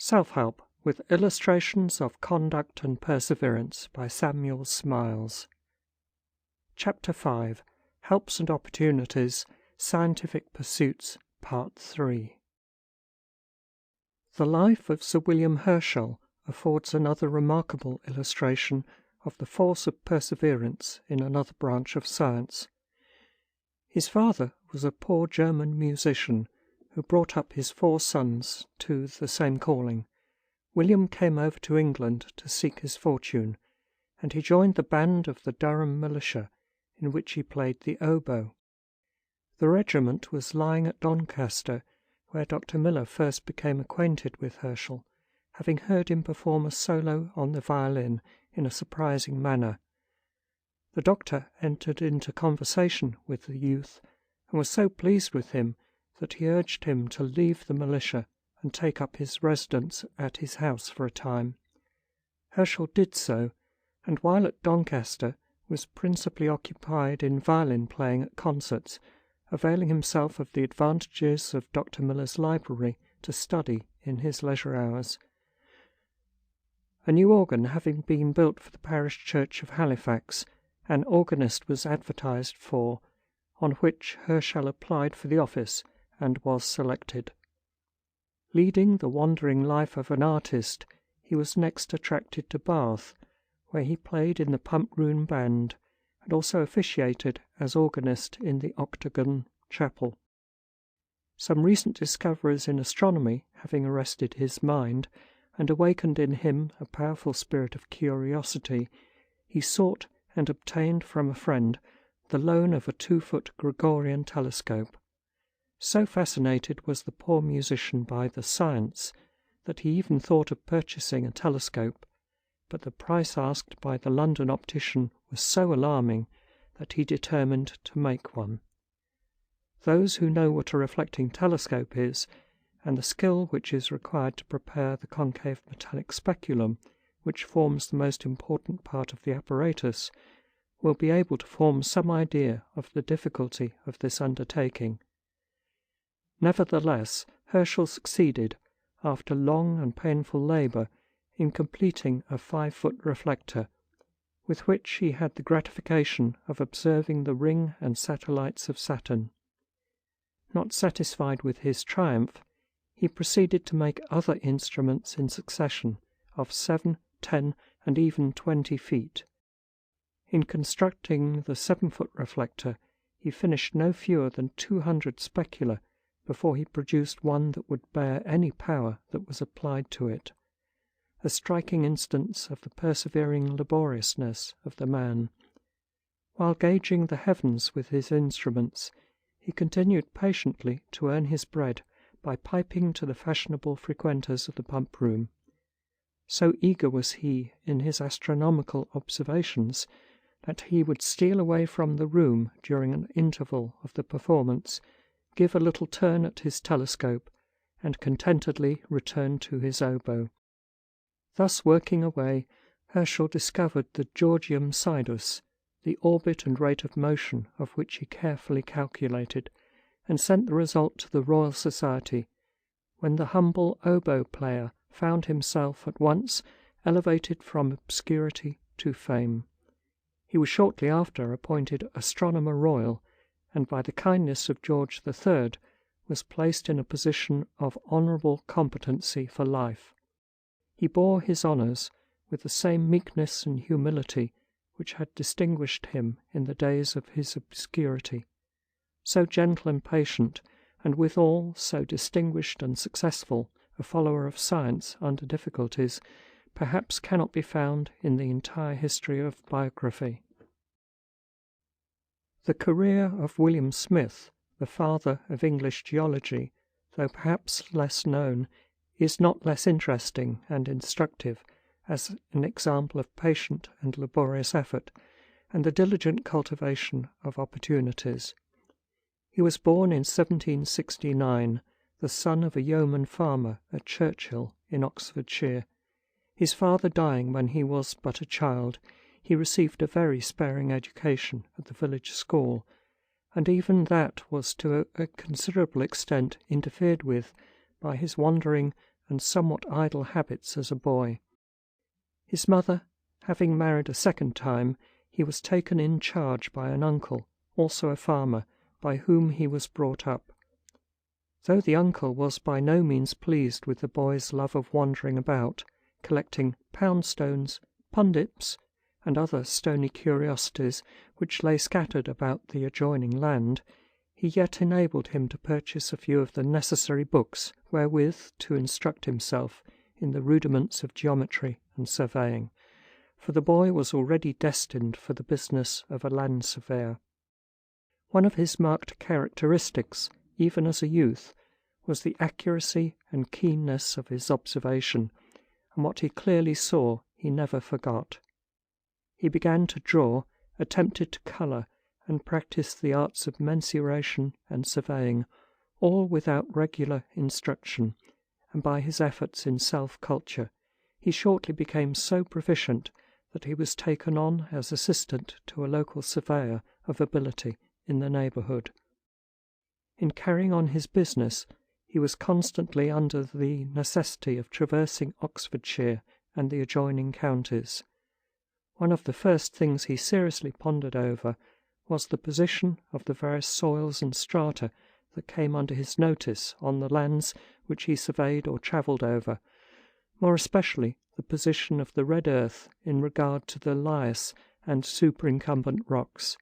Self-Help with Illustrations of Conduct and Perseverance by Samuel Smiles. Chapter 5. Helps and Opportunities, Scientific Pursuits, Part 3. The life of Sir William Herschel affords another remarkable illustration of the force of perseverance in another branch of science. His father was a poor German musician who brought up his 4 sons to the same calling. William came over to England to seek his fortune, and he joined the band of the Durham militia, in which he played the oboe. The regiment was lying at Doncaster, where Dr. Miller first became acquainted with Herschel, having heard him perform a solo on the violin in a surprising manner. The doctor entered into conversation with the youth, and was so pleased with him that he urged him to leave the militia and take up his residence at his house for a time. Herschel did so, and while at Doncaster was principally occupied in violin playing at concerts, availing himself of the advantages of Dr. Miller's library to study in his leisure hours. A new organ having been built for the parish church of Halifax, an organist was advertised for, on which Herschel applied for the office and was selected. Leading the wandering life of an artist, he was next attracted to Bath, where he played in the Pump Room band, and also officiated as organist in the Octagon Chapel. Some recent discoveries in astronomy having arrested his mind, and awakened in him a powerful spirit of curiosity, he sought and obtained from a friend the loan of a 2-foot Gregorian telescope. So fascinated was the poor musician by the science that he even thought of purchasing a telescope, but the price asked by the London optician was so alarming that he determined to make one. Those who know what a reflecting telescope is, and the skill which is required to prepare the concave metallic speculum, which forms the most important part of the apparatus, will be able to form some idea of the difficulty of this undertaking. Nevertheless, Herschel succeeded, after long and painful labour, in completing a 5-foot reflector, with which he had the gratification of observing the ring and satellites of Saturn. Not satisfied with his triumph, he proceeded to make other instruments in succession, of 7, 10, and even 20 feet. In constructing the 7-foot reflector, he finished no fewer than 200 specula before he produced one that would bear any power that was applied to it, a striking instance of the persevering laboriousness of the man. While gauging the heavens with his instruments, he continued patiently to earn his bread by piping to the fashionable frequenters of the Pump Room. So eager was he in his astronomical observations that he would steal away from the room during an interval of the performance, give a little turn at his telescope, and contentedly return to his oboe. Thus working away, Herschel discovered the Georgium Sidus, the orbit and rate of motion of which he carefully calculated, and sent the result to the Royal Society, when the humble oboe player found himself at once elevated from obscurity to fame. He was shortly after appointed Astronomer Royal, and by the kindness of George III was placed in a position of honourable competency for life. He bore his honours with the same meekness and humility which had distinguished him in the days of his obscurity. So gentle and patient, and withal so distinguished and successful a follower of science under difficulties, perhaps cannot be found in the entire history of biography. The career of William Smith, the father of English geology, though perhaps less known, is not less interesting and instructive as an example of patient and laborious effort, and the diligent cultivation of opportunities. He was born in 1769, the son of a yeoman farmer at Churchill in Oxfordshire. His father dying when he was but a child, he received a very sparing education at the village school, and even that was to a considerable extent interfered with by his wandering and somewhat idle habits as a boy. His mother having married a second time, he was taken in charge by an uncle, also a farmer, by whom he was brought up. Though the uncle was by no means pleased with the boy's love of wandering about, collecting poundstones, pundips, and other stony curiosities which lay scattered about the adjoining land, he yet enabled him to purchase a few of the necessary books wherewith to instruct himself in the rudiments of geometry and surveying, for the boy was already destined for the business of a land surveyor. One of his marked characteristics, even as a youth, was the accuracy and keenness of his observation, and what he clearly saw he never forgot. He began to draw, attempted to colour, and practised the arts of mensuration and surveying, all without regular instruction, and by his efforts in self-culture he shortly became so proficient that he was taken on as assistant to a local surveyor of ability in the neighbourhood. In carrying on his business, he was constantly under the necessity of traversing Oxfordshire and the adjoining counties. One of the first things he seriously pondered over was the position of the various soils and strata that came under his notice on the lands which he surveyed or travelled over, more especially the position of the red earth in regard to the lias and superincumbent rocks.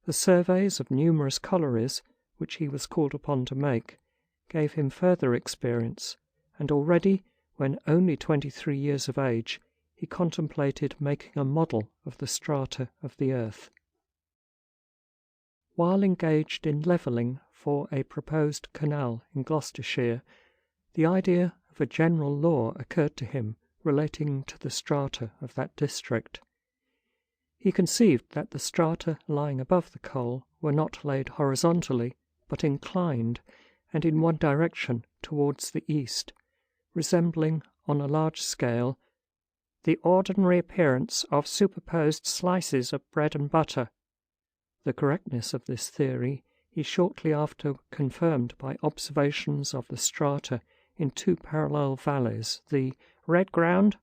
The surveys of numerous collieries, which he was called upon to make, gave him further experience, and already, when only 23 years of age, he contemplated making a model of the strata of the earth. While engaged in levelling for a proposed canal in Gloucestershire, the idea of a general law occurred to him relating to the strata of that district. He conceived that the strata lying above the coal were not laid horizontally, but inclined, and in one direction towards the east, resembling on a large scale the ordinary appearance of superposed slices of bread and butter. The correctness of this theory he shortly after confirmed by observations of the strata in two parallel valleys, the Red Ground,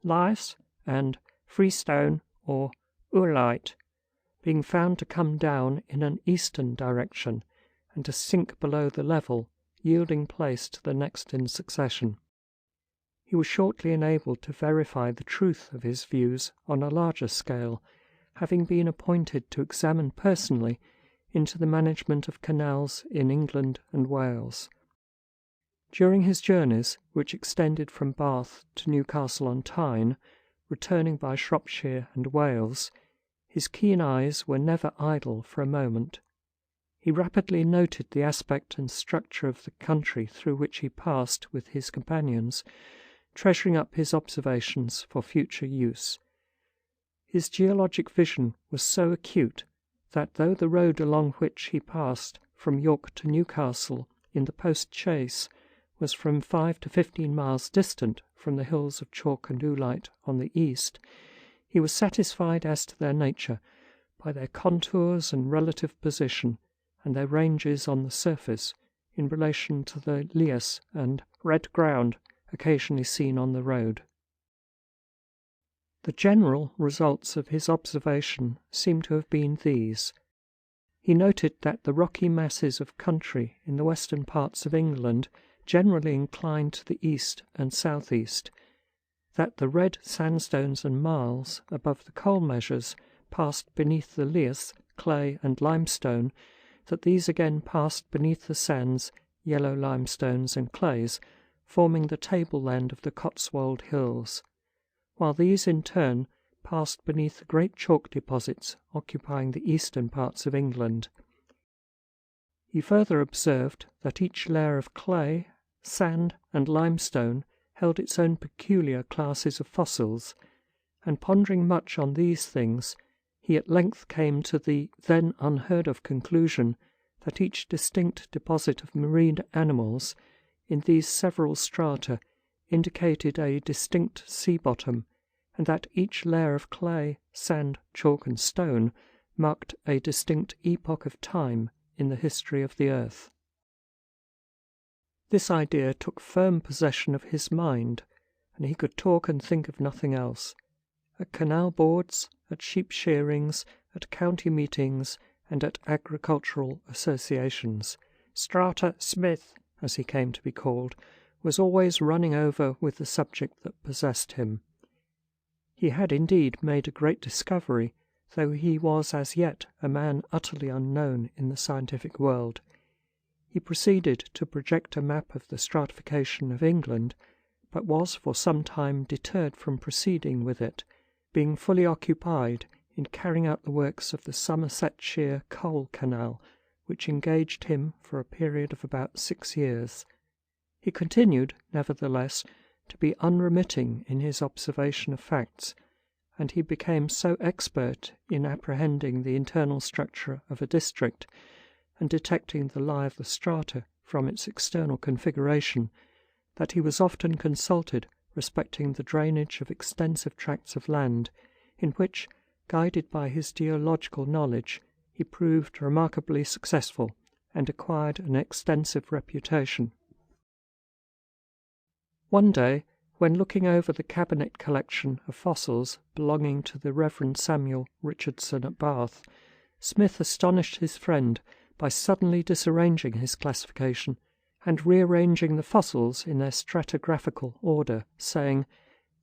lias, and Freestone or Oolite, being found to come down in an eastern direction and to sink below the level, yielding place to the next in succession. He was shortly enabled to verify the truth of his views on a larger scale, having been appointed to examine personally into the management of canals in England and Wales. During his journeys, which extended from Bath to Newcastle-on-Tyne, returning by Shropshire and Wales, his keen eyes were never idle for a moment. He rapidly noted the aspect and structure of the country through which he passed with his companions, treasuring up his observations for future use. His geologic vision was so acute that though the road along which he passed from York to Newcastle in the post-chaise was from 5 to 15 miles distant from the hills of Chalk and Oolite on the east, he was satisfied as to their nature by their contours and relative position, and their ranges on the surface in relation to the lias and red ground occasionally seen on the road. The general results of his observation seem to have been these. He noted that the rocky masses of country in the western parts of England generally inclined to the east and southeast, that the red sandstones and marls above the coal measures passed beneath the lias, clay, and limestone, that these again passed beneath the sands, yellow limestones, and clays, forming the tableland of the Cotswold Hills, while these in turn passed beneath the great chalk deposits occupying the eastern parts of England. He further observed that each layer of clay, sand, and limestone held its own peculiar classes of fossils, and pondering much on these things, he at length came to the then unheard-of conclusion that each distinct deposit of marine animals in these several strata indicated a distinct sea-bottom, and that each layer of clay, sand, chalk, and stone marked a distinct epoch of time in the history of the earth. This idea took firm possession of his mind, and he could talk and think of nothing else. At canal boards, at sheep shearings, at county meetings, and at agricultural associations, Strata Smith, as he came to be called, was always running over with the subject that possessed him. He had indeed made a great discovery, though he was as yet a man utterly unknown in the scientific world. He proceeded to project a map of the stratification of England, but was for some time deterred from proceeding with it, being fully occupied in carrying out the works of the Somersetshire Coal Canal, which engaged him for a period of about 6 years. He continued, nevertheless, to be unremitting in his observation of facts, and he became so expert in apprehending the internal structure of a district and detecting the lie of the strata from its external configuration, that he was often consulted respecting the drainage of extensive tracts of land, in which, guided by his geological knowledge, he proved remarkably successful and acquired an extensive reputation. One day, when looking over the cabinet collection of fossils belonging to the Reverend Samuel Richardson at Bath, Smith astonished his friend by suddenly disarranging his classification and rearranging the fossils in their stratigraphical order, saying,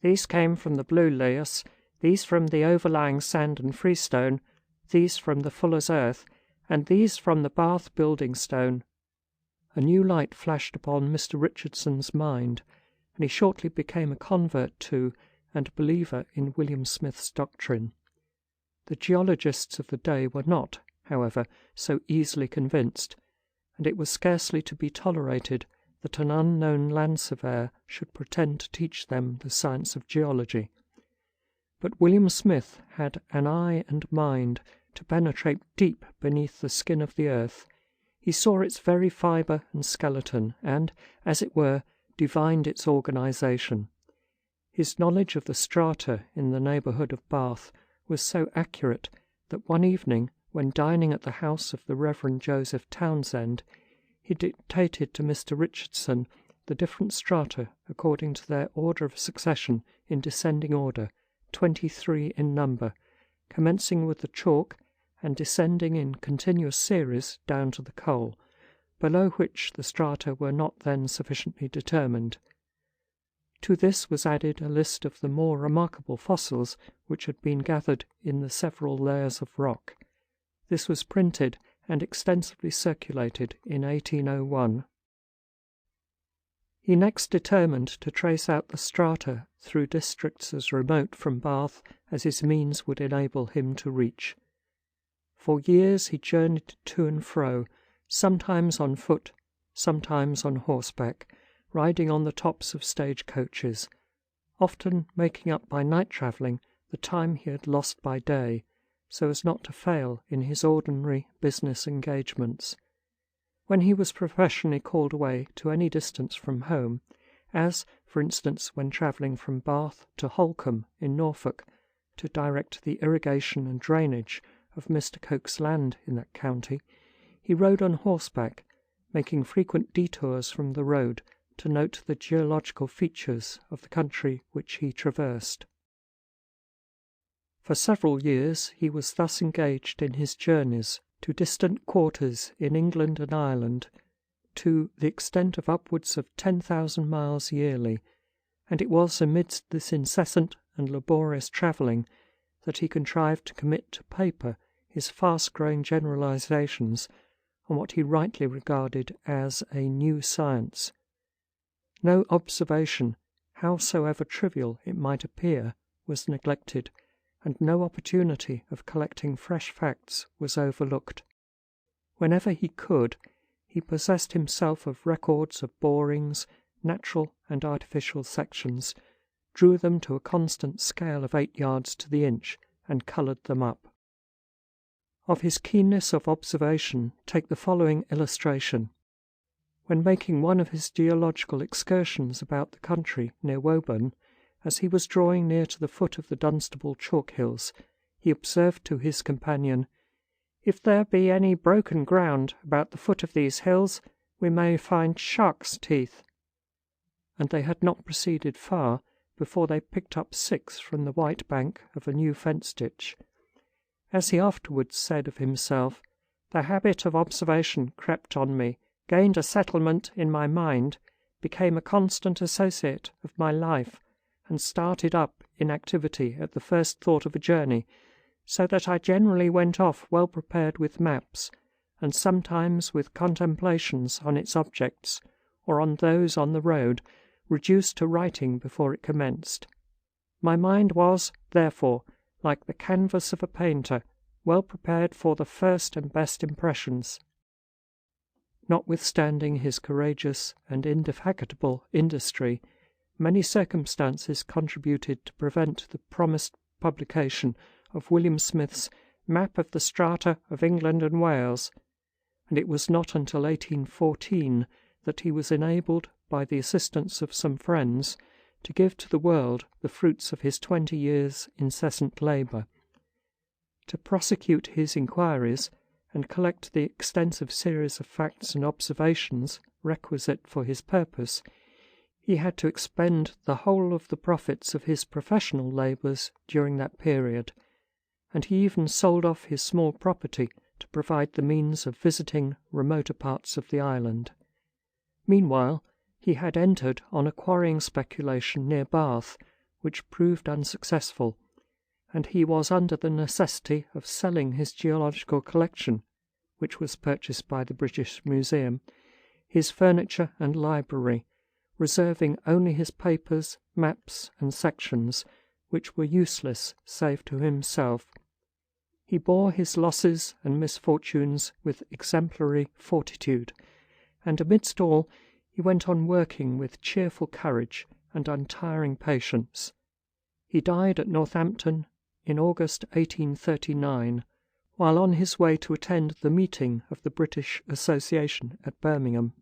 "These came from the Blue Lias, these from the overlying sand and freestone, these from the Fuller's Earth, and these from the Bath building stone." A new light flashed upon Mr. Richardson's mind, and he shortly became a convert to and believer in William Smith's doctrine. The geologists of the day were not, however, so easily convinced, and it was scarcely to be tolerated that an unknown land surveyor should pretend to teach them the science of geology. But William Smith had an eye and mind to penetrate deep beneath the skin of the earth. He saw its very fibre and skeleton, and, as it were, divined its organisation. His knowledge of the strata in the neighbourhood of Bath was so accurate that one evening, when dining at the house of the Reverend Joseph Townsend, he dictated to Mr. Richardson the different strata according to their order of succession in descending order, 23 in number, commencing with the chalk and descending in continuous series down to the coal, below which the strata were not then sufficiently determined. To this was added a list of the more remarkable fossils which had been gathered in the several layers of rock. This was printed and extensively circulated in 1801. He next determined to trace out the strata through districts as remote from Bath as his means would enable him to reach. For years he journeyed to and fro, sometimes on foot, sometimes on horseback, riding on the tops of stage-coaches, often making up by night travelling the time he had lost by day, so as not to fail in his ordinary business engagements. When he was professionally called away to any distance from home, as, for instance, when travelling from Bath to Holcombe in Norfolk, to direct the irrigation and drainage of Mr. Coke's land in that county, he rode on horseback, making frequent detours from the road to note the geological features of the country which he traversed. For several years he was thus engaged in his journeys to distant quarters in England and Ireland, to the extent of upwards of 10,000 miles yearly, and it was amidst this incessant and laborious travelling that he contrived to commit to paper his fast-growing generalizations on what he rightly regarded as a new science. No observation, howsoever trivial it might appear, was neglected, and no opportunity of collecting fresh facts was overlooked. Whenever he could, he possessed himself of records of borings, natural and artificial sections, drew them to a constant scale of 8 yards to the inch, and coloured them up. Of his keenness of observation take the following illustration. When making one of his geological excursions about the country near Woburn, as he was drawing near to the foot of the Dunstable chalk hills, he observed to his companion, "If there be any broken ground about the foot of these hills, we may find shark's teeth." And they had not proceeded far before they picked up 6 from the white bank of a new fence-ditch. As he afterwards said of himself, "The habit of observation crept on me, gained a settlement in my mind, became a constant associate of my life, and started up in activity at the first thought of a journey, so that I generally went off well prepared with maps, and sometimes with contemplations on its objects, or on those on the road, reduced to writing before it commenced. My mind was, therefore, like the canvas of a painter, well prepared for the first and best impressions." Notwithstanding his courageous and indefatigable industry, many circumstances contributed to prevent the promised publication of William Smith's Map of the Strata of England and Wales, and it was not until 1814 that he was enabled, by the assistance of some friends, to give to the world the fruits of his 20 years' incessant labour. To prosecute his inquiries, and collect the extensive series of facts and observations requisite for his purpose, he had to expend the whole of the profits of his professional labours during that period, and he even sold off his small property to provide the means of visiting remoter parts of the island. Meanwhile, he had entered on a quarrying speculation near Bath, which proved unsuccessful, and he was under the necessity of selling his geological collection, which was purchased by the British Museum, his furniture and library, reserving only his papers, maps, and sections, which were useless save to himself. He bore his losses and misfortunes with exemplary fortitude, and amidst all he went on working with cheerful courage and untiring patience. He died at Northampton in August 1839, while on his way to attend the meeting of the British Association at Birmingham.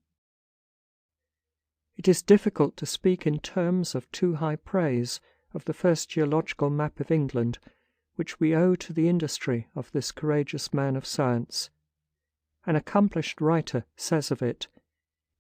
It is difficult to speak in terms of too high praise of the first geological map of England, which we owe to the industry of this courageous man of science. An accomplished writer says of it,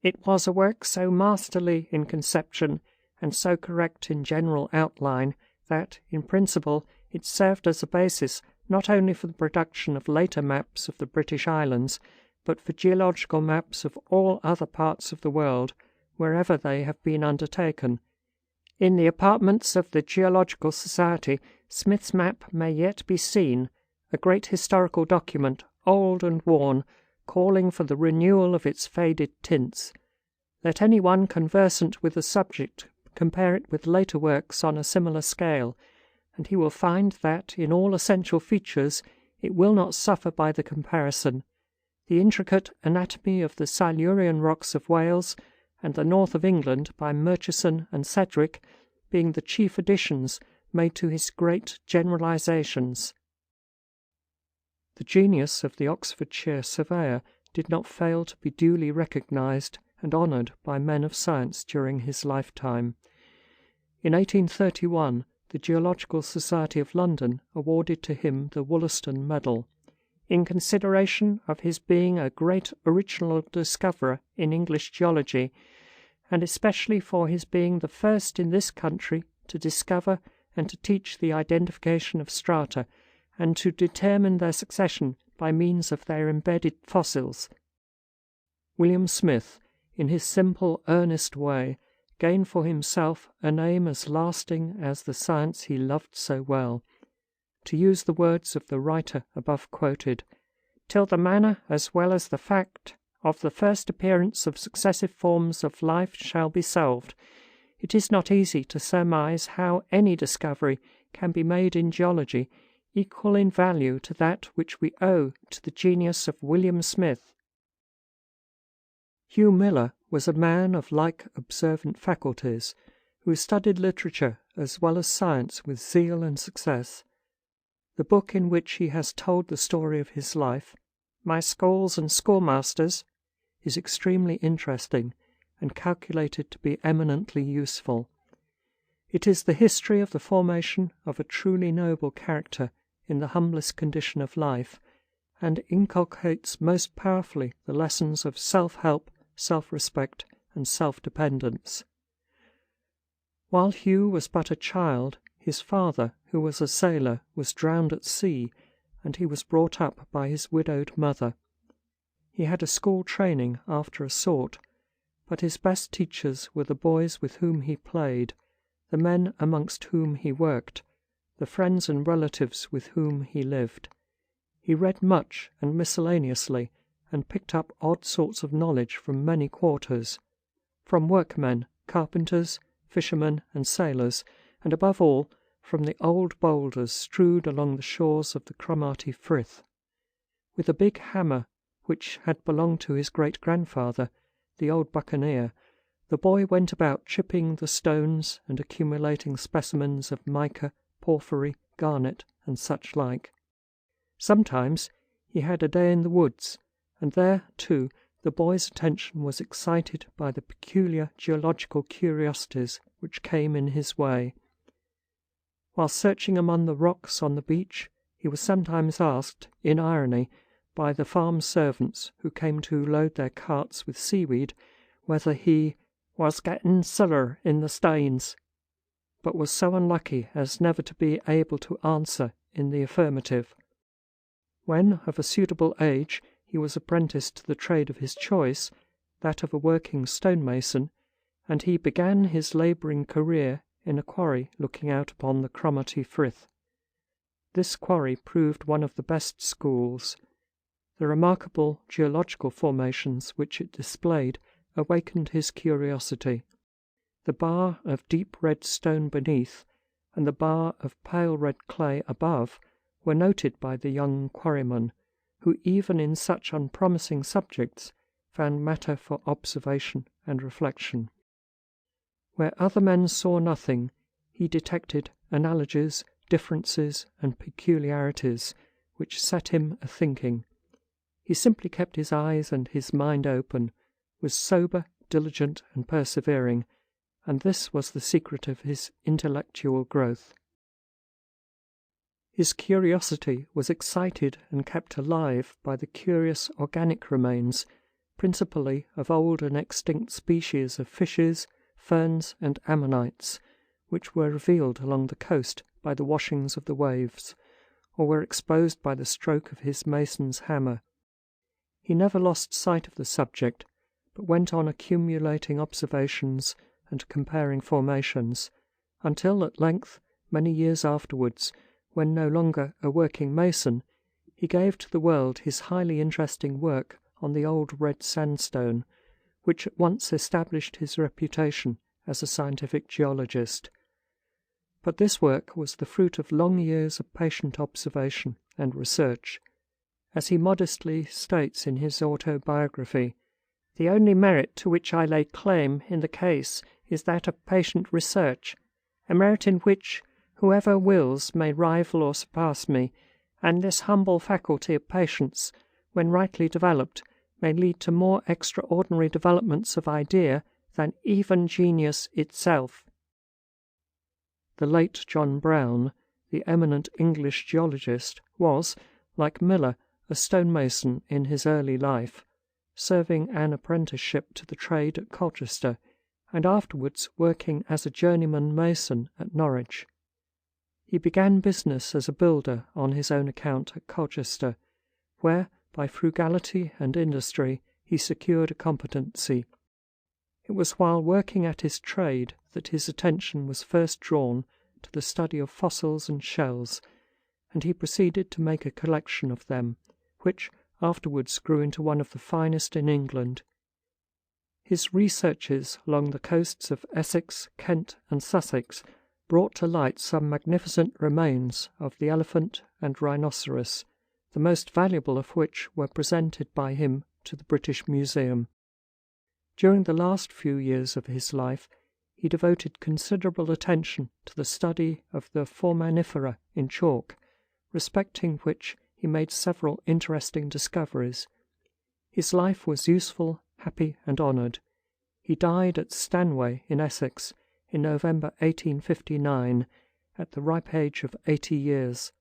"It was a work so masterly in conception and so correct in general outline that, in principle, it served as a basis not only for the production of later maps of the British Islands, but for geological maps of all other parts of the world, wherever they have been undertaken. In the apartments of the Geological Society, Smith's map may yet be seen, a great historical document, old and worn, calling for the renewal of its faded tints. Let any one conversant with the subject compare it with later works on a similar scale, and he will find that, in all essential features, it will not suffer by the comparison. The intricate anatomy of the Silurian rocks of Wales and the north of England by Murchison and Sedgwick being the chief additions made to his great generalizations." The genius of the Oxfordshire surveyor did not fail to be duly recognized and honoured by men of science during his lifetime. In 1831, the Geological Society of London awarded to him the Wollaston Medal, in consideration of his being a great original discoverer in English geology, and especially for his being the first in this country to discover and to teach the identification of strata, and to determine their succession by means of their embedded fossils. William Smith, in his simple, earnest way, gained for himself a name as lasting as the science he loved so well. To use the words of the writer above quoted, "Till the manner as well as the fact of the first appearance of successive forms of life shall be solved, it is not easy to surmise how any discovery can be made in geology equal in value to that which we owe to the genius of William Smith." Hugh Miller was a man of like observant faculties, who studied literature as well as science with zeal and success. The book in which he has told the story of his life, My Schools and Schoolmasters, is extremely interesting and calculated to be eminently useful. It is the history of the formation of a truly noble character in the humblest condition of life, and inculcates most powerfully the lessons of self-help self-respect, and self-dependence. While Hugh was but a child, his father, who was a sailor, was drowned at sea, and he was brought up by his widowed mother. He had a school training after a sort, but his best teachers were the boys with whom he played, the men amongst whom he worked, the friends and relatives with whom he lived. He read much and miscellaneously, and picked up odd sorts of knowledge from many quarters, from workmen, carpenters, fishermen, and sailors, and above all, from the old boulders strewed along the shores of the Cromarty Frith. With a big hammer, which had belonged to his great-grandfather, the old buccaneer, the boy went about chipping the stones and accumulating specimens of mica, porphyry, garnet, and such like. Sometimes he had a day in the woods, and there, too, the boy's attention was excited by the peculiar geological curiosities which came in his way. While searching among the rocks on the beach, he was sometimes asked, in irony, by the farm servants who came to load their carts with seaweed, whether he was getting siller in the stains, but was so unlucky as never to be able to answer in the affirmative. When of a suitable age, he was apprenticed to the trade of his choice, that of a working stonemason, and he began his labouring career in a quarry looking out upon the Cromarty Frith. This quarry proved one of the best schools. The remarkable geological formations which it displayed awakened his curiosity. The bar of deep red stone beneath, and the bar of pale red clay above, were noted by the young quarryman, who even in such unpromising subjects found matter for observation and reflection. Where other men saw nothing, he detected analogies, differences, and peculiarities, which set him a-thinking. He simply kept his eyes and his mind open, was sober, diligent, and persevering, and this was the secret of his intellectual growth. His curiosity was excited and kept alive by the curious organic remains, principally of old and extinct species of fishes, ferns, and ammonites, which were revealed along the coast by the washings of the waves, or were exposed by the stroke of his mason's hammer. He never lost sight of the subject, but went on accumulating observations and comparing formations, until at length, many years afterwards, when no longer a working mason, he gave to the world his highly interesting work on the old red sandstone, which at once established his reputation as a scientific geologist. But this work was the fruit of long years of patient observation and research. As he modestly states in his autobiography, "The only merit to which I lay claim in the case is that of patient research, a merit in which whoever wills may rival or surpass me, and this humble faculty of patience, when rightly developed, may lead to more extraordinary developments of idea than even genius itself." The late John Brown, the eminent English geologist, was, like Miller, a stonemason in his early life, serving an apprenticeship to the trade at Colchester, and afterwards working as a journeyman mason at Norwich. He began business as a builder on his own account at Colchester, where, by frugality and industry, he secured a competency. It was while working at his trade that his attention was first drawn to the study of fossils and shells, and he proceeded to make a collection of them, which afterwards grew into one of the finest in England. His researches along the coasts of Essex, Kent, and Sussex brought to light some magnificent remains of the elephant and rhinoceros, the most valuable of which were presented by him to the British Museum. During the last few years of his life, he devoted considerable attention to the study of the foraminifera in chalk, respecting which he made several interesting discoveries. His life was useful, happy, and honoured. He died at Stanway in Essex in November 1859, at the ripe age of 80 years.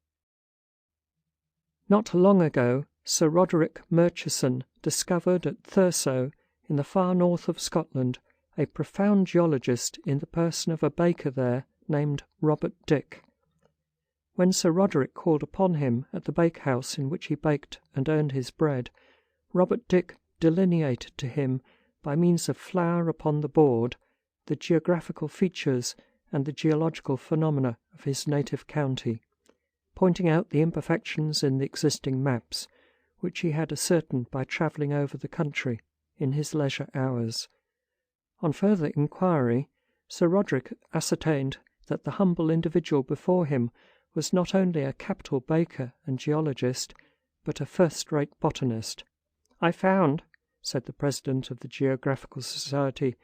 Not long ago, Sir Roderick Murchison discovered at Thurso, in the far north of Scotland, a profound geologist in the person of a baker there named Robert Dick. When Sir Roderick called upon him at the bakehouse in which he baked and earned his bread, Robert Dick delineated to him, by means of flour upon the board, the geographical features and the geological phenomena of his native county, pointing out the imperfections in the existing maps, which he had ascertained by travelling over the country in his leisure hours. On further inquiry, Sir Roderick ascertained that the humble individual before him was not only a capital baker and geologist, but a first-rate botanist. "I found," said the president of the Geographical Society,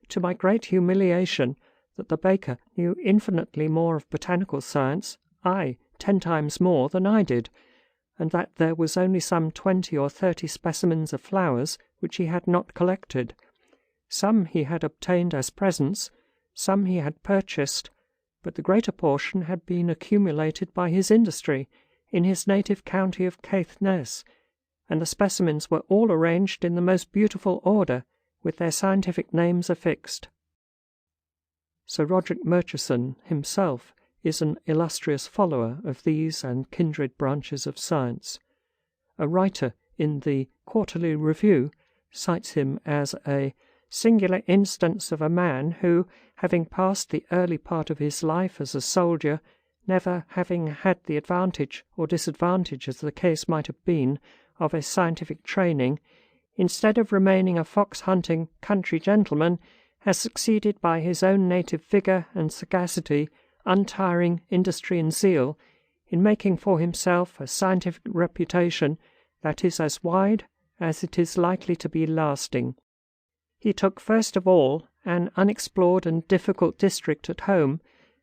"to my great humiliation, that the baker knew infinitely more of botanical science, 10 times more than I did, and that there was only some 20 or 30 specimens of flowers which he had not collected. Some he had obtained as presents, some he had purchased, but the greater portion had been accumulated by his industry in his native county of Caithness, and the specimens were all arranged in the most beautiful order, with their scientific names affixed." Sir Roderick Murchison himself is an illustrious follower of these and kindred branches of science. A writer in the Quarterly Review cites him as a singular instance of a man who, having passed the early part of his life as a soldier, never having had the advantage or disadvantage, as the case might have been, of a scientific training, instead of remaining a fox-hunting country gentleman, has succeeded by his own native vigour and sagacity, untiring industry and zeal, in making for himself a scientific reputation that is as wide as it is likely to be lasting. He took first of all an unexplored and difficult district at home,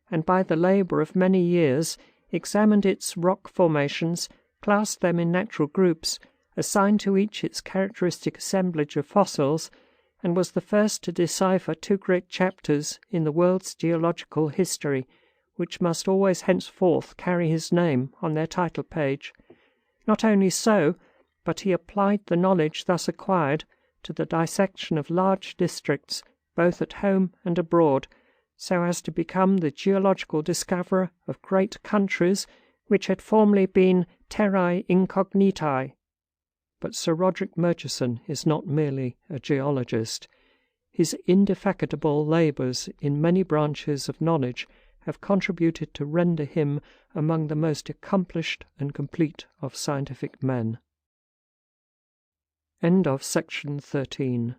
and by the labour of many years examined its rock formations, classed them in natural groups, assigned to each its characteristic assemblage of fossils, and was the first to decipher 2 great chapters in the world's geological history, which must always henceforth carry his name on their title page. Not only so, but he applied the knowledge thus acquired to the dissection of large districts, both at home and abroad, so as to become the geological discoverer of great countries which had formerly been terrae incognitae. But Sir Roderick Murchison is not merely a geologist. His indefatigable labours in many branches of knowledge have contributed to render him among the most accomplished and complete of scientific men. End of section 13.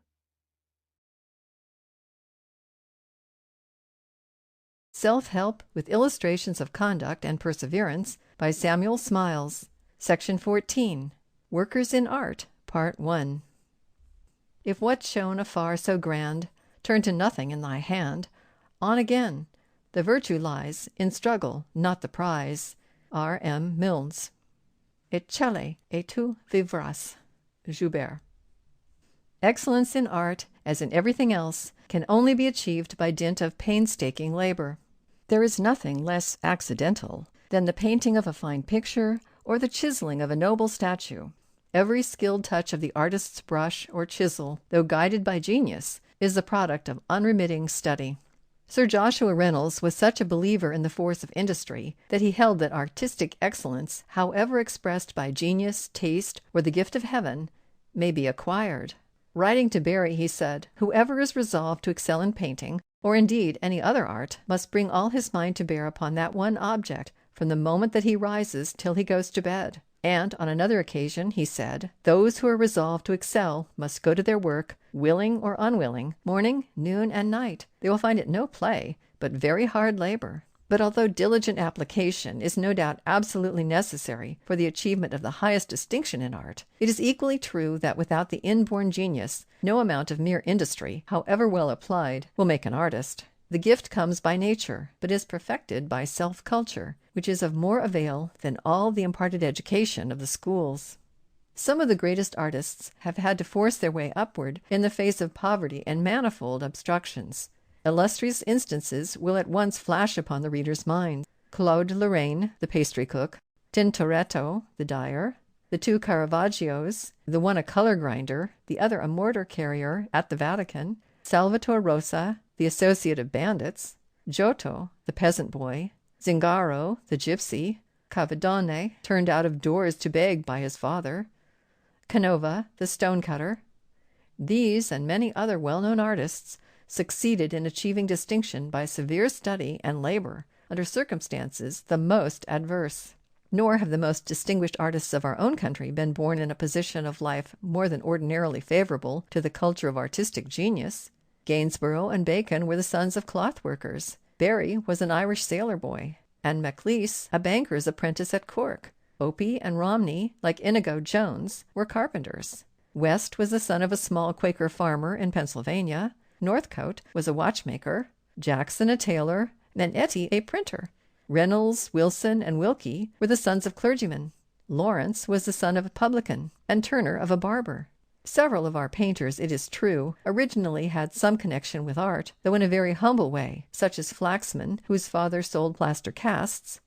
Self-Help with Illustrations of Conduct and Perseverance by Samuel Smiles. Section 14. Workers in Art, Part 1. If what's shown afar so grand turn to nothing in thy hand, on again. The virtue lies in struggle, not the prize. R. M. Milnes. Eccelle, et tu vivras. Joubert. Excellence in art, as in everything else, can only be achieved by dint of painstaking labor. There is nothing less accidental than the painting of a fine picture or the chiseling of a noble statue. Every skilled touch of the artist's brush or chisel, though guided by genius, is the product of unremitting study. Sir Joshua Reynolds was such a believer in the force of industry that he held that artistic excellence, however expressed by genius, taste, or the gift of heaven, may be acquired. Writing to Barry, he said, "Whoever is resolved to excel in painting, or indeed any other art, must bring all his mind to bear upon that one object from the moment that he rises till he goes to bed." And on another occasion he said, "Those who are resolved to excel must go to their work, willing or unwilling, morning, noon, and night. They will find it no play, but very hard labor." But although diligent application is no doubt absolutely necessary for the achievement of the highest distinction in art, it is equally true that without the inborn genius, no amount of mere industry, however well applied, will make an artist. The gift comes by nature, but is perfected by self-culture, which is of more avail than all the imparted education of the schools. Some of the greatest artists have had to force their way upward in the face of poverty and manifold obstructions. Illustrious instances will at once flash upon the reader's mind. Claude Lorraine, the pastry cook; Tintoretto, the dyer; The two Caravaggios, the one a color grinder, the other a mortar carrier at the Vatican, Salvator Rosa, the associate of bandits, Giotto, the peasant boy, Zingaro, the gypsy, Cavidone, turned out of doors to beg by his father, Canova, the stonecutter. These and many other well-known artists succeeded in achieving distinction by severe study and labor under circumstances the most adverse. Nor have the most distinguished artists of our own country been born in a position of life more than ordinarily favorable to the culture of artistic genius. Gainsborough and Bacon were the sons of cloth-workers. Barry was an Irish sailor boy, and Maclise a banker's apprentice at Cork. Opie and Romney, like Inigo Jones, were carpenters. West was the son of a small Quaker farmer in Pennsylvania. Northcote was a watchmaker. Jackson a tailor, and Etty a printer. Reynolds, Wilson, and Wilkie were the sons of clergymen. Lawrence was the son of a publican, and Turner of a barber. Several of our painters, it is true, originally had some connection with art, though in a very humble way, such as Flaxman, whose father sold plaster casts,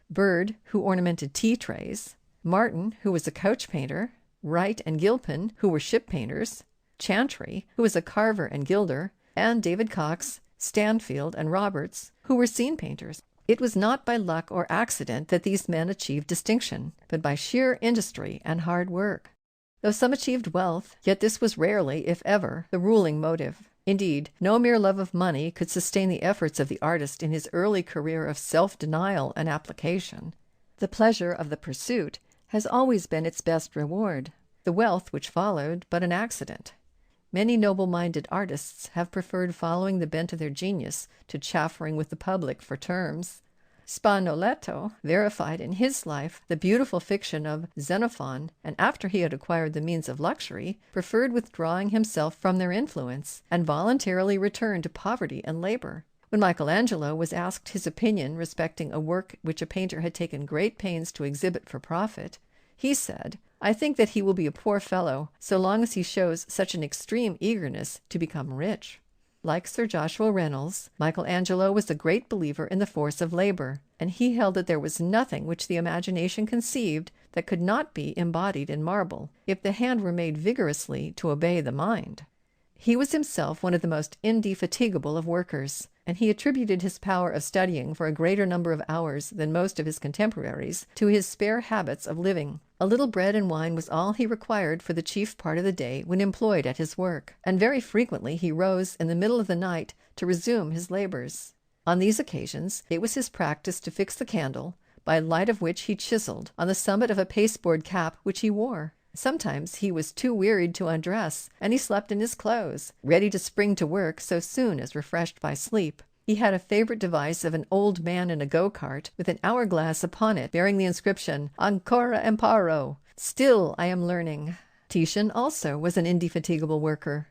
Bird, who ornamented tea trays, Martin, who was a coach painter, Wright and Gilpin, who were ship painters, Chantry, who was a carver and gilder, and David Cox, Stanfield, and Roberts, who were scene painters. It was not by luck or accident that these men achieved distinction, but by sheer industry and hard work. Though some achieved wealth, yet this was rarely, if ever, the ruling motive. Indeed, no mere love of money could sustain the efforts of the artist in his early career of self-denial and application. The pleasure of the pursuit has always been its best reward, the wealth which followed but an accident. Many noble-minded artists have preferred following the bent of their genius to chaffering with the public for terms. Spagnoletto verified in his life the beautiful fiction of Xenophon, and after he had acquired the means of luxury, preferred withdrawing himself from their influence, and voluntarily returned to poverty and labor. When Michelangelo was asked his opinion respecting a work which a painter had taken great pains to exhibit for profit, he said, "I think that he will be a poor fellow so long as he shows such an extreme eagerness to become rich." Like Sir Joshua Reynolds, Michelangelo was a great believer in the force of labor, and he held that there was nothing which the imagination conceived that could not be embodied in marble, if the hand were made vigorously to obey the mind. He was himself one of the most indefatigable of workers, and he attributed his power of studying for a greater number of hours than most of his contemporaries to his spare habits of living. A little bread and wine was all he required for the chief part of the day when employed at his work, and very frequently he rose in the middle of the night to resume his labors. On these occasions it was his practice to fix the candle, by light of which he chiseled, on the summit of a pasteboard cap which he wore. Sometimes he was too wearied to undress, and he slept in his clothes, ready to spring to work so soon as refreshed by sleep. He had a favorite device of an old man in a go-cart with an hourglass upon it bearing the inscription, "Ancora imparo," "Still I am learning." Titian also was an indefatigable worker.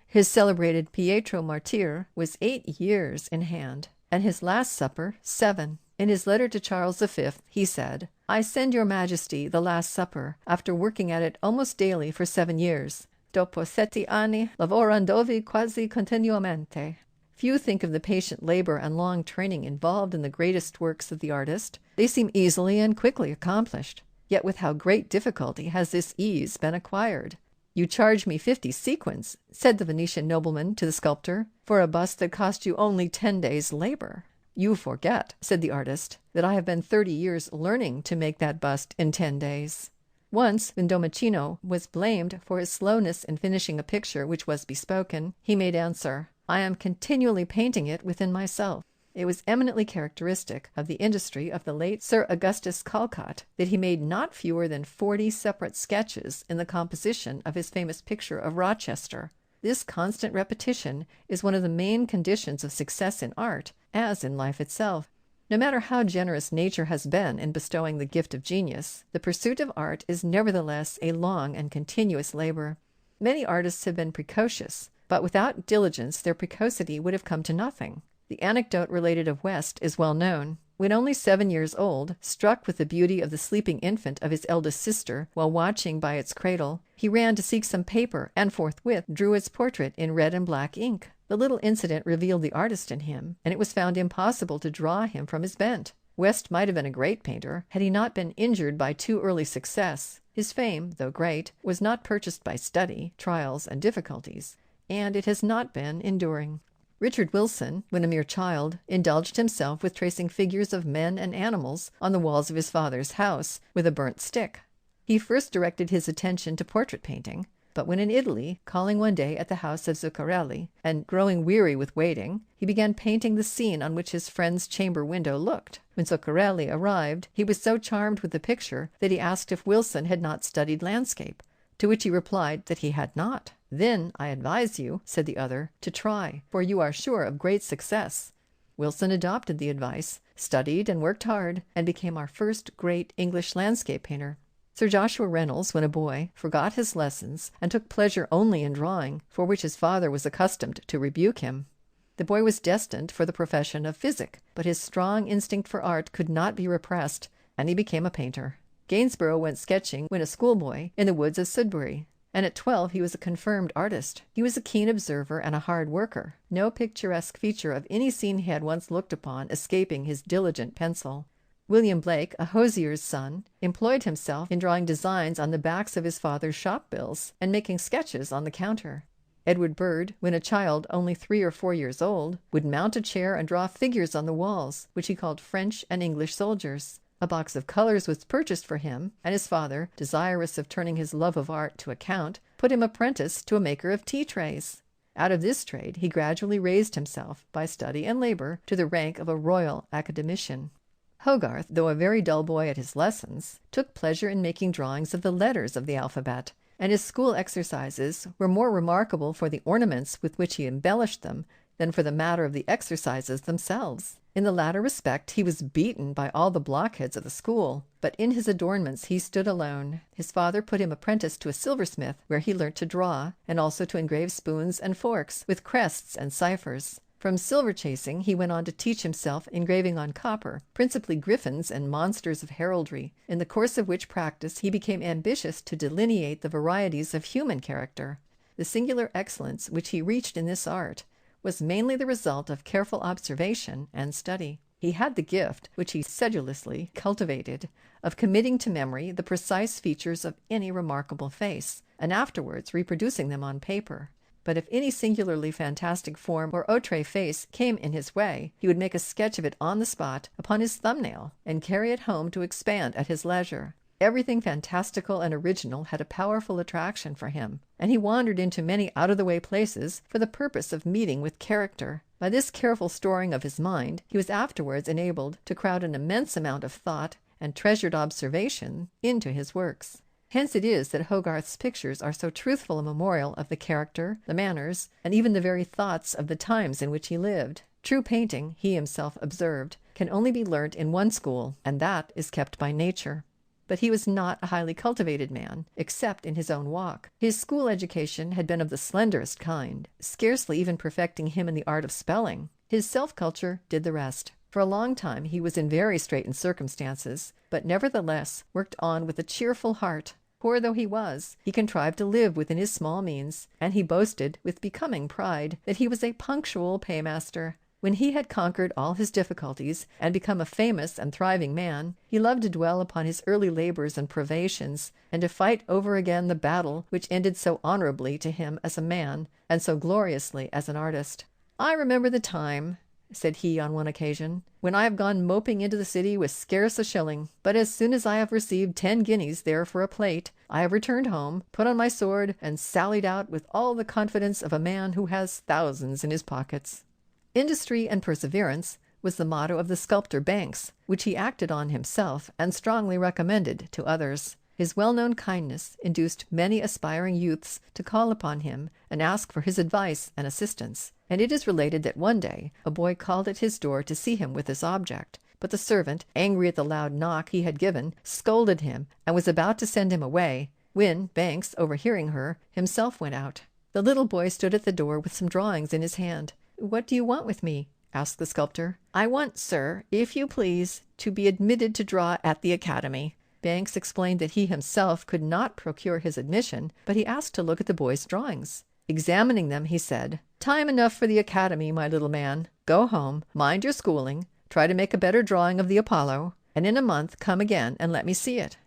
His celebrated Pietro Martyr was 8 years in hand, and his Last Supper 7. In his letter to Charles V, he said, "I send your Majesty the Last Supper, after working at it almost daily for 7 years. Dopo 7 anni, lavorandovi quasi continuamente." Few think of the patient labor and long training involved in the greatest works of the artist. They seem easily and quickly accomplished. Yet with how great difficulty has this ease been acquired? "You charge me 50 sequins," said the Venetian nobleman to the sculptor, "for a bust that cost you only 10 days' labor." "You forget," said the artist, "that I have been 30 years learning to make that bust in 10 days. Once, when Domenichino was blamed for his slowness in finishing a picture which was bespoken, he made answer, "I am continually painting it within myself." It was eminently characteristic of the industry of the late Sir Augustus Calcott that he made not fewer than 40 separate sketches in the composition of his famous picture of Rochester. This constant repetition is one of the main conditions of success in art, as in life itself. No matter how generous nature has been in bestowing the gift of genius, the pursuit of art is nevertheless a long and continuous labor. Many artists have been precocious, but without diligence their precocity would have come to nothing. The anecdote related of West is well known. When only 7 years old, struck with the beauty of the sleeping infant of his eldest sister while watching by its cradle, he ran to seek some paper and forthwith drew its portrait in red and black ink. The little incident revealed the artist in him, and it was found impossible to draw him from his bent. West might have been a great painter had he not been injured by too early success. His fame, though great, was not purchased by study, trials, and difficulties, and it has not been enduring. Richard Wilson, when a mere child, indulged himself with tracing figures of men and animals on the walls of his father's house with a burnt stick. He first directed his attention to portrait painting, but when in Italy, calling one day at the house of Zuccarelli, and growing weary with waiting, he began painting the scene on which his friend's chamber window looked. When Zuccarelli arrived, he was so charmed with the picture that he asked if Wilson had not studied landscape, to which he replied that he had not. "Then I advise you," said the other, "to try, for you are sure of great success." Wilson adopted the advice, studied and worked hard, and became our first great English landscape painter. Sir Joshua Reynolds, when a boy, forgot his lessons and took pleasure only in drawing, for which his father was accustomed to rebuke him. The boy was destined for the profession of physic, but his strong instinct for art could not be repressed, and he became a painter. Gainsborough went sketching when a schoolboy in the woods of Sudbury, and at 12 he was a confirmed artist. He was a keen observer and a hard worker, no picturesque feature of any scene he had once looked upon escaping his diligent pencil. William Blake, a hosier's son, employed himself in drawing designs on the backs of his father's shop bills and making sketches on the counter. Edward Bird, when a child only 3 or 4 years old, would mount a chair and draw figures on the walls, which he called French and English soldiers. A box of colors was purchased for him, and his father, desirous of turning his love of art to account, put him apprentice to a maker of tea-trays. Out of this trade he gradually raised himself, by study and labor, to the rank of a royal academician. Hogarth, though a very dull boy at his lessons, took pleasure in making drawings of the letters of the alphabet, and his school exercises were more remarkable for the ornaments with which he embellished them than for the matter of the exercises themselves. In the latter respect he was beaten by all the blockheads of the school, but in his adornments he stood alone. His father put him apprentice to a silversmith, where he learnt to draw, and also to engrave spoons and forks, with crests and ciphers. From silver chasing he went on to teach himself engraving on copper, principally griffins and monsters of heraldry, in the course of which practice he became ambitious to delineate the varieties of human character. The singular excellence which he reached in this art was mainly the result of careful observation and study. He had the gift, which he sedulously cultivated, of committing to memory the precise features of any remarkable face, and afterwards reproducing them on paper. But if any singularly fantastic form or outre face came in his way, he would make a sketch of it on the spot upon his thumbnail, and carry it home to expand at his leisure. Everything fantastical and original had a powerful attraction for him, and he wandered into many out-of-the-way places for the purpose of meeting with character. By this careful storing of his mind, he was afterwards enabled to crowd an immense amount of thought and treasured observation into his works. Hence it is that Hogarth's pictures are so truthful a memorial of the character, the manners, and even the very thoughts of the times in which he lived. True painting, he himself observed, can only be learnt in one school, and that is kept by nature. But he was not a highly cultivated man, except in his own walk. His school education had been of the slenderest kind, scarcely even perfecting him in the art of spelling. His self-culture did the rest. For a long time he was in very straitened circumstances, but nevertheless worked on with a cheerful heart. Poor though he was, he contrived to live within his small means, and he boasted, with becoming pride, that he was a punctual paymaster. When he had conquered all his difficulties and become a famous and thriving man, he loved to dwell upon his early labors and privations, and to fight over again the battle which ended so honorably to him as a man, and so gloriously as an artist. "I remember the time," said he on one occasion, "when I have gone moping into the city with scarce a shilling, but as soon as I have received 10 guineas there for a plate, I have returned home, put on my sword, and sallied out with all the confidence of a man who has thousands in his pockets." Industry and perseverance was the motto of the sculptor Banks, which he acted on himself and strongly recommended to others. His well-known kindness induced many aspiring youths to call upon him and ask for his advice and assistance, and it is related that one day a boy called at his door to see him with this object, but the servant, angry at the loud knock he had given, scolded him and was about to send him away, when Banks, overhearing her, himself went out. The little boy stood at the door with some drawings in his hand. "What do you want with me?" asked the sculptor. "I want, sir, if you please, to be admitted to draw at the Academy." Banks explained that he himself could not procure his admission, but he asked to look at the boy's drawings. Examining them, he said, "Time enough for the Academy, my little man. Go home, mind your schooling, try to make a better drawing of the Apollo, and in a month come again and let me see it."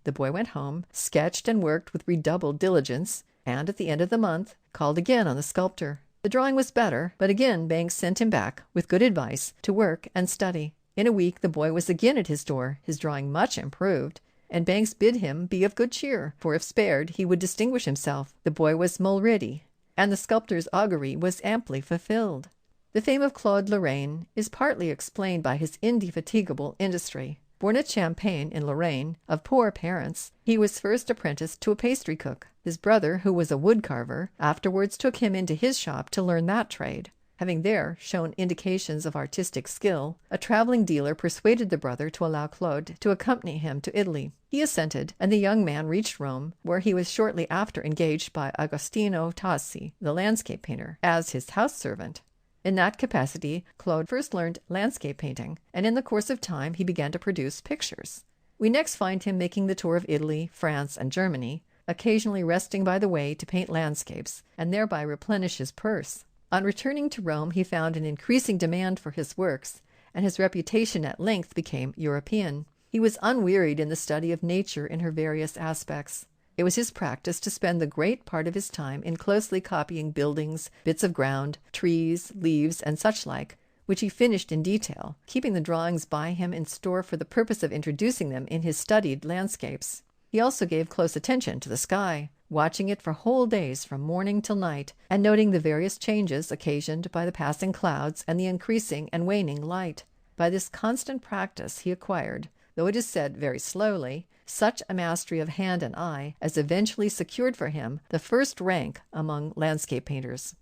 The boy went home, sketched and worked with redoubled diligence, and at the end of the month called again on the sculptor. The drawing was better, but again Banks sent him back, with good advice, to work and study. In a week the boy was again at his door, his drawing much improved, and Banks bid him be of good cheer, for if spared he would distinguish himself. The boy was Mulready, and the sculptor's augury was amply fulfilled. The fame of Claude Lorraine is partly explained by his indefatigable industry. Born at Champagne, in Lorraine, of poor parents, he was first apprenticed to a pastry cook. His brother, who was a wood carver, afterwards took him into his shop to learn that trade. Having there shown indications of artistic skill, a traveling dealer persuaded the brother to allow Claude to accompany him to Italy. He assented, and the young man reached Rome, where he was shortly after engaged by Agostino Tassi, the landscape painter, as his house servant. In that capacity, Claude first learned landscape painting, and in the course of time he began to produce pictures. We next find him making the tour of Italy, France, and Germany, occasionally resting by the way to paint landscapes, and thereby replenish his purse. On returning to Rome, he found an increasing demand for his works, and his reputation at length became European. He was unwearied in the study of nature in her various aspects. It was his practice to spend the great part of his time in closely copying buildings, bits of ground, trees, leaves, and such like, which he finished in detail, keeping the drawings by him in store for the purpose of introducing them in his studied landscapes. He also gave close attention to the sky, watching it for whole days from morning till night, and noting the various changes occasioned by the passing clouds and the increasing and waning light. By this constant practice he acquired, though it is said very slowly, such a mastery of hand and eye as eventually secured for him the first rank among landscape painters.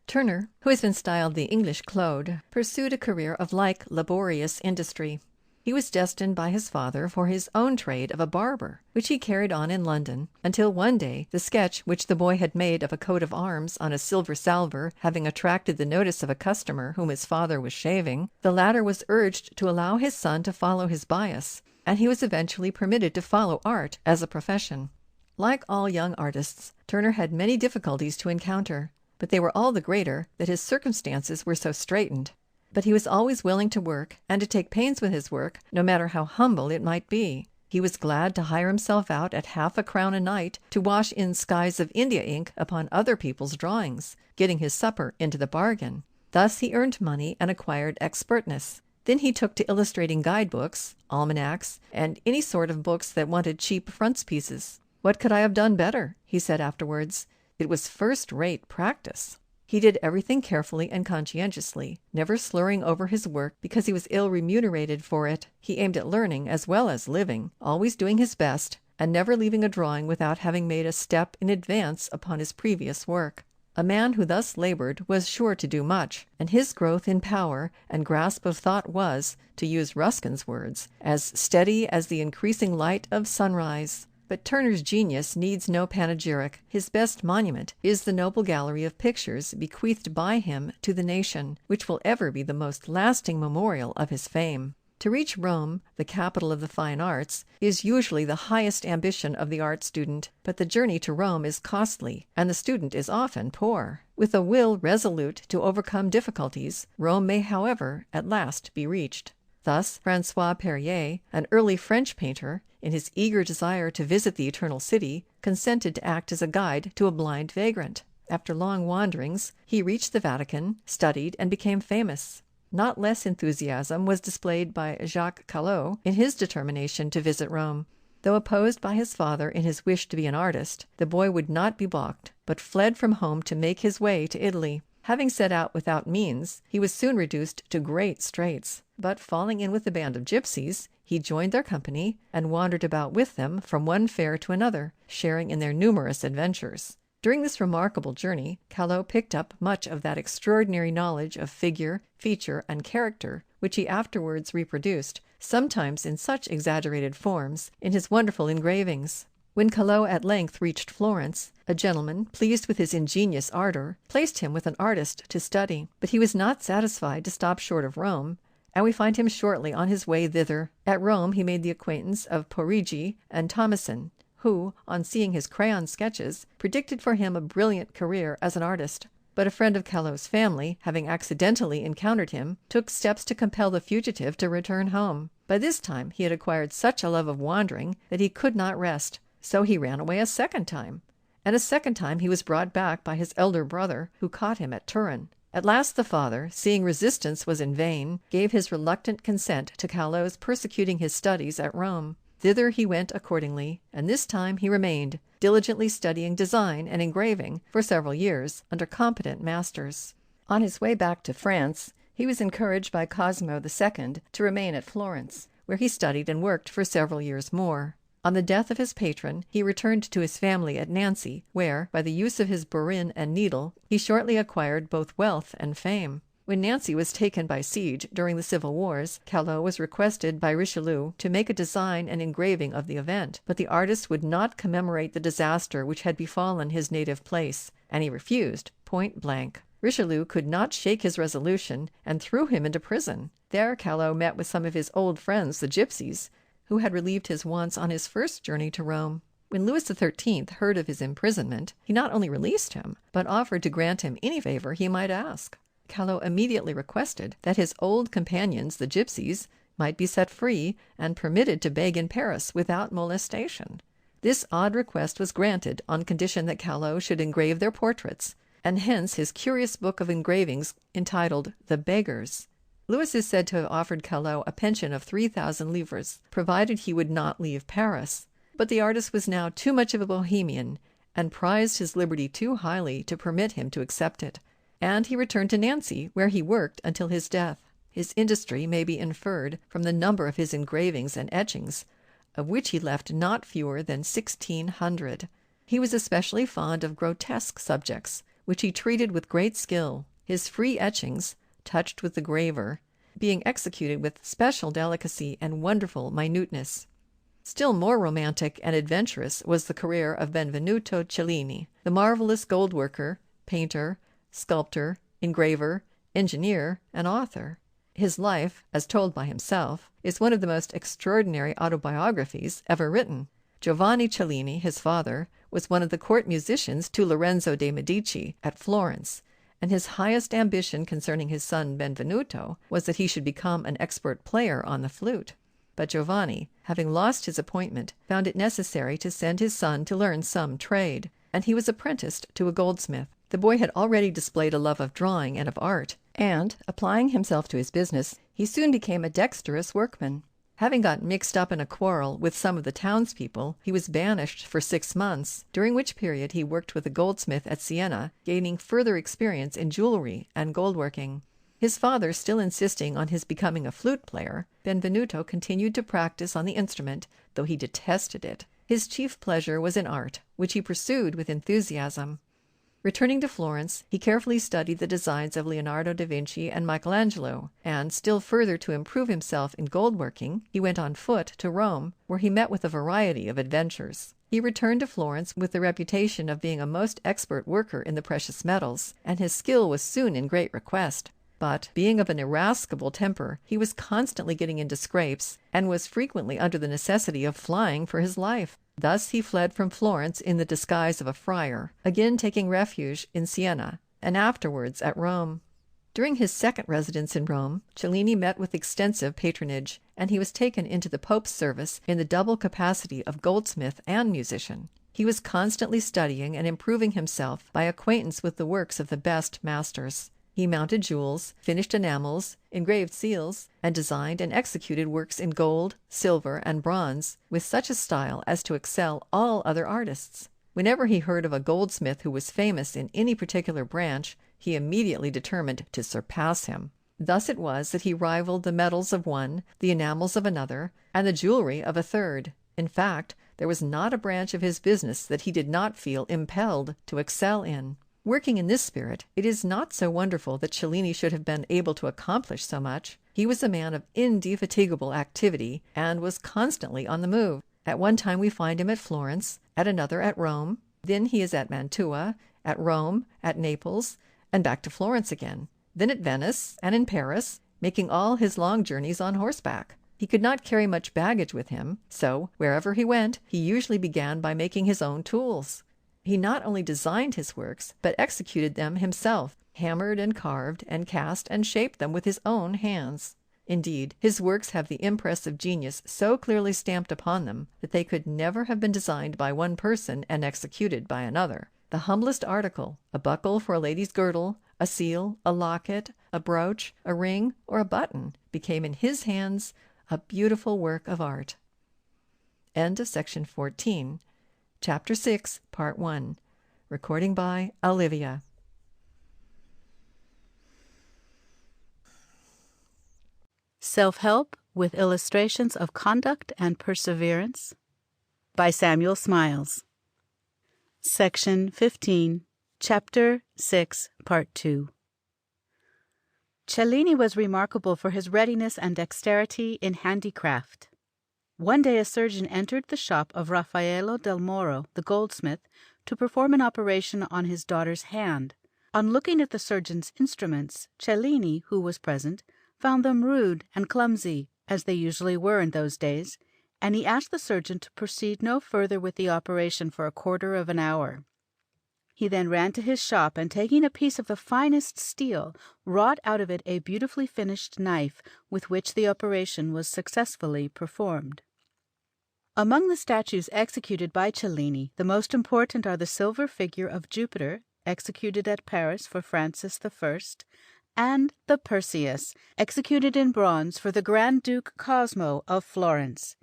Turner, who has been styled the English Claude, pursued a career of like laborious industry. He was destined by his father for his own trade of a barber, which he carried on in London, until one day the sketch which the boy had made of a coat of arms on a silver salver having attracted the notice of a customer whom his father was shaving, the latter was urged to allow his son to follow his bias, and he was eventually permitted to follow art as a profession. Like all young artists, Turner had many difficulties to encounter, but they were all the greater that his circumstances were so straitened. But he was always willing to work, and to take pains with his work, no matter how humble it might be. He was glad to hire himself out at £0.50 a night to wash in skies of India ink upon other people's drawings, getting his supper into the bargain. Thus he earned money and acquired expertness. Then he took to illustrating guidebooks, almanacs, and any sort of books that wanted cheap frontispieces. "What could I have done better?" he said afterwards. "It was first-rate practice." He did everything carefully and conscientiously, never slurring over his work because he was ill remunerated for it. He aimed at learning as well as living, always doing his best, and never leaving a drawing without having made a step in advance upon his previous work. A man who thus labored was sure to do much, and his growth in power and grasp of thought was, to use Ruskin's words, as steady as the increasing light of sunrise. But Turner's genius needs no panegyric. His best monument is the noble gallery of pictures bequeathed by him to the nation, which will ever be the most lasting memorial of his fame. To reach Rome, the capital of the fine arts, is usually the highest ambition of the art student, but the journey to Rome is costly, and the student is often poor. With a will resolute to overcome difficulties, Rome may, however, at last be reached. Thus, François Perrier, an early French painter, in his eager desire to visit the Eternal City, consented to act as a guide to a blind vagrant. After long wanderings, he reached the Vatican, studied, and became famous. Not less enthusiasm was displayed by Jacques Callot in his determination to visit Rome. Though opposed by his father in his wish to be an artist, the boy would not be balked, but fled from home to make his way to Italy. Having set out without means, he was soon reduced to great straits, but falling in with a band of gypsies, he joined their company and wandered about with them from one fair to another, sharing in their numerous adventures. During this remarkable journey, Callot picked up much of that extraordinary knowledge of figure, feature, and character, which he afterwards reproduced, sometimes in such exaggerated forms, in his wonderful engravings. When Callot at length reached Florence, a gentleman, pleased with his ingenious ardor, placed him with an artist to study. But he was not satisfied to stop short of Rome, and we find him shortly on his way thither. At Rome he made the acquaintance of Porigi and Thomassin, who, on seeing his crayon sketches, predicted for him a brilliant career as an artist. but a friend of Callot's family, having accidentally encountered him, took steps to compel the fugitive to return home. By this time he had acquired such a love of wandering that he could not rest, so he ran away a second time. And a second time he was brought back by his elder brother, who caught him at Turin. At last the father, seeing resistance was in vain, gave his reluctant consent to Callot's persecuting his studies at Rome. Thither he went accordingly, and this time he remained, diligently studying design and engraving for several years under competent masters. On his way back to France, he was encouraged by Cosimo II to remain at Florence, where he studied and worked for several years more. On the death of his patron, he returned to his family at Nancy, where, by the use of his bourrin and needle, he shortly acquired both wealth and fame. When Nancy was taken by siege during the Civil Wars, Callot was requested by Richelieu to make a design and engraving of the event, but the artist would not commemorate the disaster which had befallen his native place, and he refused, point blank. Richelieu could not shake his resolution, and threw him into prison. There Callot met with some of his old friends, the gypsies, who had relieved his wants on his first journey to Rome. When Louis XIII heard of his imprisonment, he not only released him, but offered to grant him any favor he might ask. Callot immediately requested that his old companions, the gypsies, might be set free and permitted to beg in Paris without molestation. This odd request was granted on condition that Callot should engrave their portraits, and hence his curious book of engravings entitled The Beggars. Louis is said to have offered Callot a pension of 3,000 livres, provided he would not leave Paris. But the artist was now too much of a bohemian, and prized his liberty too highly to permit him to accept it, and he returned to Nancy, where he worked until his death. His industry may be inferred from the number of his engravings and etchings, of which he left not fewer than 1,600. He was especially fond of grotesque subjects, which he treated with great skill, his free etchings, touched with the graver, being executed with special delicacy and wonderful minuteness. Still more romantic and adventurous was the career of Benvenuto Cellini, the marvelous gold worker, painter, sculptor, engraver, engineer, and author. His life, as told by himself, is one of the most extraordinary autobiographies ever written. Giovanni Cellini, his father, was one of the court musicians to Lorenzo de' Medici at Florence, and his highest ambition concerning his son Benvenuto was that he should become an expert player on the flute. But Giovanni, having lost his appointment, found it necessary to send his son to learn some trade, and he was apprenticed to a goldsmith. The boy had already displayed a love of drawing and of art, and, applying himself to his business, he soon became a dexterous workman. Having got mixed up in a quarrel with some of the townspeople, he was banished for 6 months, during which period he worked with a goldsmith at Siena, gaining further experience in jewelry and gold-working. His father still insisting on his becoming a flute player, Benvenuto continued to practice on the instrument, though he detested it. His chief pleasure was in art, which he pursued with enthusiasm. Returning to Florence, he carefully studied the designs of Leonardo da Vinci and Michelangelo, and, still further to improve himself in gold-working, he went on foot to Rome, where he met with a variety of adventures. He returned to Florence with the reputation of being a most expert worker in the precious metals, and his skill was soon in great request. But, being of an irascible temper, he was constantly getting into scrapes, and was frequently under the necessity of flying for his life. Thus he fled from Florence in the disguise of a friar, again taking refuge in Siena, and afterwards at Rome. During his second residence in Rome, Cellini met with extensive patronage, and he was taken into the Pope's service in the double capacity of goldsmith and musician. He was constantly studying and improving himself by acquaintance with the works of the best masters. He mounted jewels, finished enamels, engraved seals, and designed and executed works in gold, silver, and bronze, with such a style as to excel all other artists. Whenever he heard of a goldsmith who was famous in any particular branch, he immediately determined to surpass him. Thus it was that he rivaled the metals of one, the enamels of another, and the jewelry of a third. In fact, there was not a branch of his business that he did not feel impelled to excel in. Working in this spirit, it is not so wonderful that Cellini should have been able to accomplish so much. He was a man of indefatigable activity, and was constantly on the move. At one time we find him at Florence, at another at Rome, then he is at Mantua, at Rome, at Naples, and back to Florence again, then at Venice, and in Paris, making all his long journeys on horseback. He could not carry much baggage with him, so, wherever he went, he usually began by making his own tools. He not only designed his works, but executed them himself, hammered and carved and cast and shaped them with his own hands. Indeed, his works have the impress of genius so clearly stamped upon them that they could never have been designed by one person and executed by another. The humblest article, a buckle for a lady's girdle, a seal, a locket, a brooch, a ring, or a button, became in his hands a beautiful work of art. End of section 14. Chapter 6, Part 1. Recording by Olivia. Self-Help with Illustrations of Conduct and Perseverance by Samuel Smiles. Section 15, Chapter 6, Part 2. Cellini was remarkable for his readiness and dexterity in handicraft. One day a surgeon entered the shop of Raffaello del Moro, the goldsmith, to perform an operation on his daughter's hand. On looking at the surgeon's instruments, Cellini, who was present, found them rude and clumsy, as they usually were in those days, and he asked the surgeon to proceed no further with the operation for a quarter of an hour. He then ran to his shop, and taking a piece of the finest steel, wrought out of it a beautifully finished knife, with which the operation was successfully performed. Among the statues executed by Cellini, the most important are the silver figure of Jupiter, executed at Paris for Francis I, and the Perseus, executed in bronze for the Grand Duke Cosmo of Florence.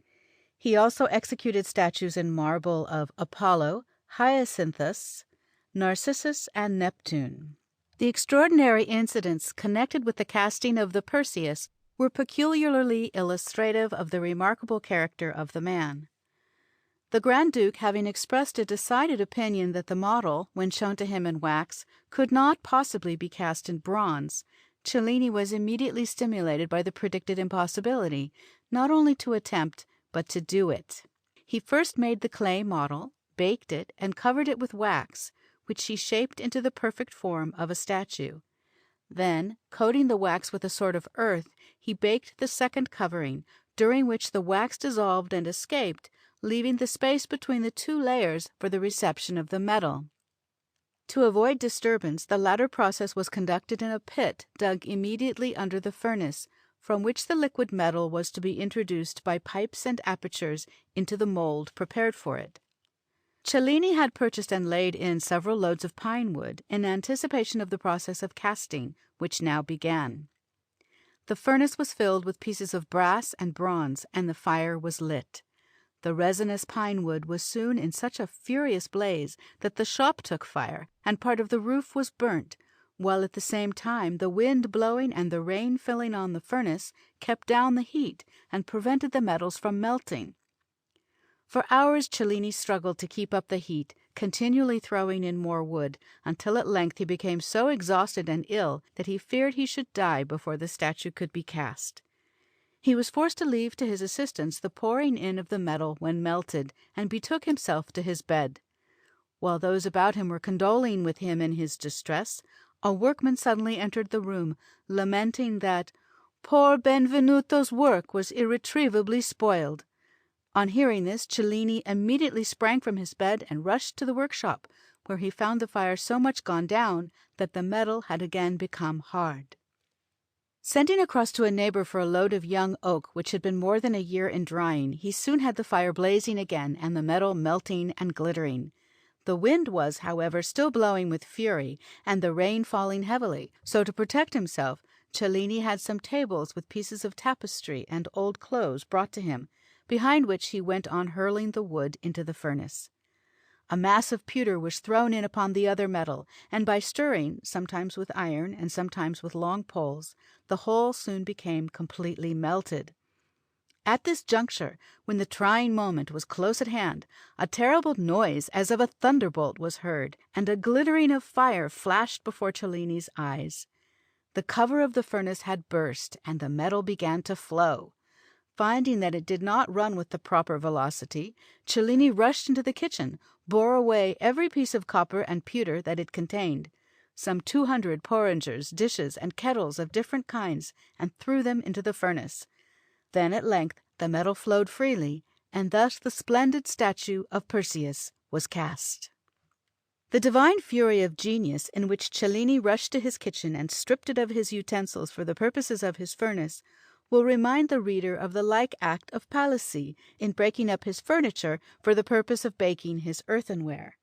He also executed statues in marble of Apollo, Hyacinthus, Narcissus, and Neptune. The extraordinary incidents connected with the casting of the Perseus were peculiarly illustrative of the remarkable character of the man. The Grand Duke, having expressed a decided opinion that the model, when shown to him in wax, could not possibly be cast in bronze, Cellini was immediately stimulated by the predicted impossibility, not only to attempt, but to do it. He first made the clay model, baked it, and covered it with wax, which he shaped into the perfect form of a statue. Then, coating the wax with a sort of earth, he baked the second covering, during which the wax dissolved and escaped, leaving the space between the two layers for the reception of the metal. To avoid disturbance, the latter process was conducted in a pit dug immediately under the furnace, from which the liquid metal was to be introduced by pipes and apertures into the mold prepared for it. Cellini had purchased and laid in several loads of pine wood in anticipation of the process of casting, which now began. The furnace was filled with pieces of brass and bronze, and the fire was lit. The resinous pine wood was soon in such a furious blaze that the shop took fire, and part of the roof was burnt, while at the same time the wind blowing and the rain filling on the furnace kept down the heat and prevented the metals from melting. For hours Cellini struggled to keep up the heat, continually throwing in more wood, until at length he became so exhausted and ill that he feared he should die before the statue could be cast. He was forced to leave to his assistants the pouring in of the metal when melted, and betook himself to his bed. While those about him were condoling with him in his distress, a workman suddenly entered the room, lamenting that poor Benvenuto's work was irretrievably spoiled. On hearing this, Cellini immediately sprang from his bed and rushed to the workshop, where he found the fire so much gone down that the metal had again become hard. Sending across to a neighbor for a load of young oak, which had been more than a year in drying, he soon had the fire blazing again and the metal melting and glittering. The wind was, however, still blowing with fury, and the rain falling heavily, so to protect himself, Cellini had some tables with pieces of tapestry and old clothes brought to him, behind which he went on hurling the wood into the furnace. A mass of pewter was thrown in upon the other metal, and by stirring, sometimes with iron and sometimes with long poles, the whole soon became completely melted. At this juncture, when the trying moment was close at hand, a terrible noise as of a thunderbolt was heard, and a glittering of fire flashed before Cellini's eyes. The cover of the furnace had burst, and the metal began to flow. Finding that it did not run with the proper velocity, Cellini rushed into the kitchen, bore away every piece of copper and pewter that it contained, some 200 porringers, dishes, and kettles of different kinds, and threw them into the furnace. Then at length the metal flowed freely, and thus the splendid statue of Perseus was cast. The divine fury of genius in which Cellini rushed to his kitchen and stripped it of his utensils for the purposes of his furnace will remind the reader of the like act of Palissy in breaking up his furniture for the purpose of baking his earthenware.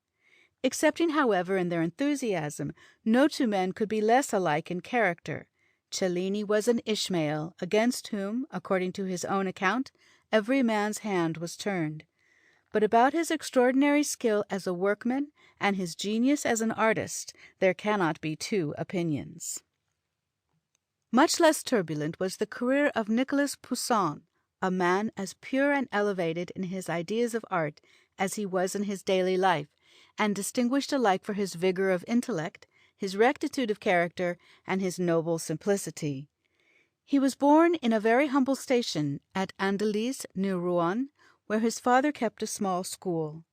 Excepting, however, in their enthusiasm, no two men could be less alike in character. Cellini was an Ishmael, against whom, according to his own account, every man's hand was turned. But about his extraordinary skill as a workman and his genius as an artist there cannot be two opinions. Much less turbulent was the career of Nicolas Poussin, a man as pure and elevated in his ideas of art as he was in his daily life, and distinguished alike for his vigor of intellect, his rectitude of character, and his noble simplicity. He was born in a very humble station at Andelys, near Rouen, where his father kept a small school.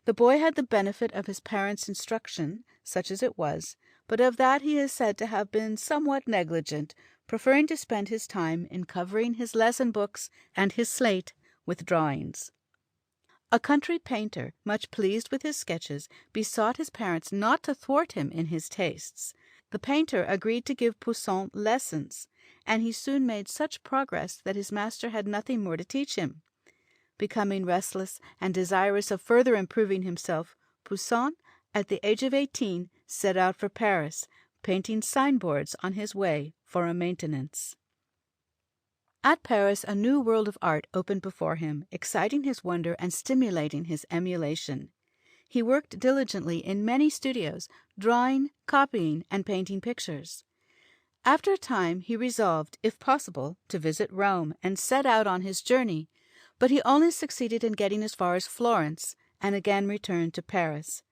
The boy had the benefit of his parents' instruction, such as it was, but of that he is said to have been somewhat negligent, preferring to spend his time in covering his lesson books and his slate with drawings. A country painter, much pleased with his sketches, besought his parents not to thwart him in his tastes. The painter agreed to give Poussin lessons, and he soon made such progress that his master had nothing more to teach him. Becoming restless and desirous of further improving himself, Poussin, at the age of 18, set out for Paris, painting signboards on his way for a maintenance. At Paris a new world of art opened before him, exciting his wonder and stimulating his emulation. He worked diligently in many studios, drawing, copying, and painting pictures. After a time he resolved, if possible, to visit Rome, and set out on his journey, but he only succeeded in getting as far as Florence, and again returned to Paris.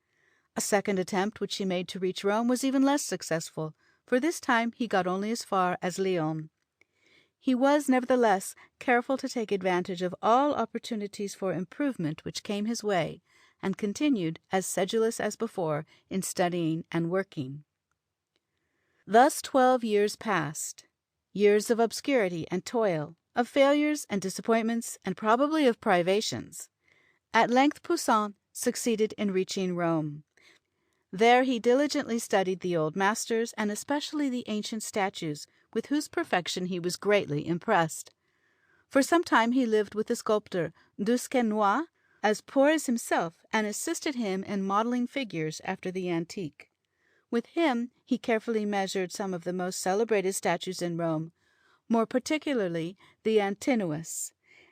A second attempt which he made to reach Rome was even less successful, for this time he got only as far as Lyons. He was, nevertheless, careful to take advantage of all opportunities for improvement which came his way, and continued, as sedulous as before, in studying and working. Thus 12 years passed, years of obscurity and toil, of failures and disappointments, and probably of privations. At length Poussin succeeded in reaching Rome. There he diligently studied the old masters, and especially the ancient statues, with whose perfection he was greatly impressed. For some time he lived with the sculptor Duquesnoy, as poor as himself, and assisted him in modelling figures after the antique. With him he carefully measured some of the most celebrated statues in Rome, more particularly the Antinous,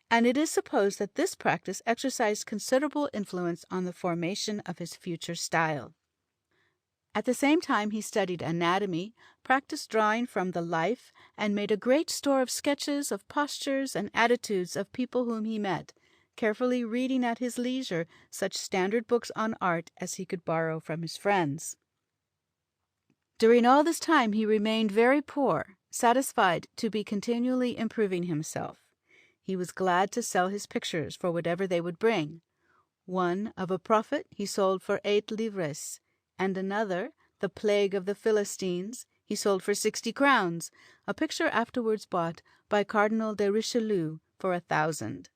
and it is supposed that this practice exercised considerable influence on the formation of his future style. At the same time he studied anatomy, practiced drawing from the life, and made a great store of sketches of postures and attitudes of people whom he met, carefully reading at his leisure such standard books on art as he could borrow from his friends. During all this time he remained very poor, satisfied to be continually improving himself. He was glad to sell his pictures for whatever they would bring. One, of a prophet, he sold for 8 livres, and another, The Plague of the Philistines, he sold for 60 crowns, a picture afterwards bought by Cardinal de Richelieu for 1,000.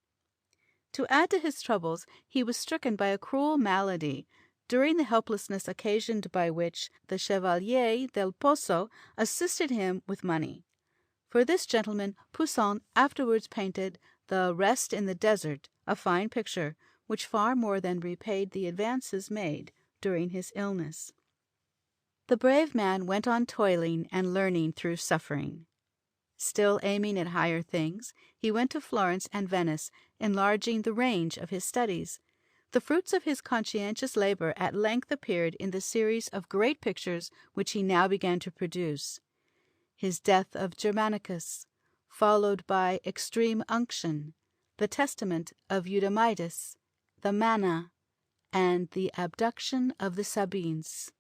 To add to his troubles, he was stricken by a cruel malady, during the helplessness occasioned by which the Chevalier del Pozo assisted him with money. For this gentleman Poussin afterwards painted the Rest in the Desert, a fine picture, which far more than repaid the advances made during his illness. The brave man went on toiling and learning through suffering. Still aiming at higher things, he went to Florence and Venice, enlarging the range of his studies. The fruits of his conscientious labor at length appeared in the series of great pictures which he now began to produce. His Death of Germanicus, followed by Extreme Unction, the Testament of Eudamidas, the Manna, and the Abduction of the Sabines.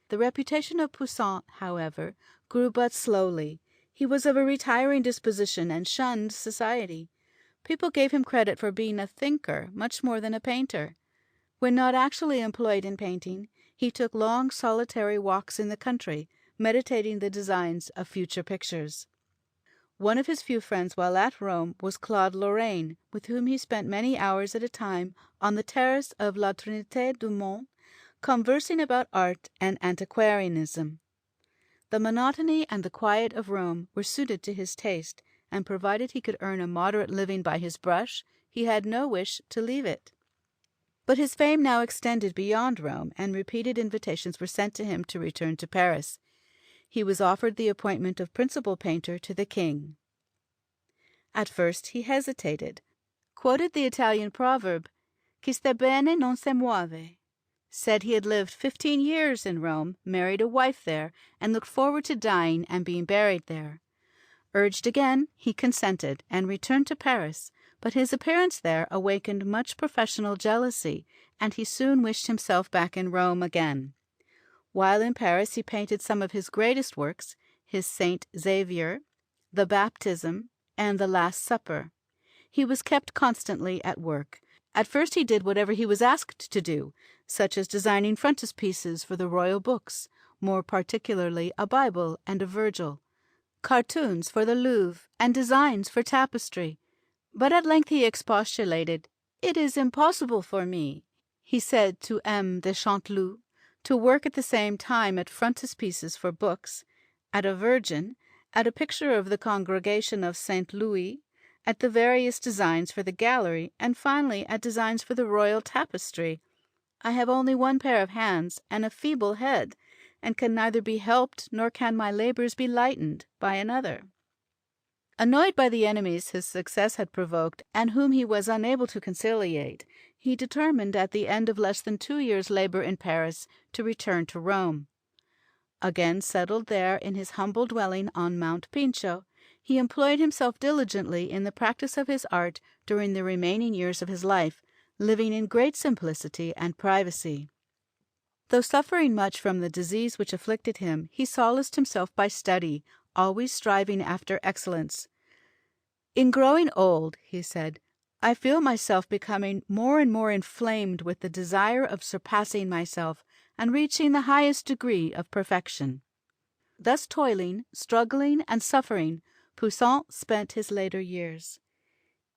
The reputation of Poussin, however, grew but slowly. He was of a retiring disposition and shunned society. People gave him credit for being a thinker much more than a painter. When not actually employed in painting, he took long solitary walks in the country, meditating the designs of future pictures. One of his few friends while at Rome was Claude Lorraine, with whom he spent many hours at a time on the terrace of La Trinité du Mont, conversing about art and antiquarianism. The monotony and the quiet of Rome were suited to his taste, and provided he could earn a moderate living by his brush, he had no wish to leave it. But his fame now extended beyond Rome, and repeated invitations were sent to him to return to Paris. He was offered the appointment of principal painter to the king. At first he hesitated, quoted the Italian proverb, "Chi sta bene non se muove," said he had lived 15 years in Rome, married a wife there, and looked forward to dying and being buried there. Urged again, he consented, and returned to Paris, but his appearance there awakened much professional jealousy, and he soon wished himself back in Rome again. While in Paris he painted some of his greatest works, his Saint Xavier, the Baptism, and the Last Supper. He was kept constantly at work. At first he did whatever he was asked to do, such as designing frontispieces for the royal books, more particularly a Bible and a Virgil, cartoons for the Louvre, and designs for tapestry. But at length he expostulated. "It is impossible for me," he said to M. de Chanteloup, "to work at the same time at frontispieces for books, at a Virgin, at a picture of the Congregation of St. Louis, at the various designs for the gallery, and finally at designs for the royal tapestry. I have only one pair of hands and a feeble head, and can neither be helped nor can my labours be lightened by another." Annoyed by the enemies his success had provoked, and whom he was unable to conciliate, he determined at the end of less than 2 years' labour in Paris to return to Rome. Again settled there in his humble dwelling on Mount Pincio, he employed himself diligently in the practice of his art during the remaining years of his life, living in great simplicity and privacy. Though suffering much from the disease which afflicted him, he solaced himself by study, always striving after excellence. "In growing old," he said, "I feel myself becoming more and more inflamed with the desire of surpassing myself and reaching the highest degree of perfection." Thus toiling, struggling, and suffering, Poussin spent his later years.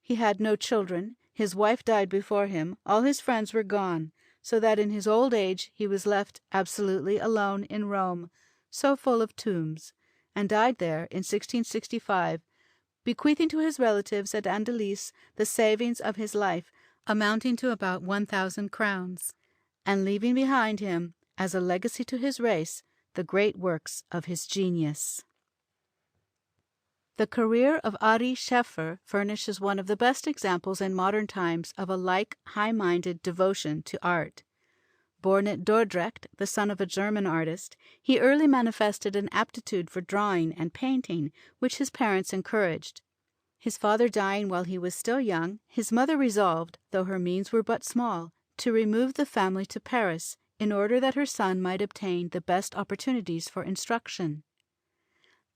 He had no children, his wife died before him, all his friends were gone, so that in his old age he was left absolutely alone in Rome, so full of tombs, and died there in 1665, bequeathing to his relatives at Andelys the savings of his life, amounting to about 1,000 crowns, and leaving behind him, as a legacy to his race, the great works of his genius. The career of Ary Scheffer furnishes one of the best examples in modern times of a like high-minded devotion to art. Born at Dordrecht, the son of a German artist, he early manifested an aptitude for drawing and painting, which his parents encouraged. His father dying while he was still young, his mother resolved, though her means were but small, to remove the family to Paris, in order that her son might obtain the best opportunities for instruction.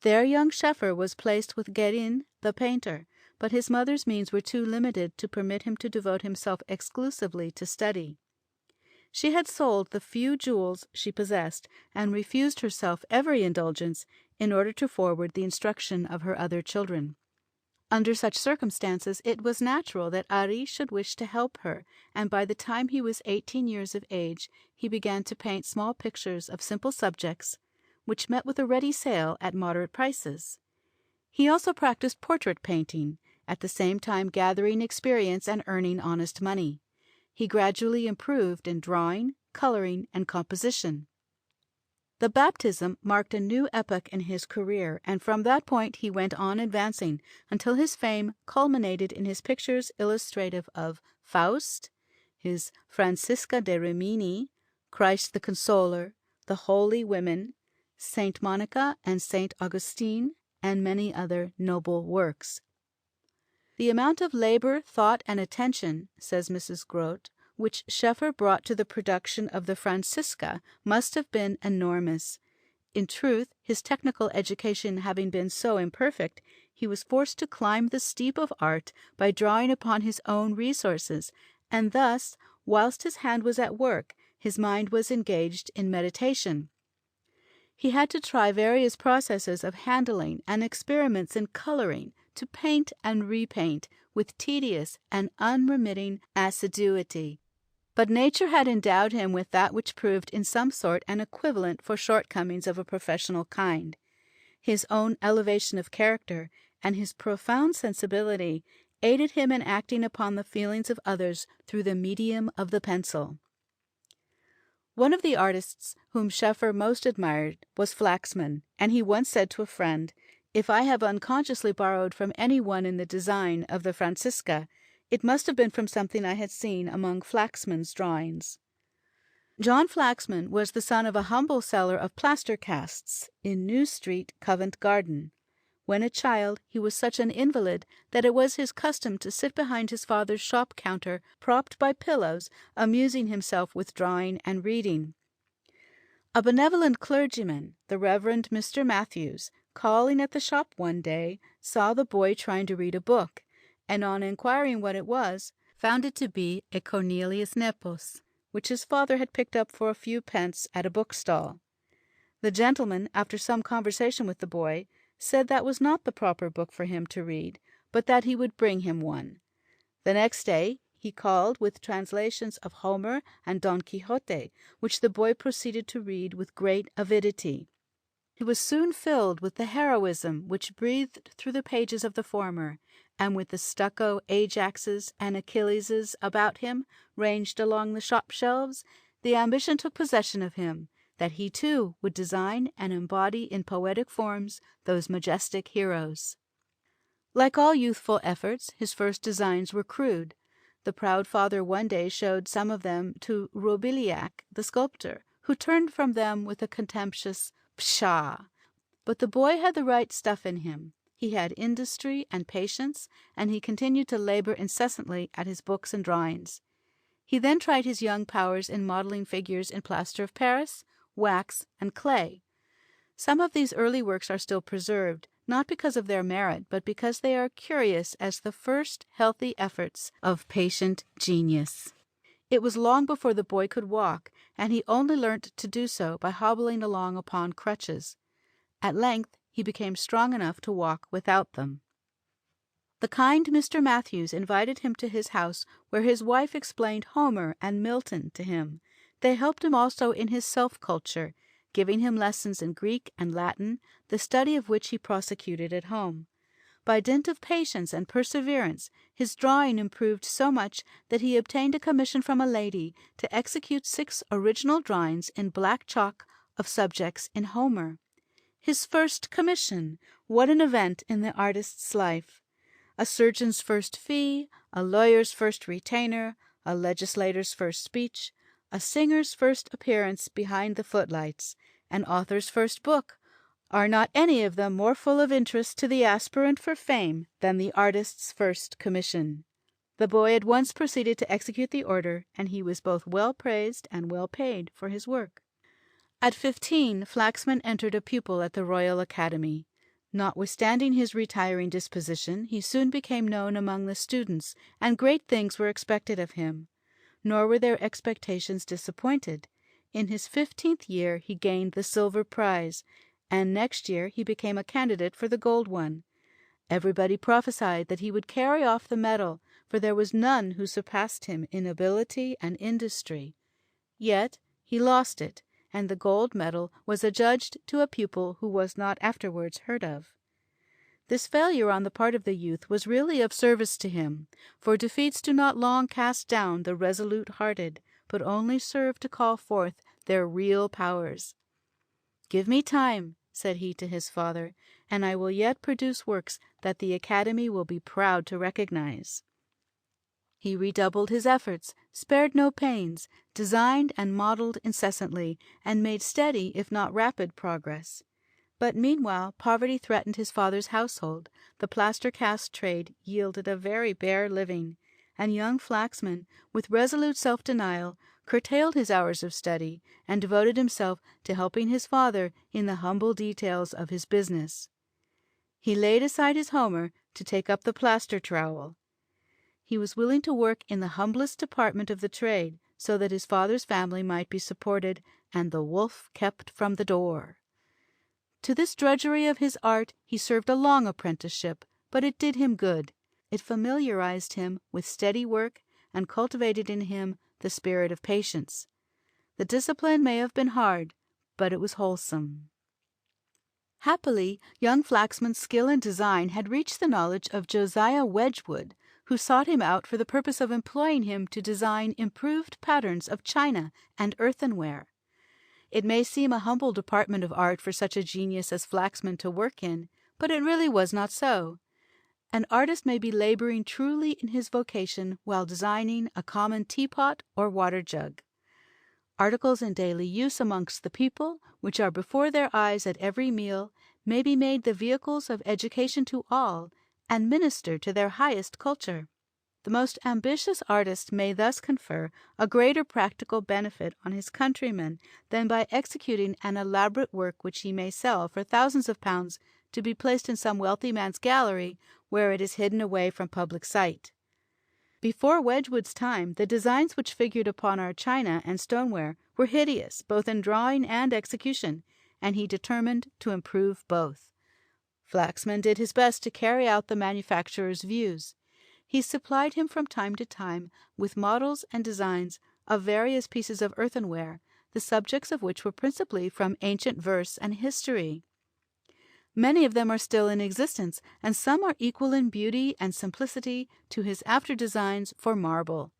There young Scheffer was placed with Guérin, the painter, but his mother's means were too limited to permit him to devote himself exclusively to study. She had sold the few jewels she possessed, and refused herself every indulgence in order to forward the instruction of her other children. Under such circumstances it was natural that Ary should wish to help her, and by the time he was 18 years of age he began to paint small pictures of simple subjects, which met with a ready sale at moderate prices. He also practiced portrait painting, at the same time gathering experience and earning honest money. He gradually improved in drawing, coloring, and composition. The Baptism marked a new epoch in his career, and from that point he went on advancing until his fame culminated in his pictures illustrative of Faust, his Francisca de Rimini, Christ the Consoler, the Holy Women, Saint Monica and Saint Augustine, and many other noble works. "The amount of labor, thought, and attention," says Mrs. Grote, "which Scheffer brought to the production of the Francisca must have been enormous. In truth, his technical education having been so imperfect, he was forced to climb the steep of art by drawing upon his own resources, and thus, whilst his hand was at work, his mind was engaged in meditation. He had to try various processes of handling and experiments in coloring, to paint and repaint with tedious and unremitting assiduity. But nature had endowed him with that which proved in some sort an equivalent for shortcomings of a professional kind. His own elevation of character and his profound sensibility aided him in acting upon the feelings of others through the medium of the pencil. One of the artists whom Schoeffer most admired was Flaxman, and he once said to a friend, "If I have unconsciously borrowed from any one in the design of the Francisca, it must have been from something I had seen among Flaxman's drawings." John Flaxman was the son of a humble seller of plaster casts in New Street, Covent Garden. When a child, he was such an invalid that it was his custom to sit behind his father's shop counter, propped by pillows, amusing himself with drawing and reading. A benevolent clergyman, the Reverend Mr. Matthews, calling at the shop one day, saw the boy trying to read a book, and on inquiring what it was, found it to be a Cornelius Nepos, which his father had picked up for a few pence at a bookstall. The gentleman, after some conversation with the boy, said that was not the proper book for him to read, but that he would bring him one. The next day he called with translations of Homer and Don Quixote, which the boy proceeded to read with great avidity. He was soon filled with the heroism which breathed through the pages of the former, and with the stucco Ajaxes and Achilleses about him ranged along the shop shelves, the ambition took possession of him, that he too would design and embody in poetic forms those majestic heroes. Like all youthful efforts, his first designs were crude. The proud father one day showed some of them to Roubiliac, the sculptor, who turned from them with a contemptuous "Pshaw!" But the boy had the right stuff in him. He had industry and patience, and he continued to labor incessantly at his books and drawings. He then tried his young powers in modeling figures in plaster of Paris, wax, and clay. Some of these early works are still preserved, not because of their merit, but because they are curious as the first healthy efforts of patient genius. It was long before the boy could walk, and he only learnt to do so by hobbling along upon crutches. At length he became strong enough to walk without them. The kind Mr. Matthews invited him to his house, where his wife explained Homer and Milton to him. They helped him also in his self-culture, giving him lessons in Greek and Latin, the study of which he prosecuted at home. By dint of patience and perseverance, his drawing improved so much that he obtained a commission from a lady to execute 6 original drawings in black chalk of subjects in Homer. His first commission! What an event in the artist's life! A surgeon's first fee, a lawyer's first retainer, a legislator's first speech, a singer's first appearance behind the footlights, an author's first book. Are not any of them more full of interest to the aspirant for fame than the artist's first commission? The boy at once proceeded to execute the order, and he was both well praised and well paid for his work. At 15, Flaxman entered a pupil at the Royal Academy. Notwithstanding his retiring disposition, he soon became known among the students, and great things were expected of him. Nor were their expectations disappointed. In his 15th year he gained the silver prize, and next year he became a candidate for the gold one. Everybody prophesied that he would carry off the medal, for there was none who surpassed him in ability and industry. Yet he lost it, and the gold medal was adjudged to a pupil who was not afterwards heard of. This failure on the part of the youth was really of service to him, for defeats do not long cast down the resolute-hearted, but only serve to call forth their real powers. "Give me time," said he to his father, "and I will yet produce works that the Academy will be proud to recognize." He redoubled his efforts, spared no pains, designed and modelled incessantly, and made steady, if not rapid, progress. But meanwhile poverty threatened his father's household. The plaster cast trade yielded a very bare living, and young Flaxman, with resolute self-denial, curtailed his hours of study, and devoted himself to helping his father in the humble details of his business. He laid aside his Homer to take up the plaster trowel. He was willing to work in the humblest department of the trade, so that his father's family might be supported, and the wolf kept from the door. To this drudgery of his art he served a long apprenticeship, but it did him good. It familiarized him with steady work, and cultivated in him the spirit of patience. The discipline may have been hard, but it was wholesome. Happily, young Flaxman's skill in design had reached the knowledge of Josiah Wedgwood, who sought him out for the purpose of employing him to design improved patterns of china and earthenware. It may seem a humble department of art for such a genius as Flaxman to work in, but it really was not so. An artist may be laboring truly in his vocation while designing a common teapot or water jug. Articles in daily use amongst the people, which are before their eyes at every meal, may be made the vehicles of education to all, and minister to their highest culture. The most ambitious artist may thus confer a greater practical benefit on his countrymen than by executing an elaborate work which he may sell for thousands of pounds to be placed in some wealthy man's gallery, where it is hidden away from public sight. Before Wedgwood's time, the designs which figured upon our china and stoneware were hideous both in drawing and execution, and he determined to improve both. Flaxman did his best to carry out the manufacturer's views. He supplied him from time to time with models and designs of various pieces of earthenware, the subjects of which were principally from ancient verse and history. Many of them are still in existence, and some are equal in beauty and simplicity to his after designs for marble.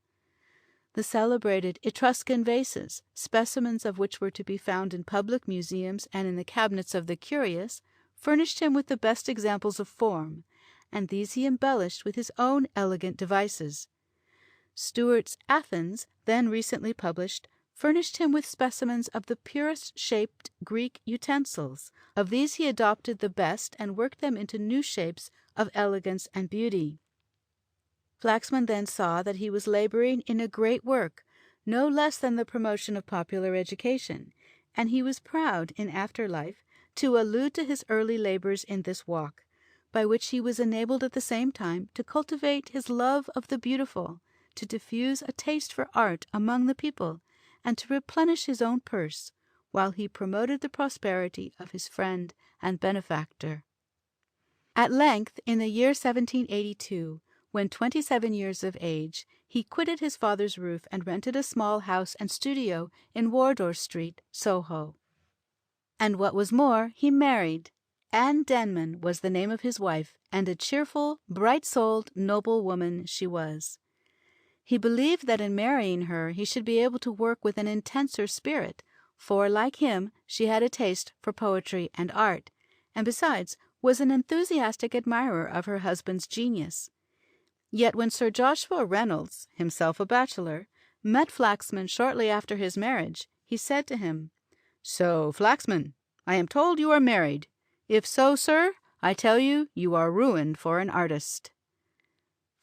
The celebrated Etruscan vases, specimens of which were to be found in public museums and in the cabinets of the curious, furnished him with the best examples of form, and these he embellished with his own elegant devices. Stuart's Athens, then recently published, furnished him with specimens of the purest shaped Greek utensils. Of these he adopted the best and worked them into new shapes of elegance and beauty. Flaxman then saw that he was laboring in a great work, no less than the promotion of popular education, and he was proud in after life to allude to his early labors in this walk, by which he was enabled at the same time to cultivate his love of the beautiful, to diffuse a taste for art among the people, and to replenish his own purse, while he promoted the prosperity of his friend and benefactor. At length, in the year 1782, when 27 years of age, he quitted his father's roof and rented a small house and studio in Wardour Street, Soho. And what was more, he married. Anne Denman was the name of his wife, and a cheerful, bright-souled, noble woman she was. He believed that in marrying her he should be able to work with an intenser spirit, for, like him, she had a taste for poetry and art, and besides was an enthusiastic admirer of her husband's genius. Yet when Sir Joshua Reynolds, himself a bachelor, met Flaxman shortly after his marriage, he said to him, "So, Flaxman, I am told you are married. If so, sir, I tell you, you are ruined for an artist."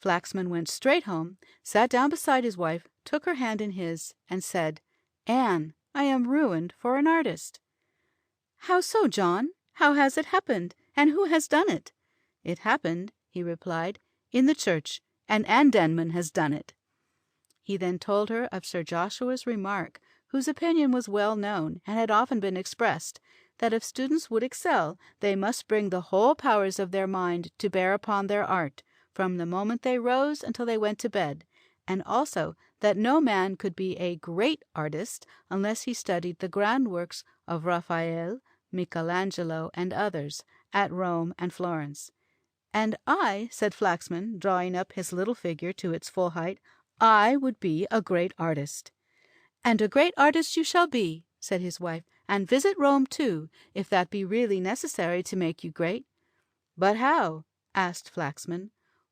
Flaxman went straight home, sat down beside his wife, took her hand in his, and said, "Anne, I am ruined for an artist." "How so, John? How has it happened, and who has done it?" "It happened," he replied, "in the church, and Anne Denman has done it." He then told her of Sir Joshua's remark, whose opinion was well known and had often been expressed, that if students would excel, they must bring the whole powers of their mind to bear upon their art, from the moment they rose until they went to bed, and also that no man could be a great artist unless he studied the grand works of Raphael, Michelangelo, and others, at Rome and Florence. "And I," said Flaxman, drawing up his little figure to its full height, "I would be a great artist." "And a great artist you shall be," said his wife, "and visit Rome too, if that be really necessary to make you great." "But how?" asked Flaxman.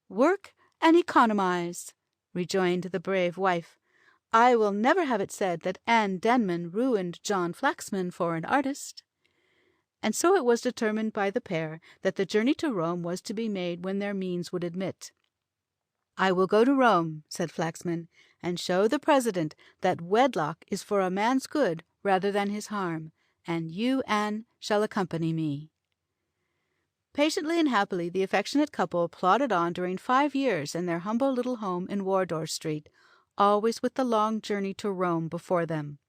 "Work and economize," rejoined the brave wife. "I will never have it said that Anne Denman ruined John Flaxman for an artist." And so it was determined by the pair that the journey to Rome was to be made when their means would admit. "I will go to Rome," said Flaxman, "and show the President that wedlock is for a man's good rather than his harm, and you, Anne, shall accompany me." Patiently and happily the affectionate couple plodded on during 5 years in their humble little home in Wardour Street, always with the long journey to Rome before them.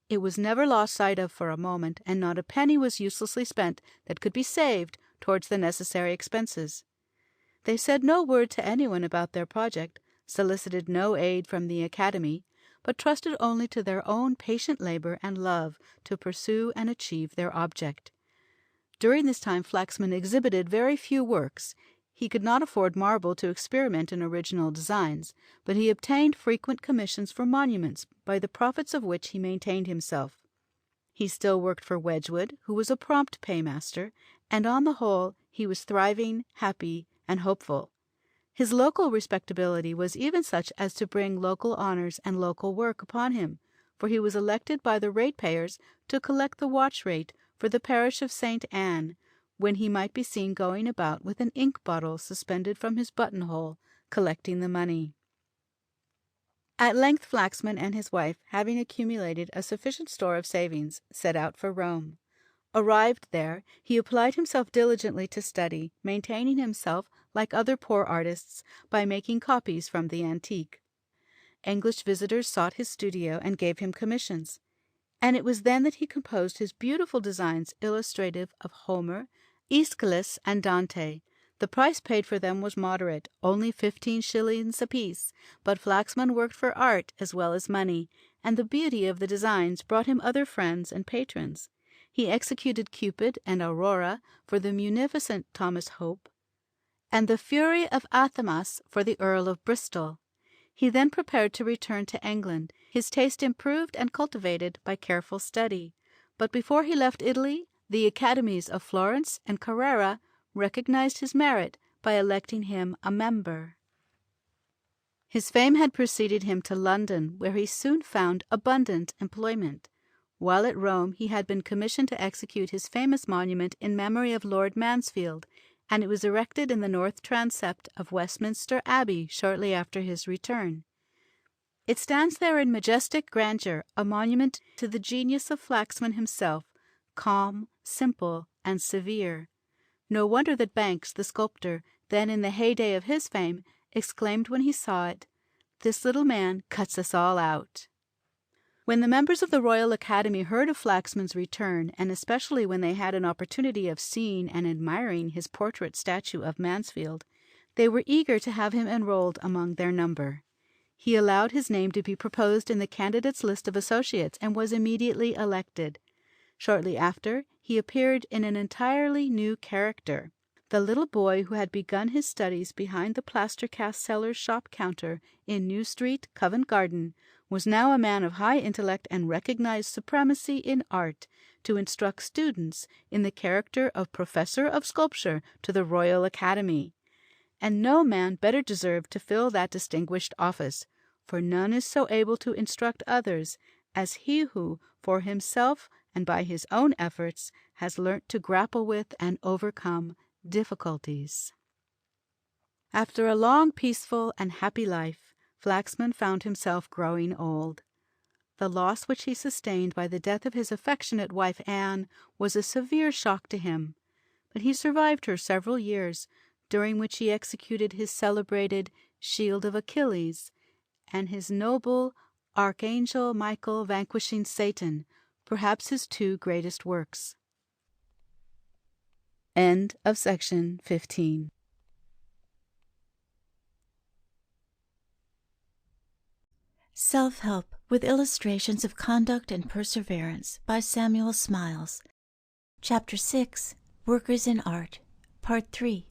It was never lost sight of for a moment, and not a penny was uselessly spent that could be saved towards the necessary expenses. They said no word to anyone about their project, solicited no aid from the Academy, but trusted only to their own patient labor and love to pursue and achieve their object. During this time Flaxman exhibited very few works. He could not afford marble to experiment in original designs, but he obtained frequent commissions for monuments, by the profits of which he maintained himself. He still worked for Wedgwood, who was a prompt paymaster, and on the whole he was thriving, happy, and hopeful. His local respectability was even such as to bring local honors and local work upon him, for he was elected by the ratepayers to collect the watch rate for the parish of St. Anne, when he might be seen going about with an ink bottle suspended from his buttonhole, collecting the money. At length Flaxman and his wife, having accumulated a sufficient store of savings, set out for Rome. Arrived there, he applied himself diligently to study, maintaining himself, like other poor artists, by making copies from the antique. English visitors sought his studio and gave him commissions, and it was then that he composed his beautiful designs illustrative of Homer, Aeschylus, and Dante. The price paid for them was moderate, only 15 shillings apiece, but Flaxman worked for art as well as money, and the beauty of the designs brought him other friends and patrons. He executed Cupid and Aurora for the munificent Thomas Hope, and the Fury of Athamas for the Earl of Bristol. He then prepared to return to England, his taste improved and cultivated by careful study. But before he left Italy, the academies of Florence and Carrara recognized his merit by electing him a member. His fame had preceded him to London, where he soon found abundant employment. While at Rome he had been commissioned to execute his famous monument in memory of Lord Mansfield, and it was erected in the north transept of Westminster Abbey shortly after his return. It stands there in majestic grandeur, a monument to the genius of Flaxman himself, calm, simple, and severe. No wonder that Banks, the sculptor, then in the heyday of his fame, exclaimed when he saw it, "This little man cuts us all out." When the members of the Royal Academy heard of Flaxman's return, and especially when they had an opportunity of seeing and admiring his portrait statue of Mansfield, they were eager to have him enrolled among their number. He allowed his name to be proposed in the candidates' list of associates, and was immediately elected. Shortly after, he appeared in an entirely new character. The little boy who had begun his studies behind the plaster-cast seller's shop counter in New Street, Covent Garden, was now a man of high intellect and recognized supremacy in art, to instruct students in the character of Professor of Sculpture to the Royal Academy. And no man better deserved to fill that distinguished office, for none is so able to instruct others as he who, for himself and by his own efforts, has learnt to grapple with and overcome difficulties. After a long, peaceful, and happy life, Flaxman found himself growing old. The loss which he sustained by the death of his affectionate wife Anne was a severe shock to him, but he survived her several years, during which he executed his celebrated Shield of Achilles, and his noble Archangel Michael vanquishing Satan, perhaps his two greatest works. End of section 15. Self-Help with Illustrations of Conduct and Perseverance by Samuel Smiles. Chapter 6, Workers in Art, Part 3.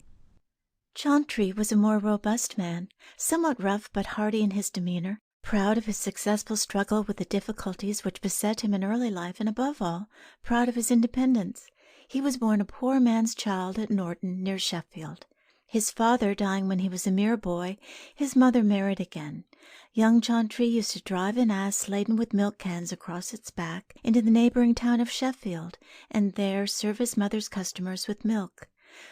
Chauntry was a more robust man, somewhat rough but hearty in his demeanor, proud of his successful struggle with the difficulties which beset him in early life, and above all, proud of his independence. He was born a poor man's child at Norton, near Sheffield. His father dying when he was a mere boy, his mother married again. Young Chauntry used to drive an ass laden with milk cans across its back into the neighboring town of Sheffield, and there serve his mother's customers with milk.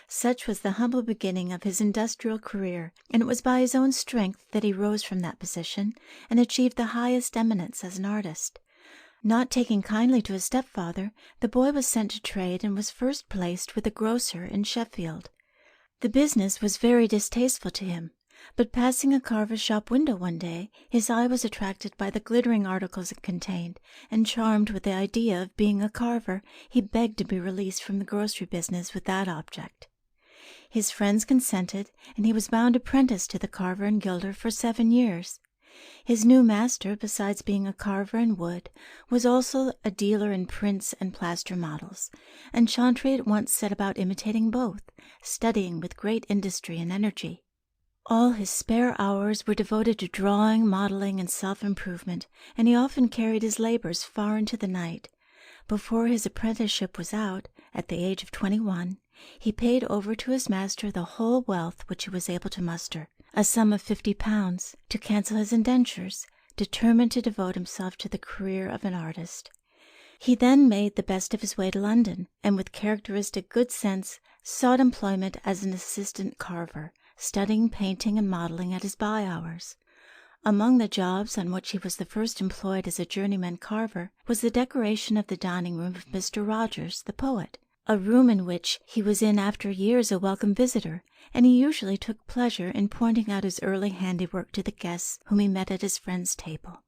Such was the humble beginning of his industrial career, and it was by his own strength that he rose from that position and achieved the highest eminence as an artist. Not taking kindly to his stepfather, the boy was sent to trade and was first placed with a grocer in Sheffield. The business was very distasteful to him, but passing a carver's shop window one day, his eye was attracted by the glittering articles it contained, and charmed with the idea of being a carver, he begged to be released from the grocery business with that object. His friends consented, and he was bound apprentice to the carver and gilder for 7 years. His new master, besides being a carver in wood, was also a dealer in prints and plaster models, and Chauntry at once set about imitating both, studying with great industry and energy. All his spare hours were devoted to drawing, modeling, and self-improvement, and he often carried his labors far into the night. Before his apprenticeship was out, at the age of 21, he paid over to his master the whole wealth which he was able to muster, a sum of £50, to cancel his indentures, determined to devote himself to the career of an artist. He then made the best of his way to London, and with characteristic good sense sought employment as an assistant carver, studying painting and modeling at his by hours. Among the jobs on which he was the first employed as a journeyman carver was the decoration of the dining room of Mr. Rogers, the poet, a room in which he was in after years a welcome visitor, and he usually took pleasure in pointing out his early handiwork to the guests whom he met at his friend's table.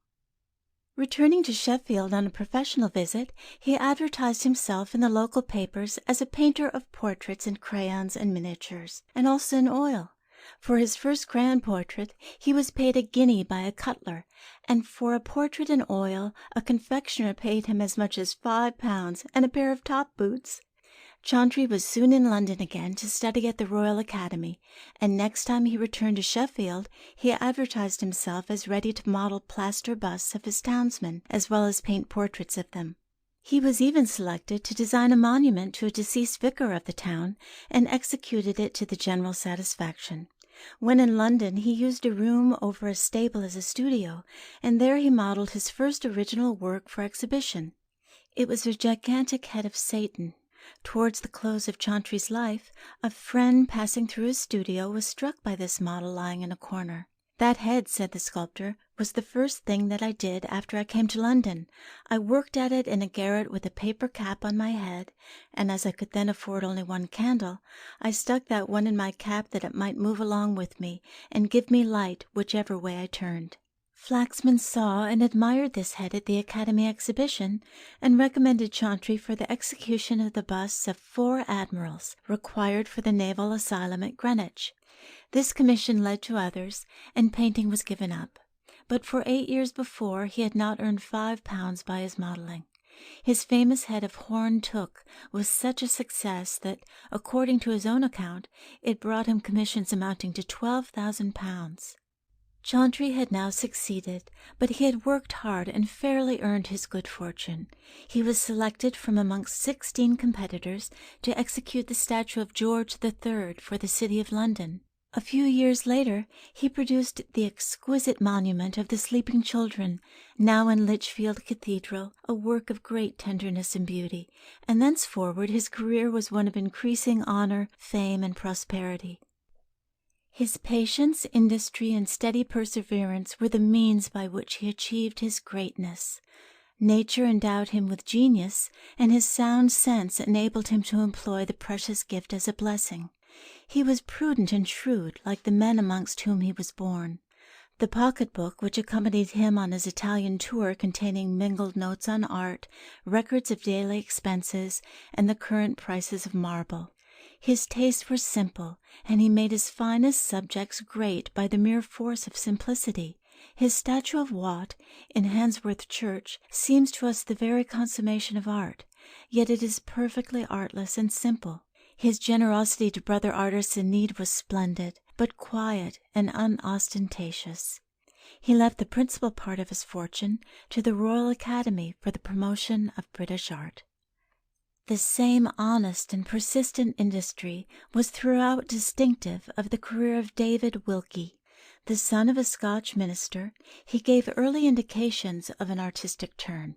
Returning to Sheffield on a professional visit, he advertised himself in the local papers as a painter of portraits in crayons and miniatures, and also in oil. For his first crayon portrait he was paid a guinea by a cutler, and for a portrait in oil a confectioner paid him as much as £5 and a pair of top boots. Chauntry was soon in London again to study at the Royal Academy, and next time he returned to Sheffield he advertised himself as ready to model plaster busts of his townsmen, as well as paint portraits of them. He was even selected to design a monument to a deceased vicar of the town, and executed it to the general satisfaction. When in London he used a room over a stable as a studio, and there he modelled his first original work for exhibition. It was a gigantic head of Satan. Towards the close of Chauntry's life, a friend passing through his studio was struck by this model lying in a corner. "That head," said the sculptor, "was the first thing that I did after I came to London. I worked at it in a garret with a paper cap on my head, and as I could then afford only one candle, I stuck that one in my cap that it might move along with me and give me light whichever way I turned." Flaxman saw and admired this head at the Academy exhibition, and recommended Chauntry for the execution of the busts of 4 admirals required for the Naval Asylum at Greenwich. This commission led to others, and painting was given up. But for 8 years before he had not earned £5 by his modelling. His famous head of Horn Took was such a success that, according to his own account, it brought him commissions amounting to £12,000. Chauntry had now succeeded, but he had worked hard and fairly earned his good fortune. He was selected from amongst 16 competitors to execute the statue of George III for the City of London. A few years later he produced the exquisite monument of the Sleeping Children, now in Lichfield Cathedral, a work of great tenderness and beauty, and thenceforward his career was one of increasing honour, fame, and prosperity. His patience, industry, and steady perseverance were the means by which he achieved his greatness. Nature endowed him with genius, and his sound sense enabled him to employ the precious gift as a blessing. He was prudent and shrewd, like the men amongst whom he was born. The pocket-book which accompanied him on his Italian tour, containing mingled notes on art, records of daily expenses, and the current prices of marble. His tastes were simple, and he made his finest subjects great by the mere force of simplicity. His statue of Watt, in Handsworth Church, seems to us the very consummation of art, yet it is perfectly artless and simple. His generosity to brother artists in need was splendid, but quiet and unostentatious. He left the principal part of his fortune to the Royal Academy for the promotion of British art. The same honest and persistent industry was throughout distinctive of the career of David Wilkie. The son of a Scotch minister, he gave early indications of an artistic turn,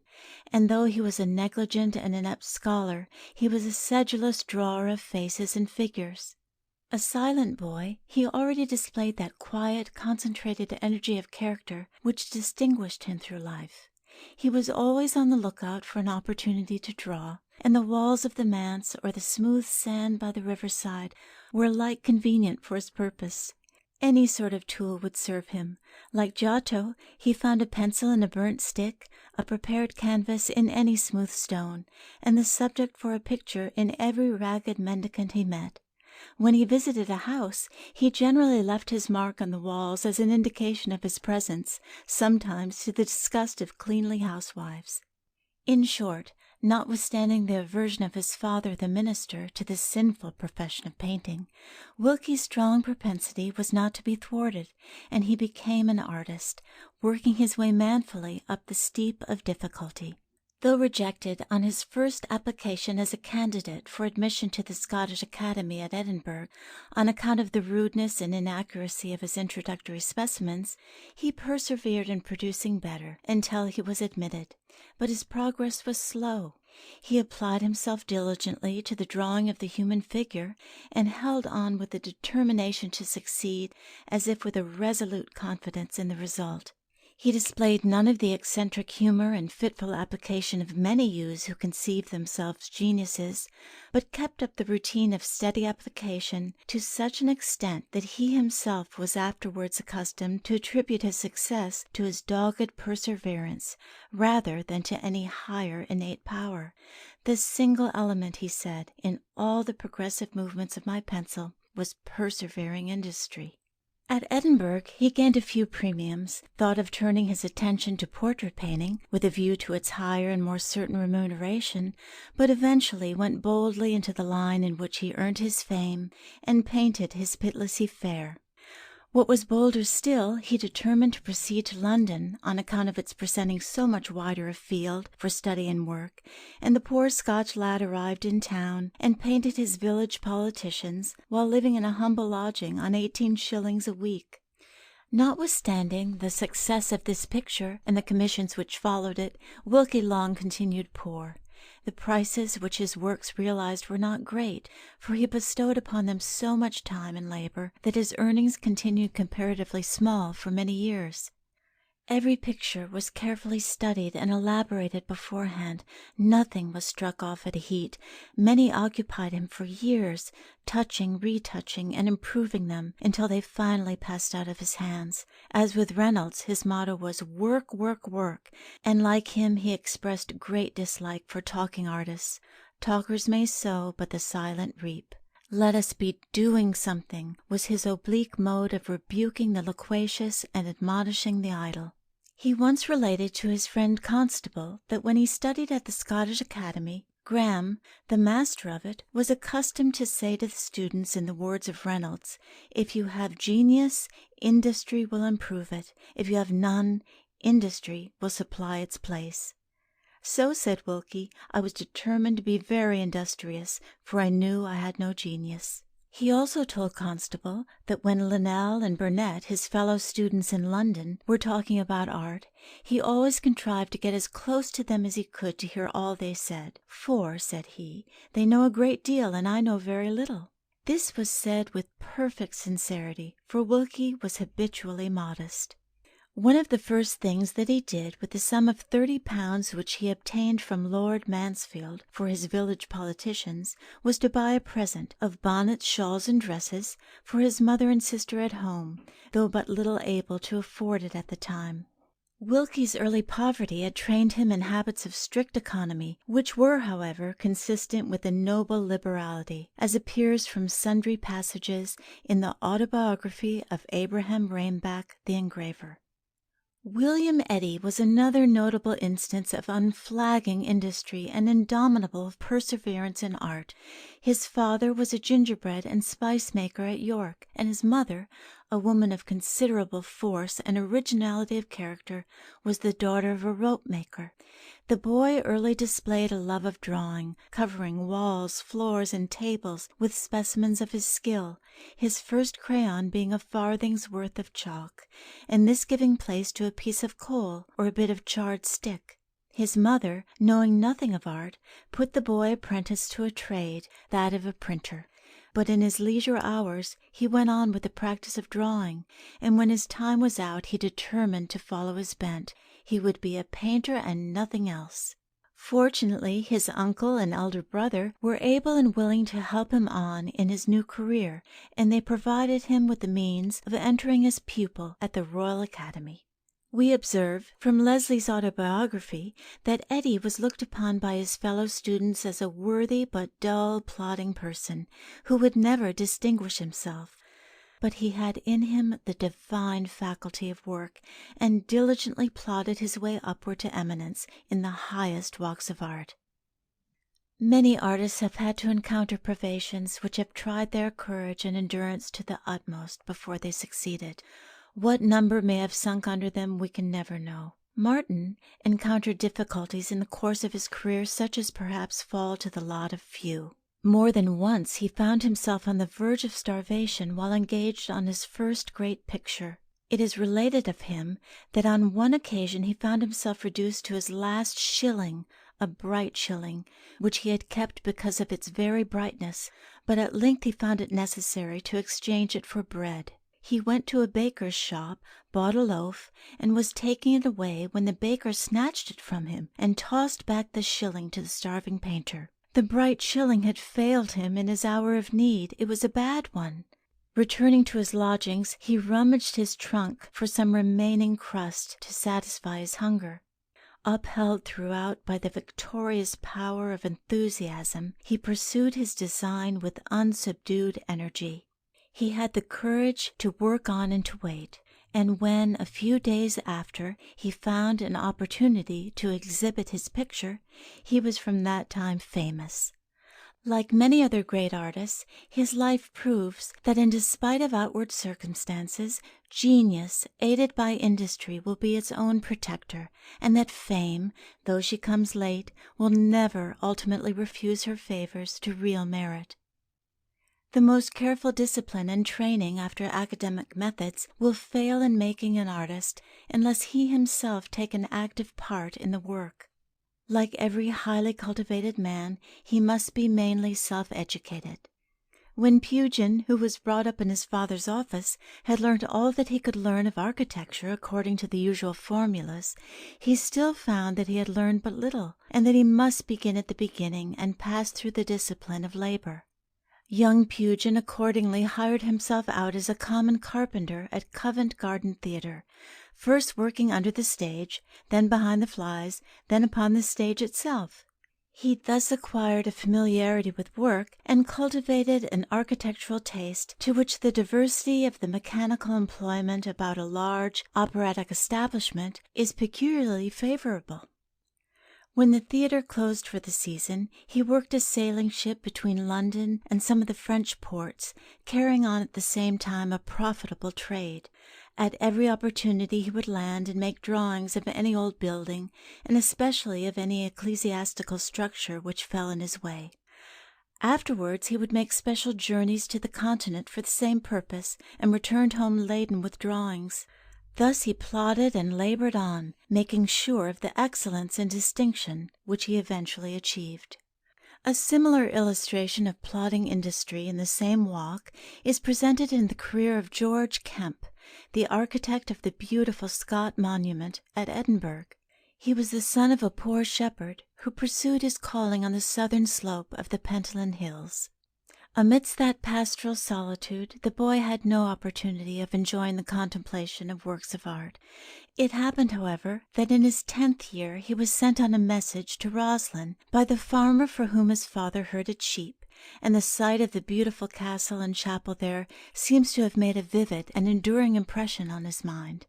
and though he was a negligent and inept scholar, he was a sedulous drawer of faces and figures. A silent boy, he already displayed that quiet, concentrated energy of character which distinguished him through life. He was always on the lookout for an opportunity to draw, and the walls of the manse or the smooth sand by the riverside were alike convenient for his purpose. Any sort of tool would serve him. Like Giotto, he found a pencil in a burnt stick, a prepared canvas in any smooth stone, and the subject for a picture in every ragged mendicant he met. When he visited a house, he generally left his mark on the walls as an indication of his presence, sometimes to the disgust of cleanly housewives. In short, notwithstanding the aversion of his father, the minister, to the sinful profession of painting, Wilkie's strong propensity was not to be thwarted, and he became an artist, working his way manfully up the steep of difficulty. Though rejected on his first application as a candidate for admission to the Scottish Academy at Edinburgh, on account of the rudeness and inaccuracy of his introductory specimens, he persevered in producing better until he was admitted. But his progress was slow. He applied himself diligently to the drawing of the human figure, and held on with a determination to succeed, as if with a resolute confidence in the result. He displayed none of the eccentric humor and fitful application of many youths who conceive themselves geniuses, but kept up the routine of steady application to such an extent that he himself was afterwards accustomed to attribute his success to his dogged perseverance rather than to any higher innate power. The single element, he said, in all the progressive movements of my pencil was persevering industry. At Edinburgh he gained a few premiums, thought of turning his attention to portrait painting, with a view to its higher and more certain remuneration, but eventually went boldly into the line in which he earned his fame, and painted his pitilessly fair. What was bolder still, he determined to proceed to London, on account of its presenting so much wider a field for study and work, and the poor Scotch lad arrived in town, and painted his village politicians, while living in a humble lodging on 18 shillings a week. Notwithstanding the success of this picture and the commissions which followed it, Wilkie long continued poor. The prices which his works realized were not great, for he bestowed upon them so much time and labor that his earnings continued comparatively small for many years. Every picture was carefully studied and elaborated beforehand. Nothing was struck off at a heat. Many occupied him for years, touching, retouching, and improving them until they finally passed out of his hands. As with Reynolds, his motto was work, work, work, and like him he expressed great dislike for talking artists. Talkers may sow, but the silent reap. Let us be doing something, was his oblique mode of rebuking the loquacious and admonishing the idle. He once related to his friend Constable that when he studied at the Scottish Academy, Graham, the master of it, was accustomed to say to the students in the words of Reynolds, "If you have genius, industry will improve it. If you have none, industry will supply its place." So, said Wilkie, I was determined to be very industrious, for I knew I had no genius. He also told Constable that when Linnell and Burnet, his fellow students in London, were talking about art, he always contrived to get as close to them as he could to hear all they said. "For," said he, "they know a great deal and I know very little." This was said with perfect sincerity, for Wilkie was habitually modest. One of the first things that he did with the sum of £30 which he obtained from Lord Mansfield for his village politicians was to buy a present of bonnets, shawls, and dresses for his mother and sister at home, though but little able to afford it at the time. Wilkie's early poverty had trained him in habits of strict economy, which were, however, consistent with a noble liberality, as appears from sundry passages in the autobiography of Abraham Raimbach the engraver. William Eddy was another notable instance of unflagging industry and indomitable perseverance in art. His father was a gingerbread and spice maker at York, and his mother, a woman of considerable force and originality of character, was the daughter of a rope maker. The boy early displayed a love of drawing, covering walls, floors, and tables with specimens of his skill, his first crayon being a farthing's worth of chalk, and this giving place to a piece of coal or a bit of charred stick. His mother, knowing nothing of art, put the boy apprentice to a trade, that of a printer. But in his leisure hours he went on with the practice of drawing, and when his time was out he determined to follow his bent. He would be a painter and nothing else. Fortunately, his uncle and elder brother were able and willing to help him on in his new career, and they provided him with the means of entering as pupil at the Royal Academy. We observe from Leslie's autobiography that Eddie was looked upon by his fellow students as a worthy but dull, plodding person who would never distinguish himself. But he had in him the divine faculty of work, and diligently plodded his way upward to eminence in the highest walks of art. Many artists have had to encounter privations which have tried their courage and endurance to the utmost before they succeeded. What number may have sunk under them we can never know. Martin encountered difficulties in the course of his career such as perhaps fall to the lot of few. More than once he found himself on the verge of starvation while engaged on his first great picture. It is related of him that on one occasion he found himself reduced to his last shilling, a bright shilling, which he had kept because of its very brightness, but at length he found it necessary to exchange it for bread. He went to a baker's shop, bought a loaf, and was taking it away when the baker snatched it from him and tossed back the shilling to the starving painter. The bright shilling had failed him in his hour of need. It was a bad one. Returning to his lodgings, he rummaged his trunk for some remaining crust to satisfy his hunger. Upheld throughout by the victorious power of enthusiasm, he pursued his design with unsubdued energy. He had the courage to work on and to wait, and when, a few days after, he found an opportunity to exhibit his picture, he was from that time famous. Like many other great artists, his life proves that in despite of outward circumstances, genius, aided by industry, will be its own protector, and that fame, though she comes late, will never ultimately refuse her favors to real merit. The most careful discipline and training after academic methods will fail in making an artist unless he himself take an active part in the work. Like every highly cultivated man, he must be mainly self-educated. When Pugin, who was brought up in his father's office, had learnt all that he could learn of architecture according to the usual formulas, he still found that he had learned but little, and that he must begin at the beginning and pass through the discipline of labor. Young Pugin accordingly hired himself out as a common carpenter at Covent Garden Theatre, first working under the stage, then behind the flies, then upon the stage itself. He thus acquired a familiarity with work and cultivated an architectural taste to which the diversity of the mechanical employment about a large operatic establishment is peculiarly favorable. When the theatre closed for the season, he worked a sailing ship between London and some of the French ports, carrying on at the same time a profitable trade. At every opportunity he would land and make drawings of any old building, and especially of any ecclesiastical structure which fell in his way. Afterwards he would make special journeys to the Continent for the same purpose, and returned home laden with drawings. Thus he plodded and labored on, making sure of the excellence and distinction which he eventually achieved. A similar illustration of plodding industry in the same walk is presented in the career of George Kemp, the architect of the beautiful Scott Monument at Edinburgh. He was the son of a poor shepherd who pursued his calling on the southern slope of the Pentland Hills. Amidst that pastoral solitude, the boy had no opportunity of enjoying the contemplation of works of art. It happened, however, that in his 10th year he was sent on a message to Roslin by the farmer for whom his father herded sheep, and the sight of the beautiful castle and chapel there seems to have made a vivid and enduring impression on his mind.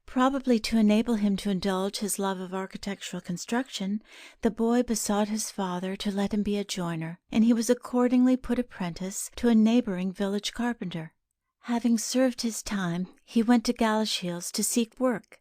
Probably to enable him to indulge his love of architectural construction, the boy besought his father to let him be a joiner, and he was accordingly put apprentice to a neighbouring village carpenter. Having served his time, he went to Galashiels to seek work.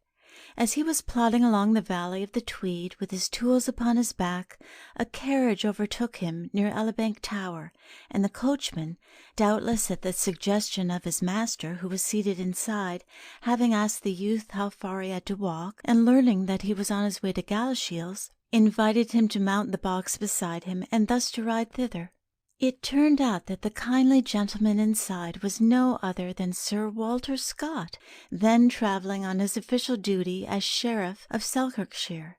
As he was plodding along the valley of the Tweed with his tools upon his back, a carriage overtook him near Elibank Tower, and the coachman, doubtless at the suggestion of his master, who was seated inside, having asked the youth how far he had to walk, and learning that he was on his way to Galashiels, invited him to mount the box beside him and thus to ride thither. It turned out that the kindly gentleman inside was no other than Sir Walter Scott, then travelling on his official duty as Sheriff of Selkirkshire.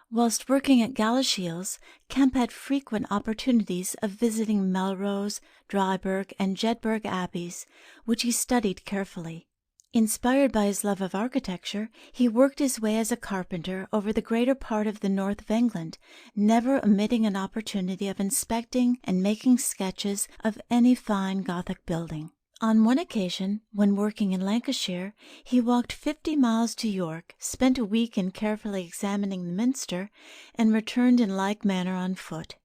Whilst working at Galashiels, Kemp had frequent opportunities of visiting Melrose, Dryburgh, and Jedburgh Abbeys, which he studied carefully. Inspired by his love of architecture, he worked his way as a carpenter over the greater part of the north of England, never omitting an opportunity of inspecting and making sketches of any fine Gothic building. On one occasion, when working in Lancashire, he walked 50 miles to York, spent a week in carefully examining the minster, and returned in like manner on foot.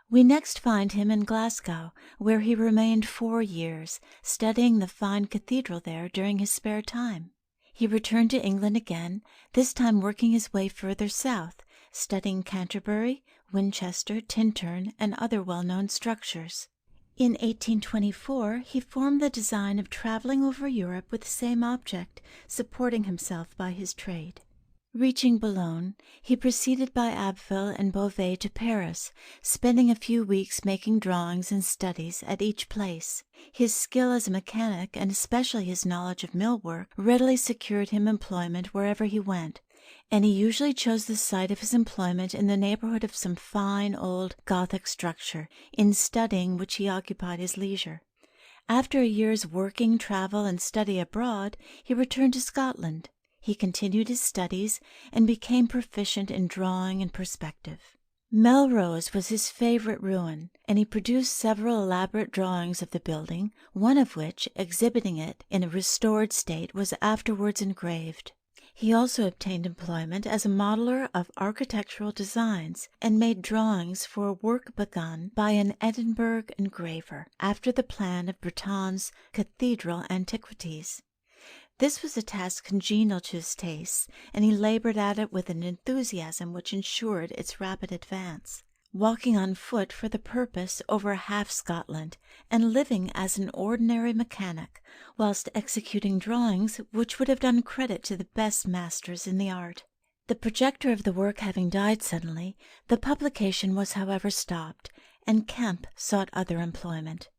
We next find him in Glasgow, where he remained 4 years, studying the fine cathedral there during his spare time. He returned to England again, this time working his way further south, studying Canterbury, Winchester, Tintern, and other well-known structures. In 1824, he formed the design of traveling over Europe with the same object, supporting himself by his trade. Reaching Boulogne, he proceeded by Abbeville and Beauvais to Paris, spending a few weeks making drawings and studies at each place. His skill as a mechanic, and especially his knowledge of mill work, readily secured him employment wherever he went, and he usually chose the site of his employment in the neighborhood of some fine old Gothic structure, in studying which he occupied his leisure. After a year's working, travel, and study abroad, he returned to Scotland. He continued his studies and became proficient in drawing and perspective. Melrose was his favorite ruin, and he produced several elaborate drawings of the building, one of which, exhibiting it in a restored state, was afterwards engraved. He also obtained employment as a modeler of architectural designs, and made drawings for a work begun by an Edinburgh engraver, after the plan of Breton's cathedral antiquities. This was a task congenial to his tastes, and he labored at it with an enthusiasm which ensured its rapid advance. Walking on foot for the purpose over half Scotland, and living as an ordinary mechanic, whilst executing drawings which would have done credit to the best masters in the art. The projector of the work having died suddenly, the publication was however stopped, and Kemp sought other employment.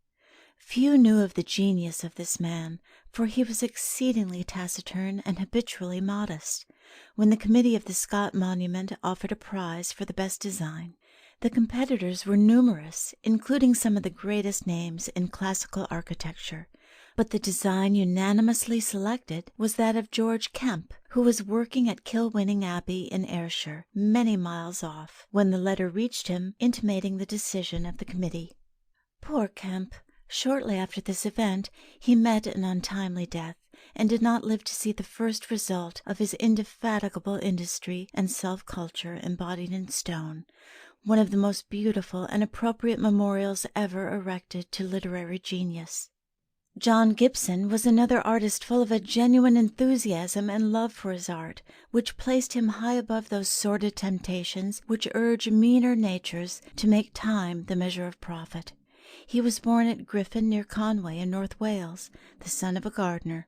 Few knew of the genius of this man, for he was exceedingly taciturn and habitually modest. When the committee of the Scott Monument offered a prize for the best design, the competitors were numerous, including some of the greatest names in classical architecture, but the design unanimously selected was that of George Kemp, who was working at Kilwinning Abbey in Ayrshire, many miles off, when the letter reached him intimating the decision of the committee. Poor Kemp! Shortly after this event, he met an untimely death, and did not live to see the first result of his indefatigable industry and self-culture embodied in stone, one of the most beautiful and appropriate memorials ever erected to literary genius. John Gibson was another artist full of a genuine enthusiasm and love for his art, which placed him high above those sordid temptations which urge meaner natures to make time the measure of profit. He was born at Griffin, near Conway, in North Wales, the son of a gardener.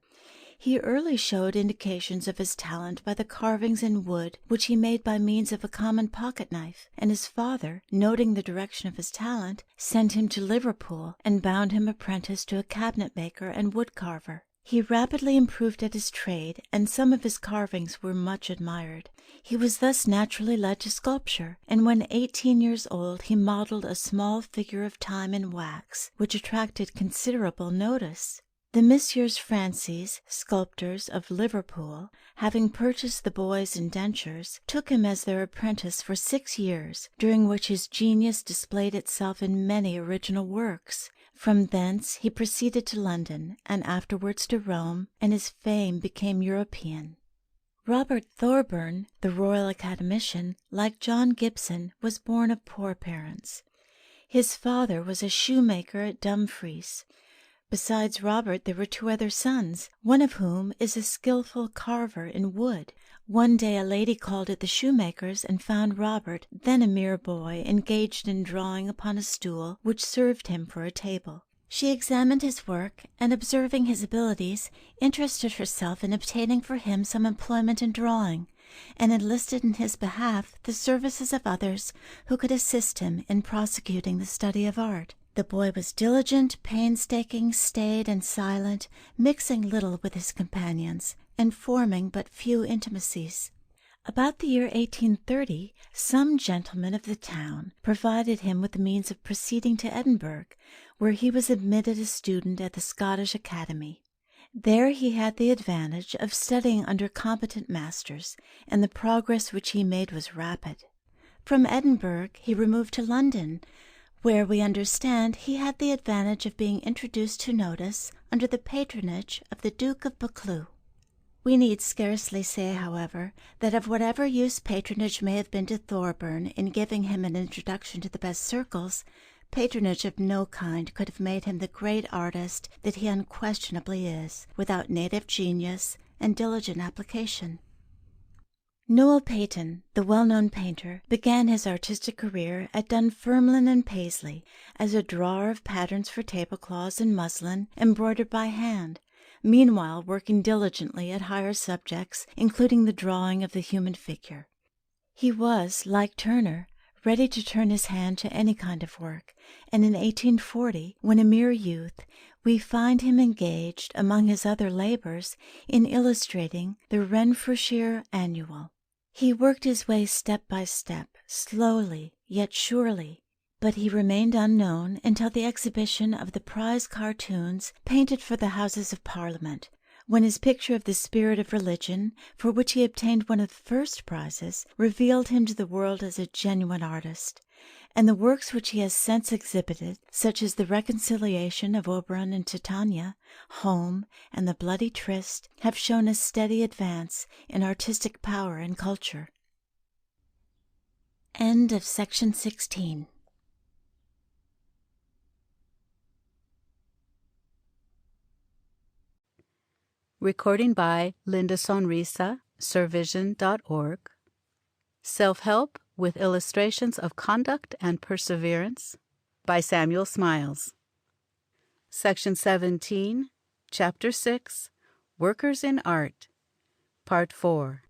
He early showed indications of his talent by the carvings in wood which he made by means of a common pocket-knife, and his father, noting the direction of his talent, sent him to Liverpool and bound him apprentice to a cabinet-maker and wood-carver. He rapidly improved at his trade, and some of his carvings were much admired. He was thus naturally led to sculpture, and when 18 years old he modelled a small figure of Time in wax, which attracted considerable notice. The Messrs. Francis, sculptors of Liverpool, having purchased the boy's indentures, took him as their apprentice for 6 years, during which his genius displayed itself in many original works. From thence he proceeded to London, and afterwards to Rome, and his fame became European. Robert Thorburn, the Royal Academician, like John Gibson, was born of poor parents. His father was a shoemaker at Dumfries. Besides Robert, there were 2 other sons, one of whom is a skilful carver in wood. One day a lady called at the shoemaker's and found Robert, then a mere boy, engaged in drawing upon a stool which served him for a table. She examined his work, and observing his abilities, interested herself in obtaining for him some employment in drawing, and enlisted in his behalf the services of others who could assist him in prosecuting the study of art. The boy was diligent, painstaking, staid, and silent, mixing little with his companions, and forming but few intimacies. About the year 1830, some gentlemen of the town provided him with the means of proceeding to Edinburgh, where he was admitted a student at the Scottish Academy. There he had the advantage of studying under competent masters, and the progress which he made was rapid. From Edinburgh he removed to London, where we understand he had the advantage of being introduced to notice under the patronage of the Duke of Buccleuch. We need scarcely say, however, that of whatever use patronage may have been to Thorburn in giving him an introduction to the best circles, patronage of no kind could have made him the great artist that he unquestionably is, without native genius and diligent application. Noel Paton, the well-known painter, began his artistic career at Dunfermline and Paisley as a drawer of patterns for tablecloths and muslin embroidered by hand, meanwhile working diligently at higher subjects, including the drawing of the human figure. He was, like Turner, ready to turn his hand to any kind of work, and in 1840, when a mere youth, we find him engaged, among his other labors, in illustrating the Renfrewshire Annual. He worked his way step by step, slowly yet surely, but he remained unknown until the exhibition of the prize cartoons painted for the Houses of Parliament, when his picture of the Spirit of Religion, for which he obtained one of the first prizes, revealed him to the world as a genuine artist, and the works which he has since exhibited, such as the Reconciliation of Oberon and Titania, Home, and the Bloody Tryst, have shown a steady advance in artistic power and culture. End of section 16. Recording by Linda Sonrisa, Servision.org. Self-Help with Illustrations of Conduct and Perseverance by Samuel Smiles. Section 17, Chapter 6, Workers in Art, Part 4.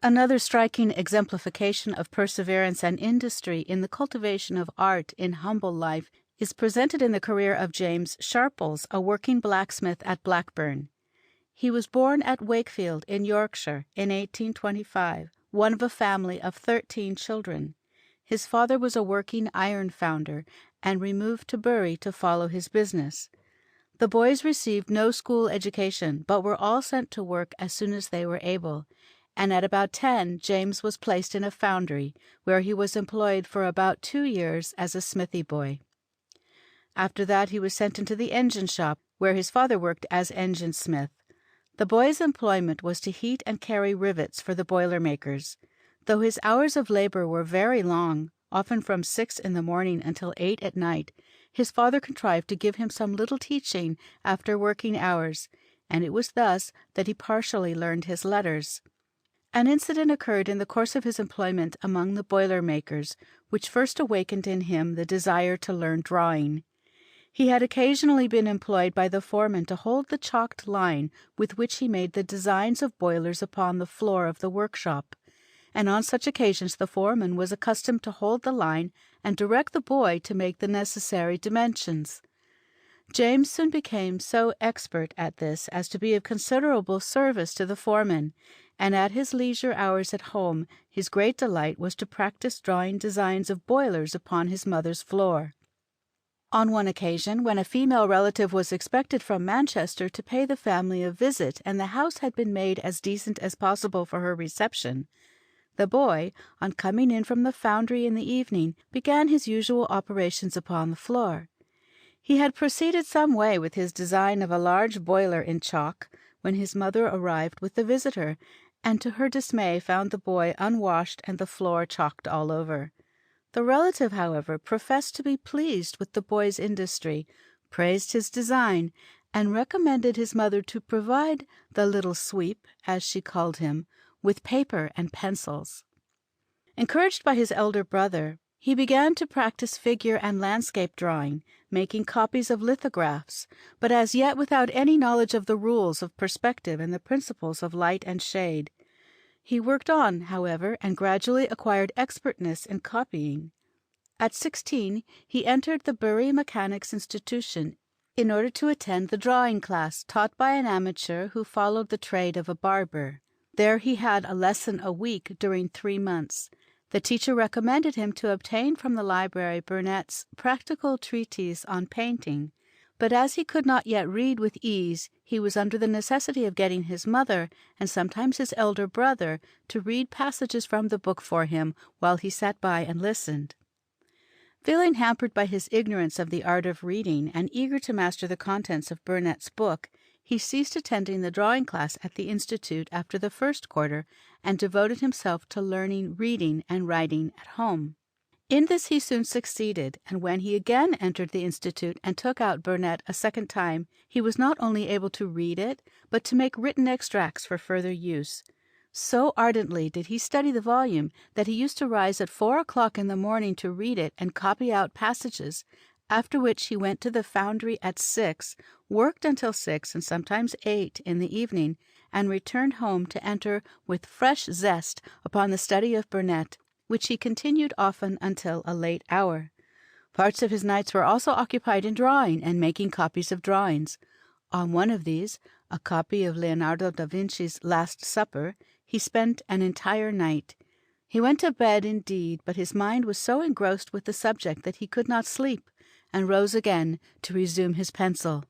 Another striking exemplification of perseverance and industry in the cultivation of art in humble life is presented in the career of James Sharples, a working blacksmith at Blackburn. He was born at Wakefield in Yorkshire in 1825, one of a family of 13 children. His father was a working iron founder and removed to Bury to follow his business. The boys received no school education, but were all sent to work as soon as they were able, and at about 10 James was placed in a foundry, where he was employed for about 2 years as a smithy boy. After that he was sent into the engine shop, where his father worked as engine smith. The boy's employment was to heat and carry rivets for the boiler-makers. Though his hours of labor were very long, often from 6 in the morning until 8 at night, his father contrived to give him some little teaching after working hours, and it was thus that he partially learned his letters. An incident occurred in the course of his employment among the boiler-makers, which first awakened in him the desire to learn drawing. He had occasionally been employed by the foreman to hold the chalked line with which he made the designs of boilers upon the floor of the workshop, and on such occasions the foreman was accustomed to hold the line and direct the boy to make the necessary dimensions. James soon became so expert at this as to be of considerable service to the foreman, and at his leisure hours at home his great delight was to practice drawing designs of boilers upon his mother's floor. On one occasion, when a female relative was expected from Manchester to pay the family a visit, and the house had been made as decent as possible for her reception, the boy, on coming in from the foundry in the evening, began his usual operations upon the floor. He had proceeded some way with his design of a large boiler in chalk, when his mother arrived with the visitor, and to her dismay found the boy unwashed and the floor chalked all over. The relative, however, professed to be pleased with the boy's industry, praised his design, and recommended his mother to provide the little sweep, as she called him, with paper and pencils. Encouraged by his elder brother, he began to practice figure and landscape drawing, making copies of lithographs, but as yet without any knowledge of the rules of perspective and the principles of light and shade. He worked on, however, and gradually acquired expertness in copying. At 16 he entered the Bury Mechanics' Institution in order to attend the drawing class taught by an amateur who followed the trade of a barber. There he had a lesson a week during 3 months. The teacher recommended him to obtain from the library Burnet's Practical Treatise on Painting, But as he could not yet read with ease, he was under the necessity of getting his mother, and sometimes his elder brother, to read passages from the book for him while he sat by and listened. Feeling hampered by his ignorance of the art of reading and eager to master the contents of Burnet's book, he ceased attending the drawing class at the Institute after the first quarter and devoted himself to learning reading and writing at home. In this he soon succeeded, and when he again entered the Institute and took out Burnet a second time, he was not only able to read it, but to make written extracts for further use. So ardently did he study the volume that he used to rise at 4 o'clock in the morning to read it and copy out passages, after which he went to the foundry at 6, worked until 6 and sometimes 8 in the evening, and returned home to enter with fresh zest upon the study of Burnet, which he continued often until a late hour. Parts of his nights were also occupied in drawing and making copies of drawings. On one of these, a copy of Leonardo da Vinci's Last Supper, he spent an entire night. He went to bed, indeed, but his mind was so engrossed with the subject that he could not sleep, and rose again to resume his pencil.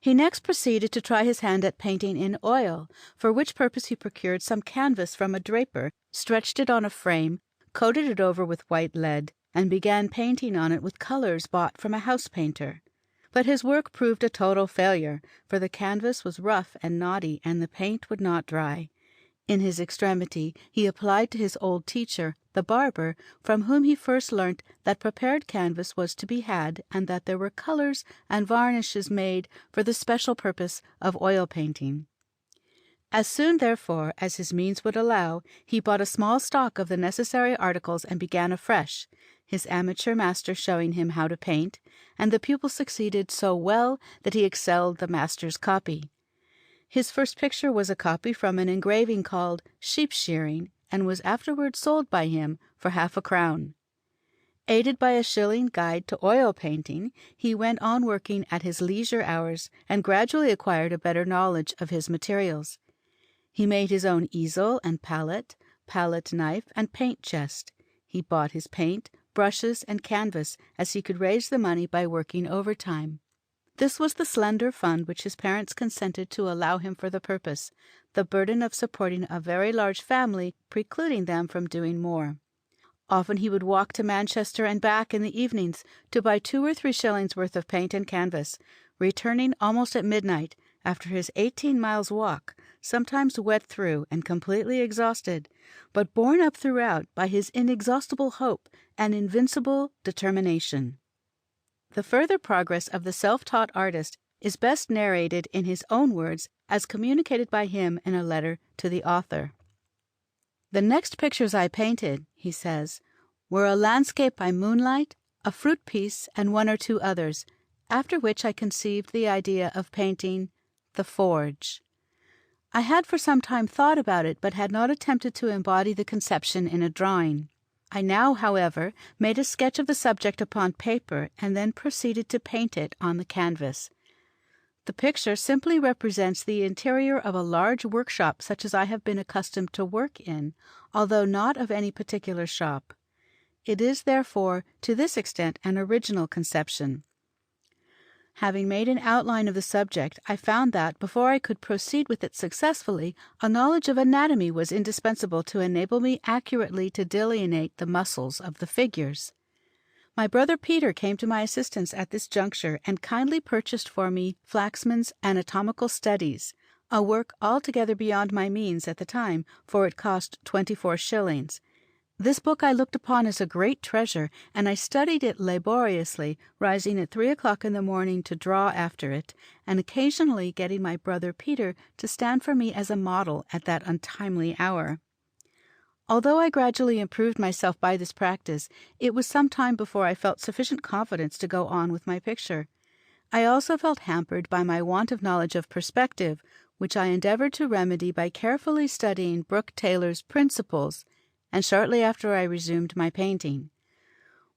He next proceeded to try his hand at painting in oil, for which purpose he procured some canvas from a draper, stretched it on a frame, coated it over with white lead, and began painting on it with colours bought from a house painter. But his work proved a total failure, for the canvas was rough and knotty, and the paint would not dry. In his extremity he applied to his old teacher, the barber, from whom he first learnt that prepared canvas was to be had, and that there were colours and varnishes made for the special purpose of oil painting. As soon, therefore, as his means would allow, he bought a small stock of the necessary articles and began afresh, his amateur master showing him how to paint, and the pupil succeeded so well that he excelled the master's copy. His first picture was a copy from an engraving called Sheep Shearing, and was afterwards sold by him for £0.50. Aided by a shilling guide to oil painting, he went on working at his leisure hours, and gradually acquired a better knowledge of his materials. He made his own easel and palette knife, and paint chest. He bought his paint, brushes, and canvas, as he could raise the money by working overtime. This was the slender fund which his parents consented to allow him for the purpose, the burden of supporting a very large family precluding them from doing more. Often he would walk to Manchester and back in the evenings to buy 2 or 3 shillings worth of paint and canvas, returning almost at midnight after his 18 miles walk, sometimes wet through and completely exhausted, but borne up throughout by his inexhaustible hope and invincible determination. The further progress of the self-taught artist is best narrated in his own words as communicated by him in a letter to the author. "The next pictures I painted," he says, "were a landscape by moonlight, a fruit piece, and 1 or 2 others, after which I conceived the idea of painting The Forge. I had for some time thought about it, but had not attempted to embody the conception in a drawing. I now, however, made a sketch of the subject upon paper, and then proceeded to paint it on the canvas. The picture simply represents the interior of a large workshop such as I have been accustomed to work in, although not of any particular shop. It is, therefore, to this extent an original conception. Having made an outline of the subject, I found that, before I could proceed with it successfully, a knowledge of anatomy was indispensable to enable me accurately to delineate the muscles of the figures. My brother Peter came to my assistance at this juncture, and kindly purchased for me Flaxman's Anatomical Studies, a work altogether beyond my means at the time, for it cost 24 shillings. This book I looked upon as a great treasure, and I studied it laboriously, rising at 3 o'clock in the morning to draw after it, and occasionally getting my brother Peter to stand for me as a model at that untimely hour. Although I gradually improved myself by this practice, it was some time before I felt sufficient confidence to go on with my picture. I also felt hampered by my want of knowledge of perspective, which I endeavoured to remedy by carefully studying Brooke Taylor's Principles, and shortly after I resumed my painting.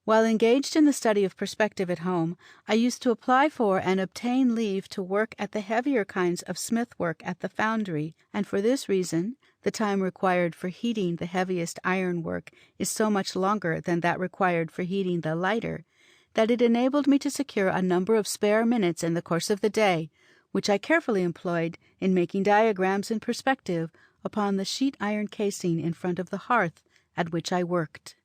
While engaged in the study of perspective at home, I used to apply for and obtain leave to work at the heavier kinds of smith work at the foundry, and for this reason the time required for heating the heaviest iron work is so much longer than that required for heating the lighter, that it enabled me to secure a number of spare minutes in the course of the day, which I carefully employed in making diagrams in perspective upon the sheet iron casing in front of the hearth at which I worked.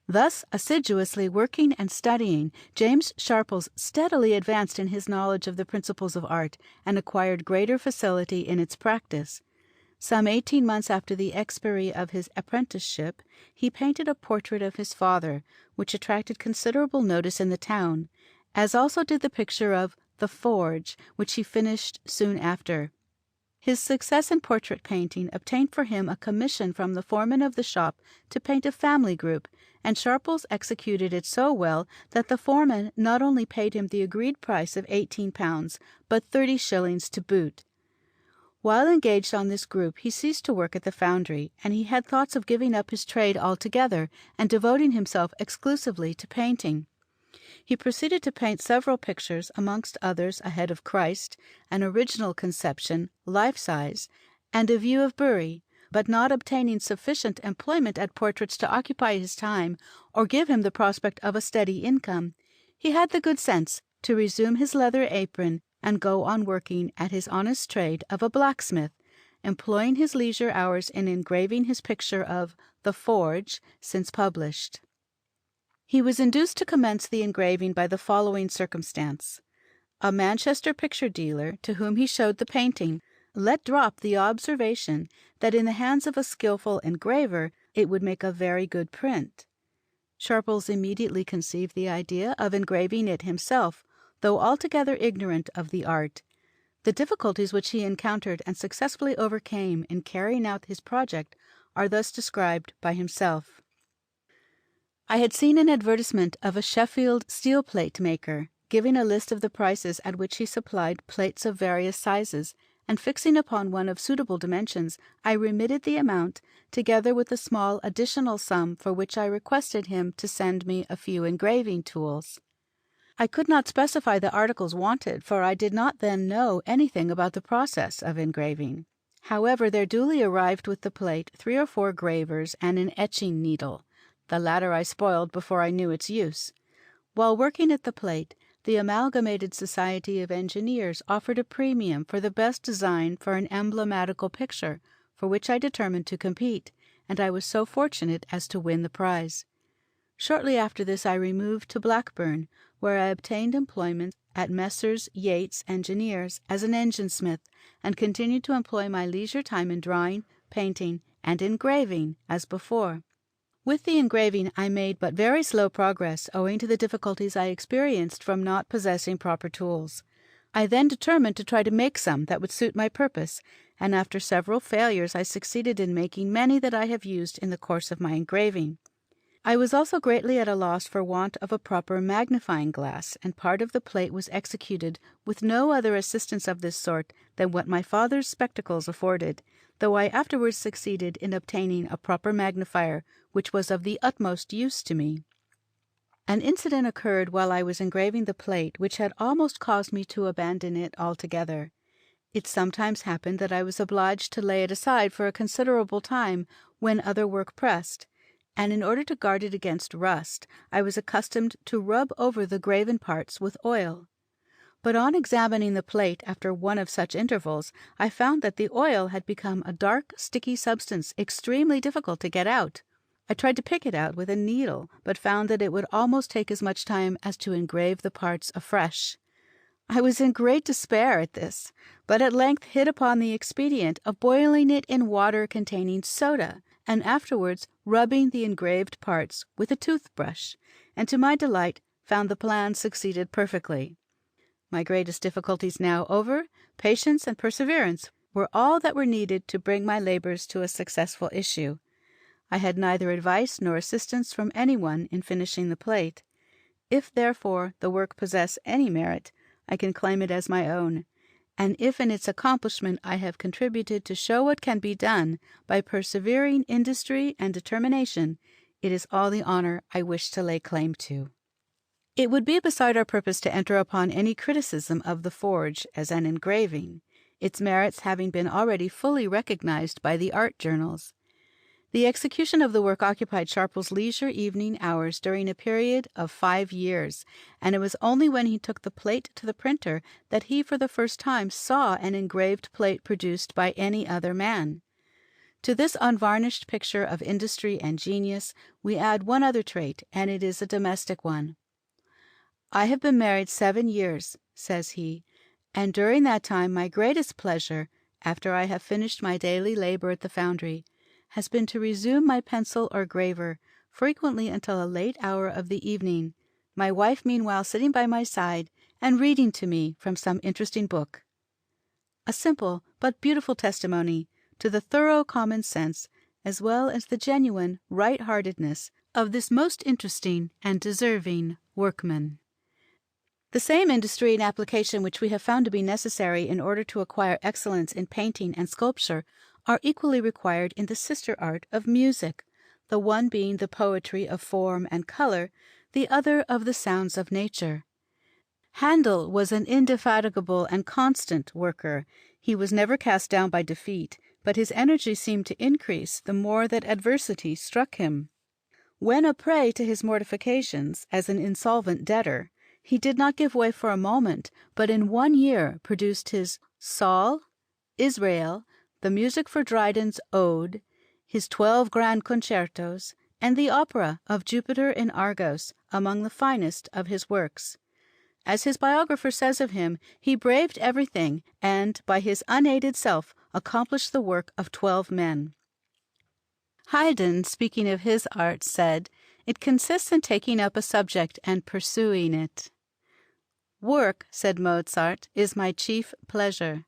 Thus, assiduously working and studying, James Sharples steadily advanced in his knowledge of the principles of art and acquired greater facility in its practice. Some 18 months after the expiry of his apprenticeship, he painted a portrait of his father, which attracted considerable notice in the town, as also did the picture of The Forge, which he finished soon after. His success in portrait painting obtained for him a commission from the foreman of the shop to paint a family group, and Sharples executed it so well that the foreman not only paid him the agreed price of £18, but 30 shillings to boot. While engaged on this group he ceased to work at the foundry, and he had thoughts of giving up his trade altogether and devoting himself exclusively to painting. He proceeded to paint several pictures, amongst others a head of Christ, an original conception, life-size, and a view of Bury, but not obtaining sufficient employment at portraits to occupy his time or give him the prospect of a steady income, he had the good sense to resume his leather apron and go on working at his honest trade of a blacksmith, employing his leisure hours in engraving his picture of The Forge, since published. He was induced to commence the engraving by the following circumstance. A Manchester picture dealer, to whom he showed the painting, let drop the observation that in the hands of a skilful engraver it would make a very good print. Sharples immediately conceived the idea of engraving it himself, though altogether ignorant of the art. The difficulties which he encountered and successfully overcame in carrying out his project are thus described by himself. I had seen an advertisement of a Sheffield steel plate maker, giving a list of the prices at which he supplied plates of various sizes, and fixing upon one of suitable dimensions, I remitted the amount, together with a small additional sum for which I requested him to send me a few engraving tools. I could not specify the articles wanted, for I did not then know anything about the process of engraving. However, there duly arrived with the plate 3 or 4 gravers and an etching needle. The latter I spoiled before I knew its use. While working at the plate, the Amalgamated Society of Engineers offered a premium for the best design for an emblematical picture, for which I determined to compete, and I was so fortunate as to win the prize. Shortly after this I removed to Blackburn, where I obtained employment at Messrs. Yates Engineers as an engine-smith, and continued to employ my leisure time in drawing, painting, and engraving, as before. With the engraving I made but very slow progress, owing to the difficulties I experienced from not possessing proper tools. I then determined to try to make some that would suit my purpose, and after several failures I succeeded in making many that I have used in the course of my engraving. I was also greatly at a loss for want of a proper magnifying glass, and part of the plate was executed with no other assistance of this sort than what my father's spectacles afforded, though I afterwards succeeded in obtaining a proper magnifier, which was of the utmost use to me. An incident occurred while I was engraving the plate which had almost caused me to abandon it altogether. It sometimes happened that I was obliged to lay it aside for a considerable time when other work pressed, and in order to guard it against rust, I was accustomed to rub over the graven parts with oil. But on examining the plate after one of such intervals, I found that the oil had become a dark, sticky substance extremely difficult to get out. I tried to pick it out with a needle, but found that it would almost take as much time as to engrave the parts afresh. I was in great despair at this, but at length hit upon the expedient of boiling it in water containing soda, and afterwards rubbing the engraved parts with a toothbrush, and to my delight found the plan succeeded perfectly. My greatest difficulties now over, patience and perseverance were all that were needed to bring my labours to a successful issue. I had neither advice nor assistance from anyone in finishing the plate. If, therefore, the work possess any merit, I can claim it as my own, and if in its accomplishment I have contributed to show what can be done by persevering industry and determination, it is all the honour I wish to lay claim to. It would be beside our purpose to enter upon any criticism of the Forge as an engraving, its merits having been already fully recognized by the art journals. The execution of the work occupied Sharple's leisure evening hours during a period of 5 years, and it was only when he took the plate to the printer that he for the first time saw an engraved plate produced by any other man. To this unvarnished picture of industry and genius we add one other trait, and it is a domestic one. "I have been married 7 years," says he, "and during that time my greatest pleasure, after I have finished my daily labor at the foundry, has been to resume my pencil or graver, frequently until a late hour of the evening, my wife meanwhile sitting by my side and reading to me from some interesting book." A simple but beautiful testimony to the thorough common sense, as well as the genuine right-heartedness of this most interesting and deserving workman. The same industry and application which we have found to be necessary in order to acquire excellence in painting and sculpture are equally required in the sister art of music, the one being the poetry of form and color, the other of the sounds of nature. Handel was an indefatigable and constant worker. He was never cast down by defeat, but his energy seemed to increase the more that adversity struck him. When a prey to his mortifications, as an insolvent debtor, he did not give way for a moment, but in 1 year produced his Saul, Israel, the music for Dryden's Ode, his 12 grand concertos, and the opera of Jupiter in Argos, among the finest of his works. As his biographer says of him, he braved everything, and, by his unaided self, accomplished the work of 12 men. Haydn, speaking of his art, said, "It consists in taking up a subject and pursuing it." "Work," said Mozart, "is my chief pleasure."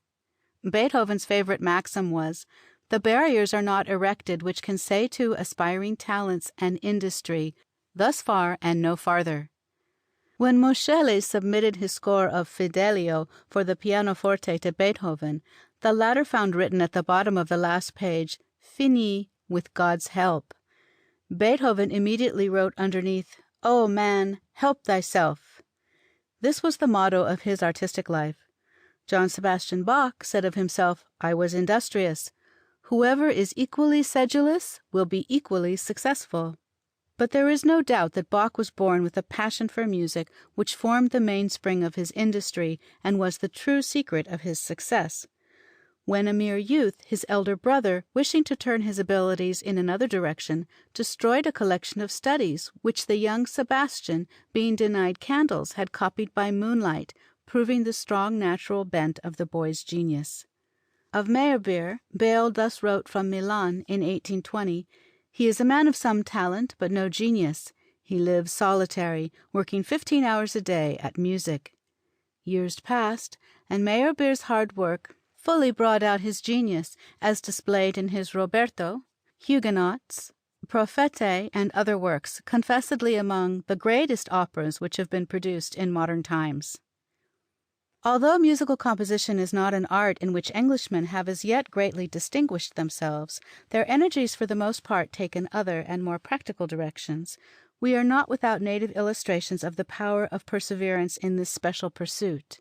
Beethoven's favorite maxim was, "The barriers are not erected which can say to aspiring talents and industry, 'Thus far and no farther.'" When Moscheles submitted his score of Fidelio for the pianoforte to Beethoven, the latter found written at the bottom of the last page, "Fini, with God's help." Beethoven immediately wrote underneath, "O man, help thyself." This was the motto of his artistic life. John Sebastian Bach said of himself, "I was industrious. Whoever is equally sedulous will be equally successful." But there is no doubt that Bach was born with a passion for music which formed the mainspring of his industry and was the true secret of his success. When a mere youth, his elder brother, wishing to turn his abilities in another direction, destroyed a collection of studies which the young Sebastian, being denied candles, had copied by moonlight, proving the strong natural bent of the boy's genius. Of Meyerbeer, Bayle thus wrote from Milan in 1820, "He is a man of some talent, but no genius. He lives solitary, working 15 hours a day at music." Years passed, and Meyerbeer's hard work fully brought out his genius, as displayed in his Roberto, Huguenots, Prophete, and other works, confessedly among the greatest operas which have been produced in modern times. Although musical composition is not an art in which Englishmen have as yet greatly distinguished themselves, their energies for the most part taken other and more practical directions, we are not without native illustrations of the power of perseverance in this special pursuit.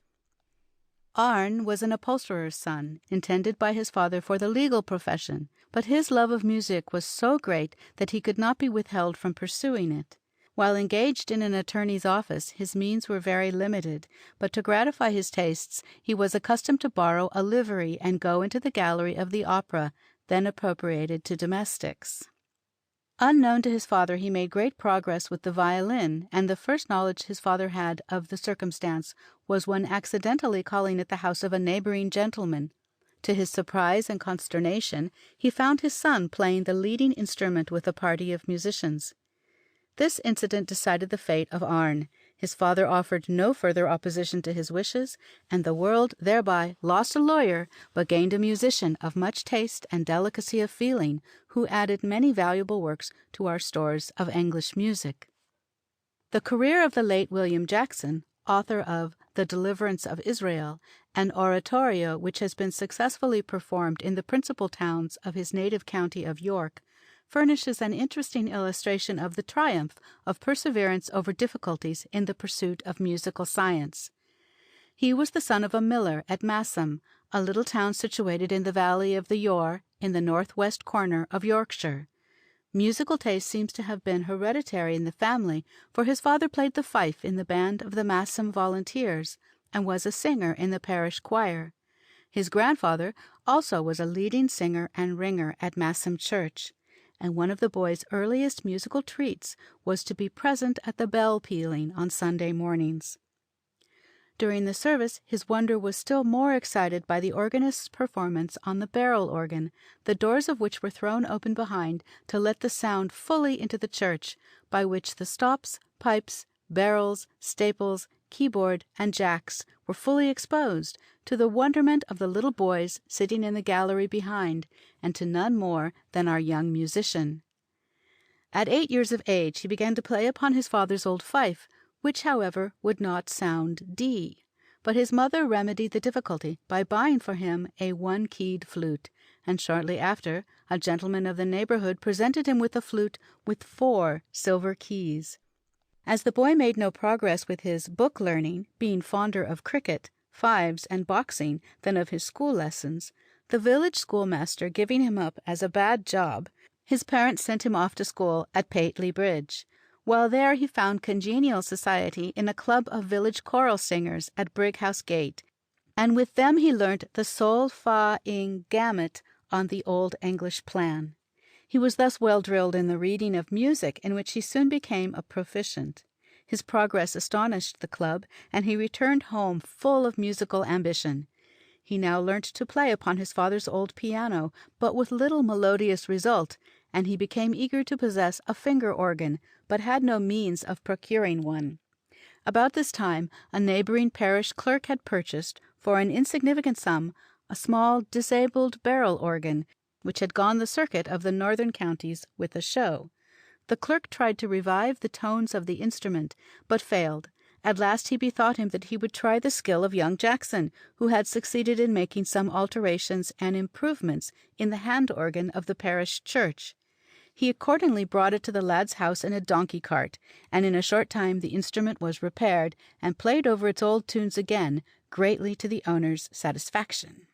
Arne was an upholsterer's son, intended by his father for the legal profession, but his love of music was so great that he could not be withheld from pursuing it. While engaged in an attorney's office, his means were very limited, but to gratify his tastes he was accustomed to borrow a livery and go into the gallery of the opera, then appropriated to domestics. Unknown to his father, he made great progress with the violin, and the first knowledge his father had of the circumstance was when accidentally calling at the house of a neighbouring gentleman. To his surprise and consternation, he found his son playing the leading instrument with a party of musicians. This incident decided the fate of Arne. His father offered no further opposition to his wishes, and the world thereby lost a lawyer, but gained a musician of much taste and delicacy of feeling, who added many valuable works to our stores of English music. The career of the late William Jackson, author of The Deliverance of Israel, an oratorio which has been successfully performed in the principal towns of his native county of York, furnishes an interesting illustration of the triumph of perseverance over difficulties in the pursuit of musical science. He was the son of a miller at Massam, a little town situated in the valley of the Yore, in the northwest corner of Yorkshire. Musical taste seems to have been hereditary in the family, for his father played the fife in the band of the Massam Volunteers and was a singer in the parish choir. His grandfather also was a leading singer and ringer at Massam Church, and one of the boy's earliest musical treats was to be present at the bell pealing on Sunday mornings. During the service, his wonder was still more excited by the organist's performance on the barrel organ, the doors of which were thrown open behind to let the sound fully into the church, by which the stops, pipes, barrels, staples, keyboard, and jacks were fully exposed, to the wonderment of the little boys sitting in the gallery behind, and to none more than our young musician. At 8 years of age he began to play upon his father's old fife, which, however, would not sound D. But his mother remedied the difficulty by buying for him a one-keyed flute, and shortly after a gentleman of the neighbourhood presented him with a flute with 4 silver keys. As the boy made no progress with his book learning, being fonder of cricket, fives, and boxing than of his school lessons, the village schoolmaster giving him up as a bad job, his parents sent him off to school at Pateley Bridge. While there he found congenial society in a club of village choral singers at Brighouse Gate, and with them he learnt the sol fa ing gamut on the old English plan. He was thus well drilled in the reading of music, in which he soon became a proficient. His progress astonished the club, and he returned home full of musical ambition. He now learnt to play upon his father's old piano, but with little melodious result, and he became eager to possess a finger organ, but had no means of procuring one. About this time a neighbouring parish clerk had purchased, for an insignificant sum, a small disabled barrel organ, which had gone the circuit of the northern counties with a show. The clerk tried to revive the tones of the instrument, but failed. At last he bethought him that he would try the skill of young Jackson, who had succeeded in making some alterations and improvements in the hand organ of the parish church. He accordingly brought it to the lad's house in a donkey cart, and in a short time the instrument was repaired and played over its old tunes again, greatly to the owner's satisfaction.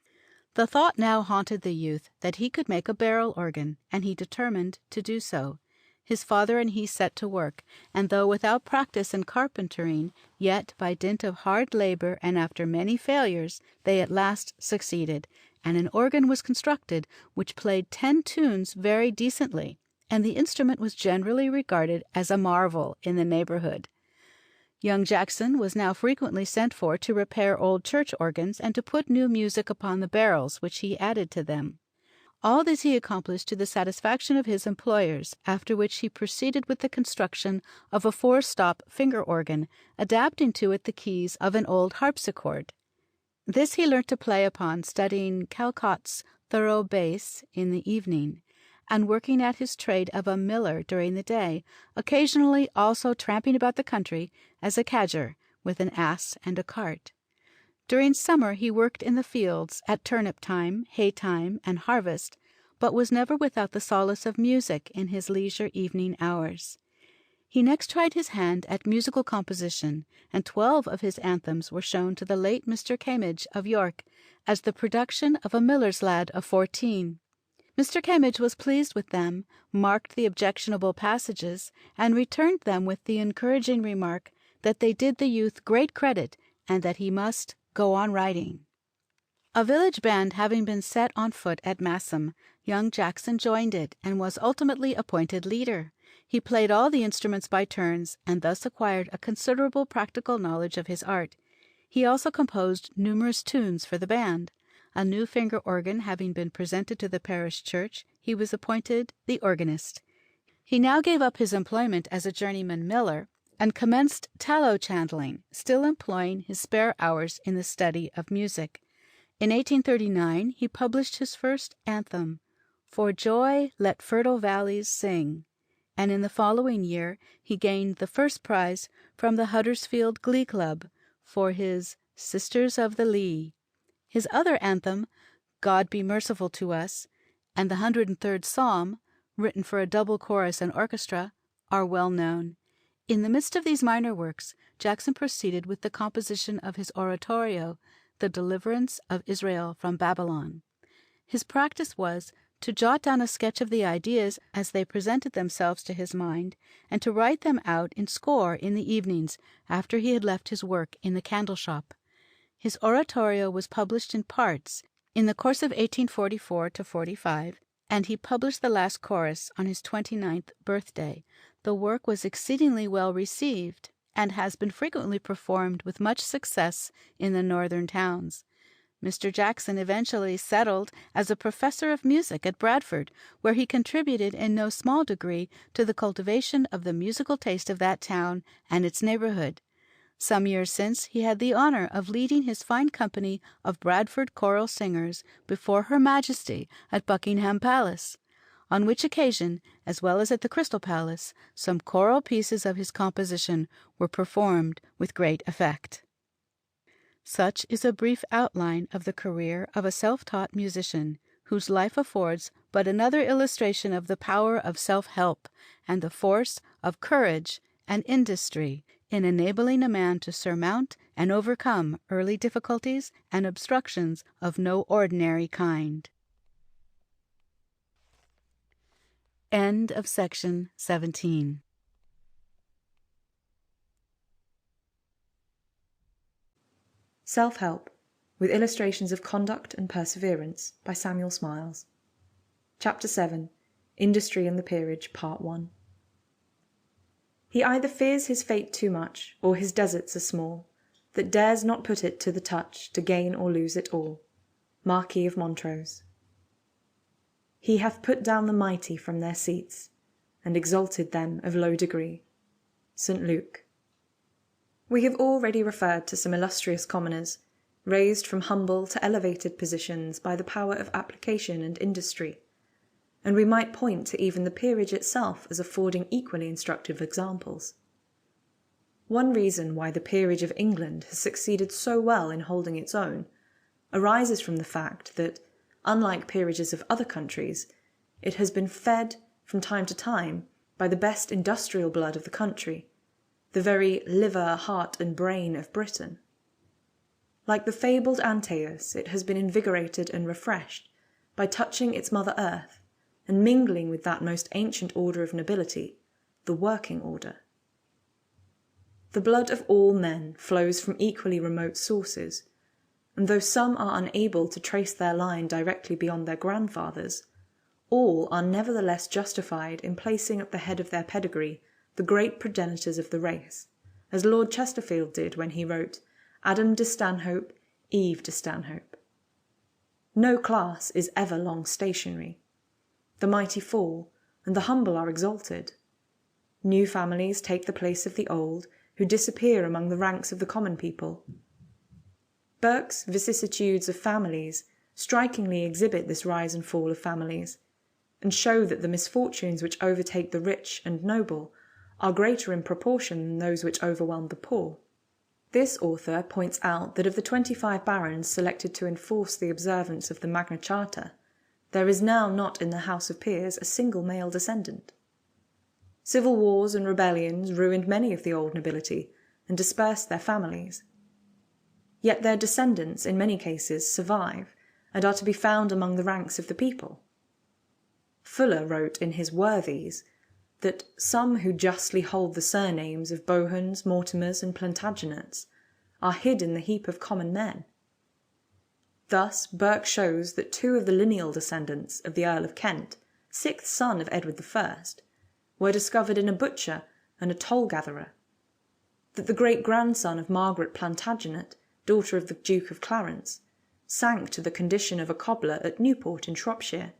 The thought now haunted the youth that he could make a barrel organ, and he determined to do so. His father and he set to work, and though without practice in carpentering, yet by dint of hard labour and after many failures, they at last succeeded, and an organ was constructed which played 10 tunes very decently, and the instrument was generally regarded as a marvel in the neighbourhood. Young Jackson was now frequently sent for to repair old church organs and to put new music upon the barrels which he added to them. All this he accomplished to the satisfaction of his employers, after which he proceeded with the construction of a 4-stop finger organ, adapting to it the keys of an old harpsichord. This he learnt to play upon, studying Calcott's thorough bass in the evening, and working at his trade of a miller during the day, occasionally also tramping about the country as a cadger with an ass and a cart. During summer he worked in the fields at turnip time, hay time, and harvest, but was never without the solace of music in his leisure evening hours. He next tried his hand at musical composition, and 12 of his anthems were shown to the late Mr. Camage of York as the production of a miller's lad of 14. Mr. Camage was pleased with them, marked the objectionable passages, and returned them with the encouraging remark that they did the youth great credit, and that he must go on writing. A village band having been set on foot at Massam, young Jackson joined it, and was ultimately appointed leader. He played all the instruments by turns, and thus acquired a considerable practical knowledge of his art. He also composed numerous tunes for the band. A new finger organ having been presented to the parish church, he was appointed the organist. He now gave up his employment as a journeyman miller, and commenced tallow chandling, still employing his spare hours in the study of music. In 1839 he published his first anthem, "For Joy Let Fertile Valleys Sing," and in the following year he gained the first prize from the Huddersfield Glee Club for his "Sisters of the Lee." His other anthem, "God Be Merciful to Us," and the 103rd Psalm, written for a double chorus and orchestra, are well known. In the midst of these minor works, Jackson proceeded with the composition of his oratorio, The Deliverance of Israel from Babylon. His practice was to jot down a sketch of the ideas as they presented themselves to his mind, and to write them out in score in the evenings after he had left his work in the candle shop. His oratorio was published in parts in the course of 1844–45, and he published the last chorus on his 29th birthday. The work was exceedingly well received, and has been frequently performed with much success in the northern towns. Mr. Jackson eventually settled as a professor of music at Bradford, where he contributed in no small degree to the cultivation of the musical taste of that town and its neighbourhood. Some years since he had the honour of leading his fine company of Bradford choral singers before Her Majesty at Buckingham Palace, on which occasion, as well as at the Crystal Palace, some choral pieces of his composition were performed with great effect. Such is a brief outline of the career of a self-taught musician, whose life affords but another illustration of the power of self-help and the force of courage and industry in enabling a man to surmount and overcome early difficulties and obstructions of no ordinary kind. End of section 17. Self-Help, with Illustrations of Conduct and Perseverance, by Samuel Smiles. Chapter 7. Industry in the Peerage, Part 1. He either fears his fate too much, or his deserts are small, that dares not put it to the touch, to gain or lose it all. Marquis of Montrose. He hath put down the mighty from their seats, and exalted them of low degree. St. Luke. We have already referred to some illustrious commoners, raised from humble to elevated positions by the power of application and industry, and we might point to even the peerage itself as affording equally instructive examples. One reason why the peerage of England has succeeded so well in holding its own arises from the fact that, unlike peerages of other countries, it has been fed from time to time by the best industrial blood of the country, the very liver, heart, and brain of Britain. Like the fabled Antaeus, it has been invigorated and refreshed by touching its mother earth and mingling with that most ancient order of nobility, the working order. The blood of all men flows from equally remote sources, and though some are unable to trace their line directly beyond their grandfathers, all are nevertheless justified in placing at the head of their pedigree the great progenitors of the race, as Lord Chesterfield did when he wrote Adam de Stanhope, Eve de Stanhope. No class is ever long stationary. The mighty fall, and the humble are exalted. New families take the place of the old, who disappear among the ranks of the common people. Burke's Vicissitudes of Families strikingly exhibit this rise and fall of families, and show that the misfortunes which overtake the rich and noble are greater in proportion than those which overwhelm the poor. This author points out that of the 25 barons selected to enforce the observance of the Magna Charta, there is now not in the House of Peers a single male descendant. Civil wars and rebellions ruined many of the old nobility and dispersed their families. Yet their descendants in many cases survive and are to be found among the ranks of the people. Fuller wrote in his Worthies that some who justly hold the surnames of Bohuns, Mortimers, and Plantagenets are hid in the heap of common men. Thus Burke shows that 2 of the lineal descendants of the Earl of Kent, 6th son of Edward I, were discovered in a butcher and a toll-gatherer, that the great-grandson of Margaret Plantagenet, daughter of the Duke of Clarence, sank to the condition of a cobbler at Newport in Shropshire,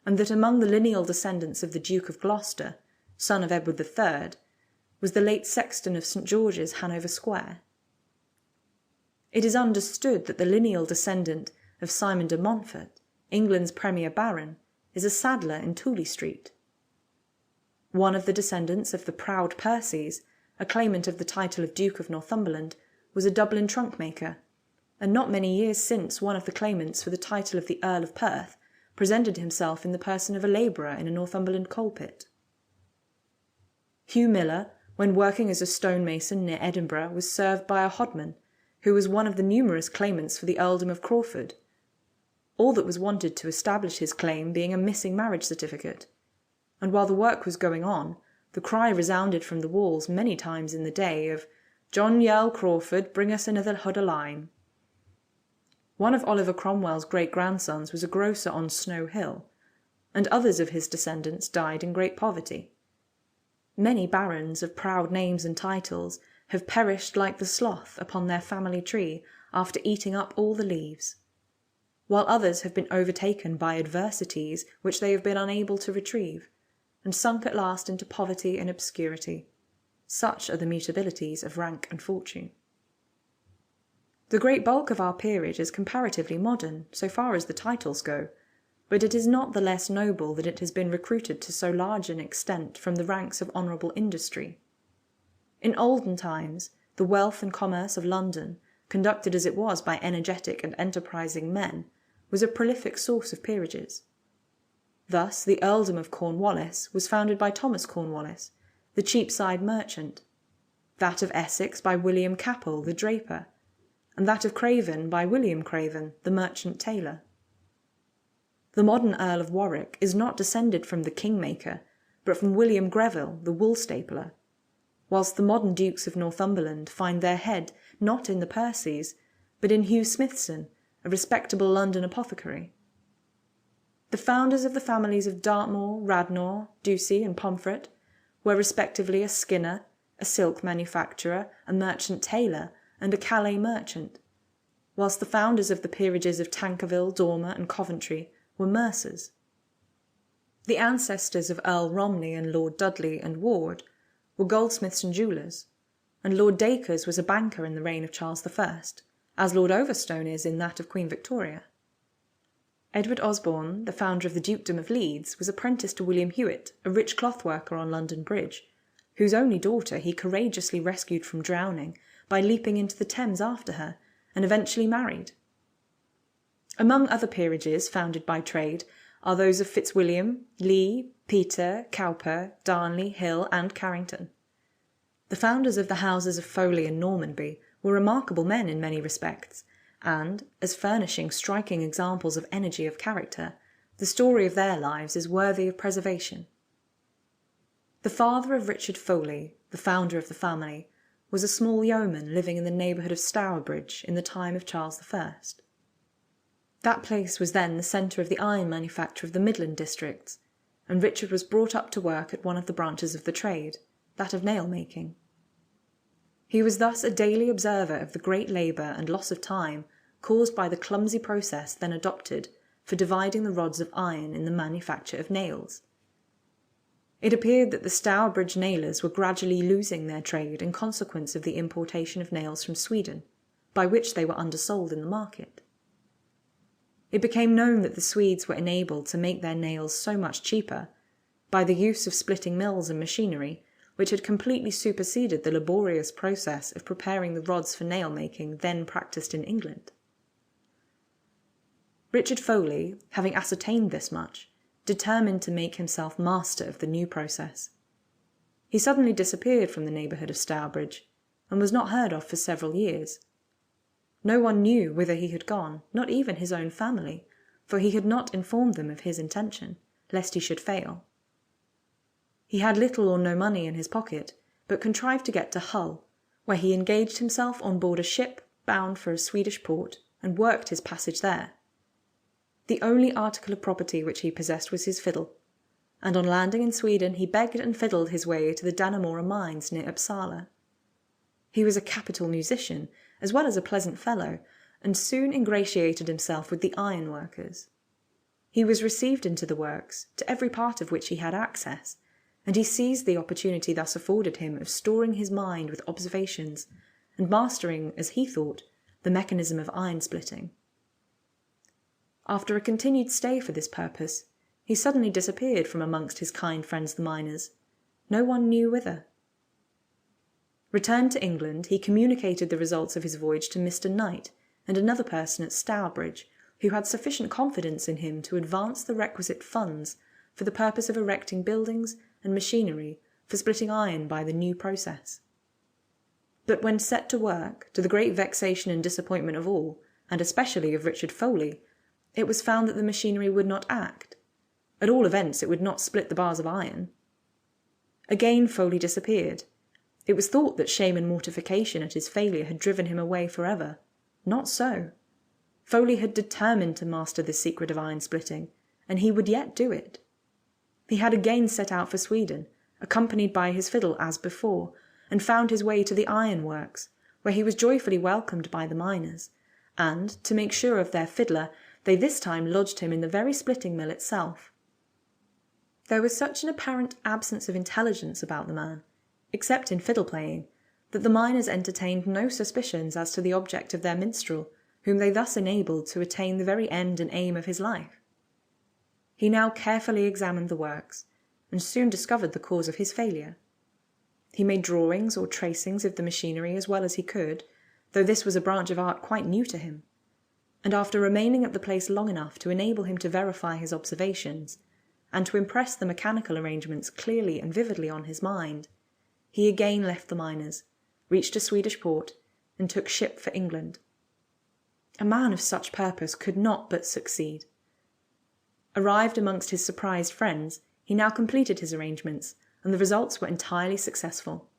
and that among the lineal descendants of the Duke of Gloucester, son of Edward III, was the late sexton of St. George's, Hanover Square. It is understood that the lineal descendant of Simon de Montfort, England's premier baron, is a saddler in Tooley Street. One of the descendants of the proud Percys, a claimant of the title of Duke of Northumberland, was a Dublin trunk-maker, and not many years since one of the claimants for the title of the Earl of Perth presented himself in the person of a labourer in a Northumberland coal-pit. Hugh Miller, when working as a stonemason near Edinburgh, was served by a hodman, who was one of the numerous claimants for the earldom of Crawford. all that was wanted to establish his claim being a missing marriage certificate. And while the work was going on, the cry resounded from the walls many times in the day of, "John Yell Crawford, bring us another hod of lime." One of Oliver Cromwell's great-grandsons was a grocer on Snow Hill, and others of his descendants died in great poverty. Many barons of proud names and titles have perished like the sloth upon their family tree after eating up all the leaves, while others have been overtaken by adversities which they have been unable to retrieve, and sunk at last into poverty and obscurity. Such are the mutabilities of rank and fortune. The great bulk of our peerage is comparatively modern, so far as the titles go, but it is not the less noble that it has been recruited to so large an extent from the ranks of honourable industry. In olden times, the wealth and commerce of London, conducted as it was by energetic and enterprising men, was a prolific source of peerages. Thus the earldom of Cornwallis was founded by Thomas Cornwallis, the Cheapside merchant, that of Essex by William Capel, the draper, and that of Craven by William Craven, the merchant tailor. The modern Earl of Warwick is not descended from the kingmaker, but from William Greville, the wool-stapler, whilst the modern Dukes of Northumberland find their head not in the Percys, but in Hugh Smithson, a respectable London apothecary. The founders of the families of Dartmoor, Radnor, Ducie, and Pomfret were respectively a skinner, a silk manufacturer, a merchant tailor, and a Calais merchant, whilst the founders of the peerages of Tankerville, Dormer, and Coventry were mercers. The ancestors of Earl Romney and Lord Dudley and Ward were goldsmiths and jewellers, and Lord Dacres was a banker in the reign of Charles I, as Lord Overstone is in that of Queen Victoria. Edward Osborne, the founder of the Dukedom of Leeds, was apprenticed to William Hewitt, a rich clothworker on London Bridge, whose only daughter he courageously rescued from drowning by leaping into the Thames after her, and eventually married. Among other peerages founded by trade are those of Fitzwilliam, Lee, Peter, Cowper, Darnley, Hill, and Carrington. The founders of the houses of Foley and Normanby were remarkable men in many respects, and, as furnishing striking examples of energy of character, the story of their lives is worthy of preservation. The father of Richard Foley, the founder of the family, was a small yeoman living in the neighbourhood of Stourbridge in the time of Charles I. That place was then the centre of the iron manufacture of the Midland districts, and Richard was brought up to work at one of the branches of the trade, that of nail-making. He was thus a daily observer of the great labour and loss of time caused by the clumsy process then adopted for dividing the rods of iron in the manufacture of nails. It appeared that the Stourbridge nailers were gradually losing their trade in consequence of the importation of nails from Sweden, by which they were undersold in the market. It became known that the Swedes were enabled to make their nails so much cheaper, by the use of splitting mills and machinery, which had completely superseded the laborious process of preparing the rods for nail-making then practised in England. Richard Foley, having ascertained this much, determined to make himself master of the new process. He suddenly disappeared from the neighbourhood of Stourbridge, and was not heard of for several years. No one knew whither he had gone, not even his own family, for he had not informed them of his intention, lest he should fail. He had little or no money in his pocket, but contrived to get to Hull, where he engaged himself on board a ship bound for a Swedish port, and worked his passage there. The only article of property which he possessed was his fiddle, and on landing in Sweden he begged and fiddled his way to the Dannemora mines near Uppsala. He was a capital musician, as well as a pleasant fellow, and soon ingratiated himself with the ironworkers. He was received into the works, to every part of which he had access, and he seized the opportunity thus afforded him of storing his mind with observations, and mastering, as he thought, the mechanism of iron-splitting. After a continued stay for this purpose, he suddenly disappeared from amongst his kind friends the miners, no one knew whither. Returned to England, he communicated the results of his voyage to Mr. Knight and another person at Stourbridge, who had sufficient confidence in him to advance the requisite funds for the purpose of erecting buildings and machinery for splitting iron by the new process. But when set to work, to the great vexation and disappointment of all, and especially of Richard Foley, it was found that the machinery would not act. At all events, it would not split the bars of iron. Again Foley disappeared. It was thought that shame and mortification at his failure had driven him away forever. Not so. Foley had determined to master the secret of iron splitting, and he would yet do it. He had again set out for Sweden, accompanied by his fiddle as before, and found his way to the iron works, where he was joyfully welcomed by the miners, and, to make sure of their fiddler, they this time lodged him in the very splitting mill itself. There was such an apparent absence of intelligence about the man, except in fiddle playing, that the miners entertained no suspicions as to the object of their minstrel, whom they thus enabled to attain the very end and aim of his life. He now carefully examined the works, and soon discovered the cause of his failure. He made drawings or tracings of the machinery as well as he could, though this was a branch of art quite new to him, and after remaining at the place long enough to enable him to verify his observations, and to impress the mechanical arrangements clearly and vividly on his mind, he again left the miners, reached a Swedish port, and took ship for England. A man of such purpose could not but succeed. Arrived amongst his surprised friends, he now completed his arrangements, and the results were entirely successful.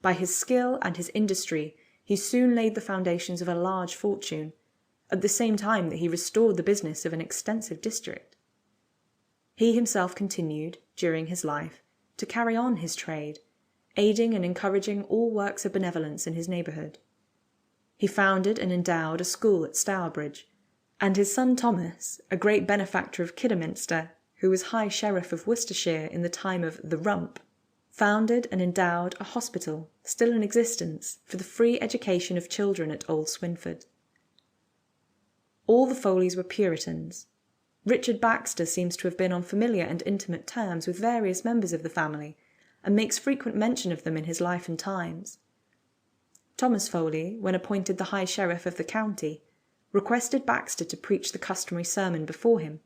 By his skill and his industry, he soon laid the foundations of a large fortune, at the same time that he restored the business of an extensive district. He himself continued, during his life, to carry on his trade, aiding and encouraging all works of benevolence in his neighbourhood. He founded and endowed a school at Stourbridge, and his son Thomas, a great benefactor of Kidderminster, who was High Sheriff of Worcestershire in the time of the Rump, founded and endowed a hospital, still in existence, for the free education of children at Old Swinford. All the Foleys were Puritans. Richard Baxter seems to have been on familiar and intimate terms with various members of the family, and makes frequent mention of them in his Life and Times. Thomas Foley, when appointed the High Sheriff of the county, requested Baxter to preach the customary sermon before him,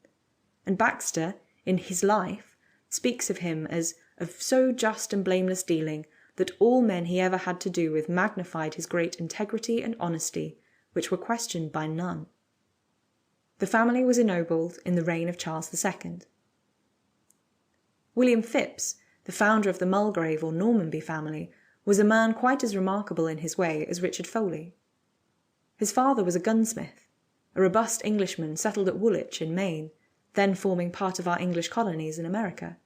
and Baxter, in his Life, speaks of him as of so just and blameless dealing that all men he ever had to do with magnified his great integrity and honesty, which were questioned by none. The family was ennobled in the reign of Charles II. William Phipps, the founder of the Mulgrave or Normanby family, was a man quite as remarkable in his way as Richard Foley. His father was a gunsmith, a robust Englishman settled at Woolwich in Maine, then forming part of our English colonies in America.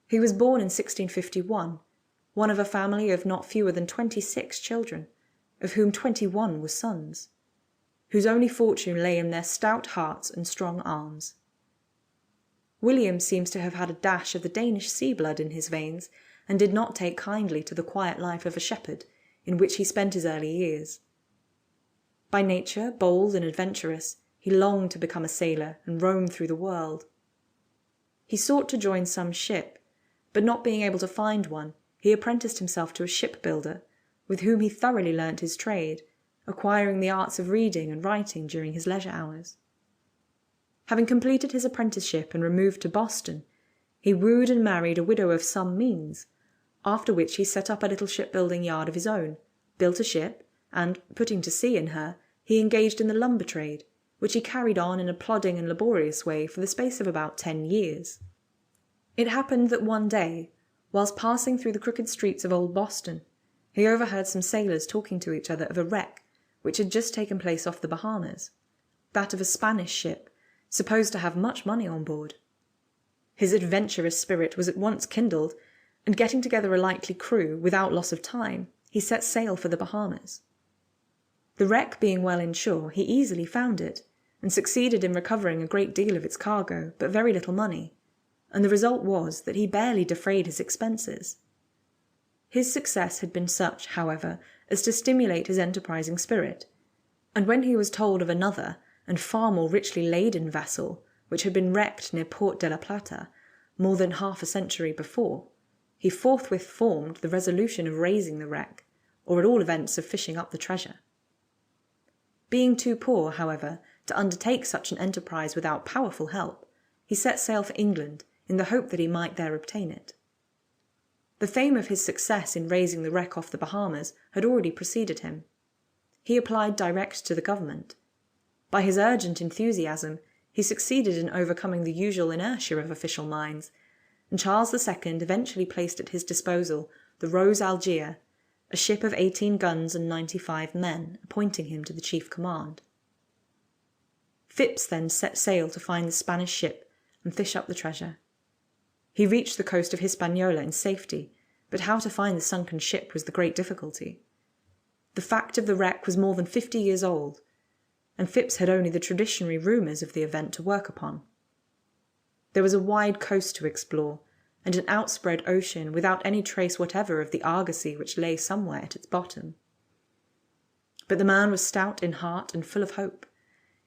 He was born in 1651, one of a family of not fewer than 26 children, of whom 21 were sons, whose only fortune lay in their stout hearts and strong arms. William seems to have had a dash of the Danish sea blood in his veins, and did not take kindly to the quiet life of a shepherd, in which he spent his early years. By nature bold and adventurous, he longed to become a sailor and roam through the world. He sought to join some ship, but not being able to find one, he apprenticed himself to a shipbuilder, with whom he thoroughly learnt his trade, acquiring the arts of reading and writing during his leisure hours. Having completed his apprenticeship and removed to Boston, he wooed and married a widow of some means, after which he set up a little shipbuilding yard of his own, built a ship, and, putting to sea in her, he engaged in the lumber trade, which he carried on in a plodding and laborious way for the space of about 10 years. It happened that one day, whilst passing through the crooked streets of old Boston, he overheard some sailors talking to each other of a wreck which had just taken place off the Bahamas, that of a Spanish ship, supposed to have much money on board. His adventurous spirit was at once kindled, and getting together a likely crew, without loss of time, he set sail for the Bahamas. The wreck being well inshore, he easily found it, and succeeded in recovering a great deal of its cargo, but very little money, and the result was that he barely defrayed his expenses. His success had been such, however, as to stimulate his enterprising spirit, and when he was told of another and far more richly laden vessel which had been wrecked near Port de la Plata more than half a century before, he forthwith formed the resolution of raising the wreck, or at all events of fishing up the treasure. Being too poor, however, to undertake such an enterprise without powerful help, he set sail for England in the hope that he might there obtain it. The fame of his success in raising the wreck off the Bahamas had already preceded him. He applied direct to the government. By his urgent enthusiasm, he succeeded in overcoming the usual inertia of official minds, and Charles II eventually placed at his disposal the Rose Algier, a ship of 18 guns and 95 men, appointing him to the chief command. Phipps then set sail to find the Spanish ship and fish up the treasure. He reached the coast of Hispaniola in safety, but how to find the sunken ship was the great difficulty. The fact of the wreck was more than 50 years old, and Phipps had only the traditionary rumours of the event to work upon. There was a wide coast to explore, and an outspread ocean without any trace whatever of the argosy which lay somewhere at its bottom. But the man was stout in heart and full of hope.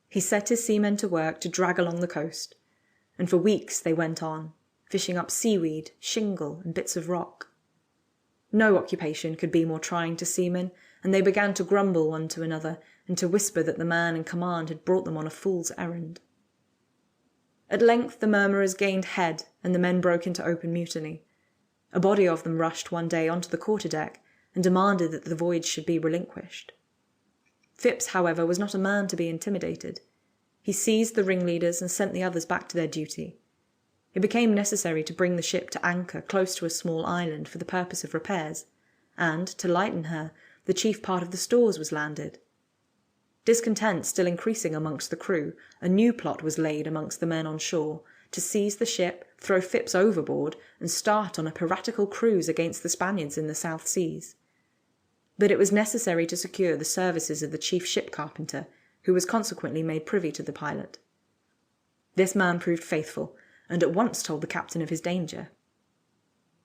He set his seamen to work to drag along the coast, and for weeks they went on, fishing up seaweed, shingle, and bits of rock. No occupation could be more trying to seamen, and they began to grumble one to another and to whisper that the man in command had brought them on a fool's errand. At length the murmurers gained head, and the men broke into open mutiny. A body of them rushed one day onto the quarter-deck and demanded that the voyage should be relinquished. Phipps, however, was not a man to be intimidated. He seized the ringleaders and sent the others back to their duty. It became necessary to bring the ship to anchor close to a small island for the purpose of repairs, and, to lighten her, the chief part of the stores was landed. Discontent still increasing amongst the crew, a new plot was laid amongst the men on shore to seize the ship, throw Phipps overboard, and start on a piratical cruise against the Spaniards in the South Seas. But it was necessary to secure the services of the chief ship carpenter, who was consequently made privy to the pilot. This man proved faithful, and at once told the captain of his danger.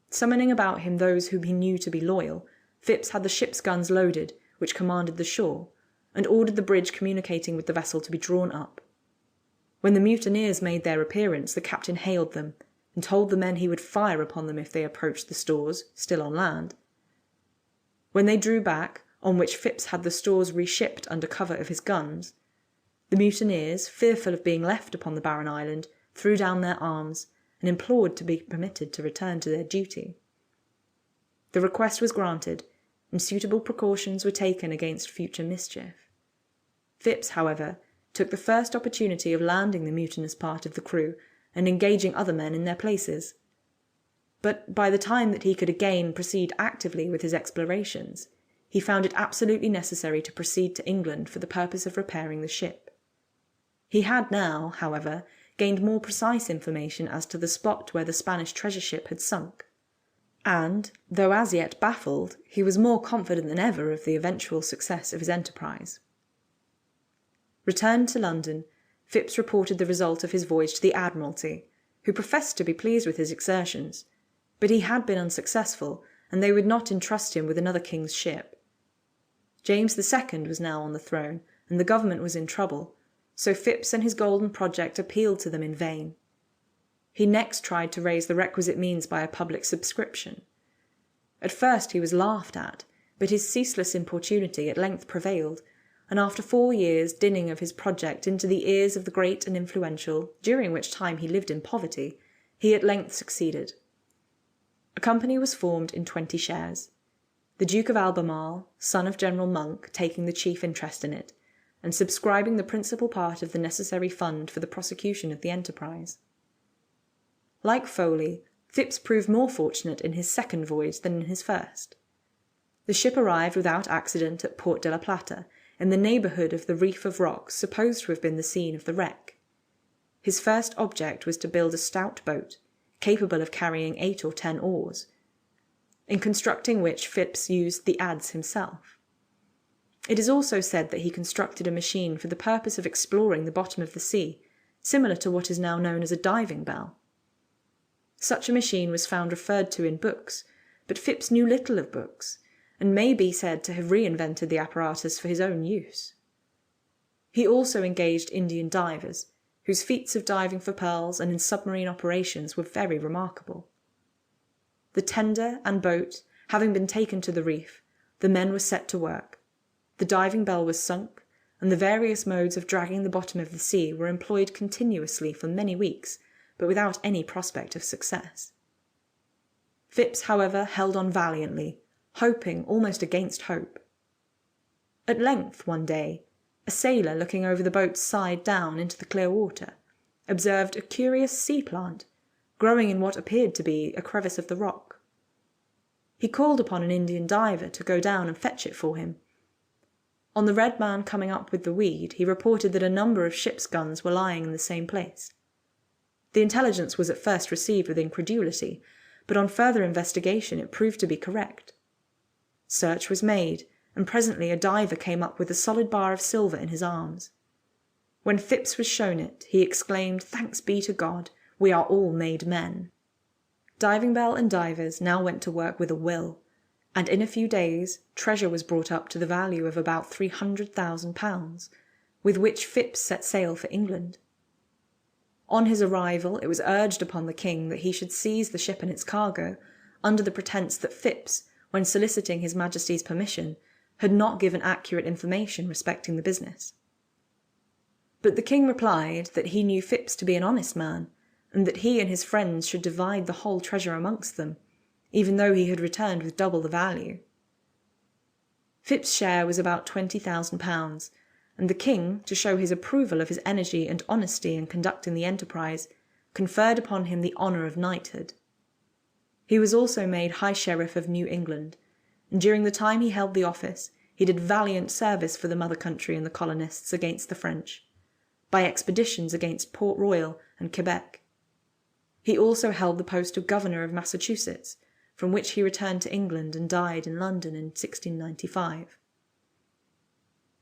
Summoning about him those whom he knew to be loyal, Phipps had the ship's guns loaded, which commanded the shore, and ordered the bridge communicating with the vessel to be drawn up. When the mutineers made their appearance, the captain hailed them, and told the men he would fire upon them if they approached the stores, still on land. When they drew back, on which Phipps had the stores reshipped under cover of his guns, the mutineers, fearful of being left upon the barren island, threw down their arms, and implored to be permitted to return to their duty. The request was granted, and suitable precautions were taken against future mischief. Phipps, however, took the first opportunity of landing the mutinous part of the crew and engaging other men in their places. But by the time that he could again proceed actively with his explorations, he found it absolutely necessary to proceed to England for the purpose of repairing the ship. He had now, however, gained more precise information as to the spot where the Spanish treasure ship had sunk, and, though as yet baffled, he was more confident than ever of the eventual success of his enterprise. Returned to London, Phipps reported the result of his voyage to the Admiralty, who professed to be pleased with his exertions, but he had been unsuccessful, and they would not entrust him with another king's ship. James II was now on the throne, and the government was in trouble, so Phipps and his golden project appealed to them in vain. He next tried to raise the requisite means by a public subscription. At first he was laughed at, but his ceaseless importunity at length prevailed, and after 4 years' dinning of his project into the ears of the great and influential, during which time he lived in poverty, he at length succeeded. A company was formed in 20 shares, the Duke of Albemarle, son of General Monk, taking the chief interest in it, and subscribing the principal part of the necessary fund for the prosecution of the enterprise. Like Foley, Phipps proved more fortunate in his second voyage than in his first. The ship arrived without accident at Port de la Plata, in the neighbourhood of the reef of rocks supposed to have been the scene of the wreck. His first object was to build a stout boat, capable of carrying 8 or 10 oars, in constructing which Phipps used the adze himself. It is also said that he constructed a machine for the purpose of exploring the bottom of the sea, similar to what is now known as a diving bell. Such a machine was found referred to in books, but Phipps knew little of books, and may be said to have reinvented the apparatus for his own use. He also engaged Indian divers, whose feats of diving for pearls and in submarine operations were very remarkable. The tender and boat having been taken to the reef, the men were set to work. The diving bell was sunk, and the various modes of dragging the bottom of the sea were employed continuously for many weeks, but without any prospect of success. Phipps, however, held on valiantly, hoping almost against hope. At length, one day, a sailor looking over the boat's side down into the clear water observed a curious sea plant growing in what appeared to be a crevice of the rock. He called upon an Indian diver to go down and fetch it for him. On the red man coming up with the weed, he reported that a number of ship's guns were lying in the same place. The intelligence was at first received with incredulity, but on further investigation it proved to be correct. Search was made, and presently a diver came up with a solid bar of silver in his arms. When Phipps was shown it, he exclaimed, "Thanks be to God, we are all made men." Diving Bell and divers now went to work with a will, and in a few days treasure was brought up to the value of about £300,000, with which Phipps set sail for England. On his arrival, it was urged upon the king that he should seize the ship and its cargo, under the pretence that Phipps, when soliciting his Majesty's permission, had not given accurate information respecting the business. But the king replied that he knew Phipps to be an honest man, and that he and his friends should divide the whole treasure amongst them, even though he had returned with double the value. Phipps' share was about £20,000, and the king, to show his approval of his energy and honesty in conducting the enterprise, conferred upon him the honour of knighthood. He was also made High Sheriff of New England, and during the time he held the office, he did valiant service for the mother country and the colonists against the French, by expeditions against Port Royal and Quebec. He also held the post of Governor of Massachusetts, from which he returned to England and died in London in 1695.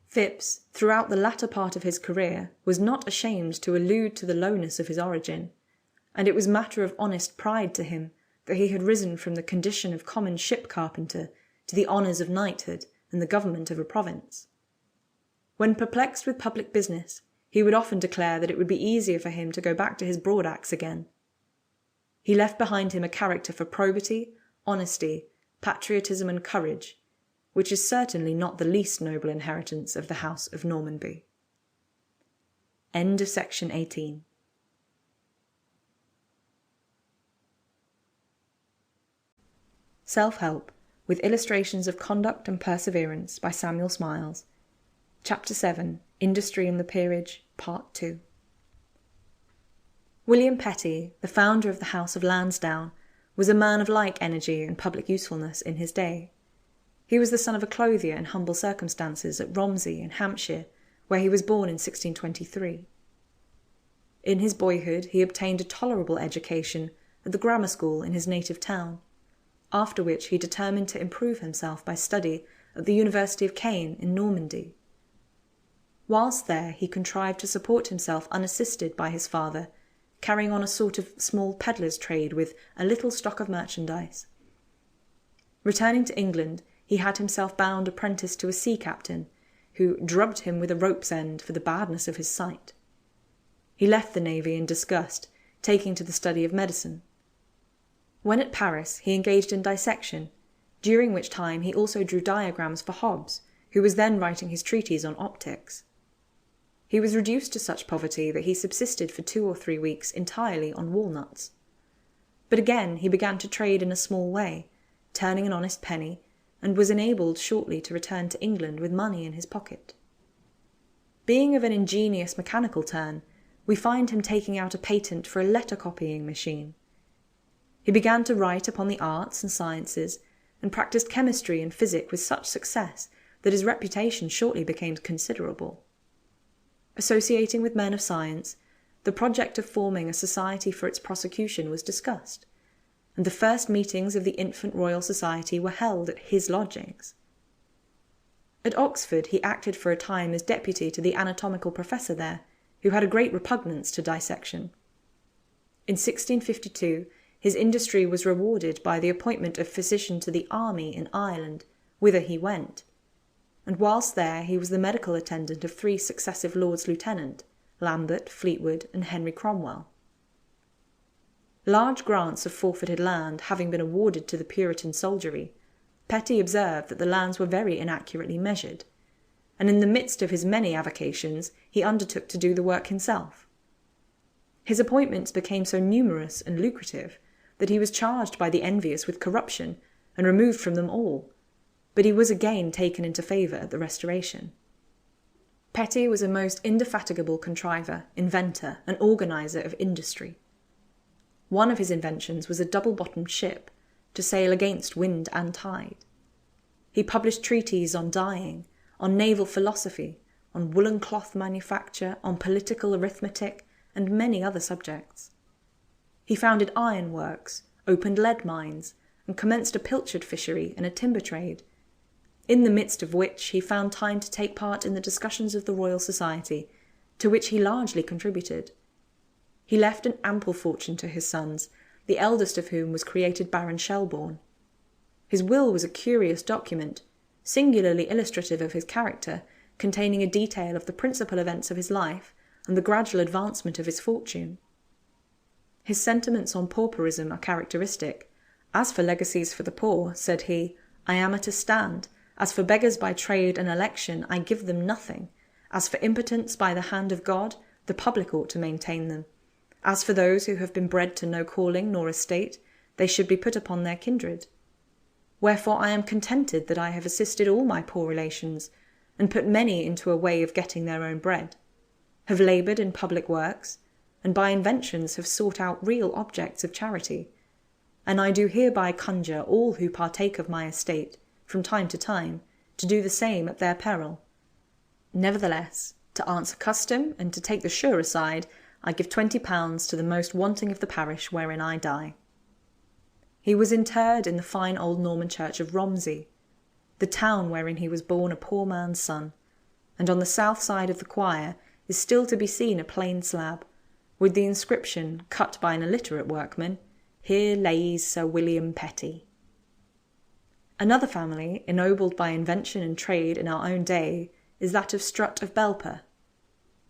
Phipps, throughout the latter part of his career, was not ashamed to allude to the lowness of his origin, and it was matter of honest pride to him that he had risen from the condition of common ship carpenter to the honours of knighthood and the government of a province. When perplexed with public business, he would often declare that it would be easier for him to go back to his broadaxe again. He left behind him a character for probity, honesty, patriotism and courage, which is certainly not the least noble inheritance of the House of Normanby. End of section 18. Self-Help, with Illustrations of Conduct and Perseverance by Samuel Smiles. Chapter 7, Industry in the Peerage, Part 2. William Petty, the founder of the House of Lansdowne, was a man of like energy and public usefulness in his day. He was the son of a clothier in humble circumstances at Romsey in Hampshire, where he was born in 1623. In his boyhood he obtained a tolerable education at the grammar school in his native town, after which he determined to improve himself by study at the University of Caen in Normandy. Whilst there he contrived to support himself unassisted by his father, carrying on a sort of small pedlar's trade with a little stock of merchandise. Returning to England, he had himself bound apprentice to a sea captain, who drubbed him with a rope's end for the badness of his sight. He left the navy in disgust, taking to the study of medicine. When at Paris, he engaged in dissection, during which time he also drew diagrams for Hobbes, who was then writing his treatise on optics. He was reduced to such poverty that he subsisted for 2 or 3 weeks entirely on walnuts. But again he began to trade in a small way, turning an honest penny, and was enabled shortly to return to England with money in his pocket. Being of an ingenious mechanical turn, we find him taking out a patent for a letter-copying machine. He began to write upon the arts and sciences, and practised chemistry and physic with such success that his reputation shortly became considerable. Associating with men of science, the project of forming a society for its prosecution was discussed, and the first meetings of the Infant Royal Society were held at his lodgings. At Oxford he acted for a time as deputy to the anatomical professor there, who had a great repugnance to dissection. In 1652 his industry was rewarded by the appointment of physician to the army in Ireland, whither he went, and whilst there he was the medical attendant of 3 successive Lords Lieutenant, Lambert, Fleetwood, and Henry Cromwell. Large grants of forfeited land having been awarded to the Puritan soldiery, Petty observed that the lands were very inaccurately measured, and in the midst of his many avocations he undertook to do the work himself. His appointments became so numerous and lucrative that he was charged by the envious with corruption and removed from them all, but he was again taken into favour at the Restoration. Petty was a most indefatigable contriver, inventor, and organiser of industry. One of his inventions was a double-bottomed ship to sail against wind and tide. He published treatises on dyeing, on naval philosophy, on woolen cloth manufacture, on political arithmetic, and many other subjects. He founded iron works, opened lead mines, and commenced a pilchard fishery and a timber trade, in the midst of which he found time to take part in the discussions of the Royal Society, to which he largely contributed. He left an ample fortune to his sons, the eldest of whom was created Baron Shelbourne. His will was a curious document, singularly illustrative of his character, containing a detail of the principal events of his life and the gradual advancement of his fortune. His sentiments on pauperism are characteristic. "As for legacies for the poor," said he, "I am at a stand. As for beggars by trade and election, I give them nothing. As for impotence by the hand of God, the public ought to maintain them. As for those who have been bred to no calling nor estate, they should be put upon their kindred. Wherefore I am contented that I have assisted all my poor relations, and put many into a way of getting their own bread, have laboured in public works, and by inventions have sought out real objects of charity. And I do hereby conjure all who partake of my estate, from time to time, to do the same at their peril. Nevertheless, to answer custom, and to take the surer side, I give £20 to the most wanting of the parish wherein I die." He was interred in the fine old Norman church of Romsey, the town wherein he was born a poor man's son, and on the south side of the choir is still to be seen a plain slab, with the inscription, cut by an illiterate workman, "Here lays Sir William Petty." Another family, ennobled by invention and trade in our own day, is that of Strutt of Belper.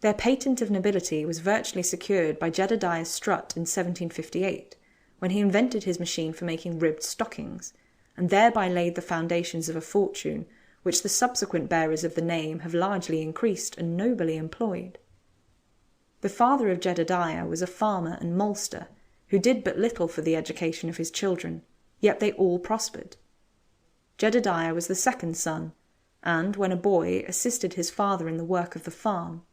Their patent of nobility was virtually secured by Jedediah Strutt in 1758, when he invented his machine for making ribbed stockings, and thereby laid the foundations of a fortune which the subsequent bearers of the name have largely increased and nobly employed. The father of Jedediah was a farmer and maltster, who did but little for the education of his children, yet they all prospered. Jedediah was the second son, and, when a boy, assisted his father in the work of the farm.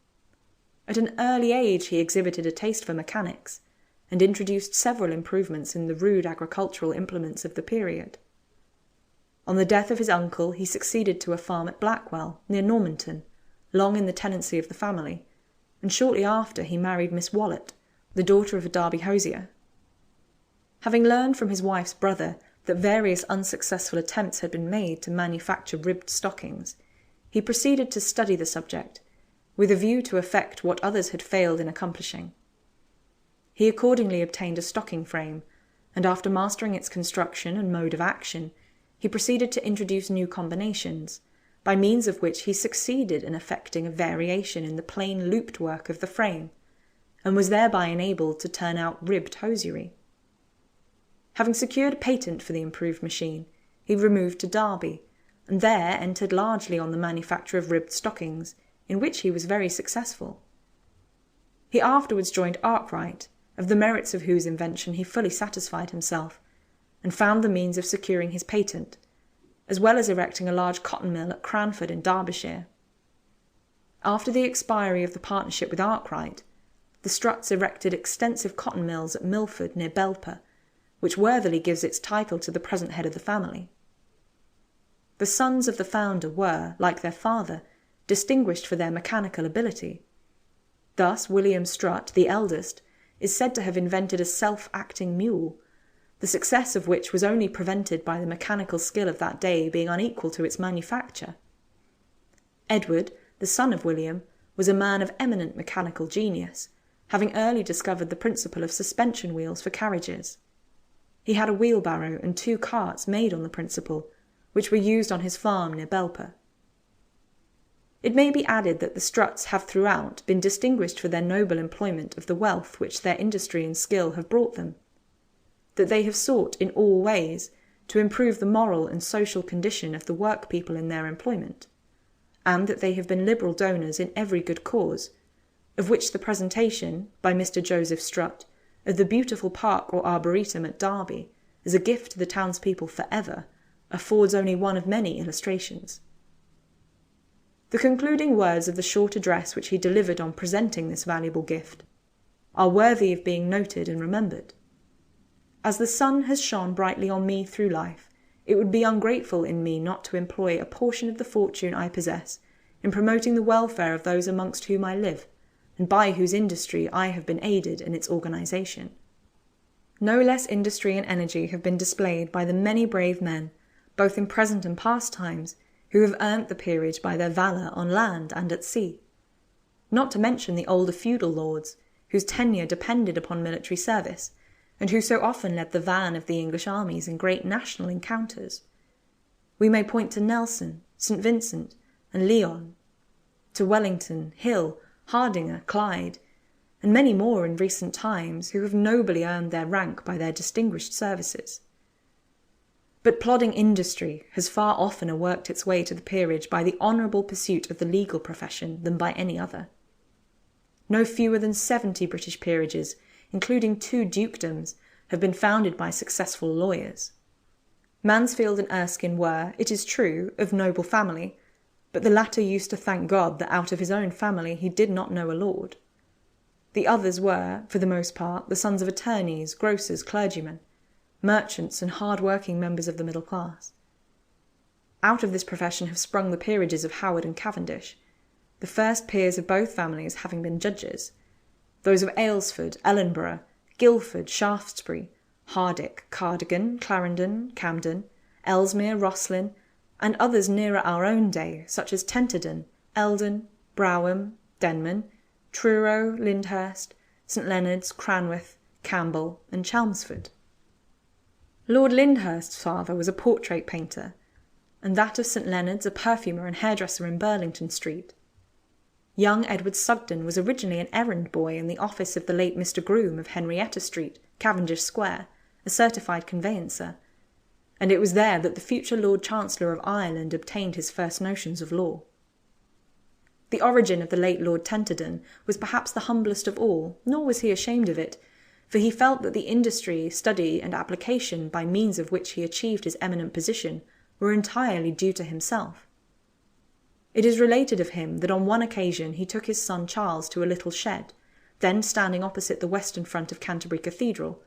At an early age he exhibited a taste for mechanics, and introduced several improvements in the rude agricultural implements of the period. On the death of his uncle he succeeded to a farm at Blackwell, near Normanton, long in the tenancy of the family, and shortly after he married Miss Wallet, the daughter of a Derby hosier. Having learned from his wife's brother that various unsuccessful attempts had been made to manufacture ribbed stockings, he proceeded to study the subject, with a view to effect what others had failed in accomplishing. He accordingly obtained a stocking frame, and after mastering its construction and mode of action, he proceeded to introduce new combinations, by means of which he succeeded in effecting a variation in the plain looped work of the frame, and was thereby enabled to turn out ribbed hosiery. Having secured a patent for the improved machine, he removed to Derby, and there entered largely on the manufacture of ribbed stockings, in which he was very successful. He afterwards joined Arkwright, of the merits of whose invention he fully satisfied himself, and found the means of securing his patent, as well as erecting a large cotton mill at Cranford in Derbyshire. After the expiry of the partnership with Arkwright, the Strutts erected extensive cotton mills at Milford near Belper, which worthily gives its title to the present head of the family. The sons of the founder were, like their father, distinguished for their mechanical ability. Thus William Strutt, the eldest, is said to have invented a self-acting mule, the success of which was only prevented by the mechanical skill of that day being unequal to its manufacture. Edward, the son of William, was a man of eminent mechanical genius, having early discovered the principle of suspension wheels for carriages. He had a wheelbarrow and 2 carts made on the principle, which were used on his farm near Belper. It may be added that the Strutts have throughout been distinguished for their noble employment of the wealth which their industry and skill have brought them, that they have sought in all ways to improve the moral and social condition of the work-people in their employment, and that they have been liberal donors in every good cause, of which the presentation, by Mr. Joseph Strutt, of the beautiful park or arboretum at Derby, as a gift to the townspeople for ever, affords only one of many illustrations. The concluding words of the short address which he delivered on presenting this valuable gift are worthy of being noted and remembered. As the sun has shone brightly on me through life, it would be ungrateful in me not to employ a portion of the fortune I possess in promoting the welfare of those amongst whom I live, and by whose industry I have been aided in its organisation. No less industry and energy have been displayed by the many brave men, both in present and past times, who have earned the peerage by their valour on land and at sea. Not to mention the older feudal lords, whose tenure depended upon military service, and who so often led the van of the English armies in great national encounters. We may point to Nelson, St. Vincent, and Lyon, to Wellington, Hill, Hardinger, Clyde, and many more in recent times who have nobly earned their rank by their distinguished services. But plodding industry has far oftener worked its way to the peerage by the honourable pursuit of the legal profession than by any other. No fewer than 70 British peerages, including 2 dukedoms, have been founded by successful lawyers. Mansfield and Erskine were, it is true, of noble family, but the latter used to thank God that out of his own family he did not know a lord. The others were, for the most part, the sons of attorneys, grocers, clergymen, merchants, and hard-working members of the middle class. Out of this profession have sprung the peerages of Howard and Cavendish, the first peers of both families having been judges, those of Aylesford, Ellenborough, Guildford, Shaftesbury, Hardick, Cardigan, Clarendon, Camden, Ellesmere, Rosslyn, and others nearer our own day, such as Tenterden, Eldon, Brougham, Denman, Truro, Lyndhurst, St. Leonard's, Cranworth, Campbell, and Chelmsford. Lord Lyndhurst's father was a portrait painter, and that of St. Leonard's a perfumer and hairdresser in Burlington Street. Young Edward Sugden was originally an errand boy in the office of the late Mr. Groom of Henrietta Street, Cavendish Square, a certified conveyancer, and it was there that the future Lord Chancellor of Ireland obtained his first notions of law. The origin of the late Lord Tenterden was perhaps the humblest of all, nor was he ashamed of it, for he felt that the industry, study, and application by means of which he achieved his eminent position were entirely due to himself. It is related of him that on one occasion he took his son Charles to a little shed, then standing opposite the western front of Canterbury Cathedral,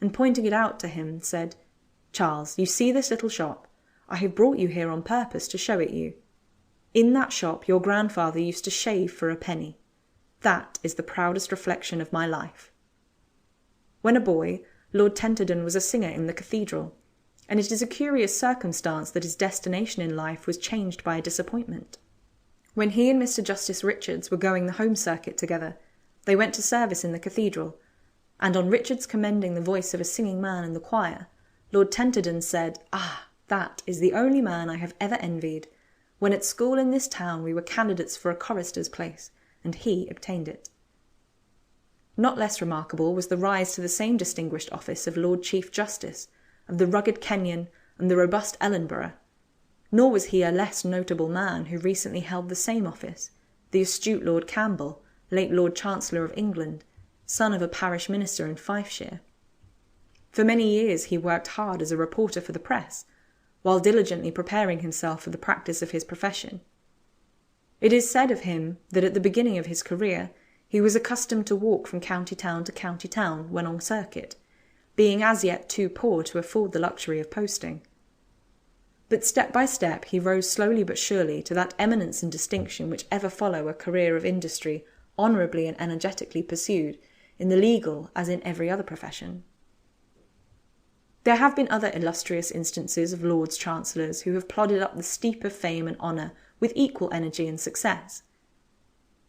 and pointing it out to him, said, "Charles, you see this little shop? I have brought you here on purpose to show it you. In that shop your grandfather used to shave for a penny. That is the proudest reflection of my life." When a boy, Lord Tenterden was a singer in the cathedral, and it is a curious circumstance that his destination in life was changed by a disappointment. When he and Mr. Justice Richards were going the home circuit together, they went to service in the cathedral, and on Richards commending the voice of a singing man in the choir, Lord Tenterden said, "Ah, that is the only man I have ever envied. When at school in this town we were candidates for a chorister's place, and he obtained it." Not less remarkable was the rise to the same distinguished office of Lord Chief Justice, of the rugged Kenyon and the robust Ellenborough. Nor was he a less notable man who recently held the same office, the astute Lord Campbell, late Lord Chancellor of England, son of a parish minister in Fifeshire. For many years he worked hard as a reporter for the press, while diligently preparing himself for the practice of his profession. It is said of him that at the beginning of his career he was accustomed to walk from county town to county town when on circuit, being as yet too poor to afford the luxury of posting. But step by step he rose slowly but surely to that eminence and distinction which ever follow a career of industry honourably and energetically pursued, in the legal as in every other profession. There have been other illustrious instances of Lords Chancellors who have plodded up the steep of fame and honour with equal energy and success.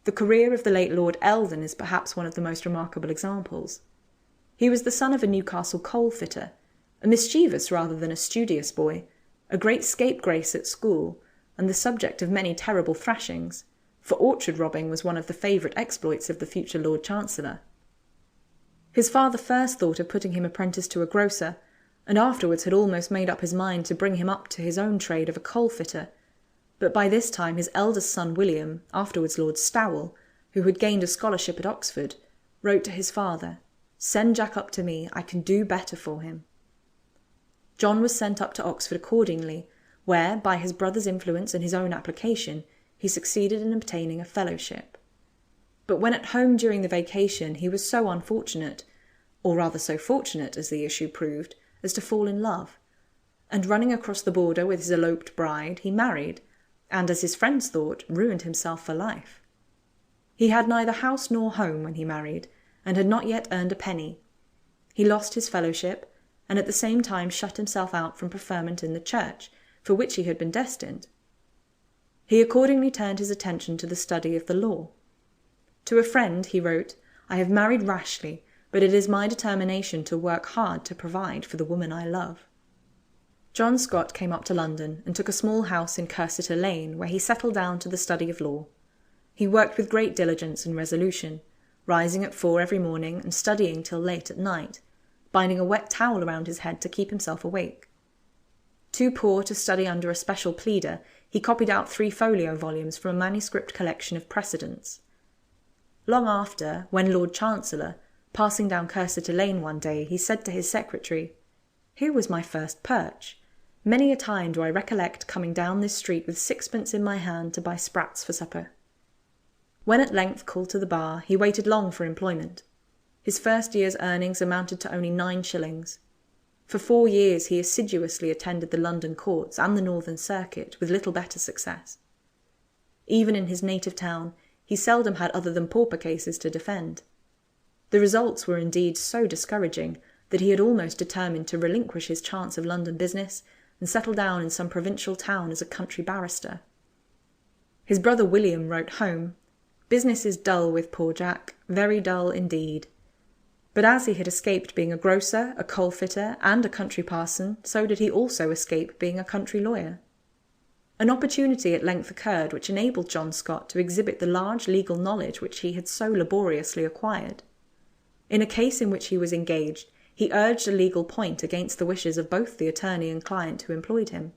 The career of the late Lord Eldon is perhaps one of the most remarkable examples. He was the son of a Newcastle coal fitter, a mischievous rather than a studious boy, a great scapegrace at school, and the subject of many terrible thrashings, for orchard robbing was one of the favourite exploits of the future Lord Chancellor. His father first thought of putting him apprentice to a grocer, and afterwards had almost made up his mind to bring him up to his own trade of a coal fitter, but by this time his eldest son William, afterwards Lord Stowell, who had gained a scholarship at Oxford, wrote to his father, "Send Jack up to me, I can do better for him." John was sent up to Oxford accordingly, where, by his brother's influence and his own application, he succeeded in obtaining a fellowship. But when at home during the vacation, he was so unfortunate, or rather so fortunate as the issue proved, as to fall in love. And running across the border with his eloped bride, he married, and, as his friends thought, ruined himself for life. He had neither house nor home when he married, and had not yet earned a penny. He lost his fellowship, and at the same time shut himself out from preferment in the church, for which he had been destined. He accordingly turned his attention to the study of the law. To a friend he wrote, "I have married rashly, but it is my determination to work hard to provide for the woman I love." John Scott came up to London and took a small house in Cursitor Lane, where he settled down to the study of law. He worked with great diligence and resolution, rising at 4 every morning and studying till late at night, binding a wet towel around his head to keep himself awake. Too poor to study under a special pleader, he copied out 3 folio volumes from a manuscript collection of precedents. Long after, when Lord Chancellor, passing down Cursitor Lane one day, he said to his secretary, "Here was my first perch. Many a time do I recollect coming down this street with 6pence in my hand to buy sprats for supper." When at length called to the bar, he waited long for employment. His first year's earnings amounted to only 9 shillings. For 4 years he assiduously attended the London courts and the Northern Circuit, with little better success. Even in his native town, he seldom had other than pauper cases to defend. The results were indeed so discouraging that he had almost determined to relinquish his chance of London business and settle down in some provincial town as a country barrister. His brother William wrote home, "Business is dull with poor Jack, very dull indeed." But as he had escaped being a grocer, a coal fitter, and a country parson, so did he also escape being a country lawyer. An opportunity at length occurred which enabled John Scott to exhibit the large legal knowledge which he had so laboriously acquired. In a case in which he was engaged, he urged a legal point against the wishes of both the attorney and client who employed him.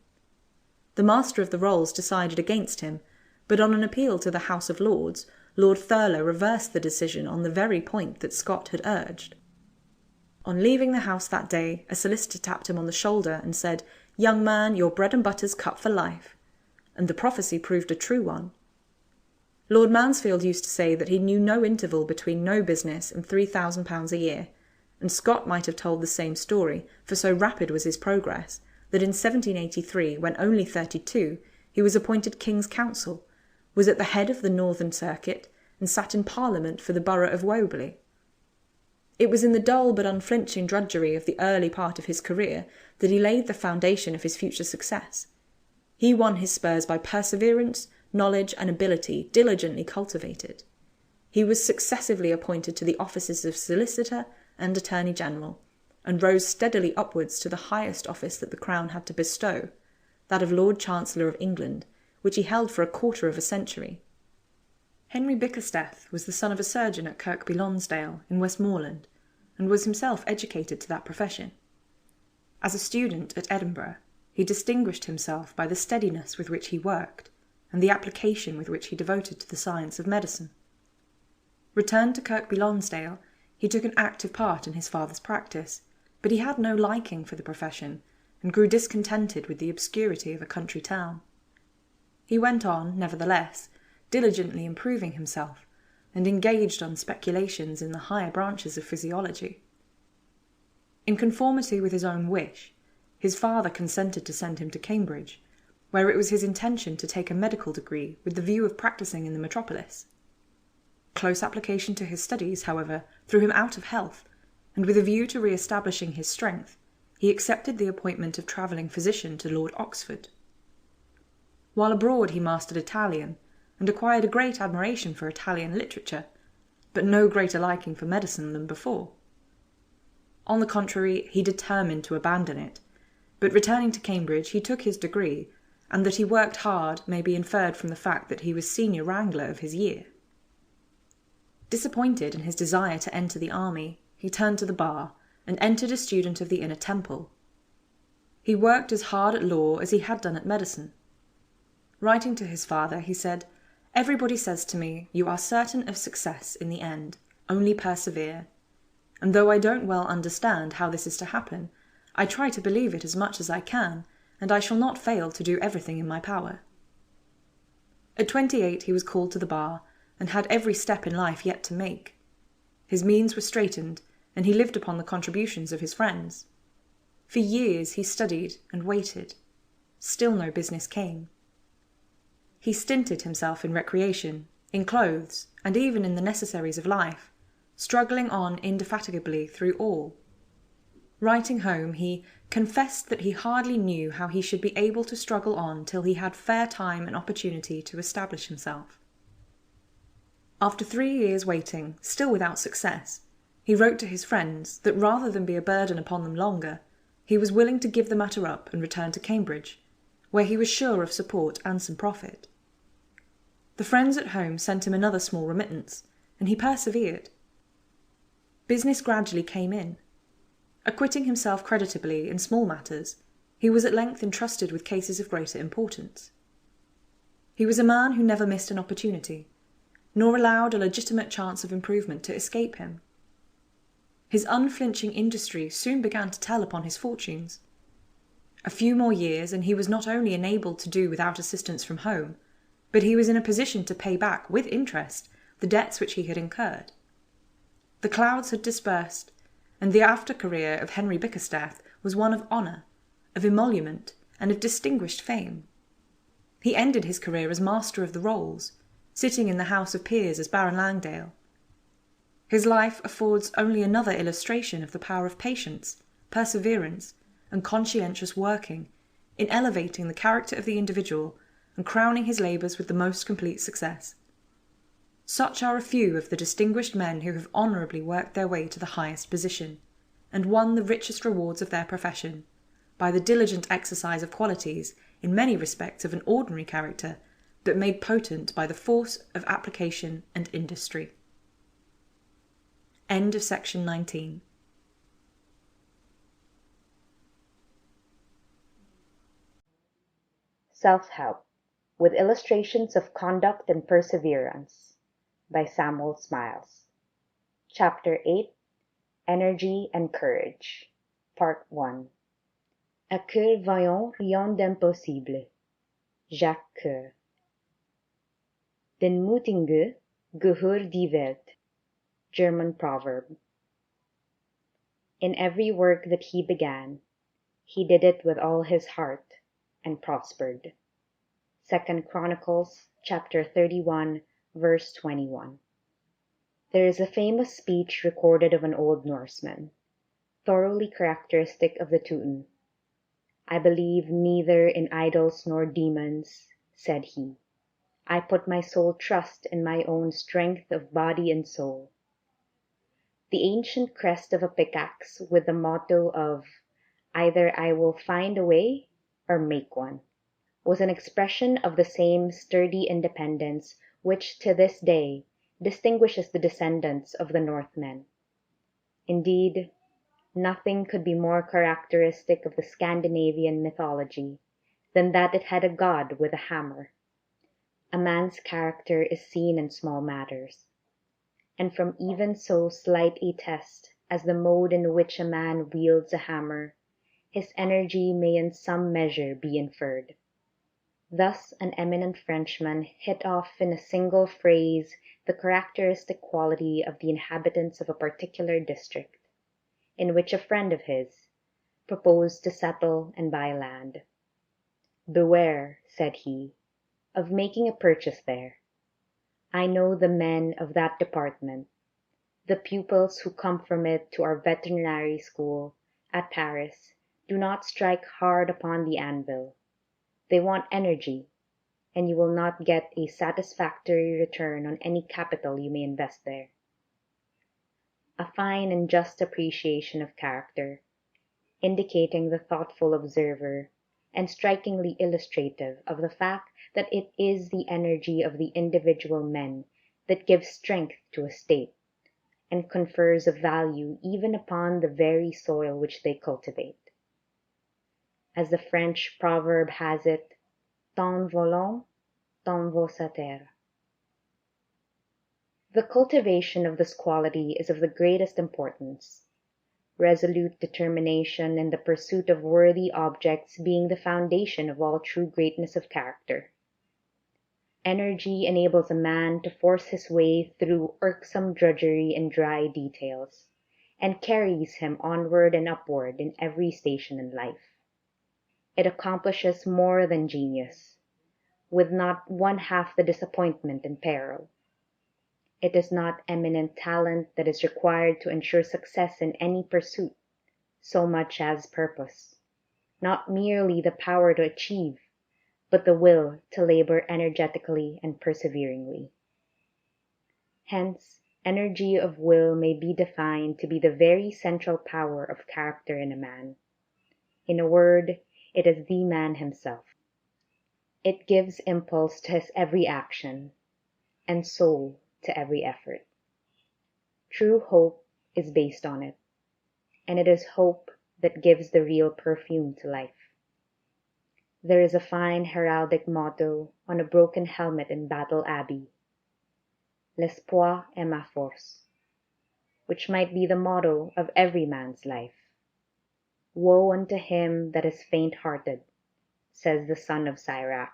The Master of the Rolls decided against him, but on an appeal to the House of Lords, Lord Thurlow reversed the decision on the very point that Scott had urged. On leaving the house that day, a solicitor tapped him on the shoulder and said, "Young man, your bread and butter's cut for life," and the prophecy proved a true one. Lord Mansfield used to say that he knew no interval between no business and £3,000 a year, and Scott might have told the same story, for so rapid was his progress, that in 1783, when only 32, he was appointed King's Counsel, was at the head of the Northern Circuit, and sat in Parliament for the borough of Woburley. It was in the dull but unflinching drudgery of the early part of his career that he laid the foundation of his future success. He won his spurs by perseverance, knowledge, and ability diligently cultivated. He was successively appointed to the offices of Solicitor and Attorney General, and rose steadily upwards to the highest office that the Crown had to bestow, that of Lord Chancellor of England, which he held for 1/4 of a century. Henry Bickersteth was the son of a surgeon at Kirkby Lonsdale, in Westmoreland, and was himself educated to that profession. As a student at Edinburgh, he distinguished himself by the steadiness with which he worked, and the application with which he devoted to the science of medicine. Returned to Kirkby Lonsdale, he took an active part in his father's practice, but he had no liking for the profession, and grew discontented with the obscurity of a country town. He went on, nevertheless, diligently improving himself, and engaged on speculations in the higher branches of physiology. In conformity with his own wish, his father consented to send him to Cambridge, where it was his intention to take a medical degree with the view of practising in the metropolis. Close application to his studies, however, threw him out of health, and with a view to re-establishing his strength, he accepted the appointment of travelling physician to Lord Oxford. While abroad he mastered Italian, and acquired a great admiration for Italian literature, but no greater liking for medicine than before. On the contrary, he determined to abandon it, but returning to Cambridge he took his degree, and that he worked hard may be inferred from the fact that he was senior wrangler of his year. Disappointed in his desire to enter the army, he turned to the bar, and entered as student of the Inner Temple. He worked as hard at law as he had done at medicine. Writing to his father, he said, "Everybody says to me, 'You are certain of success in the end, only persevere.' And though I don't well understand how this is to happen, I try to believe it as much as I can, and I shall not fail to do everything in my power." At 28 he was called to the bar, and had every step in life yet to make. His means were straitened, and he lived upon the contributions of his friends. For years he studied and waited. Still no business came. He stinted himself in recreation, in clothes, and even in the necessaries of life, struggling on indefatigably through all. Writing home, he confessed that he hardly knew how he should be able to struggle on till he had fair time and opportunity to establish himself. After 3 years waiting, still without success, he wrote to his friends that rather than be a burden upon them longer, he was willing to give the matter up and return to Cambridge, where he was sure of support and some profit. The friends at home sent him another small remittance, and he persevered. Business gradually came in. Acquitting himself creditably in small matters, he was at length entrusted with cases of greater importance. He was a man who never missed an opportunity, nor allowed a legitimate chance of improvement to escape him. His unflinching industry soon began to tell upon his fortunes. A few more years, and he was not only enabled to do without assistance from home, but he was in a position to pay back, with interest, the debts which he had incurred. The clouds had dispersed, and the after career of Henry Bickersteth was one of honour, of emolument, and of distinguished fame. He ended his career as Master of the Rolls, sitting in the House of Peers as Baron Langdale. His life affords only another illustration of the power of patience, perseverance, and conscientious working in elevating the character of the individual and crowning his labours with the most complete success. Such are a few of the distinguished men who have honourably worked their way to the highest position, and won the richest rewards of their profession, by the diligent exercise of qualities, in many respects of an ordinary character, but made potent by the force of application and industry. End of section 19. Self-Help, with Illustrations of Conduct and Perseverance, by Samuel Smiles. Chapter 8, Energy and Courage, Part 1. À cœur vaillant rien d'impossible. Jacques Coeur. Den Mutige gehört die Welt. German proverb. In every work that he began, he did it with all his heart, and prospered. 2 Chronicles chapter 31, verse 21. There is a famous speech recorded of an old Norseman, thoroughly characteristic of the Teuton. I believe neither in idols nor demons, said he. I put my sole trust in my own strength of body and soul. The ancient crest of a pickaxe with the motto of either I will find a way or make one was an expression of the same sturdy independence which to this day distinguishes the descendants of the Northmen. Indeed, nothing could be more characteristic of the Scandinavian mythology than that it had a god with a hammer. A man's character is seen in small matters, and from even so slight a test as the mode in which a man wields a hammer, his energy may in some measure be inferred. Thus an eminent Frenchman hit off in a single phrase the characteristic quality of the inhabitants of a particular district, in which a friend of his proposed to settle and buy land. Beware, said he, of making a purchase there. I know the men of that department. The pupils who come from it to our veterinary school at Paris do not strike hard upon the anvil. They want energy, and you will not get a satisfactory return on any capital you may invest there. A fine and just appreciation of character, indicating the thoughtful observer, and strikingly illustrative of the fact that it is the energy of the individual men that gives strength to a state, and confers a value even upon the very soil which they cultivate. As the French proverb has it, temps volant, temps vaut sa terre. The cultivation of this quality is of the greatest importance, resolute determination in the pursuit of worthy objects being the foundation of all true greatness of character. Energy enables a man to force his way through irksome drudgery and dry details, and carries him onward and upward in every station in life. It accomplishes more than genius, with not one half the disappointment and peril. It is not eminent talent that is required to ensure success in any pursuit, so much as purpose, not merely the power to achieve, but the will to labor energetically and perseveringly. Hence, energy of will may be defined to be the very central power of character in a man. In a word, it is the man himself. It gives impulse to his every action, and soul to every effort. True hope is based on it, and it is hope that gives the real perfume to life. There is a fine heraldic motto on a broken helmet in Battle Abbey: L'espoir est ma force, which might be the motto of every man's life. Woe unto him that is faint-hearted, says the son of Sirach.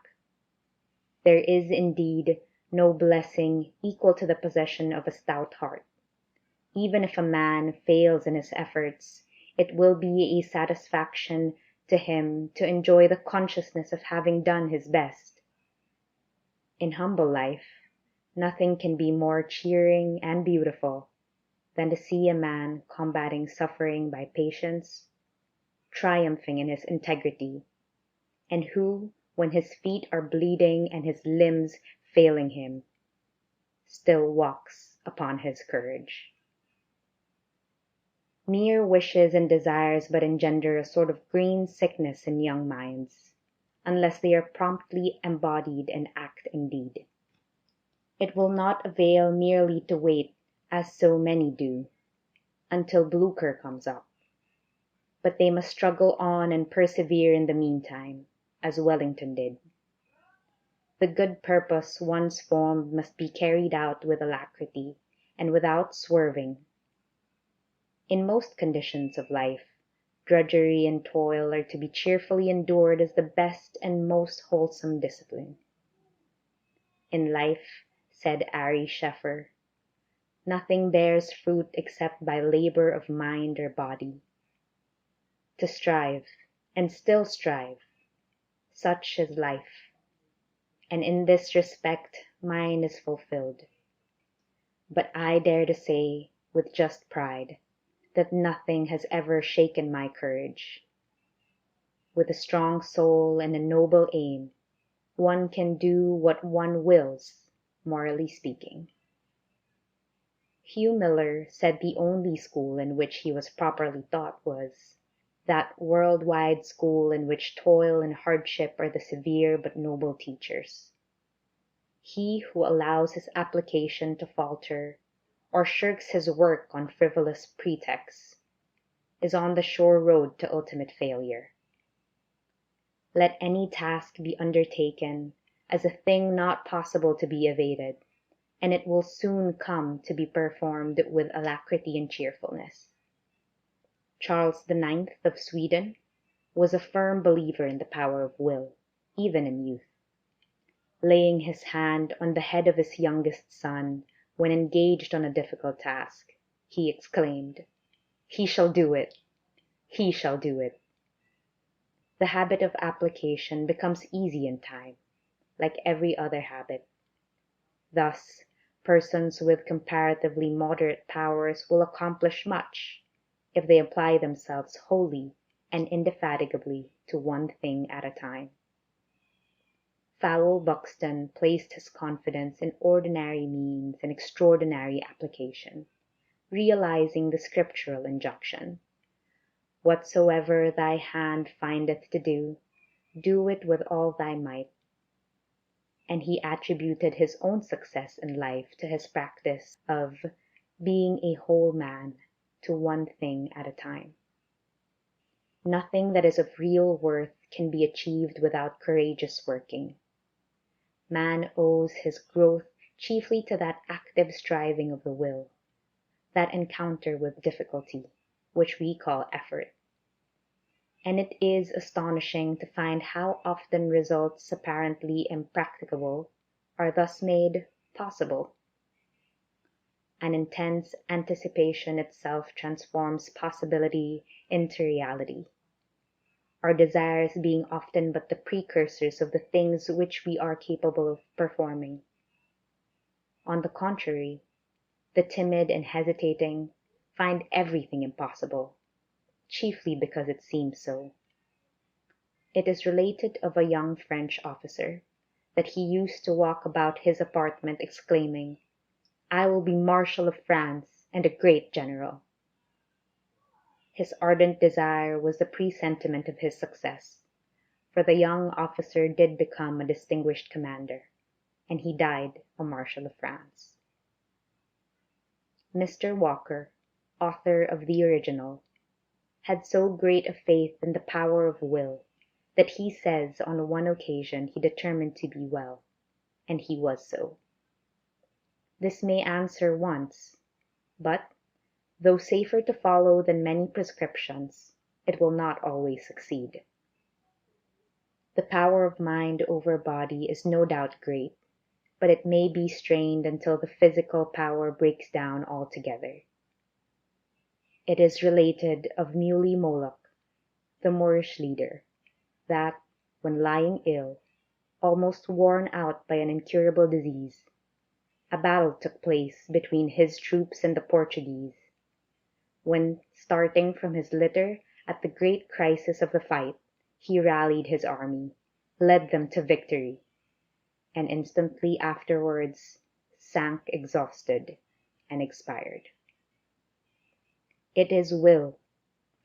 There is indeed no blessing equal to the possession of a stout heart. Even if a man fails in his efforts, it will be a satisfaction to him to enjoy the consciousness of having done his best. In humble life, nothing can be more cheering and beautiful than to see a man combating suffering by patience, triumphing in his integrity, and who, when his feet are bleeding and his limbs failing him, still walks upon his courage. Mere wishes and desires but engender a sort of green sickness in young minds, unless they are promptly embodied in act and deed. It will not avail merely to wait, as so many do, until Blucher comes up, but they must struggle on and persevere in the meantime, as Wellington did. The good purpose once formed must be carried out with alacrity and without swerving. In most conditions of life, drudgery and toil are to be cheerfully endured as the best and most wholesome discipline. In life, said Ari Scheffer, nothing bears fruit except by labor of mind or body. To strive, and still strive, such is life, and in this respect mine is fulfilled. But I dare to say, with just pride, that nothing has ever shaken my courage. With a strong soul and a noble aim, one can do what one wills, morally speaking. Hugh Miller said the only school in which he was properly taught was that world-wide school in which toil and hardship are the severe but noble teachers. He who allows his application to falter, or shirks his work on frivolous pretexts, is on the sure road to ultimate failure. Let any task be undertaken as a thing not possible to be evaded, and it will soon come to be performed with alacrity and cheerfulness. Charles IX of Sweden was a firm believer in the power of will, even in youth. Laying his hand on the head of his youngest son when engaged on a difficult task, he exclaimed, "He shall do it! He shall do it!" The habit of application becomes easy in time, like every other habit. Thus, persons with comparatively moderate powers will accomplish much, if they apply themselves wholly and indefatigably to one thing at a time. Fowell Buxton placed his confidence in ordinary means and extraordinary application, realizing the scriptural injunction, "Whatsoever thy hand findeth to do, do it with all thy might." And he attributed his own success in life to his practice of being a whole man to one thing at a time. Nothing that is of real worth can be achieved without courageous working. Man owes his growth chiefly to that active striving of the will, that encounter with difficulty, which we call effort. And it is astonishing to find how often results apparently impracticable are thus made possible. An intense anticipation itself transforms possibility into reality, our desires being often but the precursors of the things which we are capable of performing. On the contrary, the timid and hesitating find everything impossible, chiefly because it seems so. It is related of a young French officer that he used to walk about his apartment exclaiming, "I will be Marshal of France and a great general." His ardent desire was the presentiment of his success, for the young officer did become a distinguished commander, and he died a Marshal of France. Mr. Walker, author of the original, had so great a faith in the power of will that he says on one occasion he determined to be well, and he was so. This may answer once, but, though safer to follow than many prescriptions, it will not always succeed. The power of mind over body is no doubt great, but it may be strained until the physical power breaks down altogether. It is related of Muley Moloch, the Moorish leader, that, when lying ill, almost worn out by an incurable disease, a battle took place between his troops and the Portuguese, when, starting from his litter at the great crisis of the fight, he rallied his army, led them to victory, and instantly afterwards sank exhausted and expired. It is will,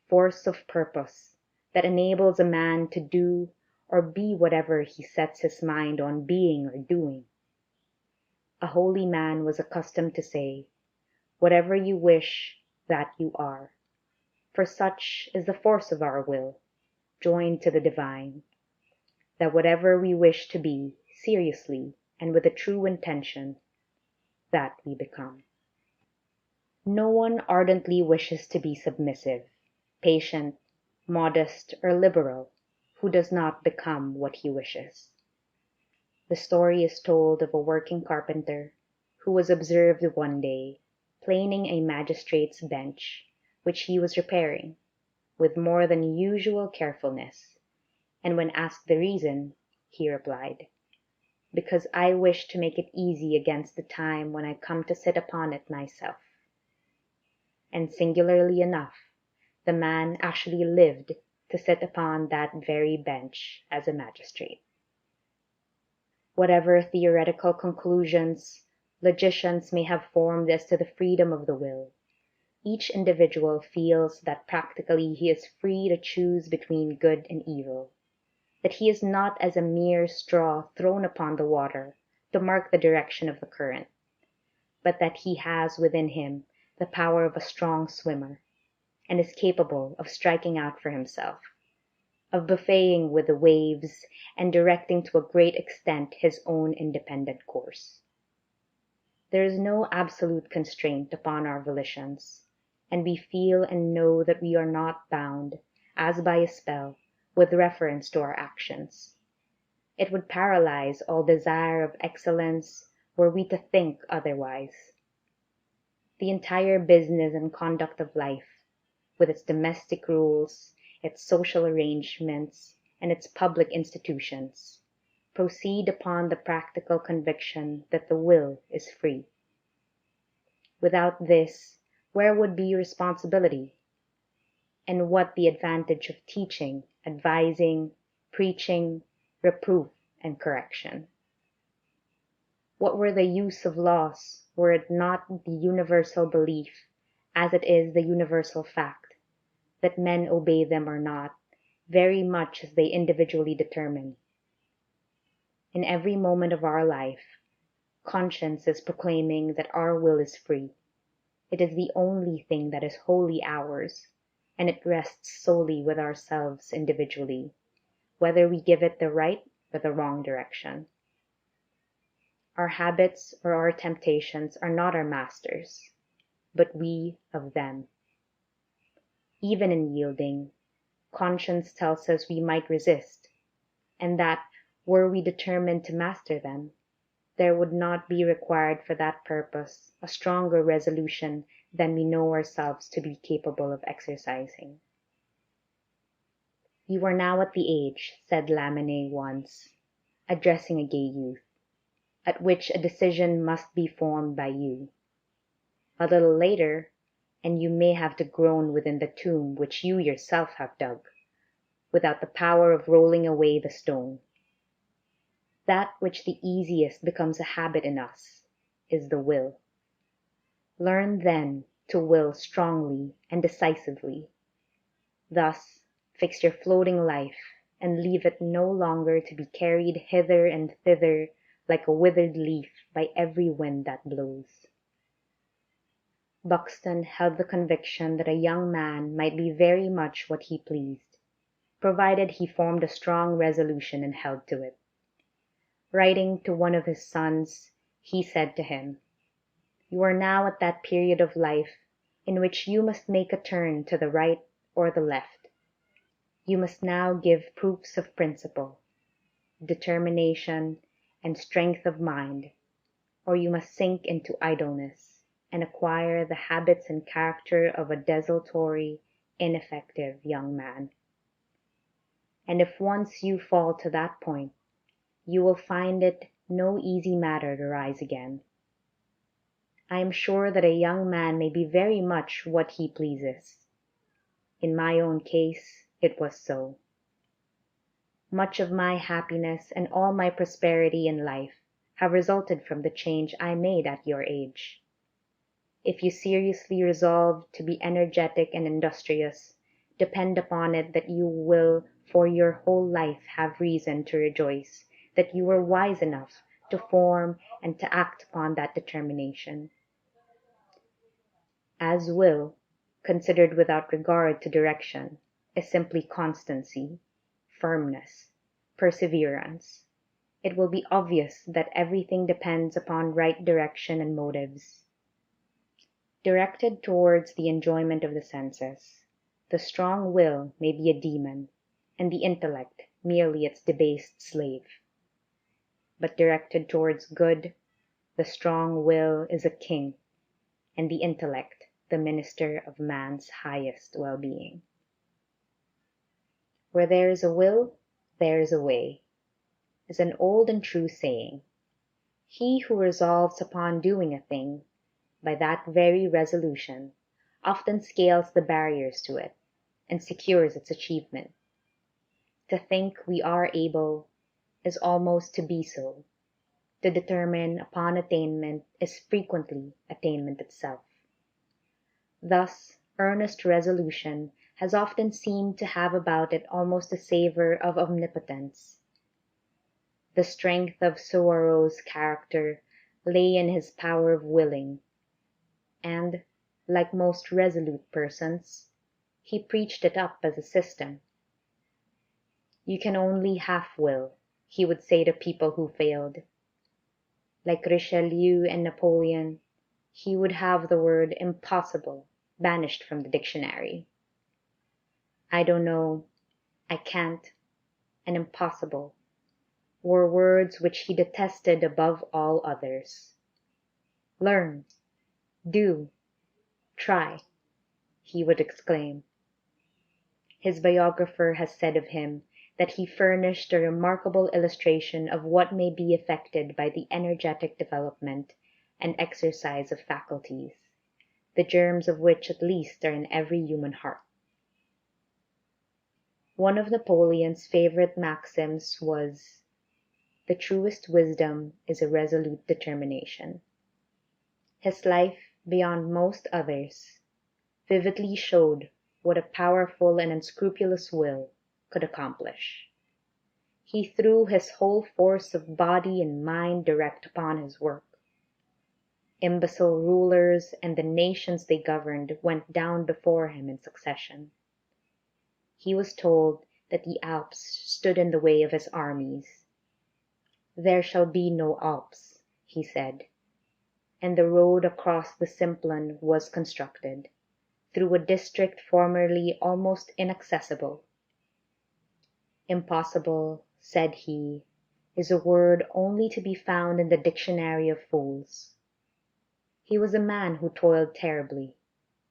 force of purpose, that enables a man to do or be whatever he sets his mind on being or doing. A holy man was accustomed to say, "Whatever you wish, that you are," for such is the force of our will, joined to the divine, that whatever we wish to be, seriously and with a true intention, that we become. No one ardently wishes to be submissive, patient, modest, or liberal, who does not become what he wishes. The story is told of a working carpenter who was observed one day planing a magistrate's bench, which he was repairing, with more than usual carefulness, and when asked the reason, he replied, "Because I wish to make it easy against the time when I come to sit upon it myself." And singularly enough, the man actually lived to sit upon that very bench as a magistrate. Whatever theoretical conclusions logicians may have formed as to the freedom of the will, each individual feels that practically he is free to choose between good and evil, that he is not as a mere straw thrown upon the water to mark the direction of the current, but that he has within him the power of a strong swimmer, and is capable of striking out for himself, of buffeting with the waves and directing to a great extent his own independent course. There is no absolute constraint upon our volitions, and we feel and know that we are not bound, as by a spell, with reference to our actions. It would paralyze all desire of excellence were we to think otherwise. The entire business and conduct of life, with its domestic rules, its social arrangements, and its public institutions, proceed upon the practical conviction that the will is free. Without this, where would be responsibility? And what the advantage of teaching, advising, preaching, reproof, and correction? What were the use of laws were it not the universal belief, as it is the universal fact, that men obey them or not, very much as they individually determine? In every moment of our life, conscience is proclaiming that our will is free. It is the only thing that is wholly ours, and it rests solely with ourselves individually, whether we give it the right or the wrong direction. Our habits or our temptations are not our masters, but we of them. Even in yielding, conscience tells us we might resist, and that, were we determined to master them, there would not be required for that purpose a stronger resolution than we know ourselves to be capable of exercising. "You are now at the age," said Lamennais once, addressing a gay youth, "at which a decision must be formed by you. A little later, and you may have to groan within the tomb which you yourself have dug, without the power of rolling away the stone. That which the easiest becomes a habit in us is the will. Learn then to will strongly and decisively. Thus fix your floating life, and leave it no longer to be carried hither and thither like a withered leaf by every wind that blows." Buxton held the conviction that a young man might be very much what he pleased, provided he formed a strong resolution and held to it. Writing to one of his sons, he said to him, "You are now at that period of life in which you must make a turn to the right or the left. You must now give proofs of principle, determination, and strength of mind, or you must sink into idleness, and acquire the habits and character of a desultory, ineffective young man. And if once you fall to that point, you will find it no easy matter to rise again. I am sure that a young man may be very much what he pleases. In my own case it was so. Much of my happiness and all my prosperity in life have resulted from the change I made at your age. If you seriously resolve to be energetic and industrious, depend upon it that you will for your whole life have reason to rejoice that you were wise enough to form and to act upon that determination. As will, considered without regard to direction, is simply constancy, firmness, perseverance, it will be obvious that everything depends upon right direction and motives. Directed towards the enjoyment of the senses, the strong will may be a demon, and the intellect merely its debased slave. But directed towards good, the strong will is a king, and the intellect the minister of man's highest well-being. "Where there is a will, there is a way," is an old and true saying. He who resolves upon doing a thing, by that very resolution, often scales the barriers to it, and secures its achievement. To think we are able is almost to be so. To determine upon attainment is frequently attainment itself. Thus, earnest resolution has often seemed to have about it almost a savor of omnipotence. The strength of Suwarrow's character lay in his power of willing, and, like most resolute persons, he preached it up as a system. "You can only half will," he would say to people who failed. Like Richelieu and Napoleon, he would have the word impossible banished from the dictionary. "I don't know," "I can't," and "impossible" were words which he detested above all others. "Learn, do, try," he would exclaim. His biographer has said of him that he furnished a remarkable illustration of what may be effected by the energetic development and exercise of faculties, the germs of which at least are in every human heart. One of Napoleon's favorite maxims was, "The truest wisdom is a resolute determination." His life, beyond most others, vividly showed what a powerful and unscrupulous will could accomplish. He threw his whole force of body and mind direct upon his work. Imbecile rulers and the nations they governed went down before him in succession. He was told that the Alps stood in the way of his armies. "There shall be no Alps," he said, and the road across the Simplon was constructed, through a district formerly almost inaccessible. "Impossible," said he, is a word only to be found in the dictionary of fools. He was a man who toiled terribly,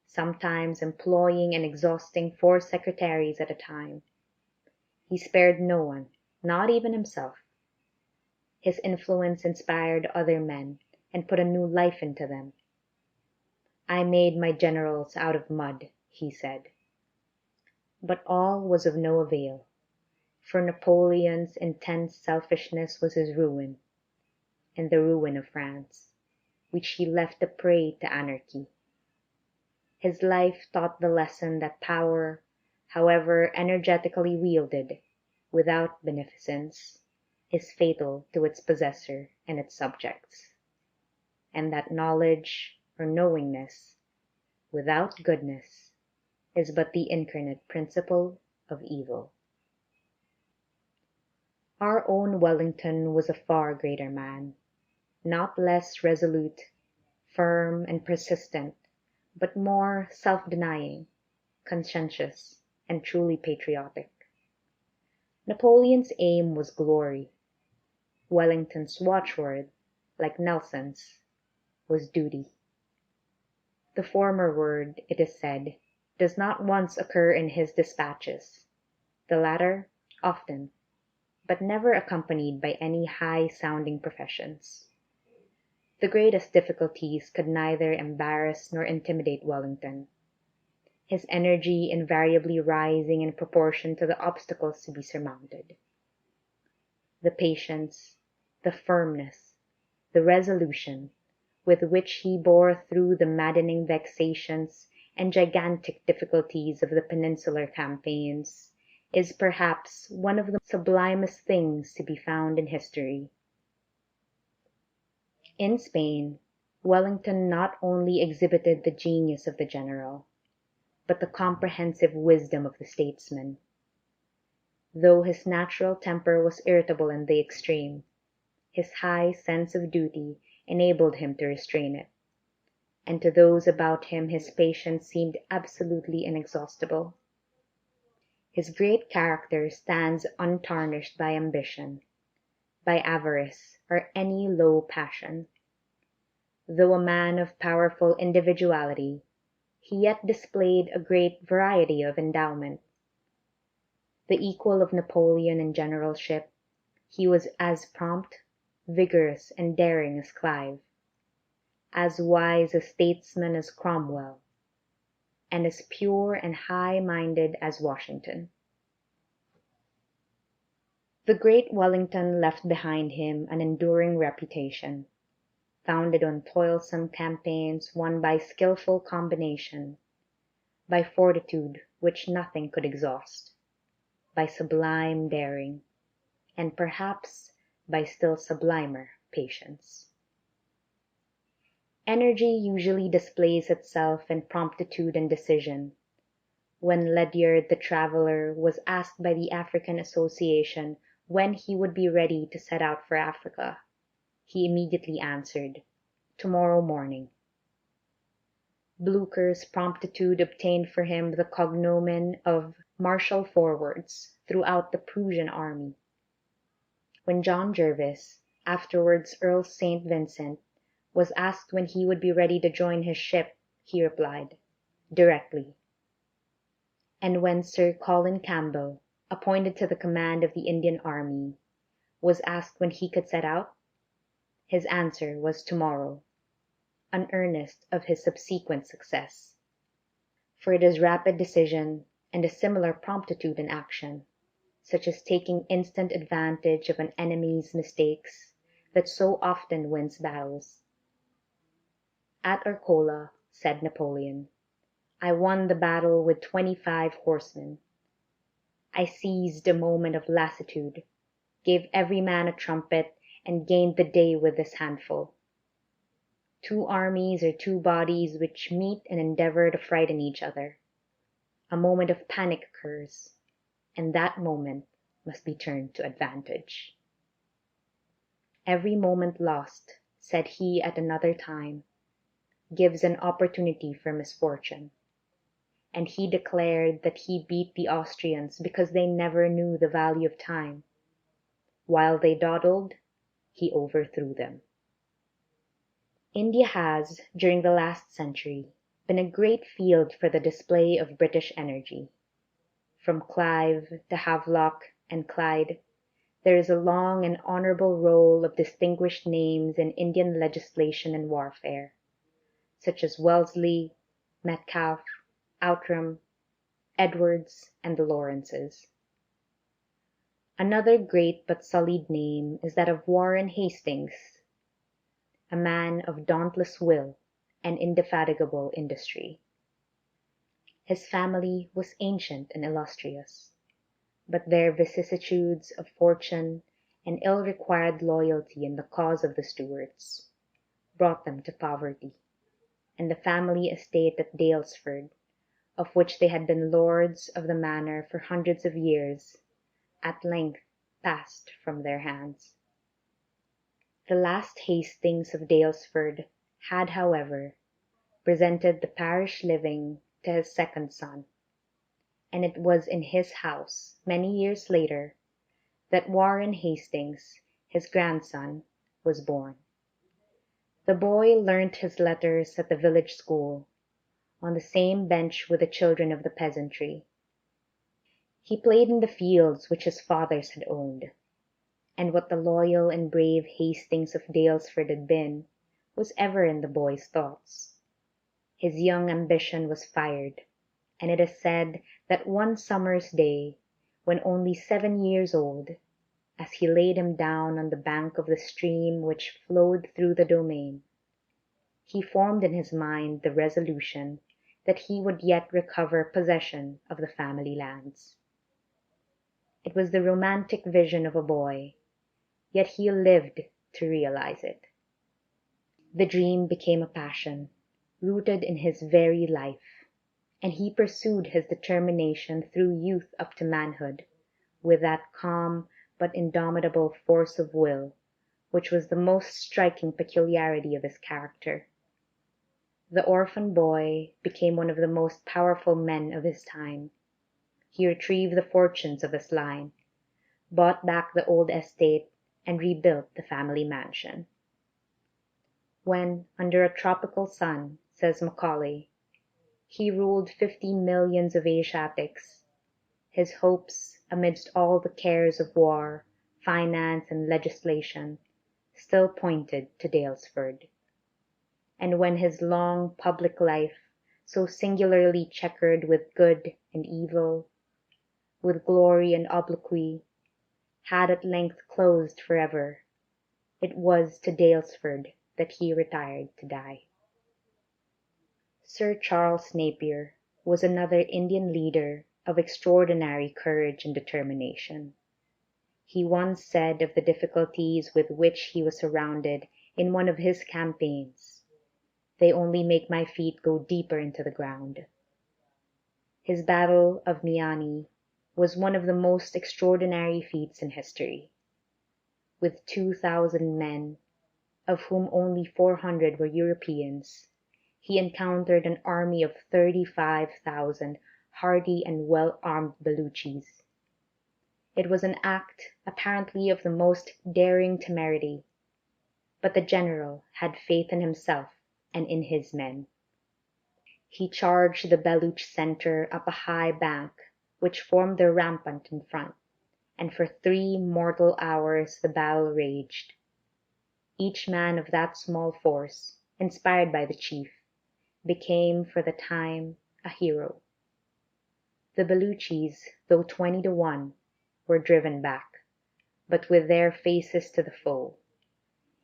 sometimes employing and exhausting 4 secretaries at a time. He spared no one, not even himself. His influence inspired other men and put a new life into them. "I made my generals out of mud," he said. But all was of no avail, for Napoleon's intense selfishness was his ruin, and the ruin of France, which he left a prey to anarchy. His life taught the lesson that power, however energetically wielded, without beneficence, is fatal to its possessor and its subjects, and that knowledge or knowingness, without goodness, is but the incarnate principle of evil. Our own Wellington was a far greater man, not less resolute, firm, and persistent, but more self-denying, conscientious, and truly patriotic. Napoleon's aim was glory. Wellington's watchword, like Nelson's, was duty. The former word, it is said, does not once occur in his dispatches, the latter often, but never accompanied by any high-sounding professions. The greatest difficulties could neither embarrass nor intimidate Wellington, his energy invariably rising in proportion to the obstacles to be surmounted. The patience, the firmness, the resolution with which he bore through the maddening vexations and gigantic difficulties of the Peninsular campaigns is perhaps one of the sublimest things to be found in history. In Spain, Wellington not only exhibited the genius of the general, but the comprehensive wisdom of the statesman. Though his natural temper was irritable in the extreme, his high sense of duty enabled him to restrain it, and to those about him his patience seemed absolutely inexhaustible. His great character stands untarnished by ambition, by avarice, or any low passion. Though a man of powerful individuality, he yet displayed a great variety of endowment. The equal of Napoleon in generalship, he was as prompt, vigorous, and daring as Clive, as wise a statesman as Cromwell, and as pure and high-minded as Washington. The great Wellington left behind him an enduring reputation, founded on toilsome campaigns won by skillful combination, by fortitude which nothing could exhaust, by sublime daring, and perhaps by still sublimer patience. Energy usually displays itself in promptitude and decision. When Ledyard the traveler was asked by the African Association when he would be ready to set out for Africa, he immediately answered, "Tomorrow morning." Blucher's promptitude obtained for him the cognomen of "Marshal Forwards" throughout the Prussian army. When John Jervis, afterwards Earl St. Vincent, was asked when he would be ready to join his ship, he replied, "Directly." And when Sir Colin Campbell, appointed to the command of the Indian Army, was asked when he could set out, his answer was "Tomorrow," an earnest of his subsequent success. For it is rapid decision, and a similar promptitude in action, such as taking instant advantage of an enemy's mistakes, that so often wins battles. "At Arcola," said Napoleon, "I won the battle with 25 horsemen. I seized a moment of lassitude, gave every man a trumpet, and gained the day with this handful. 2 armies are 2 bodies which meet and endeavor to frighten each other. A moment of panic occurs, and that moment must be turned to advantage." "Every moment lost," said he at another time, "gives an opportunity for misfortune," and he declared that he beat the Austrians because they never knew the value of time. While they dawdled, he overthrew them. India has, during the last century, been a great field for the display of British energy. From Clive to Havelock and Clyde, there is a long and honorable roll of distinguished names in Indian legislation and warfare, such as Wellesley, Metcalfe, Outram, Edwards, and the Lawrences. Another great but sullied name is that of Warren Hastings, a man of dauntless will and indefatigable industry. His family was ancient and illustrious, but their vicissitudes of fortune and ill-required loyalty in the cause of the Stuarts brought them to poverty, and the family estate at Daylesford, of which they had been lords of the manor for hundreds of years, at length passed from their hands. The last Hastings of Daylesford had, however, presented the parish living to his second son, and it was in his house, many years later, that Warren Hastings, his grandson, was born. The boy learnt his letters at the village school, on the same bench with the children of the peasantry. He played in the fields which his fathers had owned, and what the loyal and brave Hastings of Daylesford had been was ever in the boy's thoughts. His young ambition was fired, and it is said that one summer's day, when only 7 years old, as he laid him down on the bank of the stream which flowed through the domain, he formed in his mind the resolution that he would yet recover possession of the family lands. It was the romantic vision of a boy, yet he lived to realize it. The dream became a passion, rooted in his very life, and he pursued his determination through youth up to manhood, with that calm but indomitable force of will which was the most striking peculiarity of his character. The orphan boy became one of the most powerful men of his time. He retrieved the fortunes of his line, bought back the old estate, and rebuilt the family mansion. When, under a tropical sun, says Macaulay, he ruled 50 millions of Asiatics, his hopes, amidst all the cares of war, finance, and legislation, still pointed to Daylesford. And when his long public life, so singularly chequered with good and evil, with glory and obloquy, had at length closed forever, it was to Daylesford that he retired to die. Sir Charles Napier was another Indian leader of extraordinary courage and determination. He once said of the difficulties with which he was surrounded in one of his campaigns, "They only make my feet go deeper into the ground." His battle of Miani was one of the most extraordinary feats in history. With 2,000 men, of whom only 400 were Europeans, he encountered an army of 35,000 hardy and well-armed Baluchis. It was an act apparently of the most daring temerity, but the general had faith in himself and in his men. He charged the Baluch center up a high bank which formed their rampart in front, and for 3 mortal hours the battle raged. Each man of that small force, inspired by the chief, became for the time a hero. The Baluchis, though 20 to 1, were driven back, but with their faces to the foe.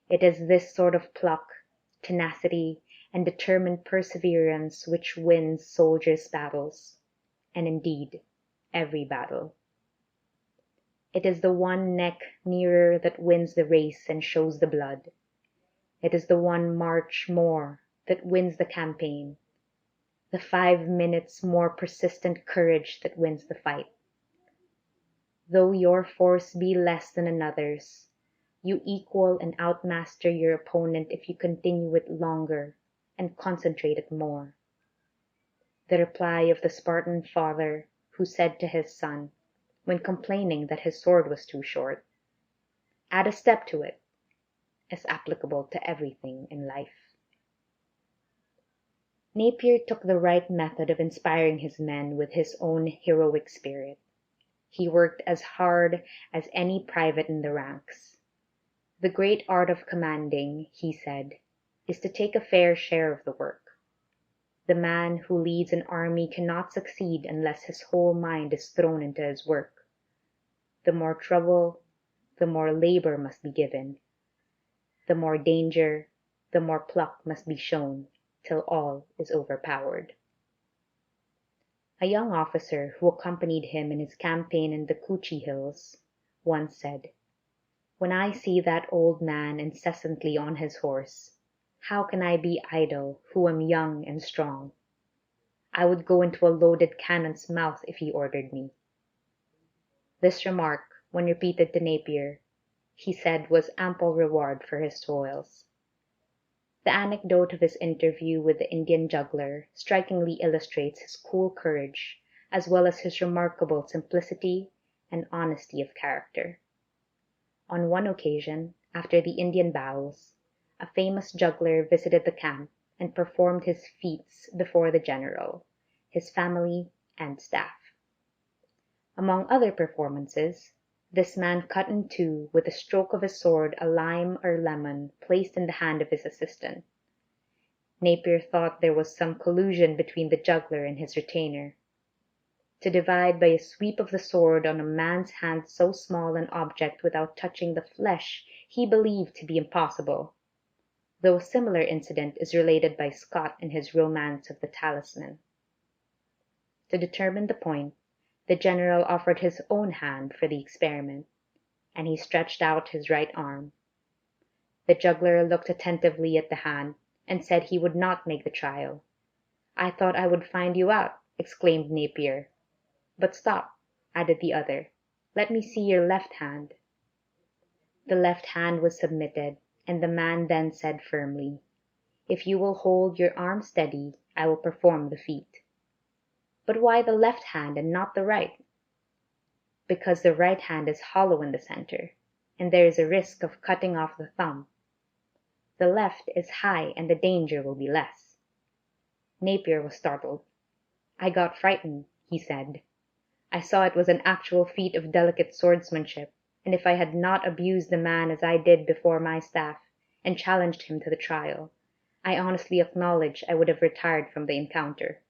It is this sort of pluck, tenacity, and determined perseverance which wins soldiers' battles, and indeed every battle. It is the one neck nearer that wins the race and shows the blood. It is the one march more that wins the campaign, the 5 minutes more persistent courage that wins the fight. Though your force be less than another's, you equal and outmaster your opponent if you continue it longer and concentrate it more. The reply of the Spartan father, who said to his son, when complaining that his sword was too short, Add a step to it, as applicable to everything in life. Napier took the right method of inspiring his men with his own heroic spirit. He worked as hard as any private in the ranks. The great art of commanding, he said, is to take a fair share of the work. The man who leads an army cannot succeed unless his whole mind is thrown into his work. The more trouble, the more labor must be given. The more danger, the more pluck must be shown, till all is overpowered. A young officer who accompanied him in his campaign in the Kuchi Hills once said, "When I see that old man incessantly on his horse, how can I be idle who am young and strong? I would go into a loaded cannon's mouth if he ordered me." This remark, when repeated to Napier, he said was ample reward for his toils. The anecdote of his interview with the Indian juggler strikingly illustrates his cool courage, as well as his remarkable simplicity and honesty of character. On one occasion, after the Indian battles, a famous juggler visited the camp and performed his feats before the general, his family, and staff. Among other performances, this man cut in two with a stroke of his sword a lime or lemon placed in the hand of his assistant. Napier thought there was some collusion between the juggler and his retainer. To divide by a sweep of the sword on a man's hand so small an object without touching the flesh he believed to be impossible, though a similar incident is related by Scott in his Romance of the Talisman. To determine the point, the general offered his own hand for the experiment, and he stretched out his right arm. The juggler looked attentively at the hand, and said he would not make the trial. "I thought I would find you out," exclaimed Napier. "But stop," added the other, "let me see your left hand." The left hand was submitted, and the man then said firmly, "If you will hold your arm steady, I will perform the feat." "But why the left hand and not the right?" "Because the right hand is hollow in the center, and there is a risk of cutting off the thumb. The left is high and the danger will be less." Napier was startled. "I got frightened," he said. "I saw it was an actual feat of delicate swordsmanship, and if I had not abused the man as I did before my staff, and challenged him to the trial, I honestly acknowledge I would have retired from the encounter.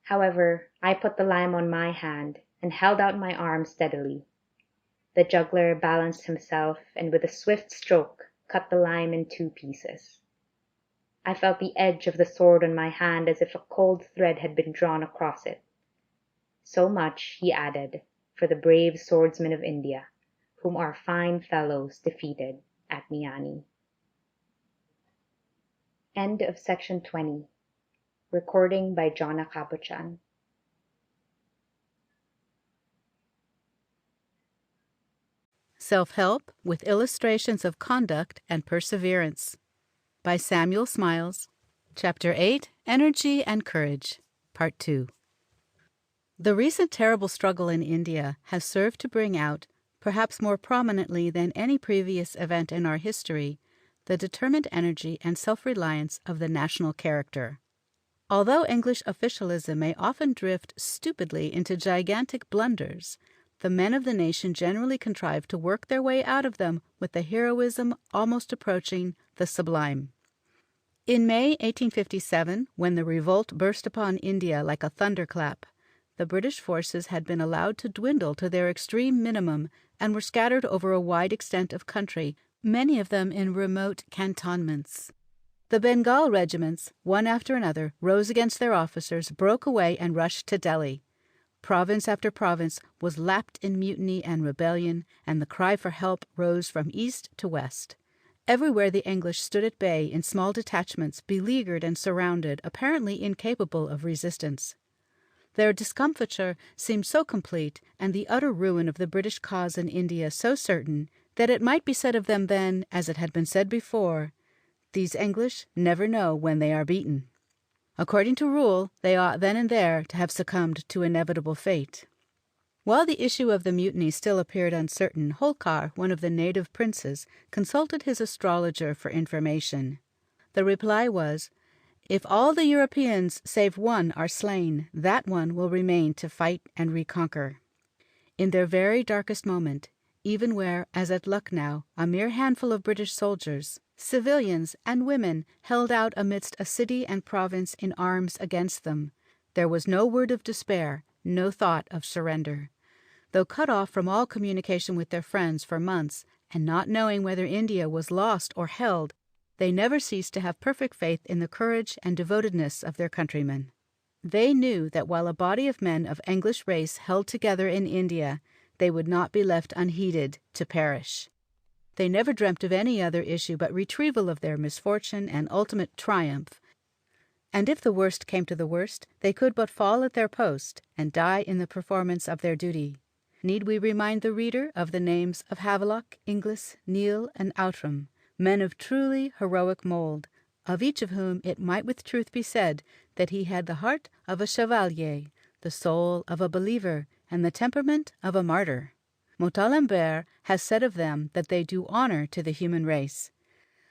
However, I put the lime on my hand and held out my arm steadily. The juggler balanced himself and with a swift stroke cut the lime in two pieces. I felt the edge of the sword on my hand as if a cold thread had been drawn across it. So much," he added, "for the brave swordsmen of India, whom our fine fellows defeated at Miani." End of section 20. Recording by Jonna Capuchan. Self-Help with Illustrations of Conduct and Perseverance by Samuel Smiles. Chapter 8, Energy and Courage, Part 2. The recent terrible struggle in India has served to bring out, perhaps more prominently than any previous event in our history, the determined energy and self-reliance of the national character. Although English officialism may often drift stupidly into gigantic blunders, the men of the nation generally contrive to work their way out of them with a heroism almost approaching the sublime. In May 1857, when the revolt burst upon India like a thunderclap, the British forces had been allowed to dwindle to their extreme minimum and were scattered over a wide extent of country, many of them in remote cantonments. The Bengal regiments, one after another, rose against their officers, broke away, and rushed to Delhi. Province after province was lapped in mutiny and rebellion, and the cry for help rose from east to west. Everywhere the English stood at bay in small detachments, beleaguered and surrounded, apparently incapable of resistance. Their discomfiture seemed so complete, and the utter ruin of the British cause in India so certain, that it might be said of them then, as it had been said before, "These English never know when they are beaten." According to rule, they ought then and there to have succumbed to inevitable fate. While the issue of the mutiny still appeared uncertain, Holkar, one of the native princes, consulted his astrologer for information. The reply was, "If all the Europeans save one are slain, that one will remain to fight and reconquer." In their very darkest moment, even where, as at Lucknow, a mere handful of British soldiers, civilians, and women held out amidst a city and province in arms against them, there was no word of despair, no thought of surrender. Though cut off from all communication with their friends for months, and not knowing whether India was lost or held, they never ceased to have perfect faith in the courage and devotedness of their countrymen. They knew that while a body of men of English race held together in India, they would not be left unheeded to perish. They never dreamt of any other issue but retrieval of their misfortune and ultimate triumph. And if the worst came to the worst, they could but fall at their post and die in the performance of their duty. Need we remind the reader of the names of Havelock, Inglis, Neile, and Outram, men of truly heroic mould, of each of whom it might with truth be said that he had the heart of a chevalier, the soul of a believer, and the temperament of a martyr. Montalembert has said of them that they do honor to the human race.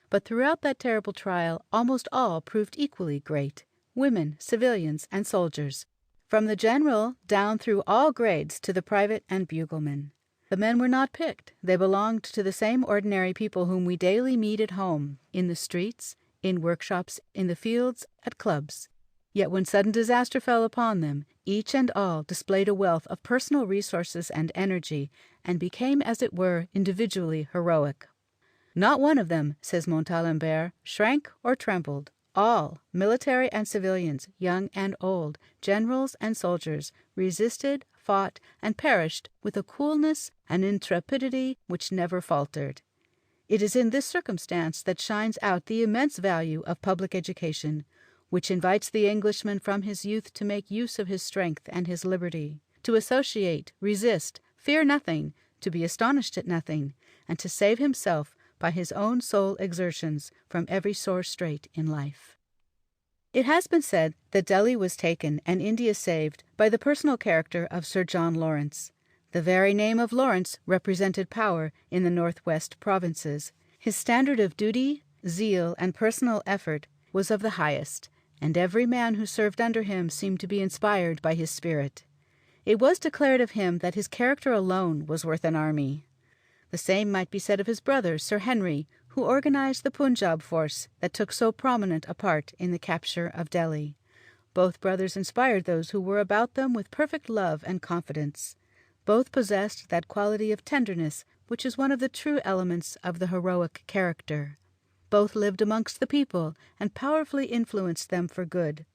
But throughout that terrible trial almost all proved equally great, women, civilians, and soldiers, from the general down through all grades to the private and bugleman. The men were not picked. They belonged to the same ordinary people whom we daily meet at home, in the streets, in workshops, in the fields, at clubs. Yet when sudden disaster fell upon them, each and all displayed a wealth of personal resources and energy, and became, as it were, individually heroic. Not one of them, says Montalembert, shrank or trembled. All, military and civilians, young and old, generals and soldiers, resisted, fought, and perished with a coolness and intrepidity which never faltered. It is in this circumstance that shines out the immense value of public education, which invites the Englishman from his youth to make use of his strength and his liberty, to associate, resist, fear nothing, to be astonished at nothing, and to save himself by his own sole exertions from every sore strait in life. It has been said that Delhi was taken and India saved by the personal character of Sir John Lawrence. The very name of Lawrence represented power in the northwest provinces. His standard of duty, zeal, and personal effort was of the highest, and every man who served under him seemed to be inspired by his spirit. It was declared of him that his character alone was worth an army. The same might be said of his brother, Sir Henry, who organized the Punjab force that took so prominent a part in the capture of Delhi. Both brothers inspired those who were about them with perfect love and confidence. Both possessed that quality of tenderness which is one of the true elements of the heroic character. Both lived amongst the people and powerfully influenced them for good.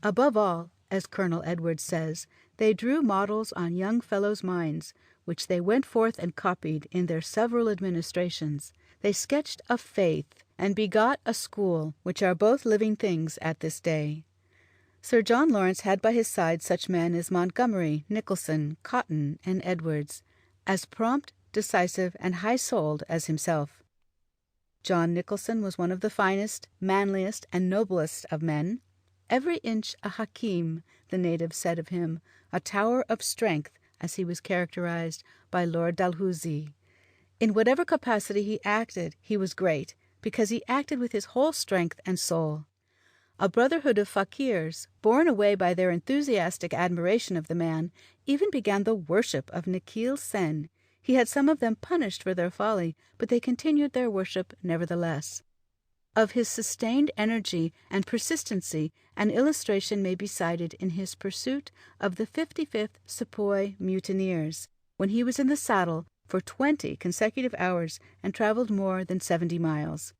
Above all, as Colonel Edwards says, they drew models on young fellows' minds, which they went forth and copied in their several administrations. They sketched a faith, and begot a school, which are both living things at this day. Sir John Lawrence had by his side such men as Montgomery, Nicholson, Cotton, and Edwards, as prompt, decisive, and high-souled as himself. John Nicholson was one of the finest, manliest, and noblest of men. Every inch a hakim, the natives said of him, a tower of strength, as he was characterized by Lord Dalhousie. In whatever capacity he acted, he was great, because he acted with his whole strength and soul. A brotherhood of fakirs, borne away by their enthusiastic admiration of the man, even began the worship of Nikhil Sen. He had some of them punished for their folly, but they continued their worship nevertheless. Of his sustained energy and persistency an illustration may be cited in his pursuit of the 55th Sepoy mutineers, when he was in the saddle for 20 consecutive hours and traveled more than 70 miles.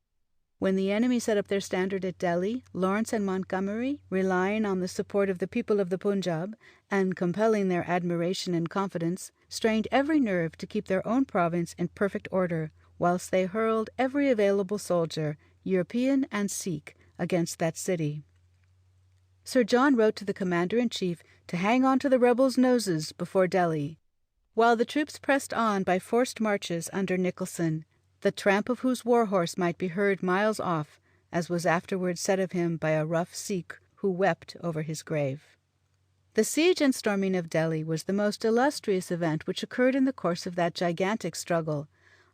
When the enemy set up their standard at Delhi, Lawrence and Montgomery, relying on the support of the people of the Punjab, and compelling their admiration and confidence, strained every nerve to keep their own province in perfect order, whilst they hurled every available soldier, European and Sikh, against that city. Sir John wrote to the commander-in-chief to hang on to the rebels' noses before Delhi, while the troops pressed on by forced marches under Nicholson, the tramp of whose war-horse might be heard miles off, as was afterwards said of him by a rough Sikh who wept over his grave. The siege and storming of Delhi was the most illustrious event which occurred in the course of that gigantic struggle,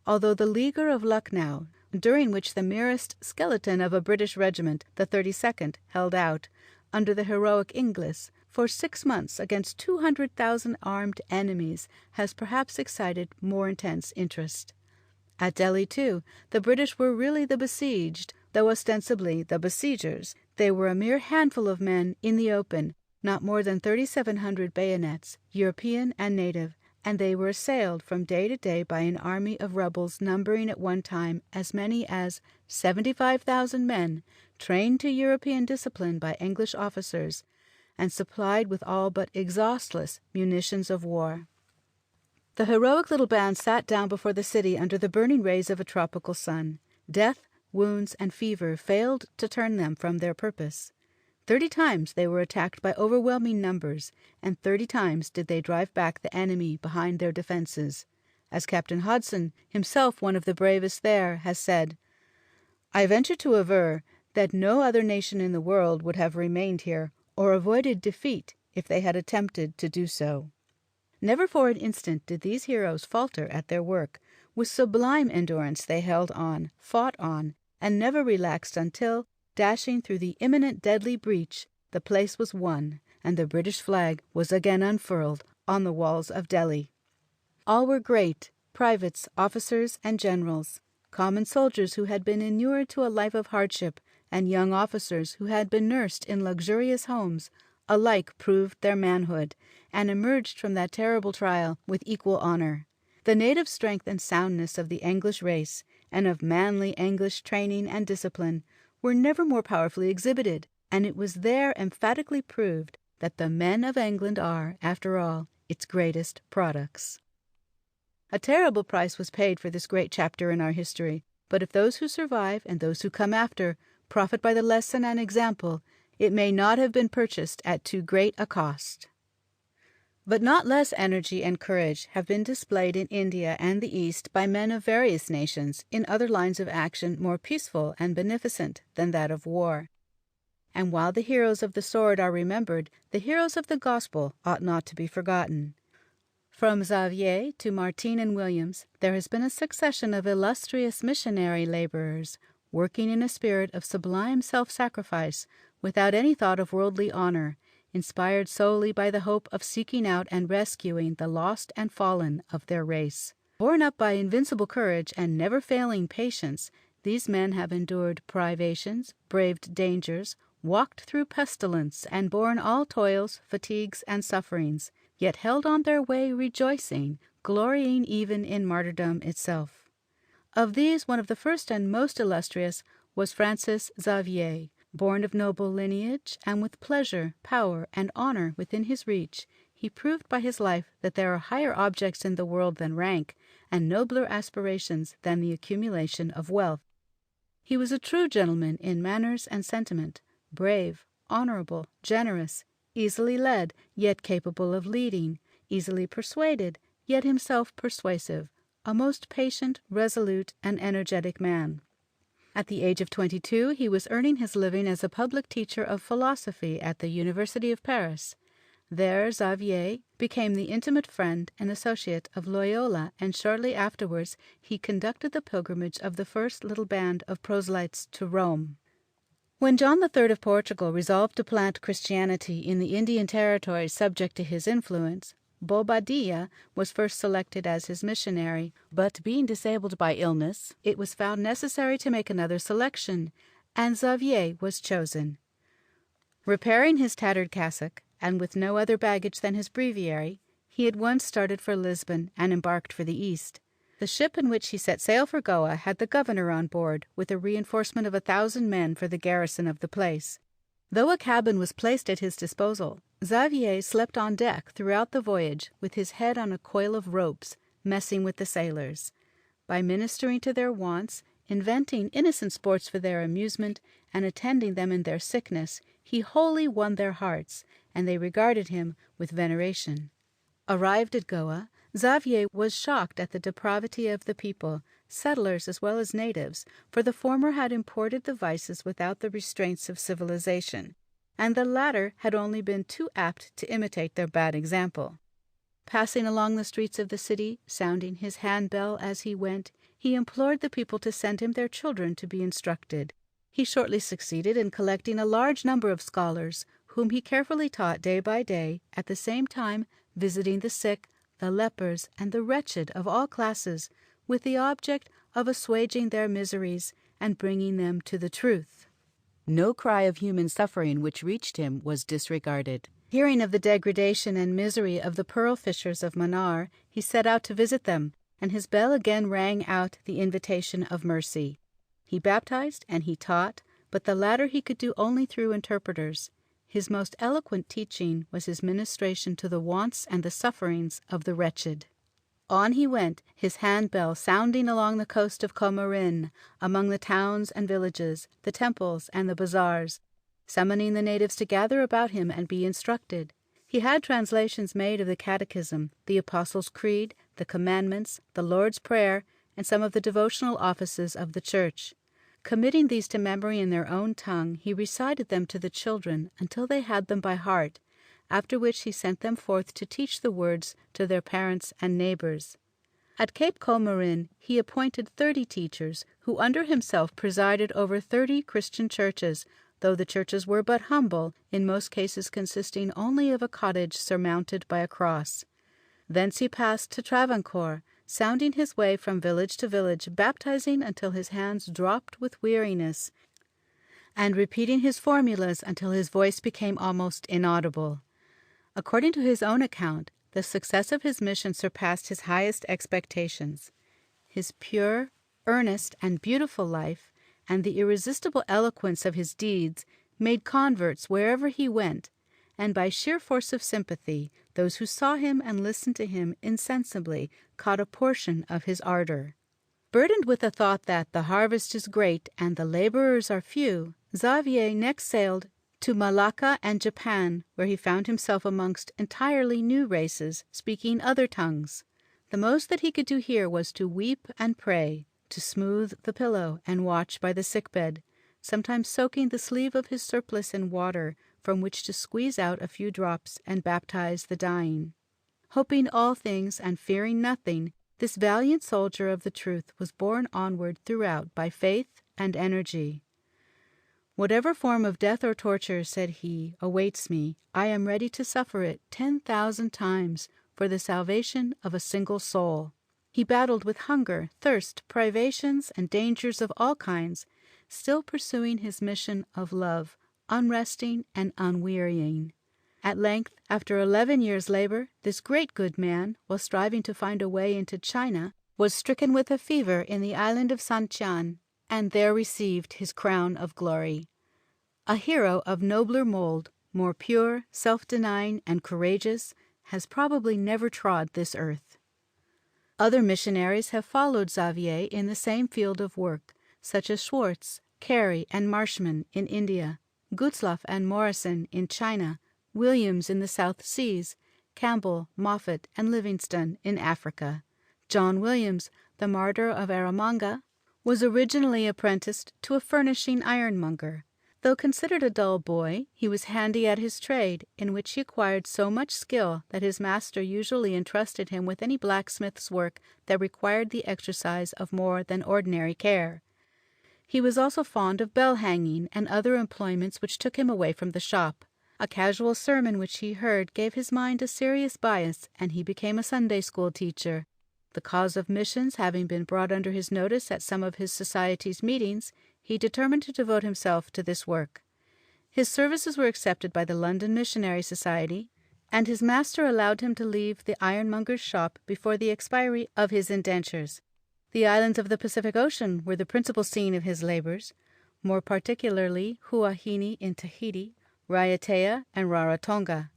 although the leaguer of Lucknow, during which the merest skeleton of a British regiment, the 32nd, held out, under the heroic Inglis, for 6 months against 200,000 armed enemies, has perhaps excited more intense interest. At Delhi, too, the British were really the besieged, though ostensibly the besiegers. They were a mere handful of men in the open, not more than 3,700 bayonets, European and native, and they were assailed from day to day by an army of rebels numbering at one time as many as 75,000 men, trained to European discipline by English officers, and supplied with all but exhaustless munitions of war. The heroic little band sat down before the city under the burning rays of a tropical sun. Death, wounds, and fever failed to turn them from their purpose. 30 times they were attacked by overwhelming numbers, and 30 times did they drive back the enemy behind their defenses. As Captain Hodson, himself one of the bravest there, has said, "I venture to aver that no other nation in the world would have remained here or avoided defeat if they had attempted to do so." Never for an instant did these heroes falter at their work. With sublime endurance they held on, fought on, and never relaxed until, dashing through the imminent deadly breach, the place was won, and the British flag was again unfurled on the walls of Delhi. All were great, privates, officers, and generals, common soldiers who had been inured to a life of hardship, and young officers who had been nursed in luxurious homes, alike proved their manhood, and emerged from that terrible trial with equal honor. The native strength and soundness of the English race, and of manly English training and discipline, were never more powerfully exhibited, and it was there emphatically proved that the men of England are, after all, its greatest products. A terrible price was paid for this great chapter in our history, but if those who survive and those who come after profit by the lesson and example, it may not have been purchased at too great a cost. But not less energy and courage have been displayed in India and the East by men of various nations in other lines of action more peaceful and beneficent than that of war. And while the heroes of the sword are remembered, the heroes of the gospel ought not to be forgotten. From Xavier to Martin and Williams, there has been a succession of illustrious missionary laborers, working in a spirit of sublime self-sacrifice, without any thought of worldly honor, inspired solely by the hope of seeking out and rescuing the lost and fallen of their race. Borne up by invincible courage and never-failing patience, these men have endured privations, braved dangers, walked through pestilence, and borne all toils, fatigues, and sufferings, yet held on their way rejoicing, glorying even in martyrdom itself. Of these, one of the first and most illustrious was Francis Xavier. Born of noble lineage, and with pleasure, power, and honor within his reach, he proved by his life that there are higher objects in the world than rank, and nobler aspirations than the accumulation of wealth. He was a true gentleman in manners and sentiment, brave, honorable, generous, easily led, yet capable of leading, easily persuaded, yet himself persuasive, a most patient, resolute, and energetic man. At the age of 22, he was earning his living as a public teacher of philosophy at the University of Paris. There Xavier became the intimate friend and associate of Loyola, and shortly afterwards he conducted the pilgrimage of the first little band of proselytes to Rome. When John III of Portugal resolved to plant Christianity in the Indian territories subject to his influence, Bobadilla was first selected as his missionary, but being disabled by illness, it was found necessary to make another selection, and Xavier was chosen. Repairing his tattered cassock, and with no other baggage than his breviary, he at once started for Lisbon and embarked for the East. The ship in which he set sail for Goa had the governor on board, with a reinforcement of 1,000 men for the garrison of the place. Though a cabin was placed at his disposal, Xavier slept on deck throughout the voyage with his head on a coil of ropes, messing with the sailors. By ministering to their wants, inventing innocent sports for their amusement, and attending them in their sickness, he wholly won their hearts, and they regarded him with veneration. Arrived at Goa, Xavier was shocked at the depravity of the people, settlers as well as natives, for the former had imported the vices without the restraints of civilization. and the latter had only been too apt to imitate their bad example. Passing along the streets of the city, sounding his handbell as he went, he implored the people to send him their children to be instructed. He shortly succeeded in collecting a large number of scholars, whom he carefully taught day by day, at the same time visiting the sick, the lepers, and the wretched of all classes, with the object of assuaging their miseries and bringing them to the truth. No cry of human suffering which reached him was disregarded. Hearing of the degradation and misery of the pearl fishers of Manaar, he set out to visit them, and his bell again rang out the invitation of mercy. He baptized and he taught, but the latter he could do only through interpreters. His most eloquent teaching was his ministration to the wants and the sufferings of the wretched. On he went, his handbell sounding along the coast of Comorin, among the towns and villages, the temples and the bazaars, summoning the natives to gather about him and be instructed. He had translations made of the Catechism, the Apostles' Creed, the Commandments, the Lord's Prayer, and some of the devotional offices of the Church. Committing these to memory in their own tongue, he recited them to the children until they had them by heart, after which he sent them forth to teach the words to their parents and neighbors. At Cape Comorin he appointed 30 teachers, who under himself presided over 30 Christian churches, though the churches were but humble, in most cases consisting only of a cottage surmounted by a cross. Thence he passed to Travancore, sounding his way from village to village, baptizing until his hands dropped with weariness, and repeating his formulas until his voice became almost inaudible. According to his own account, the success of his mission surpassed his highest expectations. His pure, earnest, and beautiful life, and the irresistible eloquence of his deeds, made converts wherever he went, and by sheer force of sympathy, those who saw him and listened to him insensibly caught a portion of his ardor. Burdened with the thought that the harvest is great and the laborers are few, Xavier next sailed to Malacca and Japan, where he found himself amongst entirely new races, speaking other tongues. The most that he could do here was to weep and pray, to smooth the pillow and watch by the sick-bed, sometimes soaking the sleeve of his surplice in water, from which to squeeze out a few drops and baptize the dying. Hoping all things and fearing nothing, this valiant soldier of the truth was borne onward throughout by faith and energy. "Whatever form of death or torture," said he, "awaits me, I am ready to suffer it 10,000 times for the salvation of a single soul." He battled with hunger, thirst, privations, and dangers of all kinds, still pursuing his mission of love, unresting and unwearying. At length, after 11 years' labor, this great good man, while striving to find a way into China, was stricken with a fever in the island of Santian, and there received his crown of glory. A hero of nobler mold, more pure, self-denying, and courageous, has probably never trod this earth. Other missionaries have followed Xavier in the same field of work, such as Schwartz, Carey, and Marshman in India, Gutzlaff and Morrison in China, Williams in the South Seas, Campbell, Moffat, and Livingstone in Africa. John Williams, the martyr of Erromanga, was originally apprenticed to a furnishing ironmonger. Though considered a dull boy, he was handy at his trade, in which he acquired so much skill that his master usually entrusted him with any blacksmith's work that required the exercise of more than ordinary care. He was also fond of bell-hanging and other employments which took him away from the shop. A casual sermon which he heard gave his mind a serious bias, and he became a Sunday-school teacher. The cause of missions having been brought under his notice at some of his society's meetings, he determined to devote himself to this work. His services were accepted by the London Missionary Society, and his master allowed him to leave the ironmonger's shop before the expiry of his indentures. The islands of the Pacific Ocean were the principal scene of his labors, more particularly Huahine in Tahiti, Raiatea, and Rarotonga.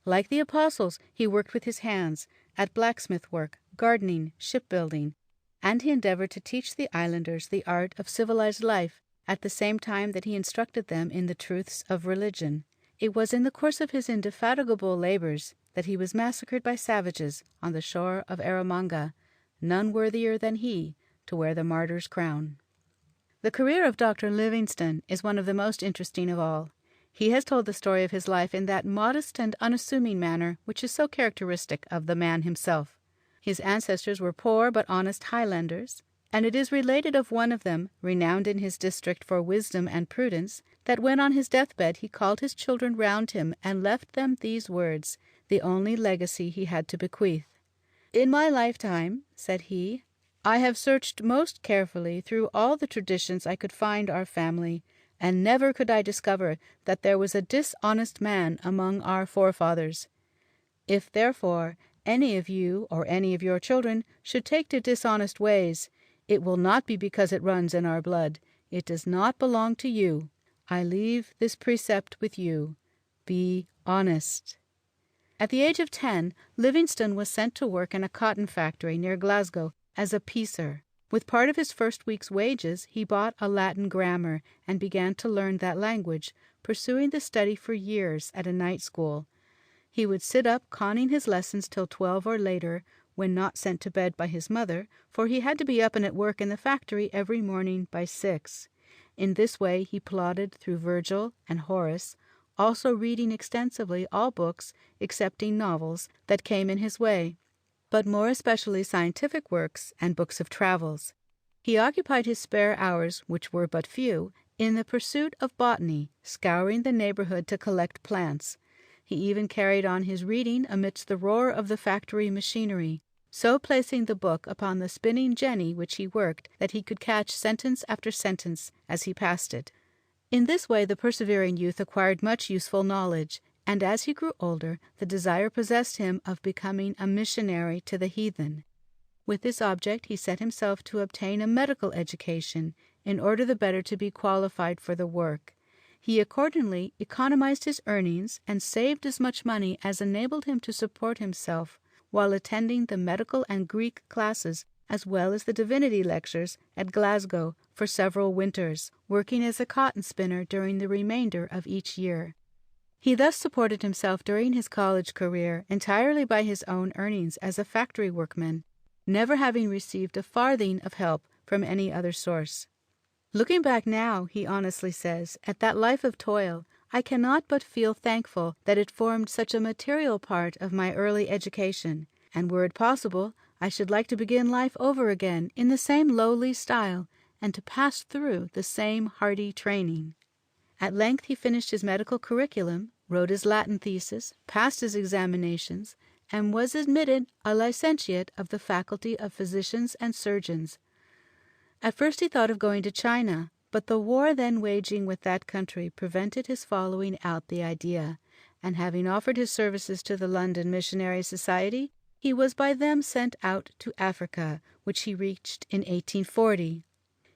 Like the apostles, he worked with his hands, at blacksmith work, gardening, shipbuilding, and he endeavored to teach the islanders the art of civilized life, at the same time that he instructed them in the truths of religion. It was in the course of his indefatigable labors that he was massacred by savages on the shore of Erromanga, none worthier than he to wear the martyr's crown. The career of Dr. Livingstone is one of the most interesting of all. He has told the story of his life in that modest and unassuming manner which is so characteristic of the man himself. His ancestors were poor but honest Highlanders, and it is related of one of them, renowned in his district for wisdom and prudence, that when on his deathbed he called his children round him and left them these words, the only legacy he had to bequeath. "In my lifetime," said he, "I have searched most carefully through all the traditions I could find our family, and never could I discover that there was a dishonest man among our forefathers. If, therefore, any of you or any of your children should take to dishonest ways, it will not be because it runs in our blood. It does not belong to you. I leave this precept with you. Be honest." At the age of 10, Livingstone was sent to work in a cotton factory near Glasgow as a piecer. With part of his first week's wages, he bought a Latin grammar and began to learn that language, pursuing the study for years at a night school. He would sit up conning his lessons till 12 or later, when not sent to bed by his mother, for he had to be up and at work in the factory every morning by 6. In this way he plodded through Virgil and Horace, also reading extensively all books, excepting novels, that came in his way, but more especially scientific works and books of travels. He occupied his spare hours, which were but few, in the pursuit of botany, scouring the neighborhood to collect plants. He even carried on his reading amidst the roar of the factory machinery, so placing the book upon the spinning jenny which he worked that he could catch sentence after sentence as he passed it. In this way the persevering youth acquired much useful knowledge, and as he grew older the desire possessed him of becoming a missionary to the heathen. With this object he set himself to obtain a medical education, in order the better to be qualified for the work. He accordingly economized his earnings and saved as much money as enabled him to support himself, while attending the medical and Greek classes as well as the divinity lectures at Glasgow for several winters, working as a cotton spinner during the remainder of each year. He thus supported himself during his college career entirely by his own earnings as a factory workman, never having received a farthing of help from any other source. Looking back now, he honestly says, at that life of toil, I cannot but feel thankful that it formed such a material part of my early education, and were it possible, I should like to begin life over again in the same lowly style, and to pass through the same hardy training. At length he finished his medical curriculum, wrote his Latin thesis, passed his examinations, and was admitted a licentiate of the Faculty of Physicians and Surgeons. At first he thought of going to China, but the war then waging with that country prevented his following out the idea, and having offered his services to the London Missionary Society, he was by them sent out to Africa, which he reached in 1840.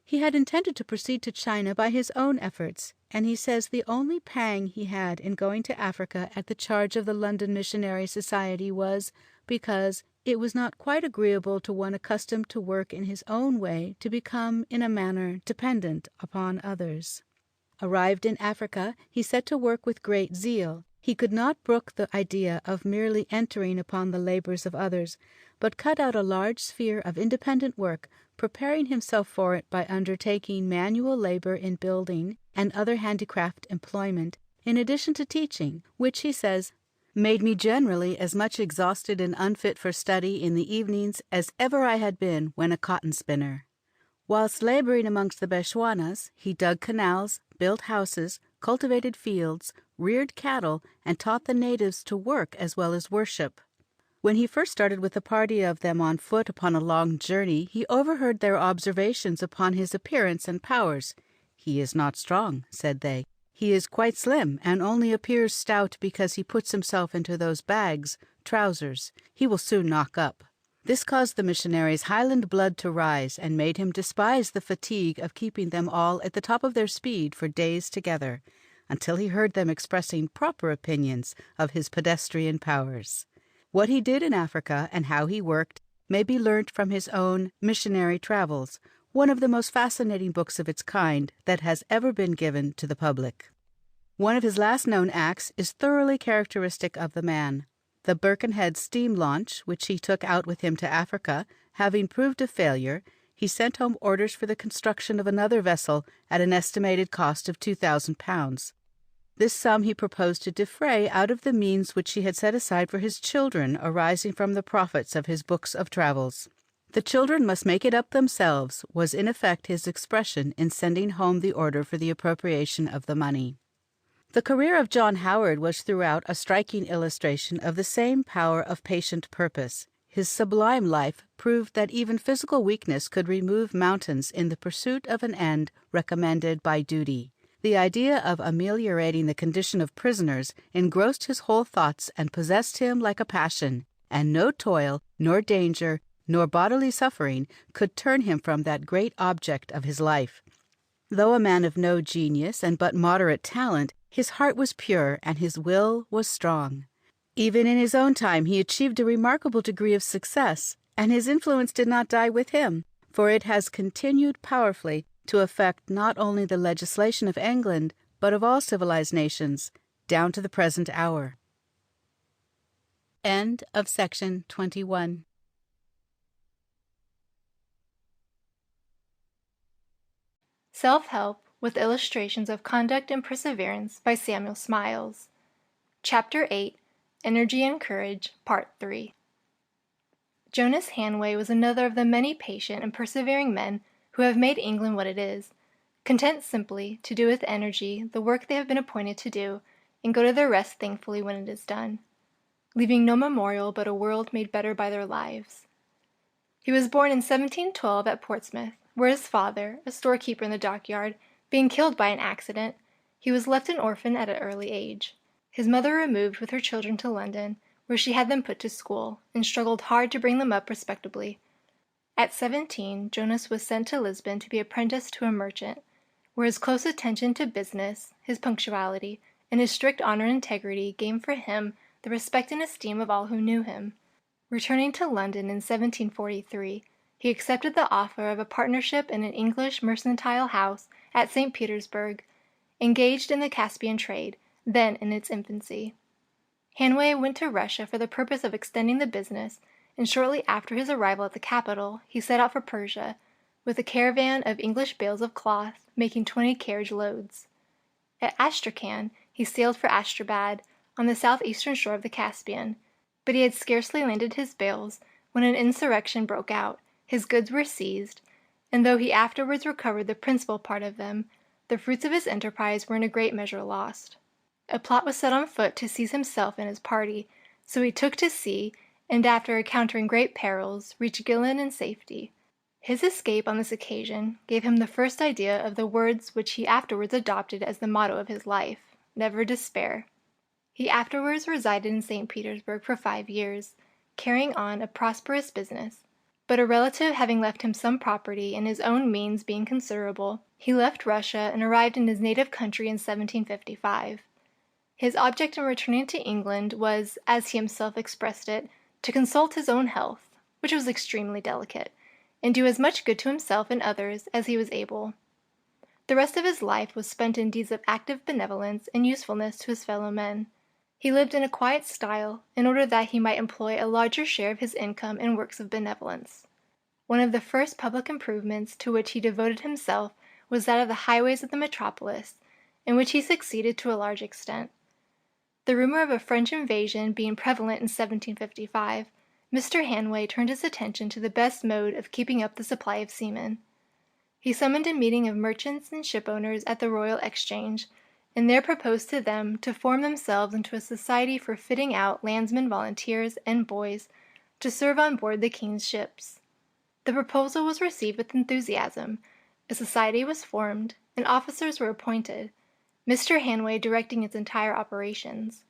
He had intended to proceed to China by his own efforts, and he says the only pang he had in going to Africa at the charge of the London Missionary Society was because it was not quite agreeable to one accustomed to work in his own way to become in a manner dependent upon others. Arrived in Africa, he set to work with great zeal. He could not brook the idea of merely entering upon the labors of others, but cut out a large sphere of independent work, preparing himself for it by undertaking manual labor in building and other handicraft employment, in addition to teaching, which, he says, made me generally as much exhausted and unfit for study in the evenings as ever I had been when a cotton spinner. Whilst laboring amongst the Bechuanas, he dug canals, built houses, cultivated fields, reared cattle, and taught the natives to work as well as worship. When he first started with a party of them on foot upon a long journey, he overheard their observations upon his appearance and powers. "He is not strong," said they. "He is quite slim, and only appears stout because he puts himself into those bags, trousers. He will soon knock up." This caused the missionary's Highland blood to rise, and made him despise the fatigue of keeping them all at the top of their speed for days together, until he heard them expressing proper opinions of his pedestrian powers. What he did in Africa, and how he worked, may be learnt from his own Missionary Travels, one of the most fascinating books of its kind that has ever been given to the public. One of his last known acts is thoroughly characteristic of the man. The Birkenhead steam launch, which he took out with him to Africa, having proved a failure, he sent home orders for the construction of another vessel at an estimated cost of £2,000. This sum he proposed to defray out of the means which he had set aside for his children, arising from the profits of his books of travels. The children must make it up themselves, was in effect his expression in sending home the order for the appropriation of the money. The career of John Howard was throughout a striking illustration of the same power of patient purpose. His sublime life proved that even physical weakness could remove mountains in the pursuit of an end recommended by duty. The idea of ameliorating the condition of prisoners engrossed his whole thoughts and possessed him like a passion, and no toil, nor danger, nor bodily suffering could turn him from that great object of his life. Though a man of no genius and but moderate talent, his heart was pure and his will was strong. Even in his own time he achieved a remarkable degree of success, and his influence did not die with him, for it has continued powerfully to affect not only the legislation of England, but of all civilized nations, down to the present hour. End of section 21. Self-Help with Illustrations of Conduct and Perseverance by Samuel Smiles. Chapter 8, Energy and Courage, Part 3. Jonas Hanway was another of the many patient and persevering men who have made England what it is, content simply to do with energy the work they have been appointed to do, and go to their rest thankfully when it is done, leaving no memorial but a world made better by their lives. He was born in 1712 at Portsmouth, where his father, a storekeeper in the dockyard, being killed by an accident, he was left an orphan at an early age. His mother removed with her children to London, where she had them put to school, and struggled hard to bring them up respectably. At 17, Jonas was sent to Lisbon to be apprenticed to a merchant, where his close attention to business, his punctuality, and his strict honor and integrity gained for him the respect and esteem of all who knew him. Returning to London in 1743, he accepted the offer of a partnership in an English mercantile house at St. Petersburg, engaged in the Caspian trade, then in its infancy. Hanway went to Russia for the purpose of extending the business, and shortly after his arrival at the capital he set out for Persia, with a caravan of English bales of cloth, making 20 carriage loads. At Astrakhan he sailed for Astrabad, on the southeastern shore of the Caspian, but he had scarcely landed his bales when an insurrection broke out, his goods were seized, and though he afterwards recovered the principal part of them, the fruits of his enterprise were in a great measure lost. A plot was set on foot to seize himself and his party, so he took to sea, and after encountering great perils, reached Gillen in safety. His escape on this occasion gave him the first idea of the words which he afterwards adopted as the motto of his life, never despair. He afterwards resided in St. Petersburg for 5 years, carrying on a prosperous business, but a relative having left him some property and his own means being considerable, he left Russia and arrived in his native country in 1755. His object in returning to England was, as he himself expressed it, to consult his own health, which was extremely delicate, and do as much good to himself and others as he was able. The rest of his life was spent in deeds of active benevolence and usefulness to his fellow men. He lived in a quiet style, in order that he might employ a larger share of his income in works of benevolence. One of the first public improvements to which he devoted himself was that of the highways of the metropolis, in which he succeeded to a large extent. The rumor of a French invasion being prevalent in 1755, Mr. Hanway turned his attention to the best mode of keeping up the supply of seamen. He summoned a meeting of merchants and shipowners at the Royal Exchange, and there proposed to them to form themselves into a society for fitting out landsmen volunteers and boys to serve on board the king's ships. The proposal was received with enthusiasm, a society was formed, and officers were appointed, Mr. Hanway directing its entire operations.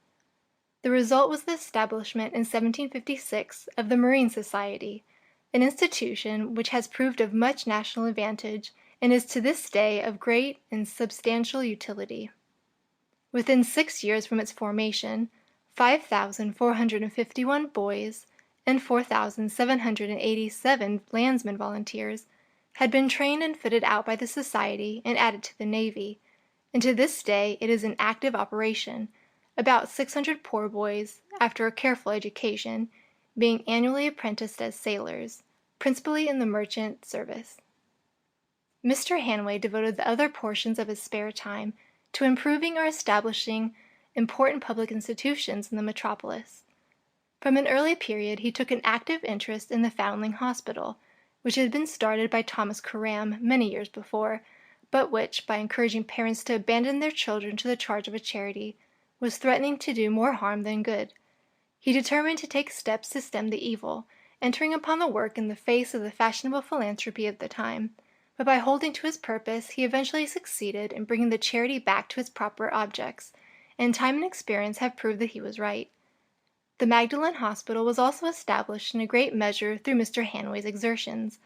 The result was the establishment in 1756 of the Marine Society, an institution which has proved of much national advantage and is to this day of great and substantial utility. Within 6 years from its formation, 5,451 boys and 4,787 landsmen volunteers had been trained and fitted out by the Society and added to the Navy, and to this day it is in active operation, about 600 poor boys, after a careful education, being annually apprenticed as sailors, principally in the merchant service. Mr. Hanway devoted the other portions of his spare time to improving or establishing important public institutions in the metropolis. From an early period he took an active interest in the Foundling Hospital, which had been started by Thomas Coram many years before, but which, by encouraging parents to abandon their children to the charge of a charity, was threatening to do more harm than good. He determined to take steps to stem the evil, entering upon the work in the face of the fashionable philanthropy of the time, but by holding to his purpose he eventually succeeded in bringing the charity back to its proper objects, and time and experience have proved that he was right. The Magdalen Hospital was also established in a great measure through Mr. Hanway's exertions,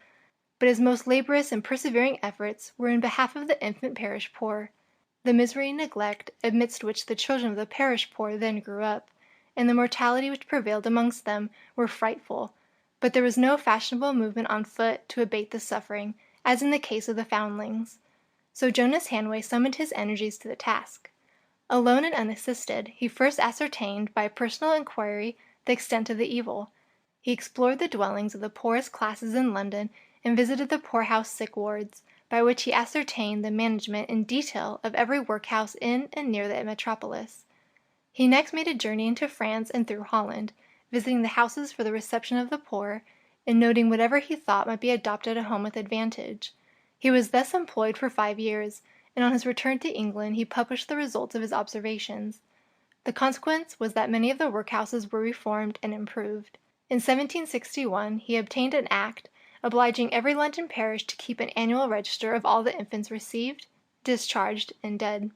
but his most laborious and persevering efforts were in behalf of the infant parish poor. The misery and neglect amidst which the children of the parish poor then grew up, and the mortality which prevailed amongst them, were frightful, but there was no fashionable movement on foot to abate the suffering, as in the case of the foundlings. So Jonas Hanway summoned his energies to the task. Alone and unassisted, he first ascertained by personal inquiry the extent of the evil. He explored the dwellings of the poorest classes in London and visited the poorhouse sick wards, by which he ascertained the management in detail of every workhouse in and near the metropolis. He next made a journey into France and through Holland, visiting the houses for the reception of the poor, and noting whatever he thought might be adopted at home with advantage. He was thus employed for 5 years, and on his return to England he published the results of his observations. The consequence was that many of the workhouses were reformed and improved. In 1761 he obtained an act obliging every London parish to keep an annual register of all the infants received, discharged, and dead.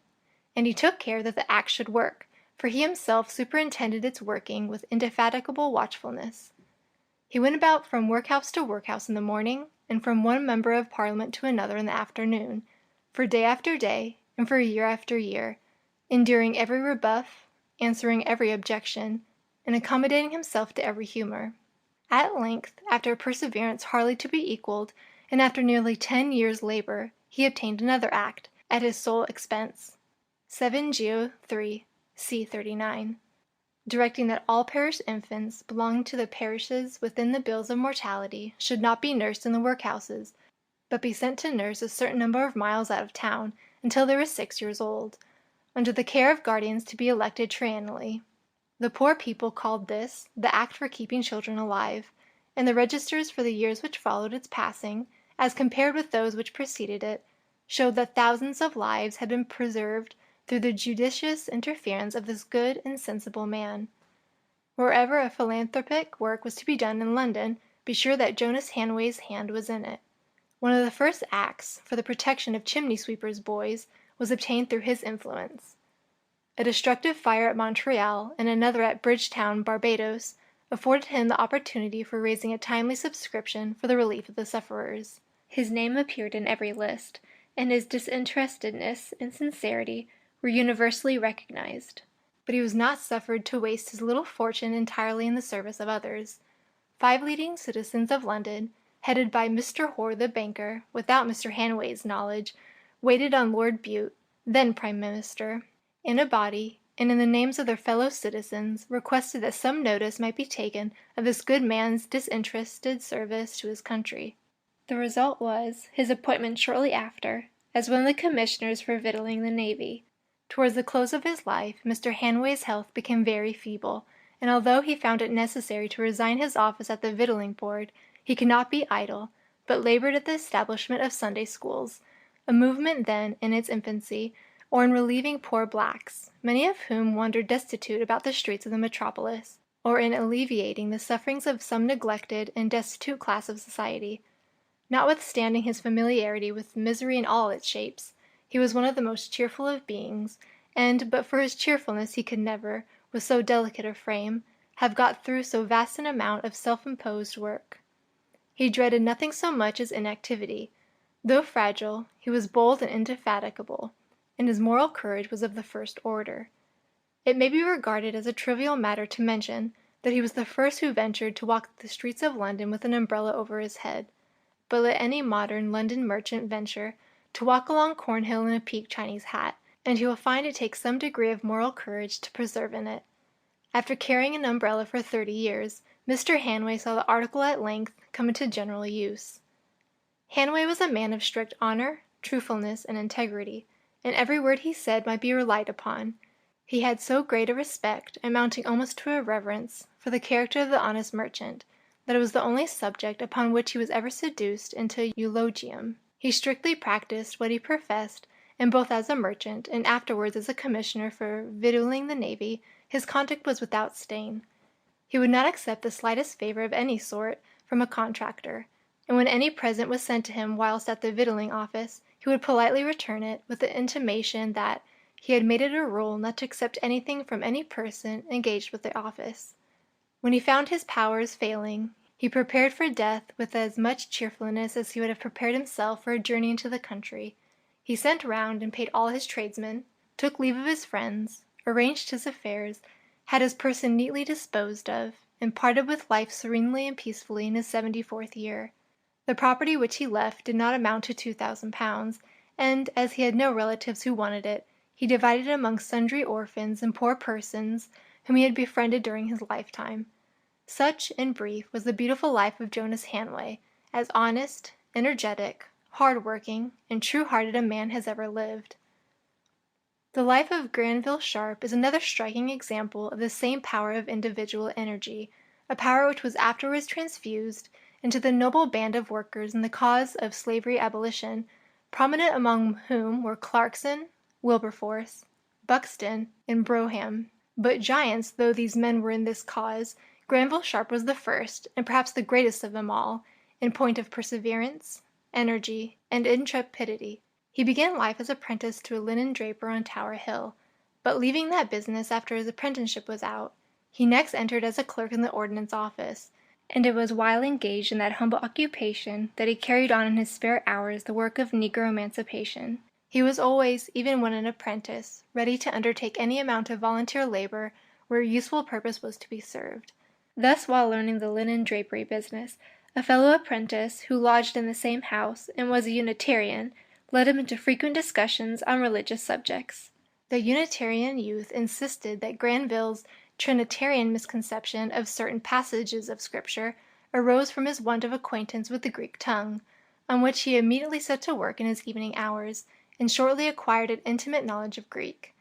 And he took care that the act should work, for he himself superintended its working with indefatigable watchfulness. He went about from workhouse to workhouse in the morning, and from one member of Parliament to another in the afternoon, for day after day, and for year after year, enduring every rebuff, answering every objection, and accommodating himself to every humor. At length, after a perseverance hardly to be equaled, and after nearly 10 years' labor, he obtained another act, at his sole expense, 7 Geo. 3, c. 39, directing that all parish infants belonging to the parishes within the bills of mortality should not be nursed in the workhouses, but be sent to nurse a certain number of miles out of town until they were 6 years old, under the care of guardians to be elected triennially. The poor people called this the Act for Keeping Children Alive, and the registers for the years which followed its passing, as compared with those which preceded it, showed that thousands of lives had been preserved through the judicious interference of this good and sensible man. Wherever a philanthropic work was to be done in London, be sure that Jonas Hanway's hand was in it. One of the first acts for the protection of chimney-sweepers' boys was obtained through his influence. A destructive fire at Montreal and another at Bridgetown, Barbados, afforded him the opportunity for raising a timely subscription for the relief of the sufferers. His name appeared in every list, and his disinterestedness and sincerity were universally recognized. But he was not suffered to waste his little fortune entirely in the service of others. 5 leading citizens of London, headed by Mr. Hoare the banker, without Mr. Hanway's knowledge, waited on Lord Bute, then Prime Minister, in a body, and in the names of their fellow citizens, requested that some notice might be taken of this good man's disinterested service to his country. The result was his appointment shortly after as one of the commissioners for victualling the navy. Towards the close of his life, Mr. Hanway's health became very feeble, and although he found it necessary to resign his office at the Victualling Board, he could not be idle, but labored at the establishment of Sunday schools, a movement then in its infancy, or in relieving poor blacks, many of whom wandered destitute about the streets of the metropolis, or in alleviating the sufferings of some neglected and destitute class of society. Notwithstanding his familiarity with misery in all its shapes, he was one of the most cheerful of beings, and but for his cheerfulness he could never, with so delicate a frame, have got through so vast an amount of self-imposed work. He dreaded nothing so much as inactivity. Though fragile, he was bold and indefatigable, and his moral courage was of the first order. It may be regarded as a trivial matter to mention that he was the first who ventured to walk the streets of London with an umbrella over his head, but let any modern London merchant venture to walk along Cornhill in a peaked Chinese hat, and he will find it takes some degree of moral courage to persevere in it. After carrying an umbrella for 30 years, Mr. Hanway saw the article at length come into general use. Hanway was a man of strict honor, truthfulness, and integrity, and every word he said might be relied upon. He had so great a respect, amounting almost to a reverence, for the character of the honest merchant, that it was the only subject upon which he was ever seduced into eulogium. He strictly practised what he professed, and both as a merchant and afterwards as a commissioner for victualling the navy, his conduct was without stain. He would not accept the slightest favor of any sort from a contractor, and when any present was sent to him whilst at the victualling office, he would politely return it, with the intimation that he had made it a rule not to accept anything from any person engaged with the office. When he found his powers failing, he prepared for death with as much cheerfulness as he would have prepared himself for a journey into the country. He sent round and paid all his tradesmen, took leave of his friends, arranged his affairs, had his person neatly disposed of, and parted with life serenely and peacefully in his 74th year. The property which he left did not amount to £2,000, and, as he had no relatives who wanted it, he divided it among sundry orphans and poor persons whom he had befriended during his lifetime. Such, in brief, was the beautiful life of Jonas Hanway, as honest, energetic, hard-working, and true-hearted a man has ever lived. The life of Granville Sharp is another striking example of the same power of individual energy, a power which was afterwards transfused into the noble band of workers in the cause of slavery abolition, prominent among whom were Clarkson, Wilberforce, Buxton, and Brougham. But giants though these men were in this cause, Granville Sharp was the first, and perhaps the greatest of them all, in point of perseverance, energy, and intrepidity. He began life as apprentice to a linen draper on Tower Hill, but leaving that business after his apprenticeship was out, he next entered as a clerk in the Ordnance Office, and it was while engaged in that humble occupation that he carried on in his spare hours the work of Negro emancipation. He was always, even when an apprentice, ready to undertake any amount of volunteer labor where a useful purpose was to be served. Thus, while learning the linen drapery business, a fellow apprentice, who lodged in the same house and was a Unitarian, led him into frequent discussions on religious subjects. The Unitarian youth insisted that Granville's Trinitarian misconception of certain passages of Scripture arose from his want of acquaintance with the Greek tongue, on which he immediately set to work in his evening hours, and shortly acquired an intimate knowledge of Greek.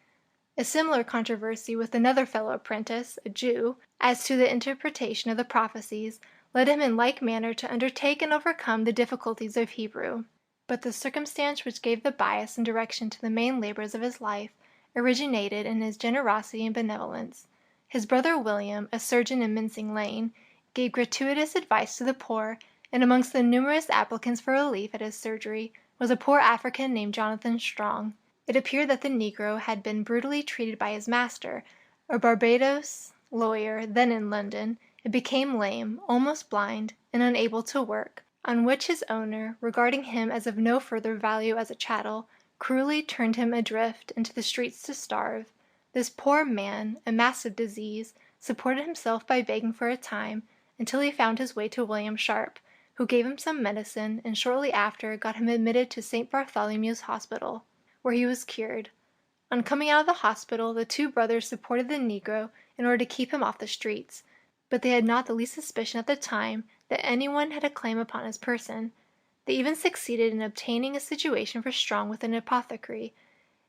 A similar controversy with another fellow apprentice, a Jew, as to the interpretation of the prophecies, led him in like manner to undertake and overcome the difficulties of Hebrew. But the circumstance which gave the bias and direction to the main labors of his life originated in his generosity and benevolence. His brother William, a surgeon in Mincing Lane, gave gratuitous advice to the poor, and amongst the numerous applicants for relief at his surgery was a poor African named Jonathan Strong. It appeared that the Negro had been brutally treated by his master, a Barbados lawyer then in London, and became lame, almost blind, and unable to work, on which his owner, regarding him as of no further value as a chattel, cruelly turned him adrift into the streets to starve. This poor man, a massive disease, supported himself by begging for a time, until he found his way to William Sharp, who gave him some medicine, and shortly after got him admitted to St. Bartholomew's Hospital, where he was cured. On coming out of the hospital, the two brothers supported the Negro in order to keep him off the streets, but they had not the least suspicion at the time that anyone had a claim upon his person. They even succeeded in obtaining a situation for Strong with an apothecary,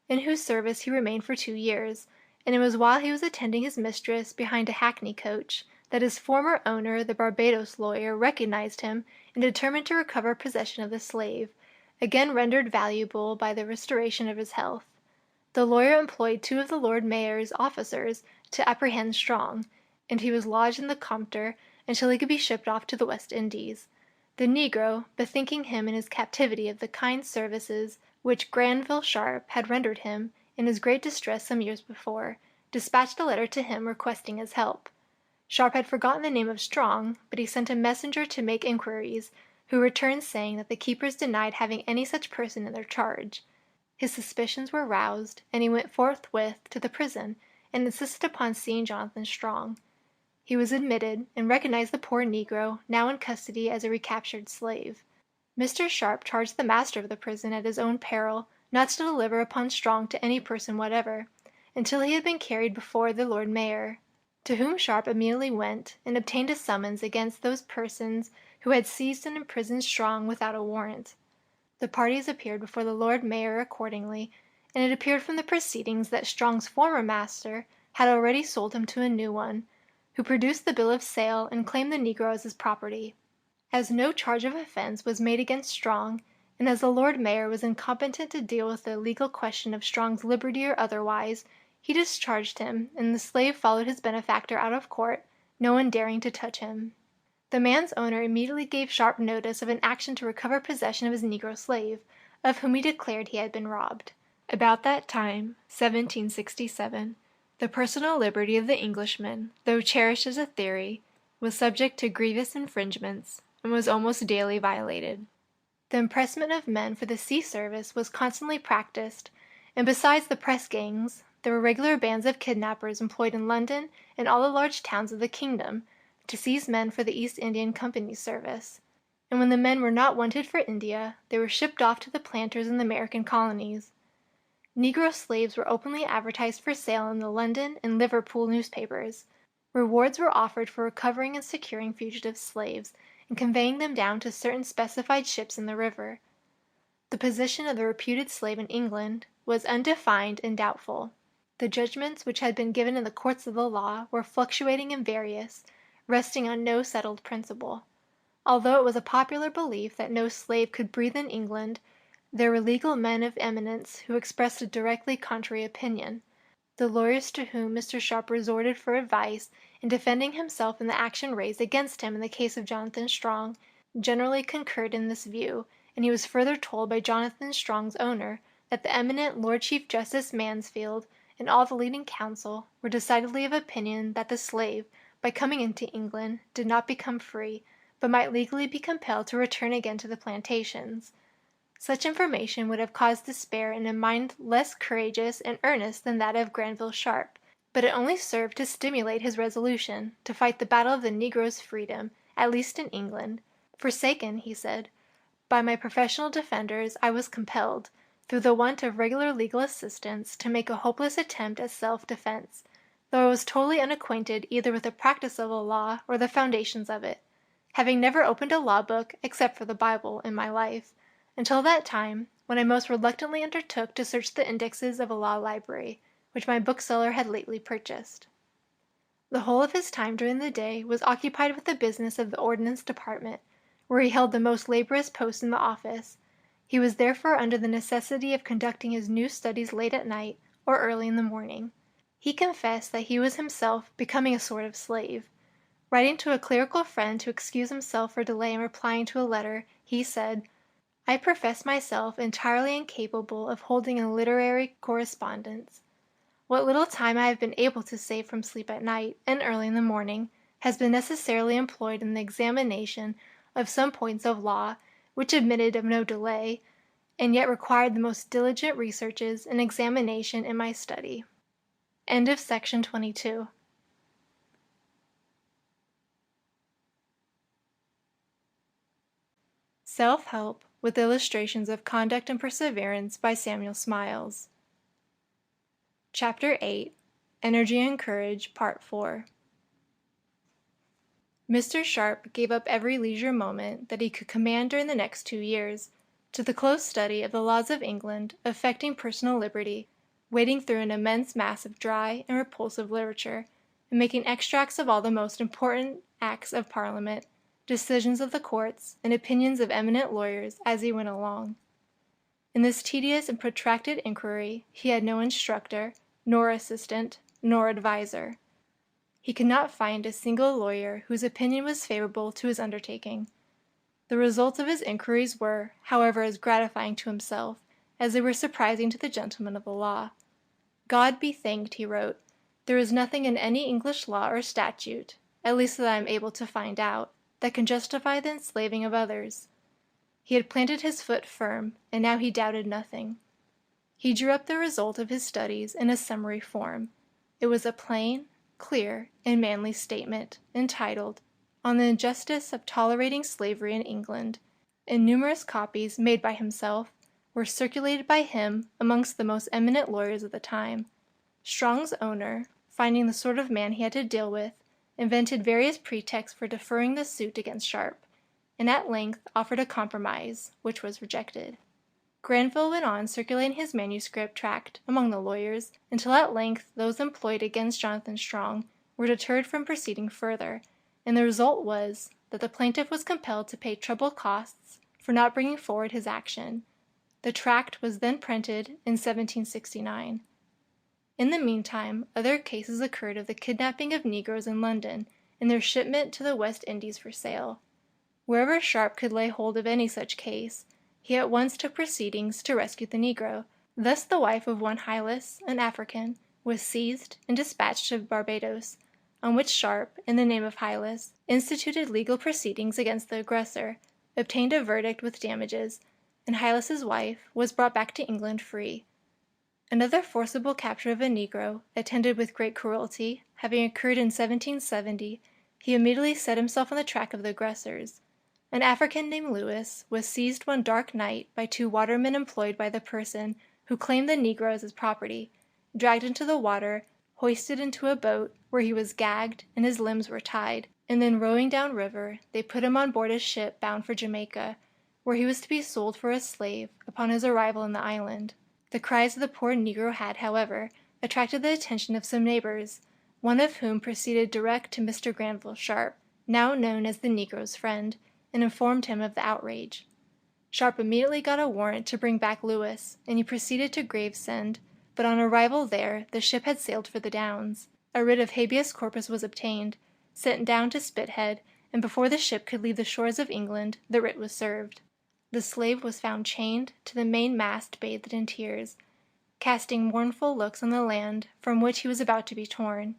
in whose service he remained for 2 years, and it was while he was attending his mistress behind a hackney coach that his former owner, the Barbados lawyer, recognized him and determined to recover possession of the slave, again rendered valuable by the restoration of his health. The lawyer employed 2 of the Lord Mayor's officers to apprehend Strong, and he was lodged in the Compter until he could be shipped off to the West Indies. The Negro, bethinking him in his captivity of the kind services which Granville Sharp had rendered him in his great distress some years before, dispatched a letter to him requesting his help. Sharp had forgotten the name of Strong, but he sent a messenger to make inquiries, who returned saying that the keepers denied having any such person in their charge. His suspicions were roused, and he went forthwith to the prison, and insisted upon seeing Jonathan Strong. He was admitted, and recognized the poor Negro, now in custody as a recaptured slave. Mr. Sharp charged the master of the prison at his own peril not to deliver upon Strong to any person whatever, until he had been carried before the Lord Mayor, to whom Sharp immediately went, and obtained a summons against those persons who had seized and imprisoned Strong without a warrant. The parties appeared before the Lord Mayor accordingly, and it appeared from the proceedings that Strong's former master had already sold him to a new one, who produced the bill of sale and claimed the Negro as his property. As no charge of offense was made against Strong, and as the Lord Mayor was incompetent to deal with the legal question of Strong's liberty or otherwise, he discharged him, and the slave followed his benefactor out of court, no one daring to touch him. The man's owner immediately gave Sharp notice of an action to recover possession of his Negro slave, of whom he declared he had been robbed. About that time, 1767, the personal liberty of the Englishman, though cherished as a theory, was subject to grievous infringements, and was almost daily violated. The impressment of men for the sea service was constantly practiced, and besides the press gangs, there were regular bands of kidnappers employed in London and all the large towns of the kingdom to seize men for the East Indian Company's service, and when the men were not wanted for India, they were shipped off to the planters in the American colonies. Negro slaves were openly advertised for sale in the London and Liverpool newspapers. Rewards were offered for recovering and securing fugitive slaves, and conveying them down to certain specified ships in the river. The position of the reputed slave in England was undefined and doubtful. The judgments which had been given in the courts of the law were fluctuating and various, resting on no settled principle. Although it was a popular belief that no slave could breathe in England, there were legal men of eminence who expressed a directly contrary opinion. The lawyers to whom Mr. Sharp resorted for advice in defending himself in the action raised against him in the case of Jonathan Strong generally concurred in this view, and he was further told by Jonathan Strong's owner that the eminent Lord Chief Justice Mansfield and all the leading counsel were decidedly of opinion that the slave, by coming into England, did not become free, but might legally be compelled to return again to the plantations. Such information would have caused despair in a mind less courageous and earnest than that of Granville Sharp, but it only served to stimulate his resolution to fight the battle of the Negro's freedom, at least in England. Forsaken, he said, by my professional defenders, I was compelled, through the want of regular legal assistance, to make a hopeless attempt at self-defense, though I was totally unacquainted either with the practice of the law or the foundations of it, having never opened a law book, except for the Bible, in my life, until that time, when I most reluctantly undertook to search the indexes of a law library, which my bookseller had lately purchased. The whole of his time during the day was occupied with the business of the Ordnance Department, where he held the most laborious post in the office. He was therefore under the necessity of conducting his new studies late at night or early in the morning. He confessed that he was himself becoming a sort of slave. Writing to a clerical friend to excuse himself for delay in replying to a letter, he said, "I profess myself entirely incapable of holding a literary correspondence. What little time I have been able to save from sleep at night and early in the morning has been necessarily employed in the examination of some points of law which admitted of no delay, and yet required the most diligent researches and examination in my study." End of section 22. Self-Help with Illustrations of Conduct and Perseverance by Samuel Smiles. Chapter 8, Energy and Courage, Part 4. Mr. Sharp gave up every leisure moment that he could command during the next 2 years to the close study of the laws of England affecting personal liberty, wading through an immense mass of dry and repulsive literature, and making extracts of all the most important acts of Parliament, decisions of the courts, and opinions of eminent lawyers as he went along. In this tedious and protracted inquiry he had no instructor, nor assistant, nor adviser. He could not find a single lawyer whose opinion was favorable to his undertaking. The results of his inquiries were, however, as gratifying to himself as they were surprising to the gentlemen of the law. "God be thanked," he wrote, "there is nothing in any English law or statute, at least that I am able to find out, that can justify the enslaving of others." He had planted his foot firm, and now he doubted nothing. He drew up the result of his studies in a summary form. It was a plain, clear, and manly statement, entitled, "On the Injustice of Tolerating Slavery in England," and numerous copies, made by himself, were circulated by him amongst the most eminent lawyers of the time. Strong's owner, finding the sort of man he had to deal with, invented various pretexts for deferring the suit against Sharp, and at length offered a compromise, which was rejected. Granville went on circulating his manuscript tract among the lawyers until at length those employed against Jonathan Strong were deterred from proceeding further, and the result was that the plaintiff was compelled to pay treble costs for not bringing forward his action. The tract was then printed in 1769. In the meantime, other cases occurred of the kidnapping of Negroes in London and their shipment to the West Indies for sale. Wherever Sharp could lay hold of any such case, he at once took proceedings to rescue the Negro. Thus the wife of one Hylas, an African, was seized and dispatched to Barbados, on which Sharp, in the name of Hylas, instituted legal proceedings against the aggressor, obtained a verdict with damages, and Hylas's wife was brought back to England free. Another forcible capture of a Negro, attended with great cruelty, having occurred in 1770, he immediately set himself on the track of the aggressors. An African named Lewis was seized one dark night by two watermen employed by the person who claimed the Negro as his property, dragged into the water, hoisted into a boat, where he was gagged and his limbs were tied, and then rowing down river, they put him on board a ship bound for Jamaica, where he was to be sold for a slave upon his arrival in the island. The cries of the poor Negro had, however, attracted the attention of some neighbors, one of whom proceeded direct to Mr. Granville Sharp, now known as the Negro's friend, and informed him of the outrage. Sharp immediately got a warrant to bring back Lewis, and he proceeded to Gravesend, but on arrival there the ship had sailed for the Downs. A writ of habeas corpus was obtained, sent down to Spithead, and before the ship could leave the shores of England the writ was served. The slave was found chained to the mainmast, bathed in tears, casting mournful looks on the land from which he was about to be torn.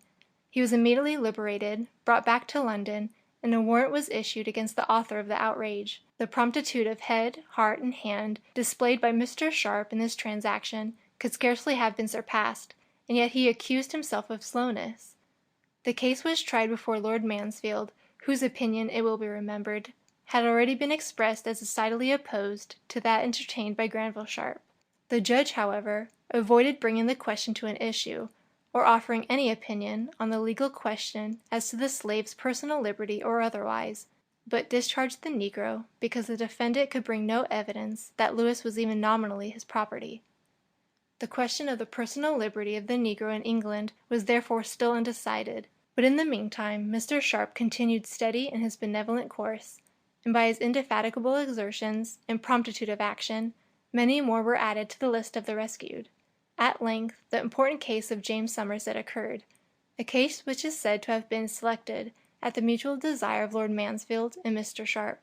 He was immediately liberated, brought back to London, and a warrant was issued against the author of the outrage. The promptitude of head, heart, and hand displayed by Mr. Sharp in this transaction could scarcely have been surpassed, and yet he accused himself of slowness. The case was tried before Lord Mansfield, whose opinion, it will be remembered, had already been expressed as decidedly opposed to that entertained by Granville Sharp. The judge, however, avoided bringing the question to an issue, or offering any opinion on the legal question as to the slave's personal liberty or otherwise, but discharged the Negro because the defendant could bring no evidence that Lewis was even nominally his property. The question of the personal liberty of the Negro in England was therefore still undecided, but in the meantime Mr. Sharp continued steady in his benevolent course, and by his indefatigable exertions and promptitude of action, many more were added to the list of the rescued. At length the important case of James Somerset occurred, a case which is said to have been selected at the mutual desire of Lord Mansfield and Mr. Sharp,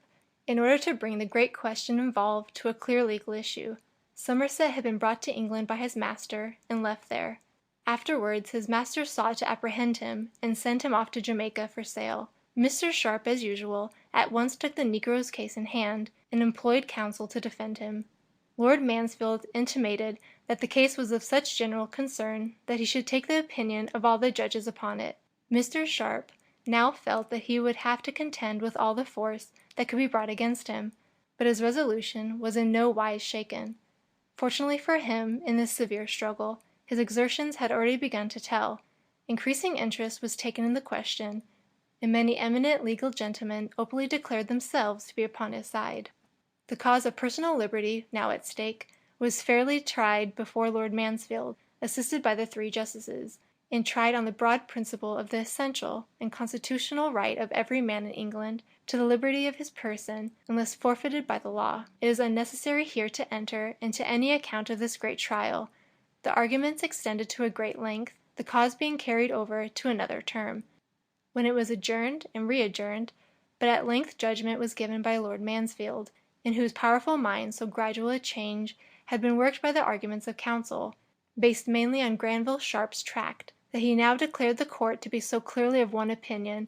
in order to bring the great question involved to a clear legal issue. Somerset had been brought to England by his master and left there. Afterwards his master sought to apprehend him and send him off to Jamaica for sale. Mr. Sharp, as usual, at once took the Negro's case in hand and employed counsel to defend him. Lord Mansfield intimated that the case was of such general concern that he should take the opinion of all the judges upon it. Mr. Sharp now felt that he would have to contend with all the force that could be brought against him, but his resolution was in no wise shaken. Fortunately for him, in this severe struggle, his exertions had already begun to tell. Increasing interest was taken in the question, and many eminent legal gentlemen openly declared themselves to be upon his side. The cause of personal liberty, now at stake, was fairly tried before Lord Mansfield, assisted by the 3 justices, and tried on the broad principle of the essential and constitutional right of every man in England to the liberty of his person, unless forfeited by the law. It is unnecessary here to enter into any account of this great trial. The arguments extended to a great length, the cause being carried over to another term, when it was adjourned and re-adjourned, but at length judgment was given by Lord Mansfield, in whose powerful mind so gradual a change had been worked by the arguments of counsel, based mainly on Granville Sharp's tract, that he now declared the court to be so clearly of one opinion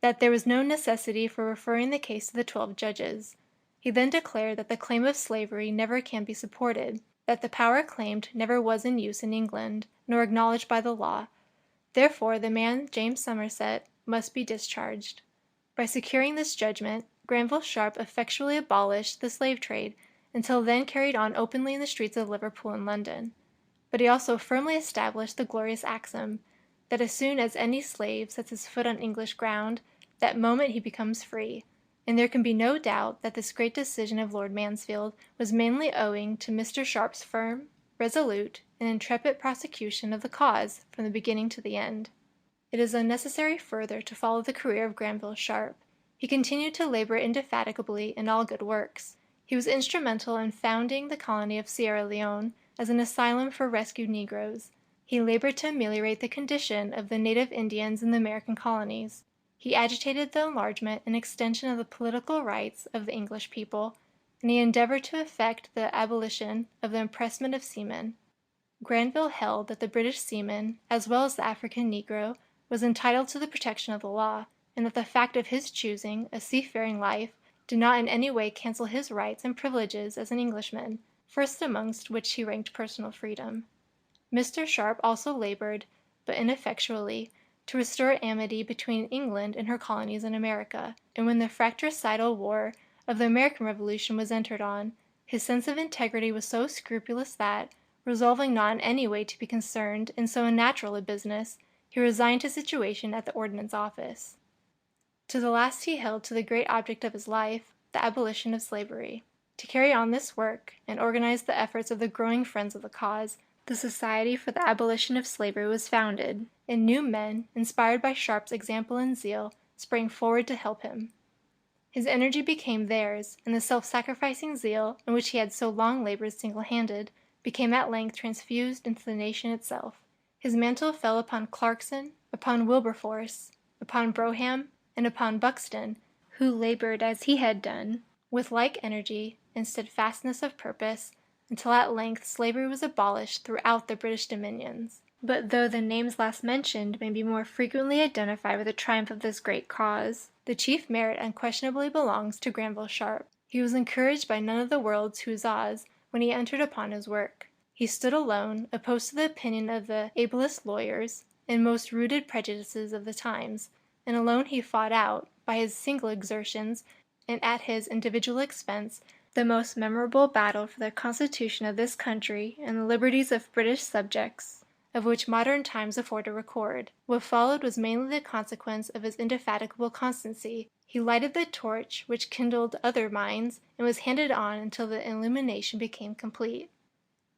that there was no necessity for referring the case to the 12 judges. He then declared that the claim of slavery never can be supported, that the power claimed never was in use in England, nor acknowledged by the law. Therefore the man James Somerset must be discharged. By securing this judgment, Granville Sharp effectually abolished the slave trade, until then carried on openly in the streets of Liverpool and London. But he also firmly established the glorious axiom, that as soon as any slave sets his foot on English ground, that moment he becomes free. and there can be no doubt that this great decision of Lord Mansfield was mainly owing to Mr. Sharp's firm, resolute, and intrepid prosecution of the cause from the beginning to the end. It is unnecessary further to follow the career of Granville Sharp. He continued to labor indefatigably in all good works. He was instrumental in founding the colony of Sierra Leone as an asylum for rescued Negroes. He labored to ameliorate the condition of the native Indians in the American colonies. He agitated the enlargement and extension of the political rights of the English people, and he endeavored to effect the abolition of the impressment of seamen. Granville held that the British seaman, as well as the African Negro, was entitled to the protection of the law, and that the fact of his choosing a seafaring life did not in any way cancel his rights and privileges as an Englishman, first amongst which he ranked personal freedom. Mr. Sharp also labored, but ineffectually, to restore amity between England and her colonies in America, and when the fratricidal war of the American Revolution was entered on, his sense of integrity was so scrupulous that, resolving not in any way to be concerned in so unnatural a business, he resigned his situation at the Ordnance Office. To the last he held to the great object of his life, the abolition of slavery. To carry on this work, and organize the efforts of the growing friends of the cause, the Society for the Abolition of Slavery was founded, and new men, inspired by Sharp's example and zeal, sprang forward to help him. His energy became theirs, and the self-sacrificing zeal in which he had so long labored single-handed became at length transfused into the nation itself. His mantle fell upon Clarkson, upon Wilberforce, upon Brougham, and upon Buxton, who labored as he had done, with like energy and steadfastness of purpose, until at length slavery was abolished throughout the British dominions. But though the names last mentioned may be more frequently identified with the triumph of this great cause, the chief merit unquestionably belongs to Granville Sharp. He was encouraged by none of the world's huzzas when he entered upon his work. He stood alone, opposed to the opinion of the ablest lawyers and most rooted prejudices of the times, and alone he fought out, by his single exertions, and at his individual expense, the most memorable battle for the constitution of this country and the liberties of British subjects, of which modern times afford a record. What followed was mainly the consequence of his indefatigable constancy. He lighted the torch which kindled other minds, and was handed on until the illumination became complete.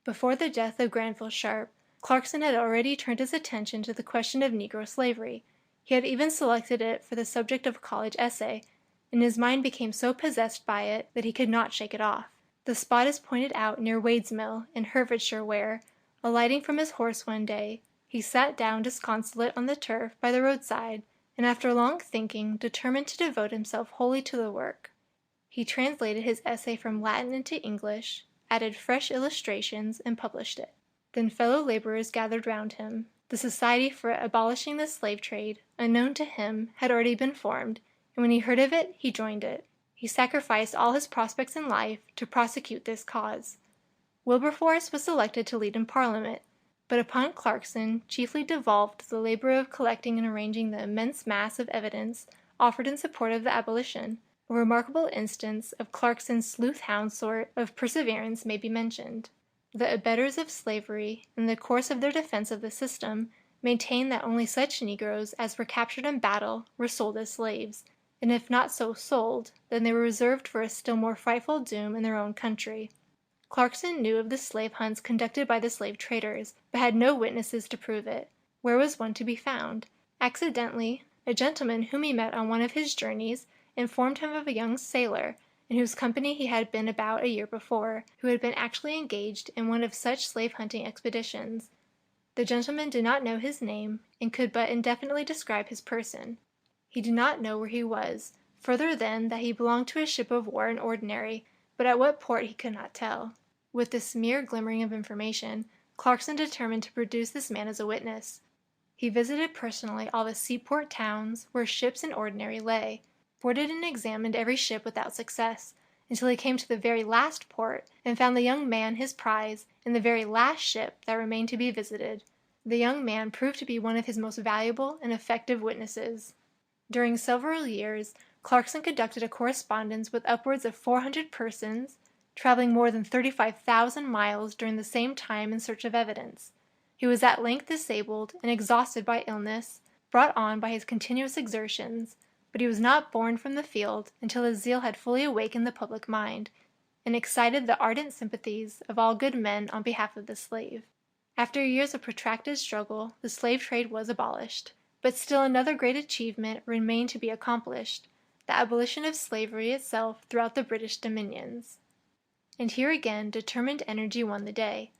Before the death of Granville Sharp, Clarkson had already turned his attention to the question of Negro slavery. He had even selected it for the subject of a college essay, and his mind became so possessed by it that he could not shake it off. The spot is pointed out near Wade's Mill, in Hertfordshire, where, alighting from his horse one day, he sat down disconsolate on the turf by the roadside, and after long thinking determined to devote himself wholly to the work. He translated his essay from Latin into English, added fresh illustrations, and published it. Then fellow laborers gathered round him. The Society for Abolishing the Slave Trade, unknown to him, had already been formed, and when he heard of it, he joined it. He sacrificed all his prospects in life to prosecute this cause. Wilberforce was selected to lead in Parliament, but upon Clarkson chiefly devolved the labor of collecting and arranging the immense mass of evidence offered in support of the abolition. A remarkable instance of Clarkson's sleuth-hound sort of perseverance may be mentioned. The abettors of slavery, in the course of their defense of the system, maintained that only such Negroes as were captured in battle were sold as slaves, and if not so sold, then they were reserved for a still more frightful doom in their own country. Clarkson knew of the slave hunts conducted by the slave traders, but had no witnesses to prove it. Where was one to be found? Accidentally, a gentleman whom he met on one of his journeys informed him of a young sailor, in whose company he had been about a year before, who had been actually engaged in one of such slave-hunting expeditions. The gentleman did not know his name, and could but indefinitely describe his person. He did not know where he was, further than that he belonged to a ship of war in ordinary, but at what port he could not tell. With this mere glimmering of information, Clarkson determined to produce this man as a witness. He visited personally all the seaport towns where ships in ordinary lay, boarded and examined every ship without success, until he came to the very last port, and found the young man his prize in the very last ship that remained to be visited. The young man proved to be one of his most valuable and effective witnesses. During several years, Clarkson conducted a correspondence with upwards of 400 persons, traveling more than 35,000 miles during the same time in search of evidence. He was at length disabled and exhausted by illness, brought on by his continuous exertions, but he was not born from the field until his zeal had fully awakened the public mind, and excited the ardent sympathies of all good men on behalf of the slave. After years of protracted struggle, the slave trade was abolished, but still another great achievement remained to be accomplished, the abolition of slavery itself throughout the British dominions. And here again determined energy won the day.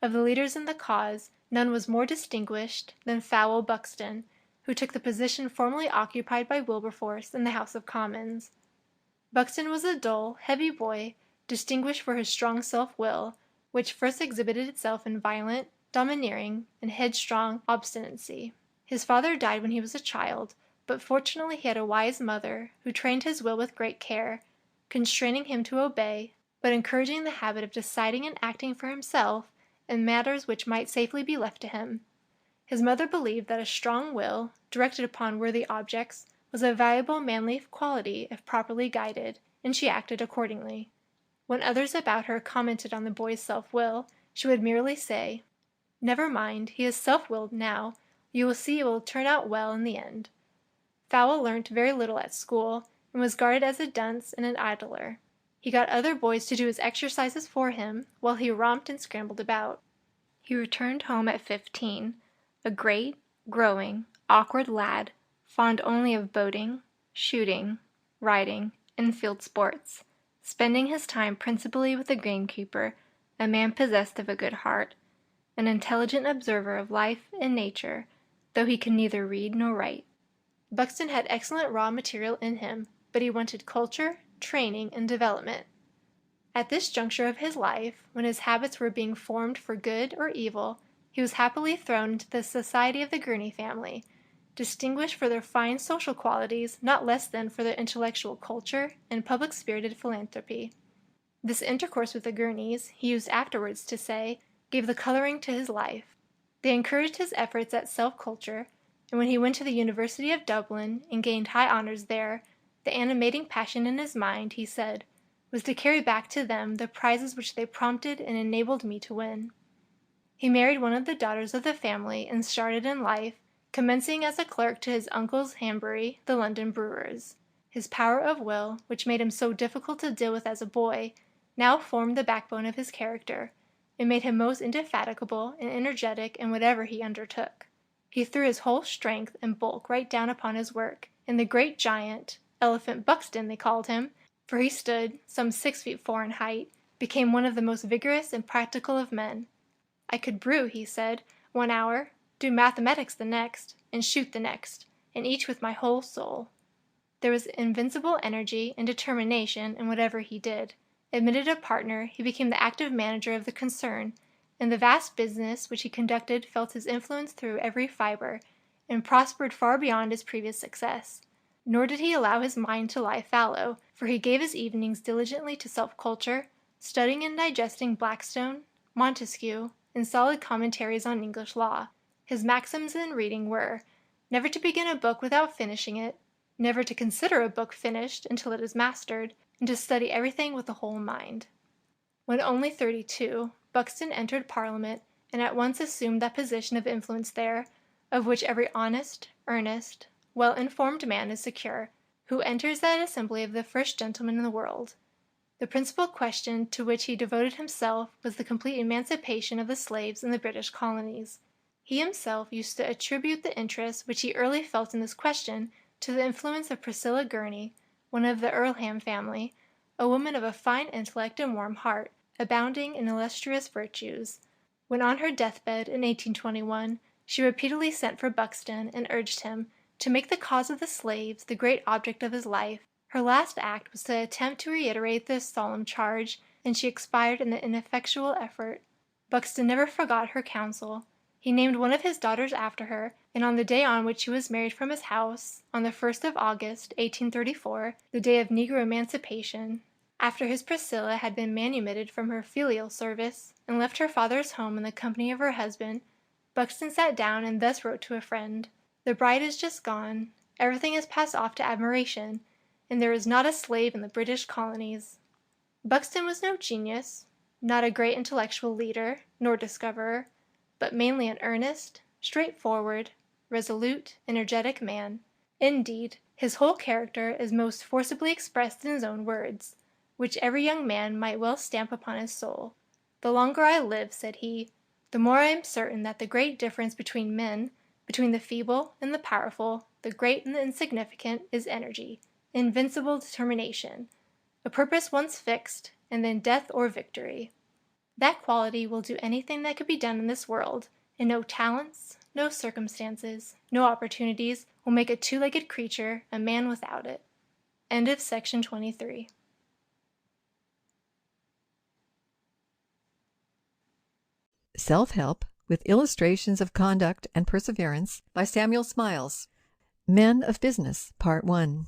Of the leaders in the cause, none was more distinguished than Fowell Buxton, who took the position formerly occupied by Wilberforce in the House of Commons. Buxton was a dull, heavy boy, distinguished for his strong self-will, which first exhibited itself in violent, domineering, and headstrong obstinacy. His father died when he was a child, but fortunately he had a wise mother who trained his will with great care, constraining him to obey, but encouraging the habit of deciding and acting for himself in matters which might safely be left to him. His mother believed that a strong will, directed upon worthy objects, was a valuable manly quality if properly guided, and she acted accordingly. When others about her commented on the boy's self-will, she would merely say, "Never mind, he is self-willed now. You will see it will turn out well in the end." Fowell learnt very little at school, and was guarded as a dunce and an idler. He got other boys to do his exercises for him, while he romped and scrambled about. He returned home at 15, a great, growing, awkward lad, fond only of boating, shooting, riding, and field sports, spending his time principally with the gamekeeper, a man possessed of a good heart, an intelligent observer of life and nature, though he could neither read nor write. Buxton had excellent raw material in him, but he wanted culture, training, and development. At this juncture of his life, when his habits were being formed for good or evil, he was happily thrown into the society of the Gurney family, distinguished for their fine social qualities not less than for their intellectual culture and public-spirited philanthropy. This intercourse with the Gurneys, he used afterwards to say, gave the coloring to his life. They encouraged his efforts at self-culture, and when he went to the University of Dublin and gained high honors there, the animating passion in his mind, he said, was to carry back to them the prizes which they prompted and enabled me to win. He married one of the daughters of the family and started in life, commencing as a clerk to his uncles Hanbury, the London brewers. His power of will, which made him so difficult to deal with as a boy, now formed the backbone of his character, and made him most indefatigable and energetic in whatever he undertook. He threw his whole strength and bulk right down upon his work, and the great giant, Elephant Buxton they called him, for he stood some 6 feet 4 in height, became one of the most vigorous and practical of men. "I could brew," he said, "one hour, do mathematics the next, and shoot the next, and each with my whole soul." There was invincible energy and determination in whatever he did. Admitted a partner, he became the active manager of the concern, and the vast business which he conducted felt his influence through every fiber, and prospered far beyond his previous success. Nor did he allow his mind to lie fallow, for he gave his evenings diligently to self-culture, studying and digesting Blackstone, Montesquieu, and solid commentaries on English law. His maxims in reading were, never to begin a book without finishing it, never to consider a book finished until it is mastered, and to study everything with the whole mind. When only 32, Buxton entered Parliament, and at once assumed that position of influence there, of which every honest, earnest, well-informed man is secure, who enters that assembly of the first gentleman in the world. The principal question to which he devoted himself was the complete emancipation of the slaves in the British colonies. He himself used to attribute the interest which he early felt in this question to the influence of Priscilla Gurney, one of the Earlham family, a woman of a fine intellect and warm heart, abounding in illustrious virtues. When on her deathbed in 1821, she repeatedly sent for Buxton and urged him to make the cause of the slaves the great object of his life. Her last act was to attempt to reiterate this solemn charge, and she expired in the ineffectual effort. Buxton never forgot her counsel. He named one of his daughters after her, and on the day on which she was married from his house, on the 1st of August, 1834, the day of Negro emancipation, after his Priscilla had been manumitted from her filial service, and left her father's home in the company of her husband, Buxton sat down and thus wrote to a friend, "The bride is just gone, everything is passed off to admiration, and there is not a slave in the British colonies." Buxton was no genius, not a great intellectual leader, nor discoverer, but mainly an earnest, straightforward, resolute, energetic man. Indeed, His whole character is most forcibly expressed in his own words, which every young man might well stamp upon his soul. "The longer I live," said he, "the more I am certain that the great difference between men, between the feeble and the powerful, the great and the insignificant, is energy, invincible determination, a purpose once fixed, and then death or victory. That quality will do anything that could be done in this world, and no talents, no circumstances, no opportunities will make a two-legged creature a man without it." End of section 23. Self-Help with Illustrations of Conduct and Perseverance by Samuel Smiles. Men of Business, Part 1.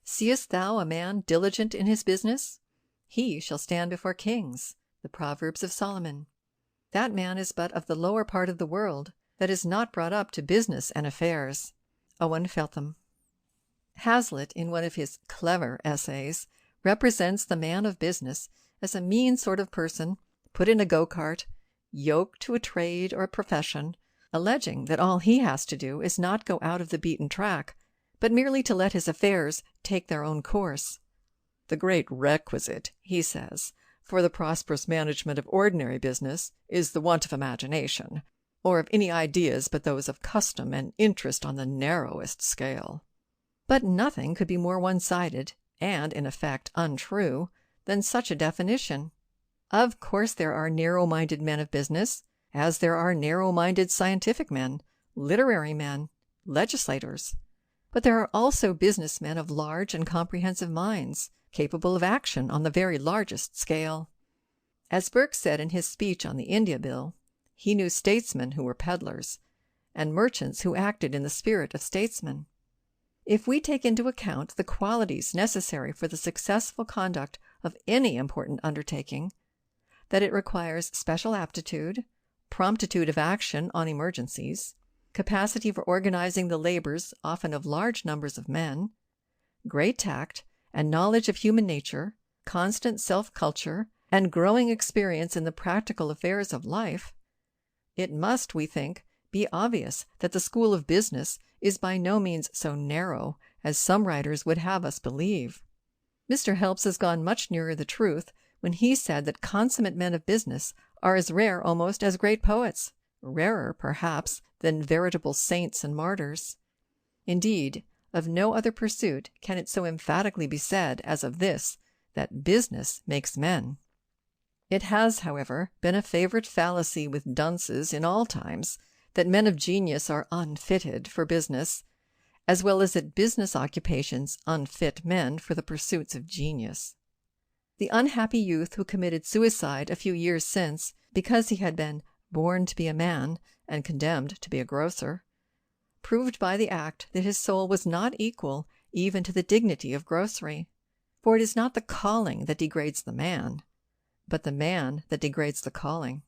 Seest thou a man diligent in his business? He shall stand before kings. The Proverbs of Solomon. That man is but of the lower part of the world, that is not brought up to business and affairs. Owen Feltham. Hazlitt, in one of his clever essays, represents the man of business as a mean sort of person, put in a go-cart, yoked to a trade or a profession, alleging that all he has to do is not go out of the beaten track, but merely to let his affairs take their own course. The great requisite, he says, for the prosperous management of ordinary business is the want of imagination, or of any ideas but those of custom and interest on the narrowest scale. But nothing could be more one-sided, and in effect untrue, than such a definition. Of course there are narrow-minded men of business, as there are narrow-minded scientific men, literary men, legislators. But there are also business men of large and comprehensive minds, capable of action on the very largest scale. As Burke said in his speech on the India Bill, he knew statesmen who were peddlers, and merchants who acted in the spirit of statesmen. If we take into account the qualities necessary for the successful conduct of any important undertaking, that it requires special aptitude, promptitude of action on emergencies, capacity for organizing the labors often of large numbers of men, great tact and knowledge of human nature, constant self-culture, and growing experience in the practical affairs of life, it must, we think, be obvious that the school of business is by no means so narrow as some writers would have us believe. Mr. Helps has gone much nearer the truth when he said that consummate men of business are as rare almost as great poets, rarer, perhaps, than veritable saints and martyrs. Indeed, of no other pursuit can it so emphatically be said as of this, that business makes men. It has, however, been a favorite fallacy with dunces in all times that men of genius are unfitted for business, as well as that business occupations unfit men for the pursuits of genius. The unhappy youth who committed suicide a few years since because he had been born to be a man and condemned to be a grocer, proved by the act that his soul was not equal even to the dignity of grocery. For it is not the calling that degrades the man, but the man that degrades the calling.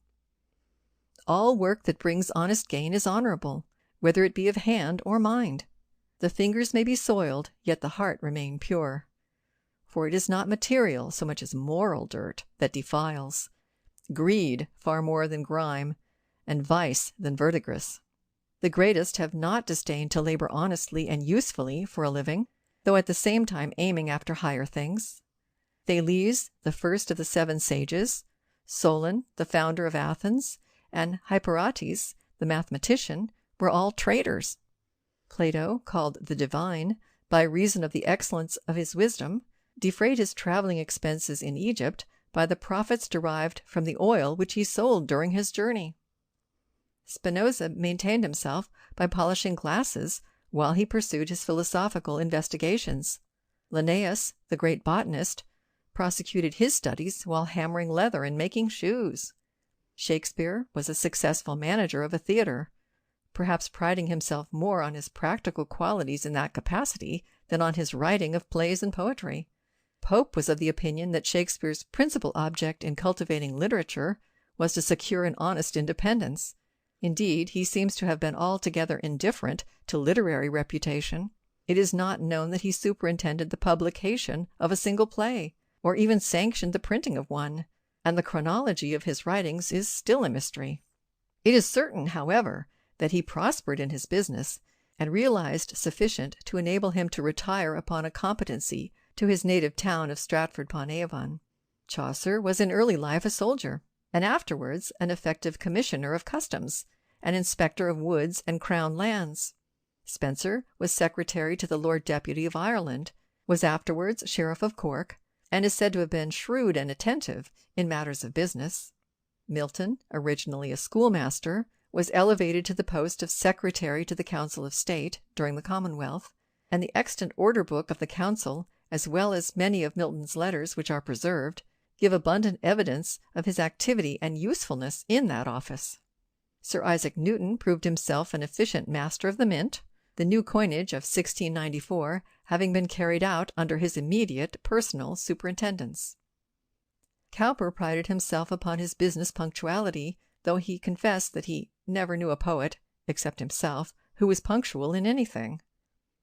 All work that brings honest gain is honorable, whether it be of hand or mind. The fingers may be soiled, yet the heart remain pure. For it is not material so much as moral dirt that defiles, greed far more than grime, and vice than verdigris. The greatest have not disdained to labor honestly and usefully for a living, though at the same time aiming after higher things. Thales, the first of the 7 sages, Solon, the founder of Athens, and Hyperates, the mathematician, were all traders. Plato, called the Divine, by reason of the excellence of his wisdom, defrayed his traveling expenses in Egypt by the profits derived from the oil which he sold during his journey. Spinoza maintained himself by polishing glasses while he pursued his philosophical investigations. Linnaeus, the great botanist, prosecuted his studies while hammering leather and making shoes. Shakespeare was a successful manager of a theatre, perhaps priding himself more on his practical qualities in that capacity than on his writing of plays and poetry. Pope was of the opinion that Shakespeare's principal object in cultivating literature was to secure an honest independence. Indeed, he seems to have been altogether indifferent to literary reputation. It is not known that he superintended the publication of a single play, or even sanctioned the printing of one, and the chronology of his writings is still a mystery. It is certain, however, that he prospered in his business, and realized sufficient to enable him to retire upon a competency to his native town of Stratford-upon-Avon. Chaucer was in early life a soldier, and afterwards an effective commissioner of customs, an inspector of woods and crown lands. Spenser was secretary to the Lord Deputy of Ireland, was afterwards Sheriff of Cork, and is said to have been shrewd and attentive in matters of business. Milton, originally a schoolmaster, was elevated to the post of secretary to the Council of State during the Commonwealth, and the extant order book of the Council, as well as many of Milton's letters which are preserved, give abundant evidence of his activity and usefulness in that office. Sir Isaac Newton proved himself an efficient master of the mint, the new coinage of 1694 having been carried out under his immediate personal superintendence. Cowper prided himself upon his business punctuality, though he confessed that he never knew a poet, except himself, who was punctual in anything.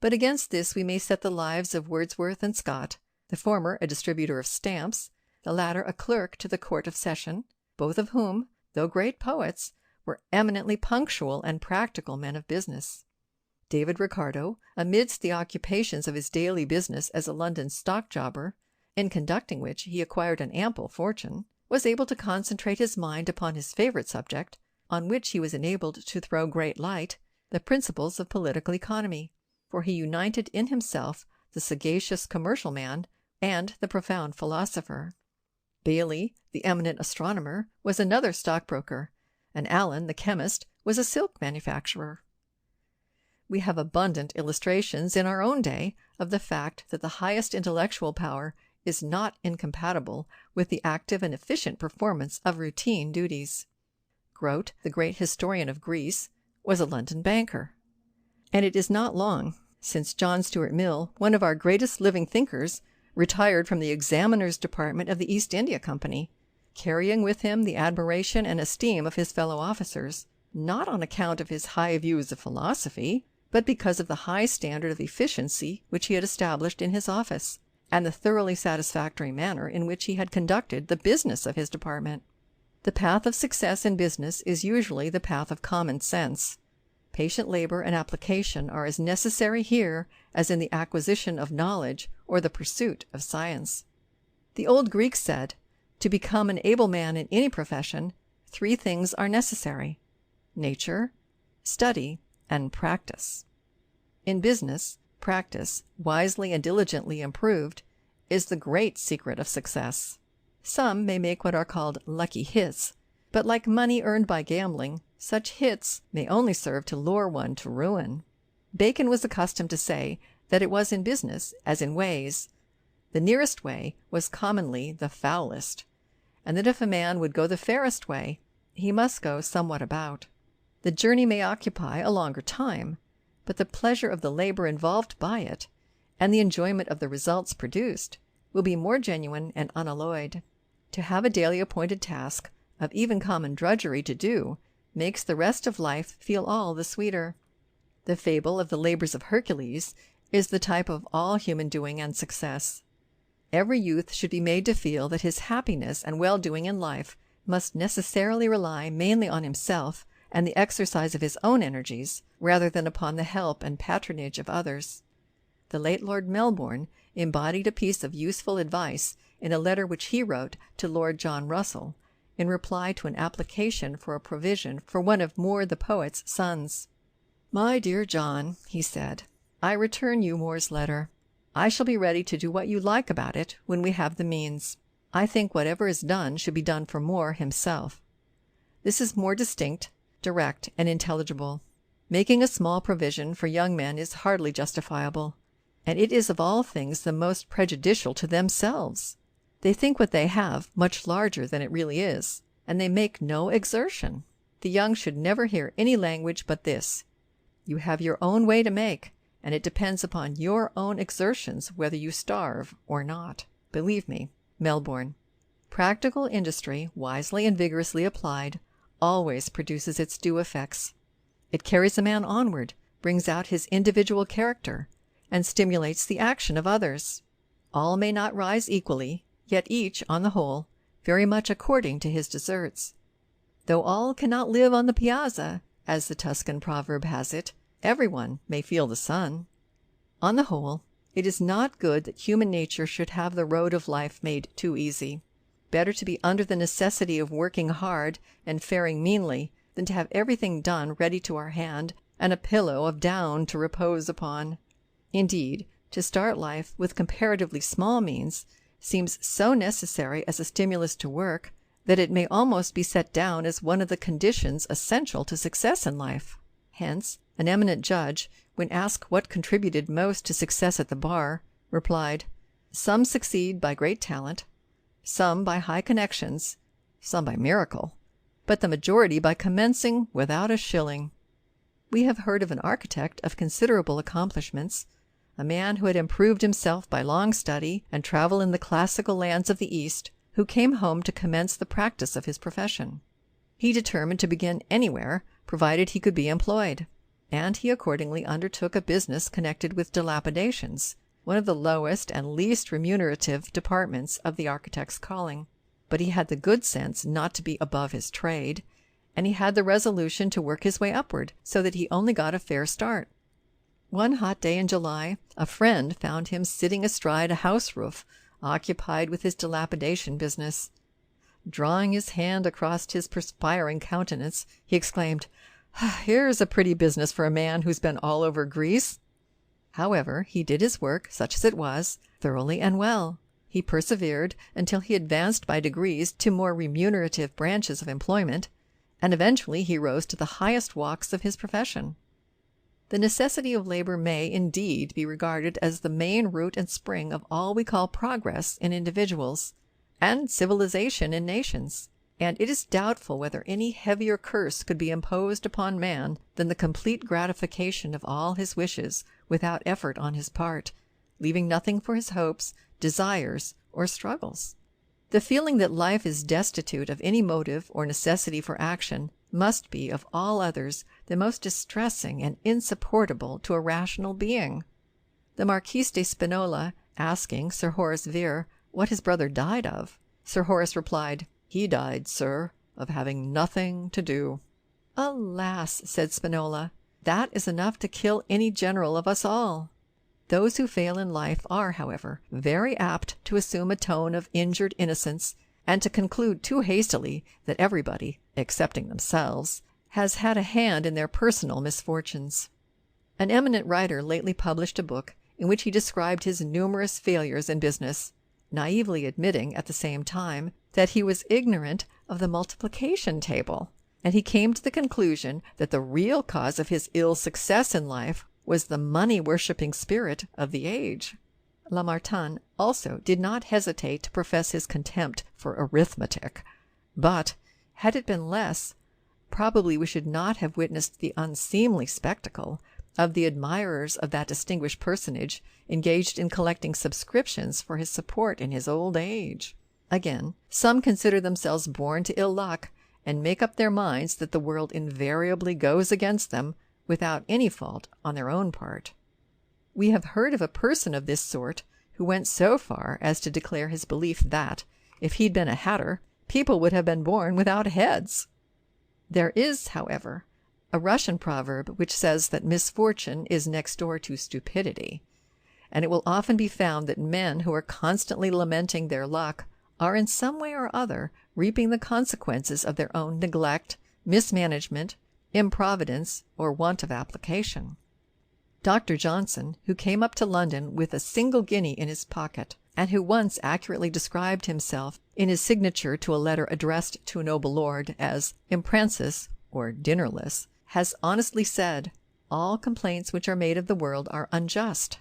But against this we may set the lives of Wordsworth and Scott, the former a distributor of stamps, the latter a clerk to the Court of Session, both of whom, though great poets, were eminently punctual and practical men of business. David Ricardo, amidst the occupations of his daily business as a London stock-jobber, in conducting which he acquired an ample fortune, was able to concentrate his mind upon his favourite subject, on which he was enabled to throw great light, the principles of political economy, for he united in himself the sagacious commercial man and the profound philosopher. Bailey, the eminent astronomer, was another stockbroker, and Allen, the chemist, was a silk manufacturer. We have abundant illustrations in our own day of the fact that the highest intellectual power is not incompatible with the active and efficient performance of routine duties. Grote, the great historian of Greece, was a London banker. And it is not long since John Stuart Mill, one of our greatest living thinkers, retired from the examiner's department of the East India Company, carrying with him the admiration and esteem of his fellow officers, not on account of his high views of philosophy, but because of the high standard of efficiency which he had established in his office, and the thoroughly satisfactory manner in which he had conducted the business of his department. The path of success in business is usually the path of common sense. Patient labor and application are as necessary here as in the acquisition of knowledge or the pursuit of science. The old Greeks said, to become an able man in any profession, 3 things are necessary: nature, study, and practice. In business, practice, wisely and diligently improved, is the great secret of success. Some may make what are called lucky hits, but like money earned by gambling, such hits may only serve to lure one to ruin. Bacon was accustomed to say that it was in business as in ways. The nearest way was commonly the foulest, and that if a man would go the fairest way, he must go somewhat about. The journey may occupy a longer time, but the pleasure of the labor involved by it, and the enjoyment of the results produced, will be more genuine and unalloyed. To have a daily appointed task, of even common drudgery to do, makes the rest of life feel all the sweeter. The fable of the labors of Hercules is the type of all human doing and success. Every youth should be made to feel that his happiness and well-doing in life must necessarily rely mainly on himself and the exercise of his own energies, rather than upon the help and patronage of others. The late Lord Melbourne embodied a piece of useful advice in a letter which he wrote to Lord John Russell, in reply to an application for a provision for one of Moore the poet's sons. "My dear John," he said, "I return you Moore's letter. I shall be ready to do what you like about it when we have the means. I think whatever is done should be done for Moore himself." This is more distinct, direct, and intelligible. Making a small provision for young men is hardly justifiable, and it is of all things the most prejudicial to themselves. They think what they have much larger than it really is, and they make no exertion. The young should never hear any language but this: you have your own way to make, and it depends upon your own exertions whether you starve or not. Believe me. Melbourne. Practical industry, wisely and vigorously applied, always produces its due effects. It carries a man onward, brings out his individual character, and stimulates the action of others. All may not rise equally, yet each, on the whole, very much according to his deserts. Though all cannot live on the piazza, as the Tuscan proverb has it, everyone may feel the sun. On the whole, it is not good that human nature should have the road of life made too easy. Better to be under the necessity of working hard and faring meanly than to have everything done ready to our hand and a pillow of down to repose upon. Indeed, to start life with comparatively small means seems so necessary as a stimulus to work that it may almost be set down as one of the conditions essential to success in life. Hence, an eminent judge, when asked what contributed most to success at the bar, replied, "Some succeed by great talent, some by high connections, some by miracle, but the majority by commencing without a shilling." We have heard of an architect of considerable accomplishments, a man who had improved himself by long study and travel in the classical lands of the East, who came home to commence the practice of his profession. He determined to begin anywhere, provided he could be employed, and he accordingly undertook a business connected with dilapidations, one of the lowest and least remunerative departments of the architect's calling. But he had the good sense not to be above his trade, and he had the resolution to work his way upward, so that he only got a fair start. One hot day in July, a friend found him sitting astride a house roof, occupied with his dilapidation business. Drawing his hand across his perspiring countenance, he exclaimed, "Here's a pretty business for a man who's been all over Greece." However, he did his work, such as it was, thoroughly and well. He persevered until he advanced by degrees to more remunerative branches of employment, and eventually he rose to the highest walks of his profession. The necessity of labor may, indeed, be regarded as the main root and spring of all we call progress in individuals, and civilization in nations, and it is doubtful whether any heavier curse could be imposed upon man than the complete gratification of all his wishes without effort on his part, leaving nothing for his hopes, desires, or struggles. The feeling that life is destitute of any motive or necessity for action must be, of all others, the most distressing and insupportable to a rational being. The Marquis de Spinola, asking Sir Horace Vere what his brother died of, Sir Horace replied, "He died, sir, of having nothing to do." "Alas," said Spinola, "that is enough to kill any general of us all." Those who fail in life are, however, very apt to assume a tone of injured innocence, and to conclude too hastily that everybody, excepting themselves, has had a hand in their personal misfortunes. An eminent writer lately published a book in which he described his numerous failures in business, naively admitting at the same time that he was ignorant of the multiplication table, and he came to the conclusion that the real cause of his ill success in life was the money-worshipping spirit of the age. Lamartine also did not hesitate to profess his contempt for arithmetic, but, had it been less, probably we should not have witnessed the unseemly spectacle of the admirers of that distinguished personage engaged in collecting subscriptions for his support in his old age. Again, some consider themselves born to ill luck, and make up their minds that the world invariably goes against them without any fault on their own part. We have heard of a person of this sort who went so far as to declare his belief that, if he'd been a hatter, people would have been born without heads. There is, however, a Russian proverb which says that misfortune is next door to stupidity, and it will often be found that men who are constantly lamenting their luck are in some way or other reaping the consequences of their own neglect, mismanagement, improvidence, or want of application. Dr. Johnson, who came up to London with a single guinea in his pocket, and who once accurately described himself in his signature to a letter addressed to a noble lord as impransus, or dinnerless, has honestly said, "All complaints which are made of the world are unjust.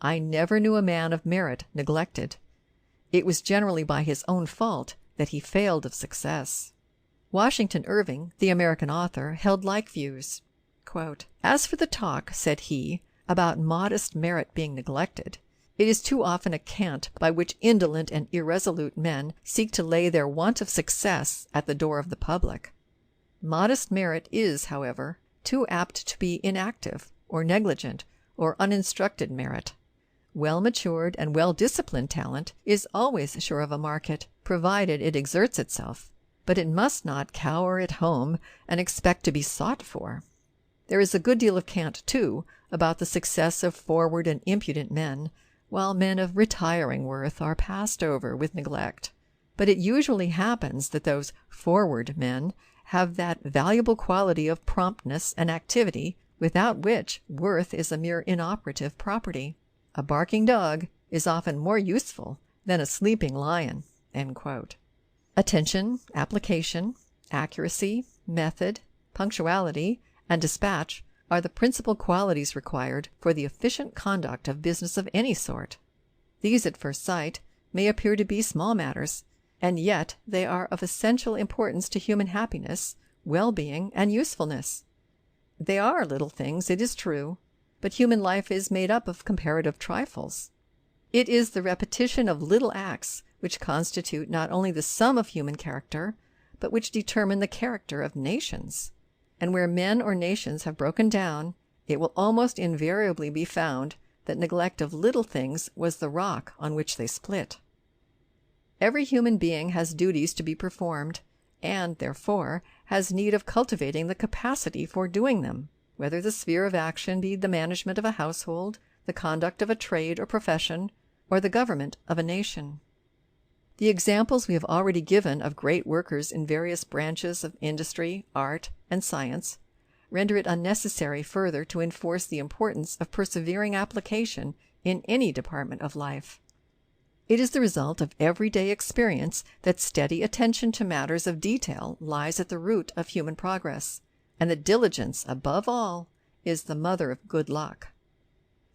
I never knew a man of merit neglected. It was generally by his own fault that he failed of success." Washington Irving, the American author, held like views. Quote, "As for the talk," said he, "about modest merit being neglected, it is too often a cant by which indolent and irresolute men seek to lay their want of success at the door of the public. Modest merit is, however, too apt to be inactive, or negligent, or uninstructed merit. Well-matured and well-disciplined talent is always sure of a market, provided it exerts itself, but it must not cower at home and expect to be sought for. There is a good deal of cant, too, about the success of forward and impudent men, while men of retiring worth are passed over with neglect. But it usually happens that those forward men have that valuable quality of promptness and activity without which worth is a mere inoperative property. A barking dog is often more useful than a sleeping lion." End quote. Attention, application, accuracy, method, punctuality, and dispatch are the principal qualities required for the efficient conduct of business of any sort. These, at first sight, may appear to be small matters, and yet they are of essential importance to human happiness, well-being, and usefulness. They are little things, it is true, but human life is made up of comparative trifles. It is the repetition of little acts which constitute not only the sum of human character, but which determine the character of nations. And where men or nations have broken down, it will almost invariably be found that neglect of little things was the rock on which they split. Every human being has duties to be performed, and, therefore, has need of cultivating the capacity for doing them, whether the sphere of action be the management of a household, the conduct of a trade or profession, or the government of a nation. The examples we have already given of great workers in various branches of industry, art, and science render it unnecessary further to enforce the importance of persevering application in any department of life. It is the result of everyday experience that steady attention to matters of detail lies at the root of human progress, and that diligence, above all, is the mother of good luck.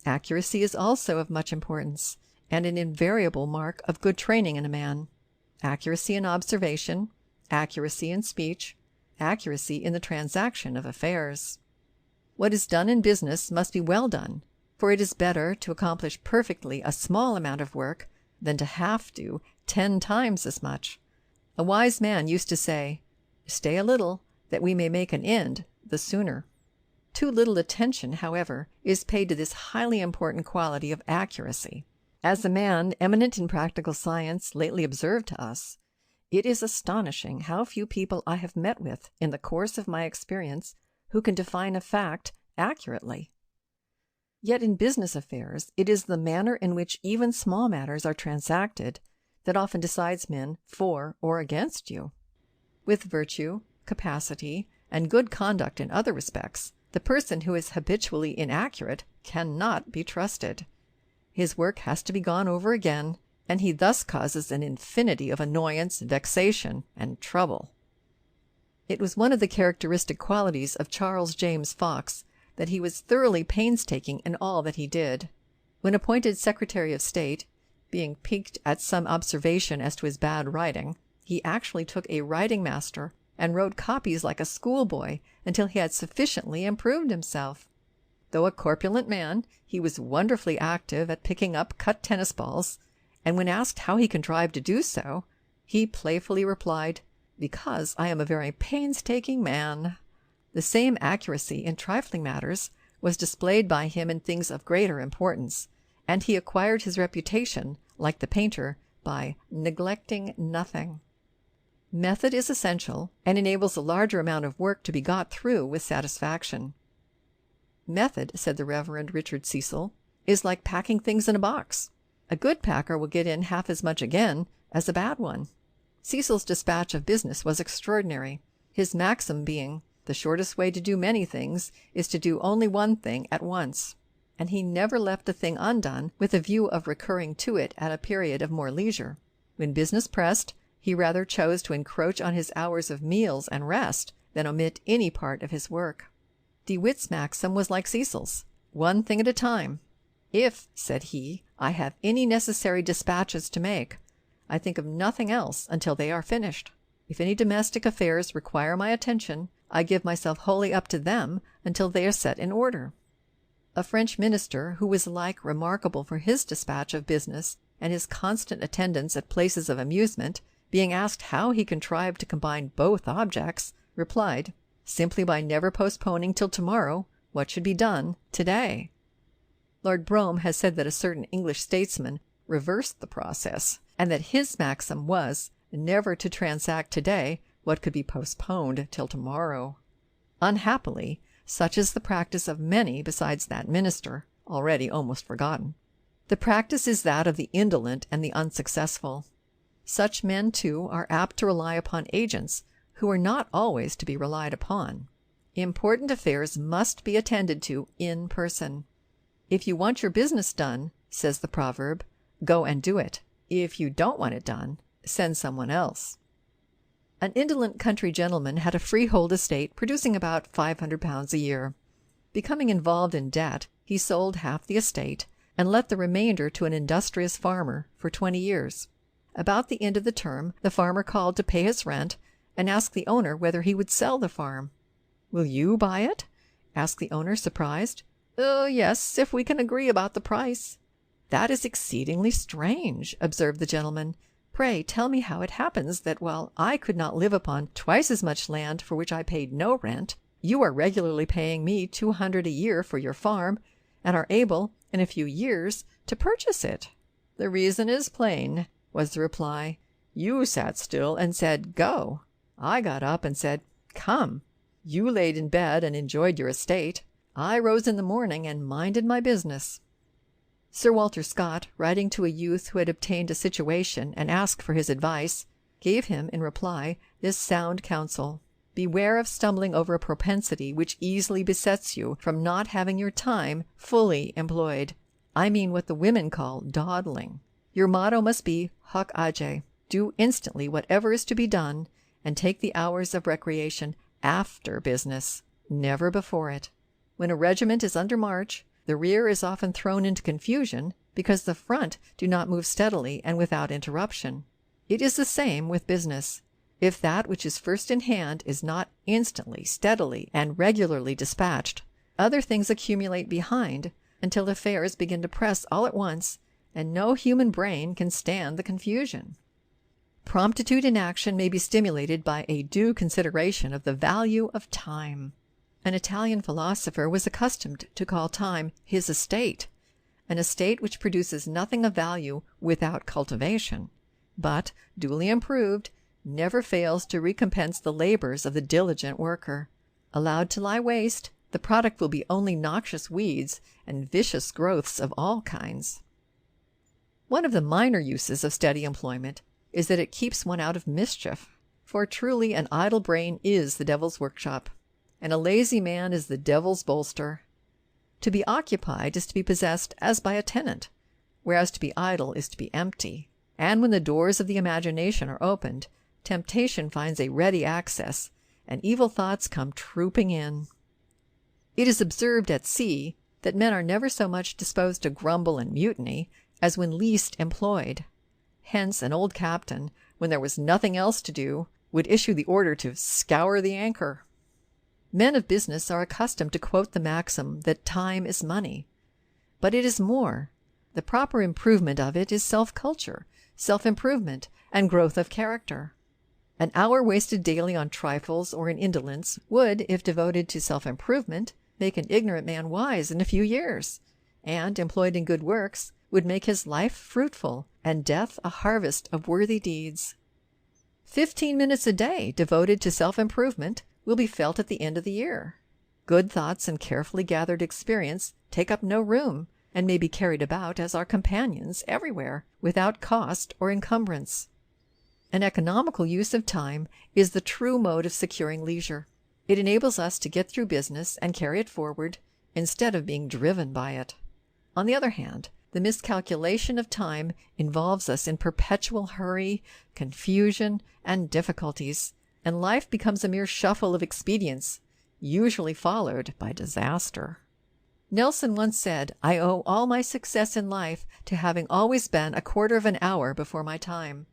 Accuracy is also of much importance, and an invariable mark of good training in a man. Accuracy in observation, accuracy in speech, accuracy in the transaction of affairs. What is done in business must be well done, for it is better to accomplish perfectly a small amount of work than to half do 10 times as much. A wise man used to say, "Stay a little, that we may make an end the sooner." Too little attention, however, is paid to this highly important quality of accuracy. As a man eminent in practical science lately observed to us, "It is astonishing how few people I have met with in the course of my experience who can define a fact accurately." Yet in business affairs it is the manner in which even small matters are transacted that often decides men for or against you. With virtue, capacity, and good conduct in other respects, the person who is habitually inaccurate cannot be trusted. His work has to be gone over again, and he thus causes an infinity of annoyance, vexation, and trouble. It was one of the characteristic qualities of Charles James Fox that he was thoroughly painstaking in all that he did. When appointed Secretary of State, being piqued at some observation as to his bad writing, he actually took a writing master and wrote copies like a schoolboy until he had sufficiently improved himself. Though a corpulent man, he was wonderfully active at picking up cut tennis balls, and when asked how he contrived to do so, he playfully replied, "Because I am a very painstaking man." The same accuracy in trifling matters was displayed by him in things of greater importance, and he acquired his reputation, like the painter, by neglecting nothing. Method is essential, and enables a larger amount of work to be got through with satisfaction. "Method," said the Reverend Richard Cecil, "is like packing things in a box. A good packer will get in half as much again as a bad one." Cecil's dispatch of business was extraordinary, his maxim being, "The shortest way to do many things is to do only one thing at once," and he never left a thing undone with a view of recurring to it at a period of more leisure. When business pressed, he rather chose to encroach on his hours of meals and rest than omit any part of his work. De Witt's maxim was like Cecil's, "One thing at a time." "If," said he, "I have any necessary dispatches to make, I think of nothing else until they are finished. If any domestic affairs require my attention, I give myself wholly up to them until they are set in order." A French minister, who was alike remarkable for his dispatch of business and his constant attendance at places of amusement, being asked how he contrived to combine both objects, replied, "Simply by never postponing till tomorrow what should be done today." Lord Brougham has said that a certain English statesman reversed the process, and that his maxim was never to transact today what could be postponed till tomorrow. Unhappily, such is the practice of many besides that minister, already almost forgotten. The practice is that of the indolent and the unsuccessful. Such men, too, are apt to rely upon agents who are not always to be relied upon. Important affairs must be attended to in person. If you want your business done, says the proverb, go and do it. If you don't want it done, send someone else. An indolent country gentleman had a freehold estate producing about £500 a year. Becoming involved in debt, he sold half the estate and let the remainder to an industrious farmer for 20 years. About the end of the term, the farmer called to pay his rent and asked the owner whether he would sell the farm. "Will you buy it?" asked the owner, surprised. "Yes, if we can agree about the price." "That is exceedingly strange," observed the gentleman. "Pray tell me how it happens that while I could not live upon twice as much land for which I paid no rent, you are regularly paying me $200 a year for your farm, and are able, in a few years, to purchase it?" "The reason is plain," was the reply. "You sat still and said, 'Go.' I got up and said, 'Come.' You laid in bed and enjoyed your estate. I rose in the morning and minded my business." Sir Walter Scott, writing to a youth who had obtained a situation and asked for his advice, gave him, in reply, this sound counsel: "Beware of stumbling over a propensity which easily besets you from not having your time fully employed. I mean what the women call dawdling. Your motto must be hoc age. Do instantly whatever is to be done, and take the hours of recreation after business, never before it. When a regiment is under march, the rear is often thrown into confusion because the front do not move steadily and without interruption. It is the same with business. If that which is first in hand is not instantly, steadily, and regularly dispatched, other things accumulate behind until affairs begin to press all at once, and no human brain can stand the confusion. Promptitude in action may be stimulated by a due consideration of the value of time. An Italian philosopher was accustomed to call time his estate, an estate which produces nothing of value without cultivation, but, duly improved, never fails to recompense the labors of the diligent worker. Allowed to lie waste, the product will be only noxious weeds and vicious growths of all kinds. One of the minor uses of steady employment is that it keeps one out of mischief, for truly an idle brain is the devil's workshop, and a lazy man is the devil's bolster. To be occupied is to be possessed as by a tenant, whereas to be idle is to be empty. And when the doors of the imagination are opened, temptation finds a ready access, and evil thoughts come trooping in. It is observed at sea that men are never so much disposed to grumble and mutiny as when least employed. Hence an old captain, when there was nothing else to do, would issue the order to scour the anchor. Men of business are accustomed to quote the maxim that time is money. But it is more. The proper improvement of it is self-culture, self-improvement, and growth of character. An hour wasted daily on trifles or in indolence would, if devoted to self-improvement, make an ignorant man wise in a few years, and, employed in good works, would make his life fruitful, and death a harvest of worthy deeds. 15 minutes a day devoted to self-improvement will be felt at the end of the year. Good thoughts and carefully gathered experience take up no room, and may be carried about as our companions everywhere, without cost or encumbrance. An economical use of time is the true mode of securing leisure. It enables us to get through business and carry it forward, instead of being driven by it. On the other hand, the miscalculation of time involves us in perpetual hurry, confusion, and difficulties, and life becomes a mere shuffle of expedients, usually followed by disaster. Nelson once said, "I owe all my success in life to having always been a quarter of an hour before my time."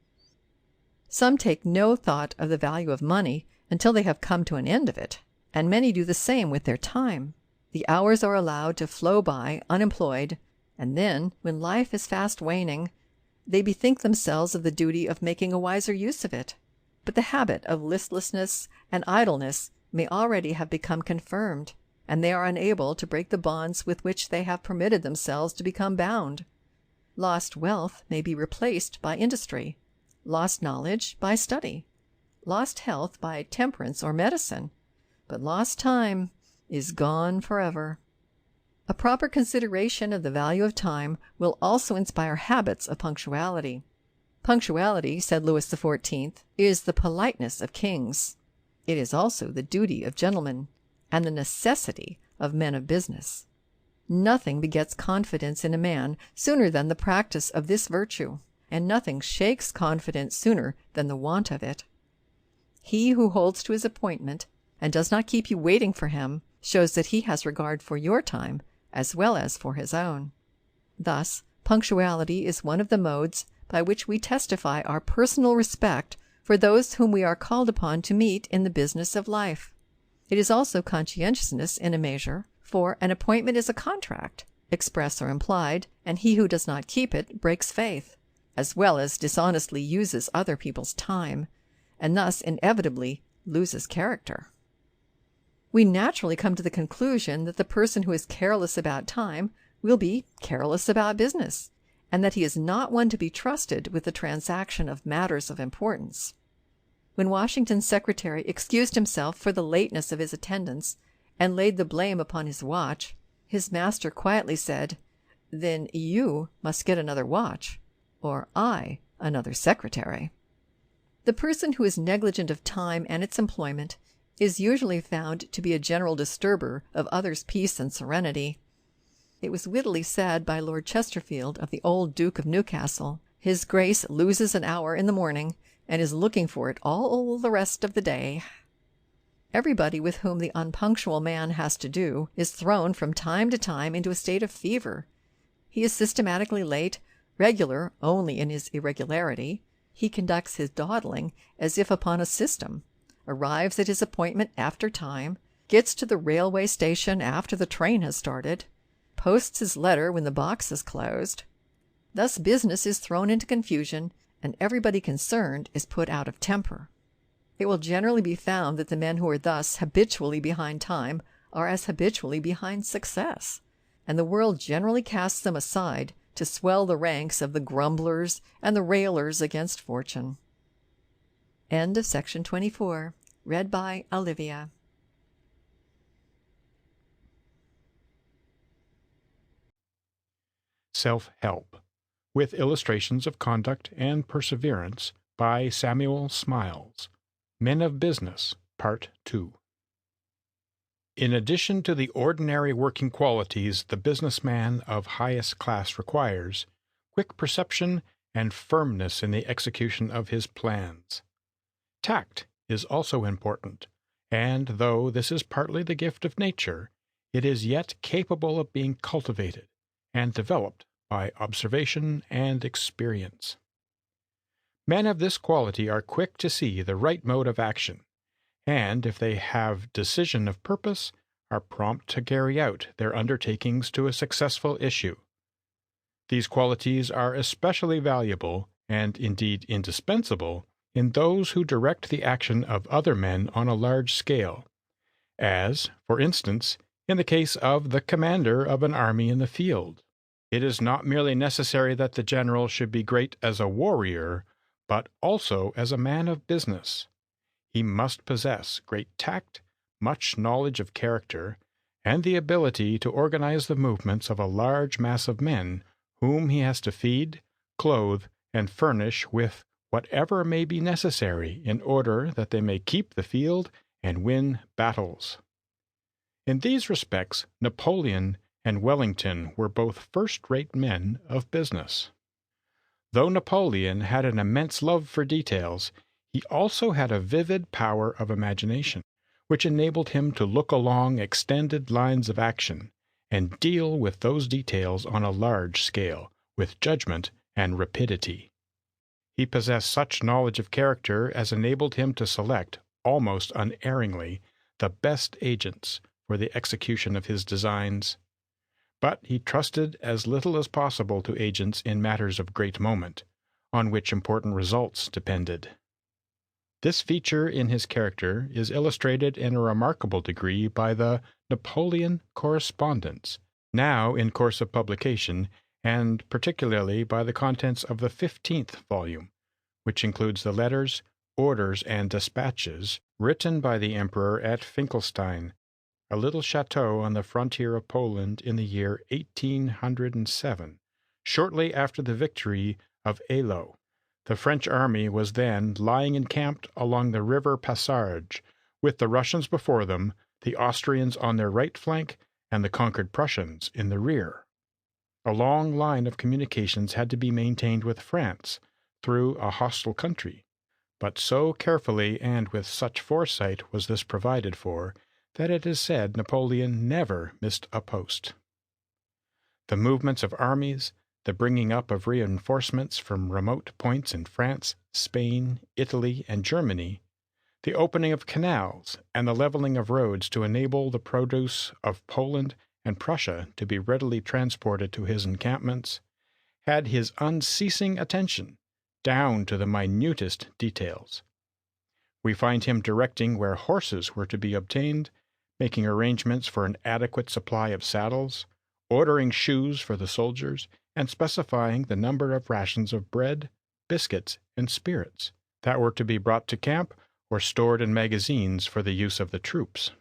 Some take no thought of the value of money until they have come to an end of it, and many do the same with their time. The hours are allowed to flow by unemployed, and then, when life is fast waning, they bethink themselves of the duty of making a wiser use of it. But the habit of listlessness and idleness may already have become confirmed, and they are unable to break the bonds with which they have permitted themselves to become bound. Lost wealth may be replaced by industry, lost knowledge by study, lost health by temperance or medicine, but lost time is gone forever. A proper consideration of the value of time will also inspire habits of punctuality. Punctuality, said Louis XIV, is the politeness of kings. It is also the duty of gentlemen, and the necessity of men of business. Nothing begets confidence in a man sooner than the practice of this virtue, and nothing shakes confidence sooner than the want of it. He who holds to his appointment, and does not keep you waiting for him, shows that he has regard for your time as well as for his own. Thus, punctuality is one of the modes by which we testify our personal respect for those whom we are called upon to meet in the business of life. It is also conscientiousness in a measure, for an appointment is a contract, express or implied, and he who does not keep it breaks faith, as well as dishonestly uses other people's time, and thus inevitably loses character. We naturally come to the conclusion that the person who is careless about time will be careless about business, and that he is not one to be trusted with the transaction of matters of importance. When Washington's secretary excused himself for the lateness of his attendance and laid the blame upon his watch, his master quietly said, "Then you must get another watch, or I another secretary." The person who is negligent of time and its employment is usually found to be a general disturber of others' peace and serenity. It was wittily said by Lord Chesterfield of the old Duke of Newcastle, "His Grace loses an hour in the morning, and is looking for it all the rest of the day." Everybody with whom the unpunctual man has to do is thrown from time to time into a state of fever. He is systematically late, regular only in his irregularity. He conducts his dawdling as if upon a system, arrives at his appointment after time, gets to the railway station after the train has started, posts his letter when the box is closed. Thus business is thrown into confusion, and everybody concerned is put out of temper. It will generally be found that the men who are thus habitually behind time are as habitually behind success, and the world generally casts them aside to swell the ranks of the grumblers and the railers against fortune. End of section 24. Read by Olivia. Self-Help, with Illustrations of Conduct and Perseverance by Samuel Smiles. Men of Business, Part 2. In addition to the ordinary working qualities the businessman of highest class requires, quick perception and firmness in the execution of his plans. Tact is also important, and though this is partly the gift of nature, it is yet capable of being cultivated and developed by observation and experience. Men of this quality are quick to see the right mode of action, and if they have decision of purpose, are prompt to carry out their undertakings to a successful issue. These qualities are especially valuable, and indeed indispensable, in those who direct the action of other men on a large scale, as, for instance, in the case of the commander of an army in the field. It is not merely necessary that the general should be great as a warrior, but also as a man of business. He must possess great tact, much knowledge of character, and the ability to organize the movements of a large mass of men whom he has to feed, clothe, and furnish with whatever may be necessary in order that they may keep the field and win battles. In these respects, Napoleon and Wellington were both first-rate men of business. Though Napoleon had an immense love for details, he also had a vivid power of imagination, which enabled him to look along extended lines of action and deal with those details on a large scale, with judgment and rapidity. He possessed such knowledge of character as enabled him to select, almost unerringly, the best agents for the execution of his designs. But he trusted as little as possible to agents in matters of great moment, on which important results depended. This feature in his character is illustrated in a remarkable degree by the Napoleon Correspondence, now in course of publication, and particularly by the contents of the 15th volume, which includes the letters, orders, and dispatches written by the Emperor at Finkelstein, a little chateau on the frontier of Poland in the year 1807, shortly after the victory of Eylau. The French army was then lying encamped along the river Passarge, with the Russians before them, the Austrians on their right flank, and the conquered Prussians in the rear. A long line of communications had to be maintained with France through a hostile country, but so carefully and with such foresight was this provided for that it is said Napoleon never missed a post. The movements of armies, the bringing up of reinforcements from remote points in France, Spain, Italy, and Germany, the opening of canals, and the leveling of roads to enable the produce of Poland and Prussia to be readily transported to his encampments, had his unceasing attention down to the minutest details. We find him directing where horses were to be obtained, making arrangements for an adequate supply of saddles, ordering shoes for the soldiers, and specifying the number of rations of bread, biscuits, and spirits that were to be brought to camp or stored in magazines for the use of the troops.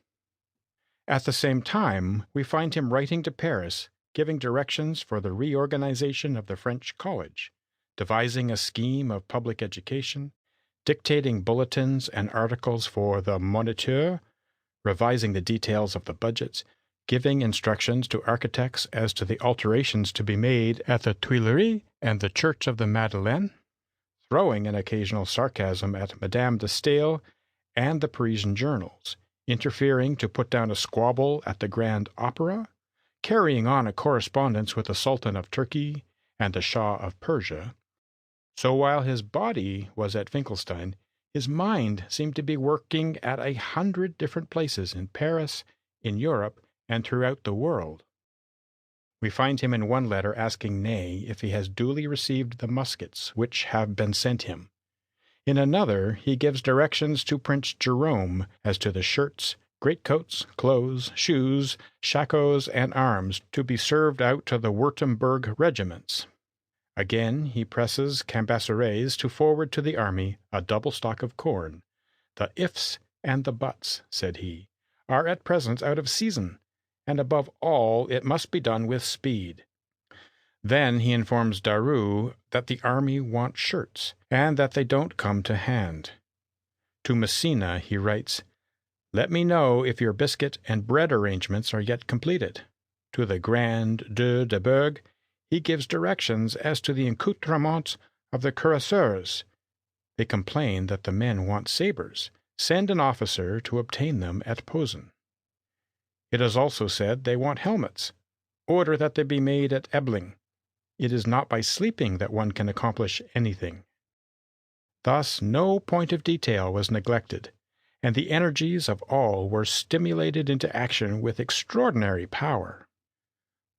At the same time, we find him writing to Paris, giving directions for the reorganization of the French college, devising a scheme of public education, dictating bulletins and articles for the Moniteur, revising the details of the budgets, giving instructions to architects as to the alterations to be made at the Tuileries and the Church of the Madeleine, throwing an occasional sarcasm at Madame de Staël and the Parisian journals, interfering to put down a squabble at the Grand Opera, carrying on a correspondence with the Sultan of Turkey and the Shah of Persia. So while his body was at Finkelstein, his mind seemed to be working at 100 different places in Paris, in Europe, and throughout the world. We find him in one letter asking Ney if he has duly received the muskets which have been sent him. In another he gives directions to Prince Jerome as to the shirts, greatcoats, clothes, shoes, shakoes, and arms to be served out to the Württemberg regiments. Again he presses Cambacérès to forward to the army a double stock of corn. The ifs and the buts, said he, are at present out of season, and above all it must be done with speed. Then he informs Daru that the army want shirts, and that they don't come to hand. To Messina he writes, "Let me know if your biscuit and bread arrangements are yet completed." To the Grand Duc de Berg he gives directions as to the accoutrements of the cuirassiers. They complain that the men want sabres. Send an officer to obtain them at Posen. It is also said they want helmets. Order that they be made at Ebling. It is not by sleeping that one can accomplish anything. Thus no point of detail was neglected, and the energies of all were stimulated into action with extraordinary power.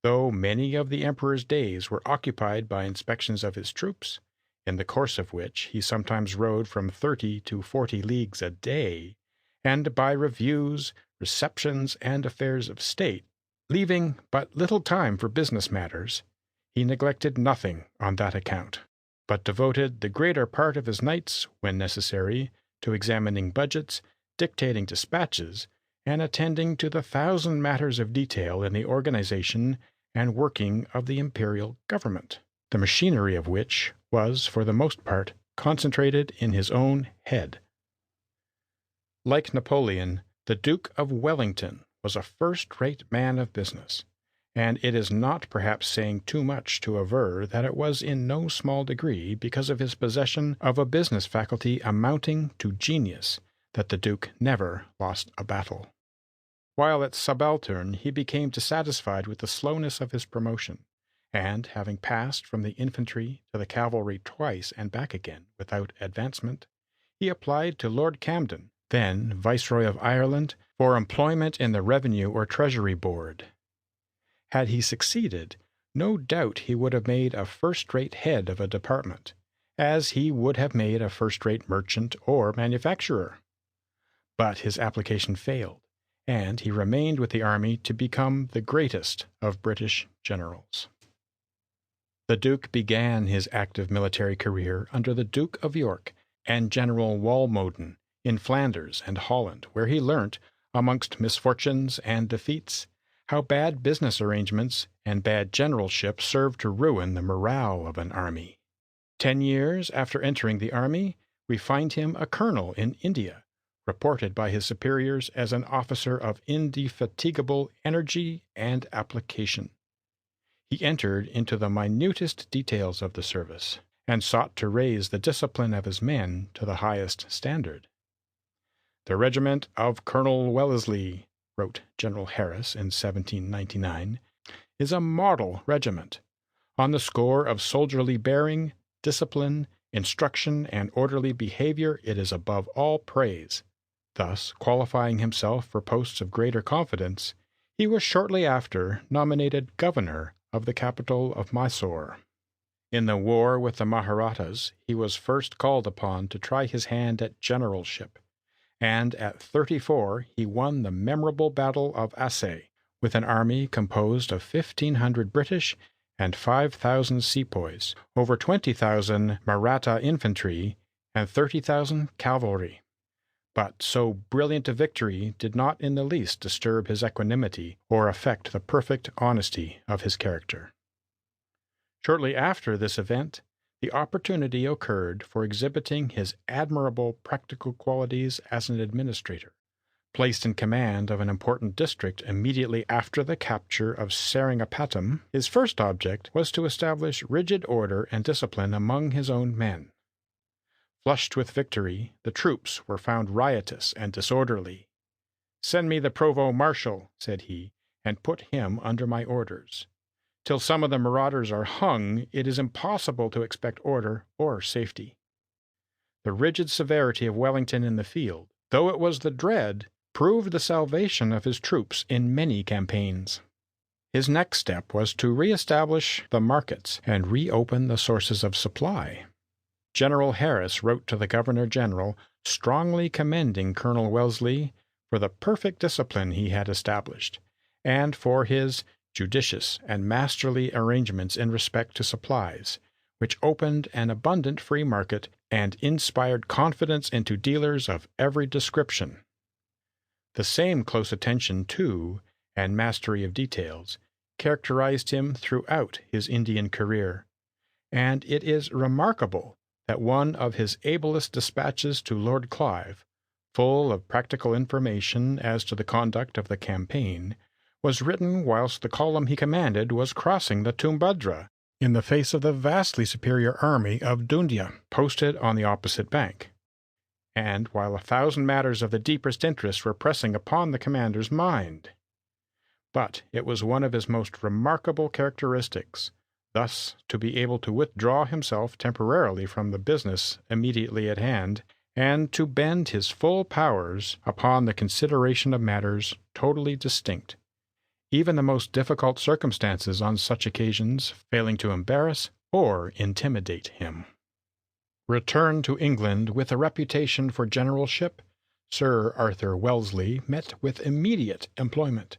Though many of the emperor's days were occupied by inspections of his troops, in the course of which he sometimes rode from 30 to 40 leagues a day, and by reviews, receptions, and affairs of state, leaving but little time for business matters, he neglected nothing on that account, but devoted the greater part of his nights, when necessary, to examining budgets, dictating dispatches, and attending to the 1,000 matters of detail in the organization and working of the imperial government, the machinery of which was, for the most part, concentrated in his own head. Like Napoleon, the Duke of Wellington was a first-rate man of business, and it is not perhaps saying too much to aver that it was in no small degree because of his possession of a business faculty amounting to genius that the Duke never lost a battle. While at subaltern he became dissatisfied with the slowness of his promotion, and, having passed from the infantry to the cavalry twice and back again without advancement, he applied to Lord Camden, then Viceroy of Ireland, for employment in the Revenue or Treasury Board. Had he succeeded, no doubt he would have made a first-rate head of a department, as he would have made a first-rate merchant or manufacturer. But his application failed, and he remained with the army to become the greatest of British generals. The Duke began his active military career under the Duke of York and General Walmoden in Flanders and Holland, where he learnt, amongst misfortunes and defeats, how bad business arrangements and bad generalship serve to ruin the morale of an army. 10 years after entering the army, we find him a colonel in India, reported by his superiors as an officer of indefatigable energy and application. He entered into the minutest details of the service, and sought to raise the discipline of his men to the highest standard. "The regiment of Colonel Wellesley," wrote General Harris in 1799, "is a model regiment. On the score of soldierly bearing, discipline, instruction, and orderly behavior it is above all praise." Thus qualifying himself for posts of greater confidence, he was shortly after nominated governor of the capital of Mysore. In the war with the Mahrattas, he was first called upon to try his hand at generalship, and at 34 he won the memorable Battle of Assaye, with an army composed of 1,500 British and 5,000 sepoys, over 20,000 Mahratta infantry, and 30,000 cavalry. But so brilliant a victory did not in the least disturb his equanimity or affect the perfect honesty of his character. Shortly after this event, the opportunity occurred for exhibiting his admirable practical qualities as an administrator. Placed in command of an important district immediately after the capture of Seringapatam, his first object was to establish rigid order and discipline among his own men. Flushed with victory, the troops were found riotous and disorderly. "Send me the provost marshal," said he, "and put him under my orders. Till some of the marauders are hung, it is impossible to expect order or safety." The rigid severity of Wellington in the field, though it was the dread, proved the salvation of his troops in many campaigns. His next step was to re-establish the markets and reopen the sources of supply. General Harris wrote to the Governor-General strongly commending Colonel Wellesley for the perfect discipline he had established, and for his judicious and masterly arrangements in respect to supplies, which opened an abundant free market and inspired confidence into dealers of every description. The same close attention to, and mastery of details, characterized him throughout his Indian career, and it is remarkable that one of his ablest dispatches to Lord Clive, full of practical information as to the conduct of the campaign, was written whilst the column he commanded was crossing the Tumbhadra, in the face of the vastly superior army of Dhoondia, posted on the opposite bank, and while 1,000 matters of the deepest interest were pressing upon the commander's mind. But it was one of his most remarkable characteristics, thus to be able to withdraw himself temporarily from the business immediately at hand, and to bend his full powers upon the consideration of matters totally distinct, even the most difficult circumstances on such occasions failing to embarrass or intimidate him. Returned to England with a reputation for generalship, Sir Arthur Wellesley met with immediate employment.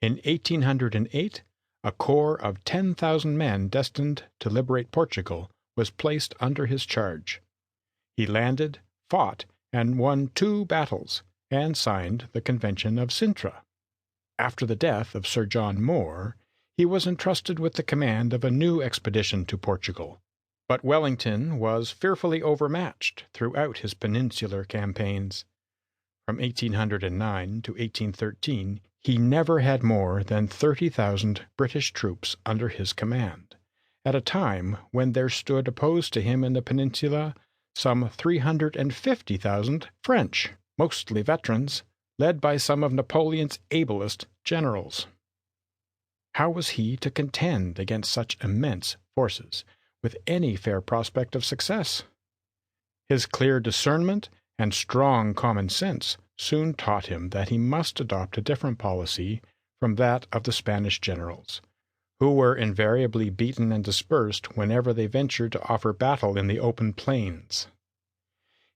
In 1808, a corps of 10,000 men destined to liberate Portugal was placed under his charge. He landed, fought, and won 2 battles, and signed the Convention of Sintra. After the death of Sir John Moore, he was entrusted with the command of a new expedition to Portugal. But Wellington was fearfully overmatched throughout his peninsular campaigns. From 1809 to 1813, he never had more than 30,000 British troops under his command, at a time when there stood opposed to him in the peninsula some 350,000 French, mostly veterans, led by some of Napoleon's ablest generals. How was he to contend against such immense forces, with any fair prospect of success? His clear discernment and strong common sense soon taught him that he must adopt a different policy from that of the Spanish generals, who were invariably beaten and dispersed whenever they ventured to offer battle in the open plains.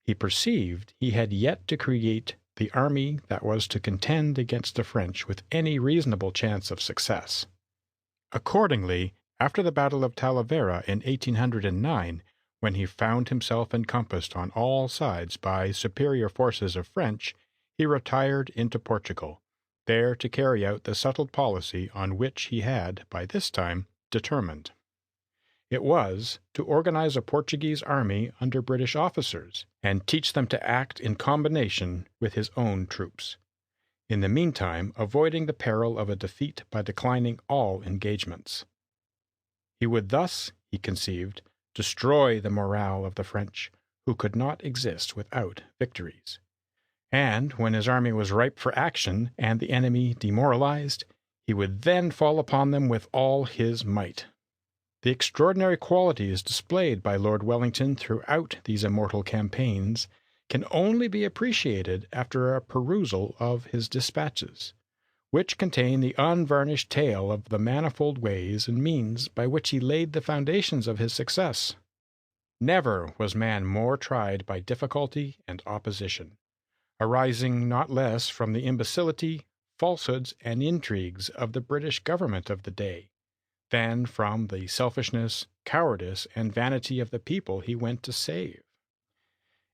He perceived he had yet to create the army that was to contend against the French with any reasonable chance of success. Accordingly, after the Battle of Talavera in 1809, when he found himself encompassed on all sides by superior forces of French, he retired into Portugal, there to carry out the settled policy on which he had, by this time, determined. It was to organize a Portuguese army under British officers, and teach them to act in combination with his own troops, in the meantime avoiding the peril of a defeat by declining all engagements. He would thus, he conceived, destroy the morale of the French, who could not exist without victories. And when his army was ripe for action and the enemy demoralized, he would then fall upon them with all his might. The extraordinary qualities displayed by Lord Wellington throughout these immortal campaigns can only be appreciated after a perusal of his dispatches, which contain the unvarnished tale of the manifold ways and means by which he laid the foundations of his success. Never was man more tried by difficulty and opposition, arising not less from the imbecility, falsehoods, and intrigues of the British government of the day, than from the selfishness, cowardice, and vanity of the people he went to save.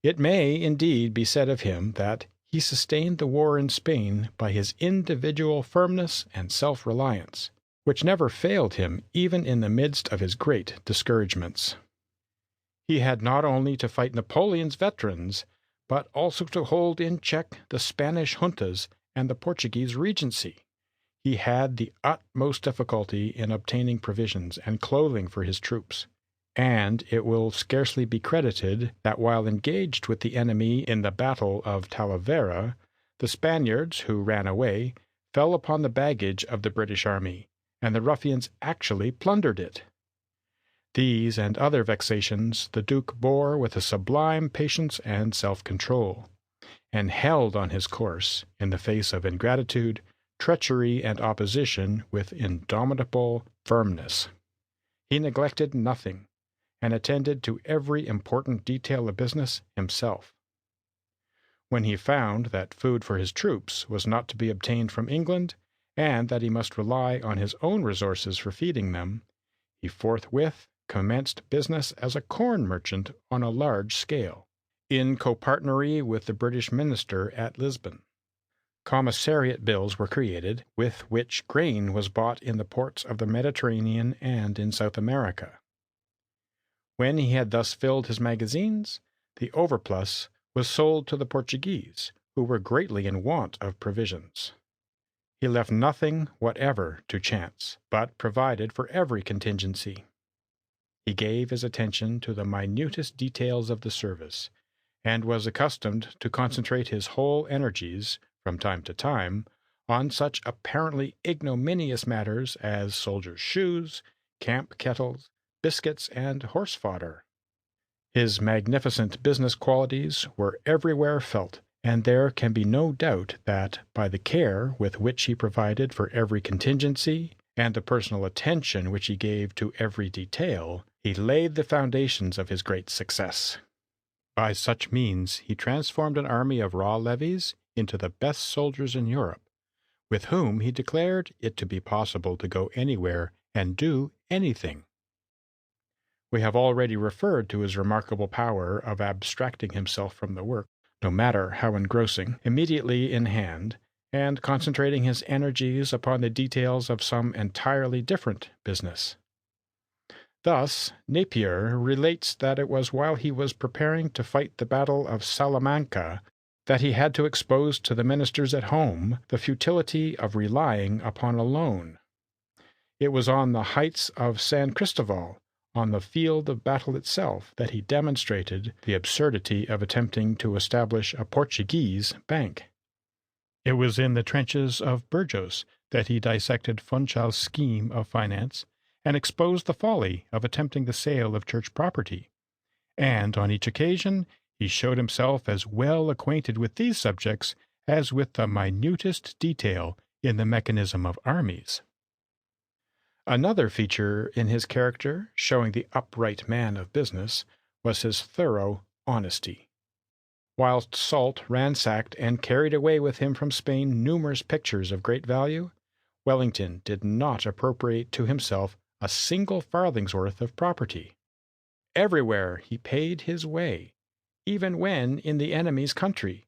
It may, indeed, be said of him that he sustained the war in Spain by his individual firmness and self-reliance, which never failed him even in the midst of his great discouragements. He had not only to fight Napoleon's veterans, but also to hold in check the Spanish juntas and the Portuguese regency. He had the utmost difficulty in obtaining provisions and clothing for his troops, and it will scarcely be credited that while engaged with the enemy in the Battle of Talavera, the Spaniards, who ran away, fell upon the baggage of the British army, and the ruffians actually plundered it. These and other vexations the Duke bore with a sublime patience and self-control, and held on his course, in the face of ingratitude, treachery, and opposition, with indomitable firmness. He neglected nothing, and attended to every important detail of business himself. When he found that food for his troops was not to be obtained from England, and that he must rely on his own resources for feeding them, he forthwith commenced business as a corn merchant on a large scale, in copartnery with the British minister at Lisbon. Commissariat bills were created, with which grain was bought in the ports of the Mediterranean and in South America. When he had thus filled his magazines, the overplus was sold to the Portuguese, who were greatly in want of provisions. He left nothing whatever to chance, but provided for every contingency. He gave his attention to the minutest details of the service, and was accustomed to concentrate his whole energies, from time to time, on such apparently ignominious matters as soldiers' shoes, camp kettles, biscuits, and horse fodder. His magnificent business qualities were everywhere felt, and there can be no doubt that, by the care with which he provided for every contingency, and the personal attention which he gave to every detail, he laid the foundations of his great success. By such means he transformed an army of raw levies into the best soldiers in Europe, with whom he declared it to be possible to go anywhere and do anything. We have already referred to his remarkable power of abstracting himself from the work, no matter how engrossing, immediately in hand, and concentrating his energies upon the details of some entirely different business. Thus, Napier relates that it was while he was preparing to fight the Battle of Salamanca that he had to expose to the ministers at home the futility of relying upon a loan. It was on the heights of San Cristobal, on the field of battle itself, that he demonstrated the absurdity of attempting to establish a Portuguese bank. It was in the trenches of Burgos that he dissected Funchal's scheme of finance and exposed the folly of attempting the sale of church property, and on each occasion he showed himself as well acquainted with these subjects as with the minutest detail in the mechanism of armies. Another feature in his character, showing the upright man of business, was his thorough honesty. Whilst Soult ransacked and carried away with him from Spain numerous pictures of great value, Wellington did not appropriate to himself a single farthing's worth of property. Everywhere he paid his way, even when in the enemy's country.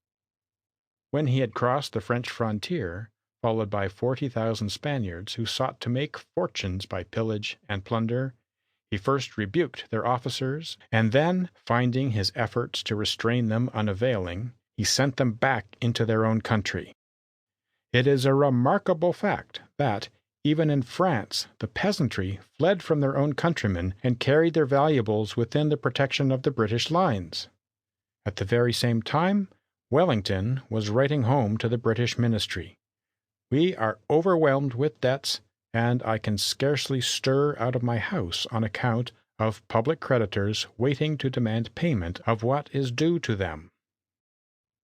When he had crossed the French frontier, followed by 40,000 Spaniards who sought to make fortunes by pillage and plunder, he first rebuked their officers, and then, finding his efforts to restrain them unavailing, he sent them back into their own country. It is a remarkable fact that, even in France, the peasantry fled from their own countrymen and carried their valuables within the protection of the British lines. At the very same time, Wellington was writing home to the British ministry, "We are overwhelmed with debts, and I can scarcely stir out of my house on account of public creditors waiting to demand payment of what is due to them."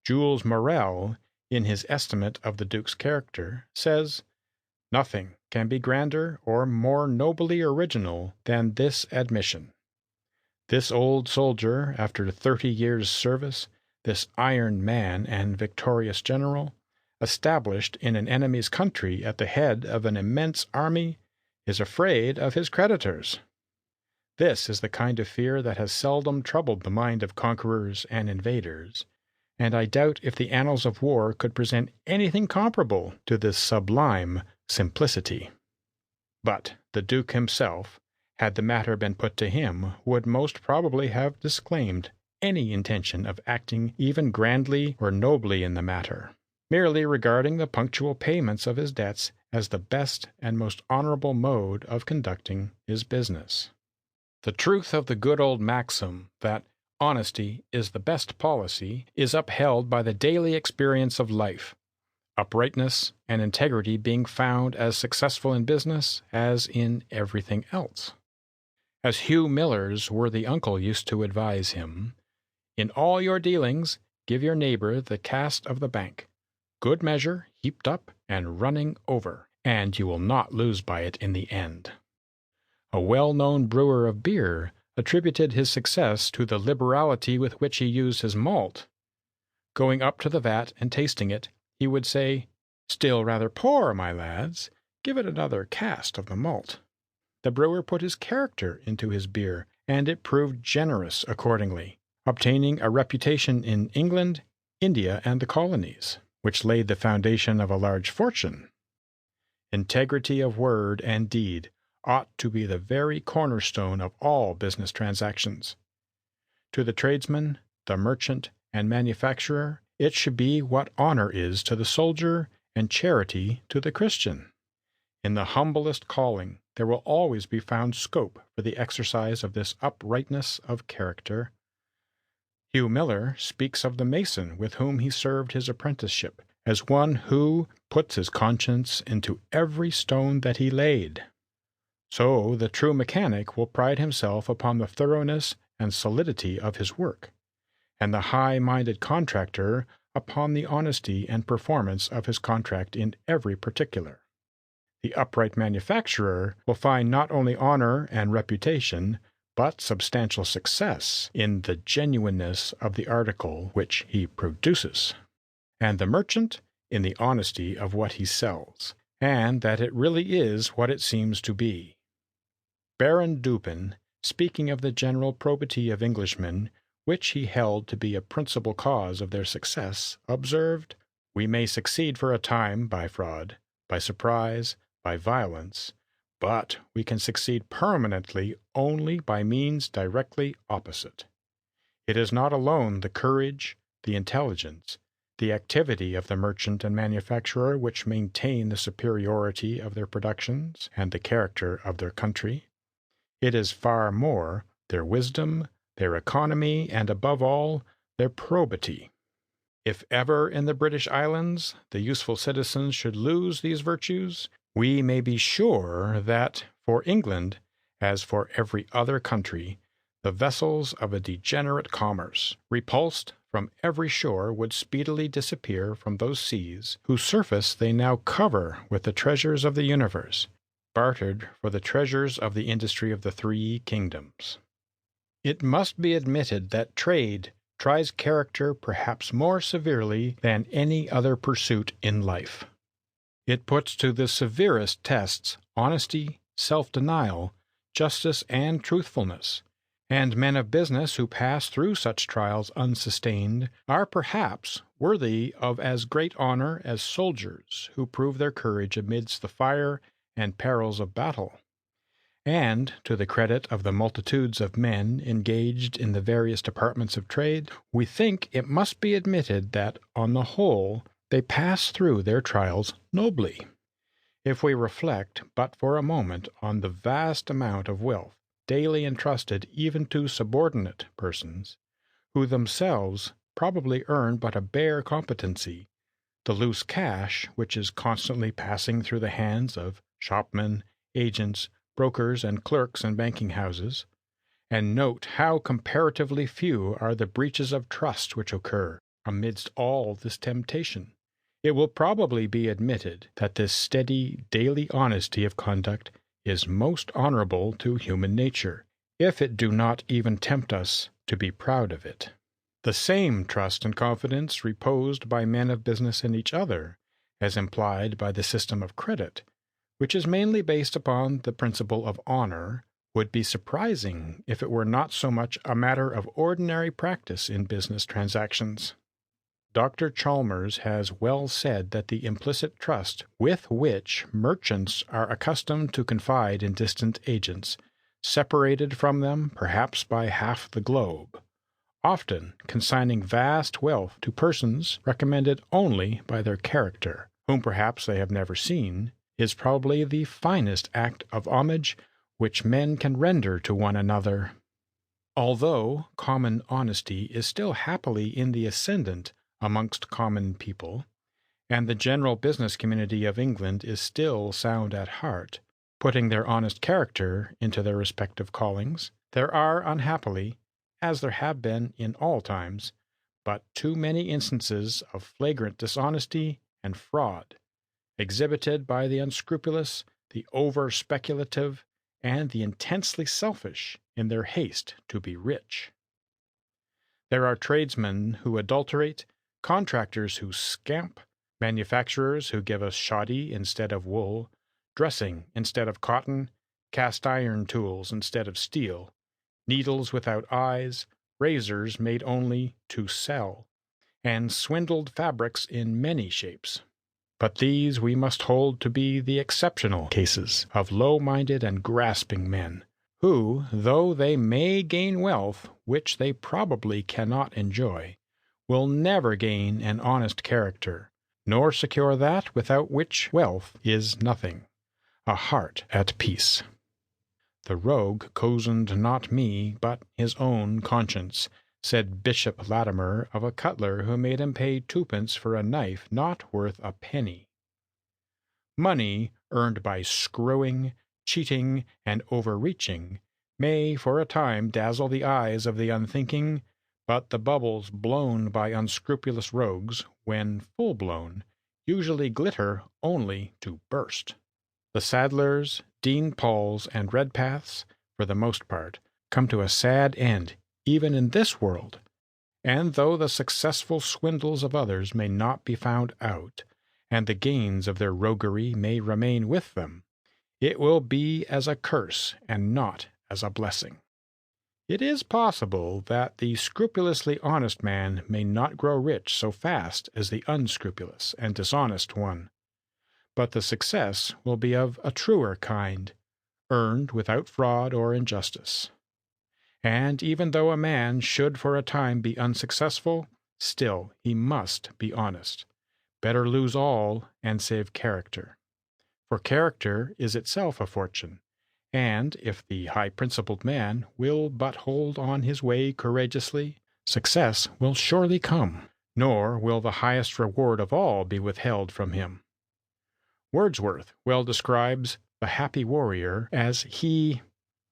Jules Morel, in his estimate of the Duke's character, says, "Nothing can be grander or more nobly original than this admission. This old soldier, after 30 years' service, this iron man and victorious general, established in an enemy's country at the head of an immense army, is afraid of his creditors. This is the kind of fear that has seldom troubled the mind of conquerors and invaders, and I doubt if the annals of war could present anything comparable to this sublime simplicity." But the Duke himself, had the matter been put to him, would most probably have disclaimed any intention of acting even grandly or nobly in the matter, merely regarding the punctual payments of his debts as the best and most honorable mode of conducting his business. The truth of the good old maxim that honesty is the best policy is upheld by the daily experience of life, uprightness and integrity being found as successful in business as in everything else. As Hugh Miller's worthy uncle used to advise him, "In all your dealings, give your neighbor the cast of the bank, good measure, heaped up and running over, and you will not lose by it in the end." A well-known brewer of beer attributed his success to the liberality with which he used his malt. Going up to the vat and tasting it, he would say, "Still rather poor, my lads. Give it another cast of the malt." The brewer put his character into his beer, and it proved generous accordingly, obtaining a reputation in England, India, and the colonies, which laid the foundation of a large fortune. Integrity of word and deed ought to be the very cornerstone of all business transactions. To the tradesman, the merchant, and manufacturer, it should be what honor is to the soldier and charity to the Christian. In the humblest calling, there will always be found scope for the exercise of this uprightness of character. Hugh Miller speaks of the mason with whom he served his apprenticeship as one who puts his conscience into every stone that he laid. So the true mechanic will pride himself upon the thoroughness and solidity of his work, and the high-minded contractor upon the honesty and performance of his contract in every particular. The upright manufacturer will find not only honor and reputation, but substantial success in the genuineness of the article which he produces, and the merchant in the honesty of what he sells, and that it really is what it seems to be. Baron Dupin, speaking of the general probity of Englishmen, which he held to be a principal cause of their success, observed, "We may succeed for a time by fraud, by surprise, by violence, but we can succeed permanently only by means directly opposite. It is not alone the courage, the intelligence, the activity of the merchant and manufacturer which maintain the superiority of their productions and the character of their country. It is far more their wisdom, their economy, and above all, their probity. If ever in the British Islands the useful citizens should lose these virtues, we may be sure that, for England, as for every other country, the vessels of a degenerate commerce, repulsed from every shore, would speedily disappear from those seas whose surface they now cover with the treasures of the universe, bartered for the treasures of the industry of the 3 kingdoms. It must be admitted that trade tries character perhaps more severely than any other pursuit in life. It puts to the severest tests honesty, self-denial, justice, and truthfulness, and men of business who pass through such trials unsustained are perhaps worthy of as great honor as soldiers who prove their courage amidst the fire and perils of battle. And, to the credit of the multitudes of men engaged in the various departments of trade, we think it must be admitted that, on the whole, they pass through their trials nobly. If we reflect but for a moment on the vast amount of wealth daily entrusted even to subordinate persons, who themselves probably earn but a bare competency, the loose cash which is constantly passing through the hands of shopmen, agents, brokers, and clerks in banking houses, and note how comparatively few are the breaches of trust which occur amidst all this temptation, it will probably be admitted that this steady daily honesty of conduct is most honorable to human nature, if it do not even tempt us to be proud of it. The same trust and confidence reposed by men of business in each other, as implied by the system of credit, which is mainly based upon the principle of honor, would be surprising if it were not so much a matter of ordinary practice in business transactions. Dr. Chalmers has well said that the implicit trust with which merchants are accustomed to confide in distant agents, separated from them perhaps by half the globe, often consigning vast wealth to persons recommended only by their character, whom perhaps they have never seen, is probably the finest act of homage which men can render to one another. Although common honesty is still happily in the ascendant amongst common people, and the general business community of England is still sound at heart, putting their honest character into their respective callings, there are, unhappily, as there have been in all times, but too many instances of flagrant dishonesty and fraud, exhibited by the unscrupulous, the over-speculative, and the intensely selfish in their haste to be rich. There are tradesmen who adulterate, contractors who scamp, manufacturers who give us shoddy instead of wool, dressing instead of cotton, cast-iron tools instead of steel, needles without eyes, razors made only to sell, and swindled fabrics in many shapes. But these we must hold to be the exceptional cases of low-minded and grasping men, who, though they may gain wealth which they probably cannot enjoy, will never gain an honest character, nor secure that without which wealth is nothing, a heart at peace. The rogue cozened not me, but his own conscience, said Bishop Latimer of a cutler who made him pay 2d for a knife not worth a penny. Money earned by screwing, cheating, and overreaching may for a time dazzle the eyes of the unthinking, but the bubbles blown by unscrupulous rogues, when full-blown, usually glitter only to burst. The Sadlers, Dean Pauls, and Redpaths, for the most part, come to a sad end even in this world, and though the successful swindles of others may not be found out, and the gains of their roguery may remain with them, it will be as a curse and not as a blessing. It is possible that the scrupulously honest man may not grow rich so fast as the unscrupulous and dishonest one, but the success will be of a truer kind, earned without fraud or injustice. And even though a man should for a time be unsuccessful, still he must be honest. Better lose all and save character. For character is itself a fortune, and if the high-principled man will but hold on his way courageously, success will surely come, nor will the highest reward of all be withheld from him. Wordsworth well describes the happy warrior as he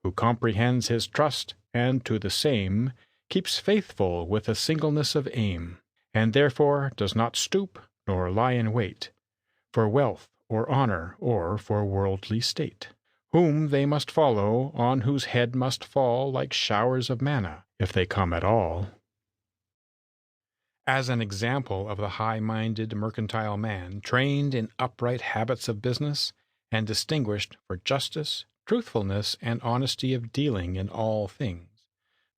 who comprehends his trust, and to the same keeps faithful with a singleness of aim, and therefore does not stoop nor lie in wait for wealth or honor or for worldly state, whom they must follow, on whose head must fall like showers of manna, if they come at all. As an example of the high-minded mercantile man, trained in upright habits of business, and distinguished for justice, truthfulness, and honesty of dealing in all things,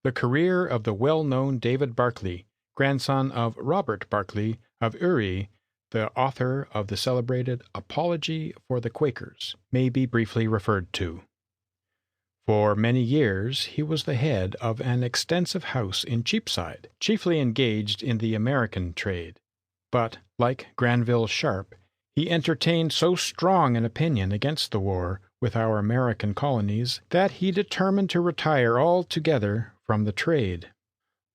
the career of the well-known David Barclay grandson of Robert Barclay of Uri, the author of the celebrated Apology for the Quakers, may be briefly referred to. For many years he was the head of an extensive house in Cheapside, chiefly engaged in the American trade. But, like Granville Sharp, he entertained so strong an opinion against the war with our American colonies that he determined to retire altogether from the trade.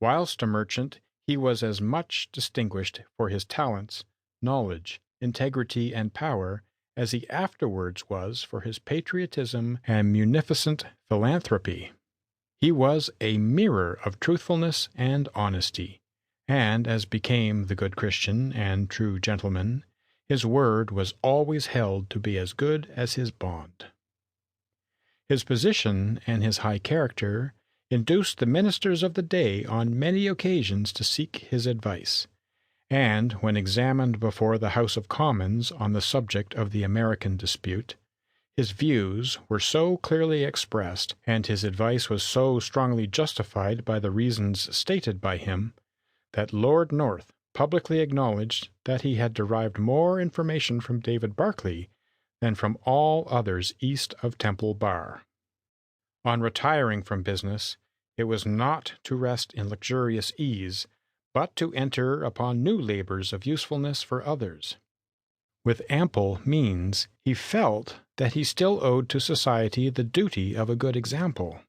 Whilst a merchant, he was as much distinguished for his talents, knowledge, integrity, and power as he afterwards was for his patriotism and munificent philanthropy. He was a mirror of truthfulness and honesty, and, as became the good Christian and true gentleman, his word was always held to be as good as his bond. His position and his high character induced the ministers of the day on many occasions to seek his advice, and when examined before the House of Commons on the subject of the American dispute, his views were so clearly expressed, and his advice was so strongly justified by the reasons stated by him, that Lord North publicly acknowledged that he had derived more information from David Barclay than from all others east of Temple Bar. On retiring from business, it was not to rest in luxurious ease, but to enter upon new labors of usefulness for others. With ample means, he felt that he still owed to society the duty of a good example.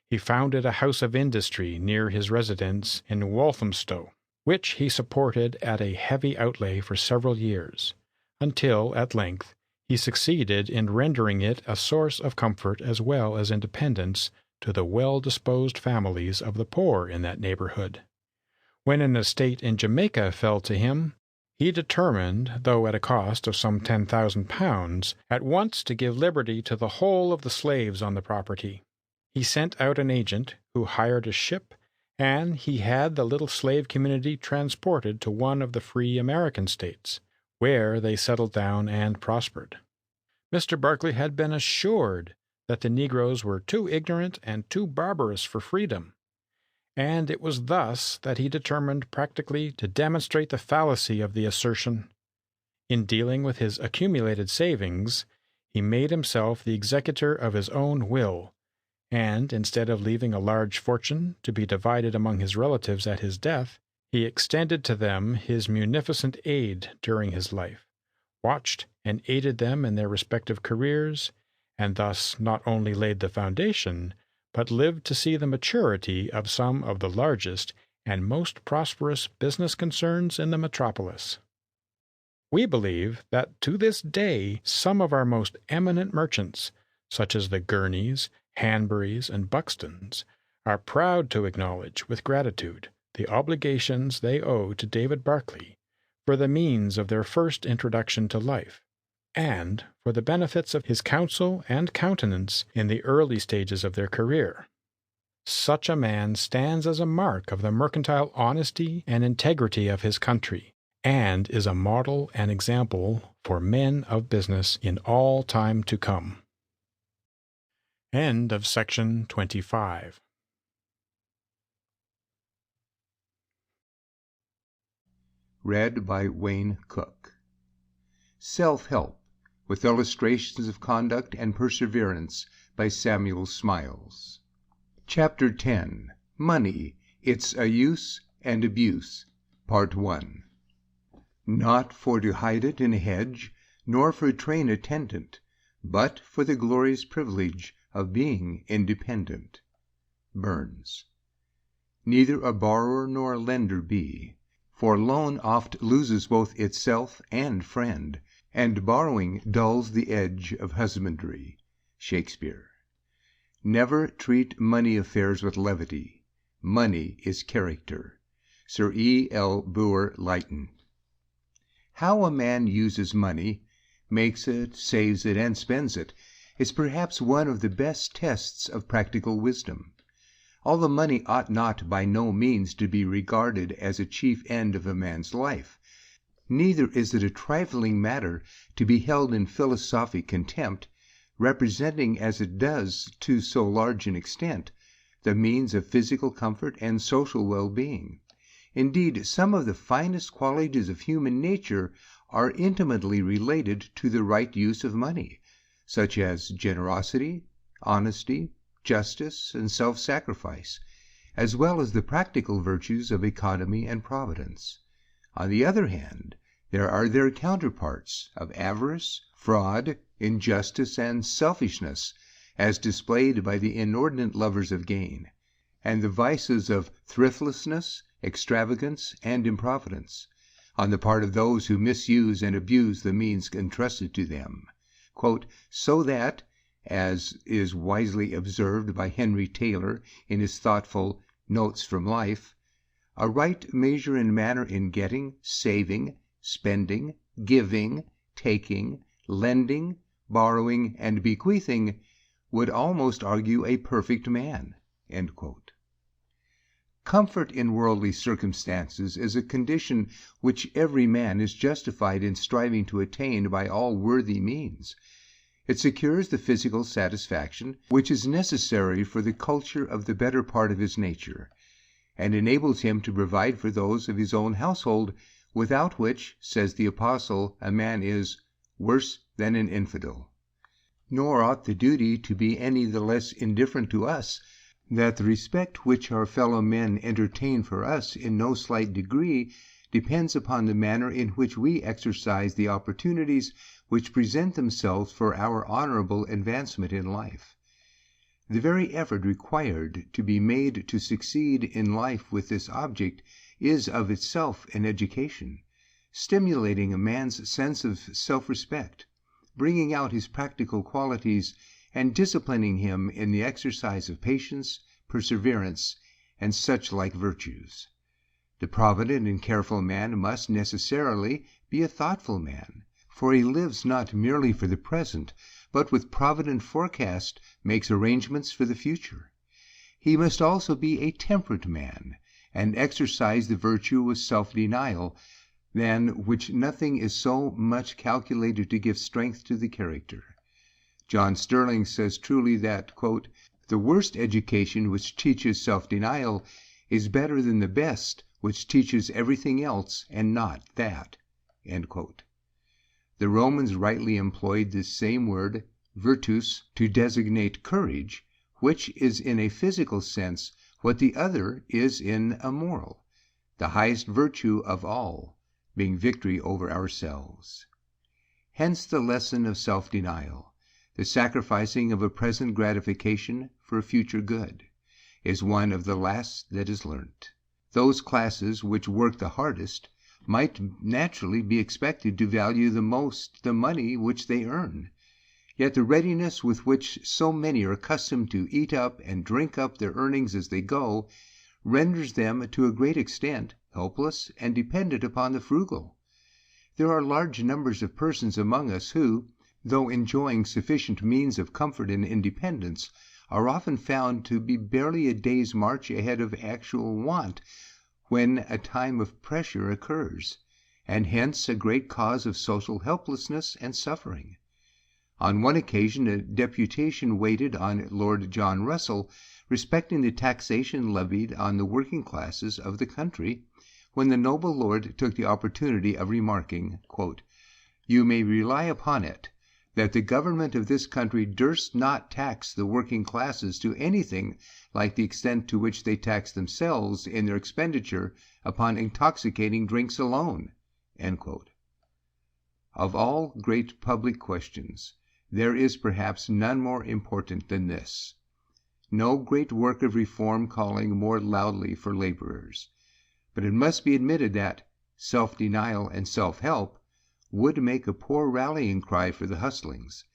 He founded a house of industry near his residence in Walthamstow, which he supported at a heavy outlay for several years, until, at length, he succeeded in rendering it a source of comfort as well as independence to the well-disposed families of the poor in that neighborhood. When an estate in Jamaica fell to him, he determined, though at a cost of some £10,000, at once to give liberty to the whole of the slaves on the property. He sent out an agent who hired a ship, and he had the little slave community transported to one of the free American states, where they settled down and prospered. Mr. Barclay had been assured that the negroes were too ignorant and too barbarous for freedom, and it was thus that he determined practically to demonstrate the fallacy of the assertion. In dealing with his accumulated savings, he made himself the executor of his own will, and instead of leaving a large fortune to be divided among his relatives at his death, he extended to them his munificent aid during his life, watched and aided them in their respective careers, and thus not only laid the foundation, but lived to see the maturity of some of the largest and most prosperous business concerns in the metropolis. We believe that to this day some of our most eminent merchants, such as the Gurneys, Hanburys, and Buxtons, are proud to acknowledge with gratitude the obligations they owe to David Barclay for the means of their first introduction to life, and for the benefits of his counsel and countenance in the early stages of their career. Such a man stands as a mark of the mercantile honesty and integrity of his country, and is a model and example for men of business in all time to come. End of section 25. Read by Wayne Cook. Self-Help, with Illustrations of Conduct and Perseverance, by Samuel Smiles. Chapter 10. Money, Its a Use and Abuse, Part 1. Not for to hide it in a hedge, nor for train attendant, but for the glorious privilege of being independent. Burns. Neither a borrower nor a lender be, for loan oft loses both itself and friend, and borrowing dulls the edge of husbandry. Shakespeare. Never treat money affairs with levity. Money is character. Sir E. L. Bulwer Lytton. How a man uses money, makes it, saves it, and spends it, is perhaps one of the best tests of practical wisdom. Although money ought not by no means to be regarded as a chief end of a man's life, neither is it a trifling matter to be held in philosophic contempt, representing as it does to so large an extent the means of physical comfort and social well-being. Indeed, some of the finest qualities of human nature are intimately related to the right use of money, such as generosity, honesty, justice, and self-sacrifice, as well as the practical virtues of economy and providence. On the other hand, there are their counterparts of avarice, fraud, injustice, and selfishness, as displayed by the inordinate lovers of gain, and the vices of thriftlessness, extravagance, and improvidence, on the part of those who misuse and abuse the means entrusted to them, "so that," as is wisely observed by Henry Taylor in his thoughtful Notes from Life, "a right measure and manner in getting, saving, spending, giving, taking, lending, borrowing, and bequeathing would almost argue a perfect man." Comfort in worldly circumstances is a condition which every man is justified in striving to attain by all worthy means. It secures the physical satisfaction which is necessary for the culture of the better part of his nature, and enables him to provide for those of his own household, without which, says the Apostle, a man is "worse than an infidel." Nor ought the duty to be any the less indifferent to us, that the respect which our fellow men entertain for us in no slight degree depends upon the manner in which we exercise the opportunities which present themselves for our honorable advancement in life. The very effort required to be made to succeed in life with this object is of itself an education, stimulating a man's sense of self-respect, bringing out his practical qualities, and disciplining him in the exercise of patience, perseverance, and such like virtues. The provident and careful man must necessarily be a thoughtful man, for he lives not merely for the present, but with provident forecast makes arrangements for the future. He must also be a temperate man, and exercise the virtue of self-denial, than which nothing is so much calculated to give strength to the character. John Sterling says truly that, "the worst education which teaches self-denial is better than the best which teaches everything else and not that." The Romans rightly employed this same word, virtus, to designate courage, which is in a physical sense what the other is in a moral, the highest virtue of all being victory over ourselves. Hence the lesson of self-denial, the sacrificing of a present gratification for a future good, is one of the last that is learnt. Those classes which work the hardest might naturally be expected to value the most the money which they earn, yet the readiness with which so many are accustomed to eat up and drink up their earnings as they go, renders them to a great extent helpless and dependent upon the frugal. There are large numbers of persons among us who, though enjoying sufficient means of comfort and independence, are often found to be barely a day's march ahead of actual want when a time of pressure occurs, and hence a great cause of social helplessness and suffering. On one occasion a deputation waited on Lord John Russell respecting the taxation levied on the working classes of the country, when the noble lord took the opportunity of remarking, "You may rely upon it that the government of this country durst not tax the working classes to anything like the extent to which they tax themselves in their expenditure upon intoxicating drinks alone." Of all great public questions, there is perhaps none more important than this. No great work of reform calling more loudly for laborers. But it must be admitted that self-denial and self-help would make a poor rallying cry for the hustlings,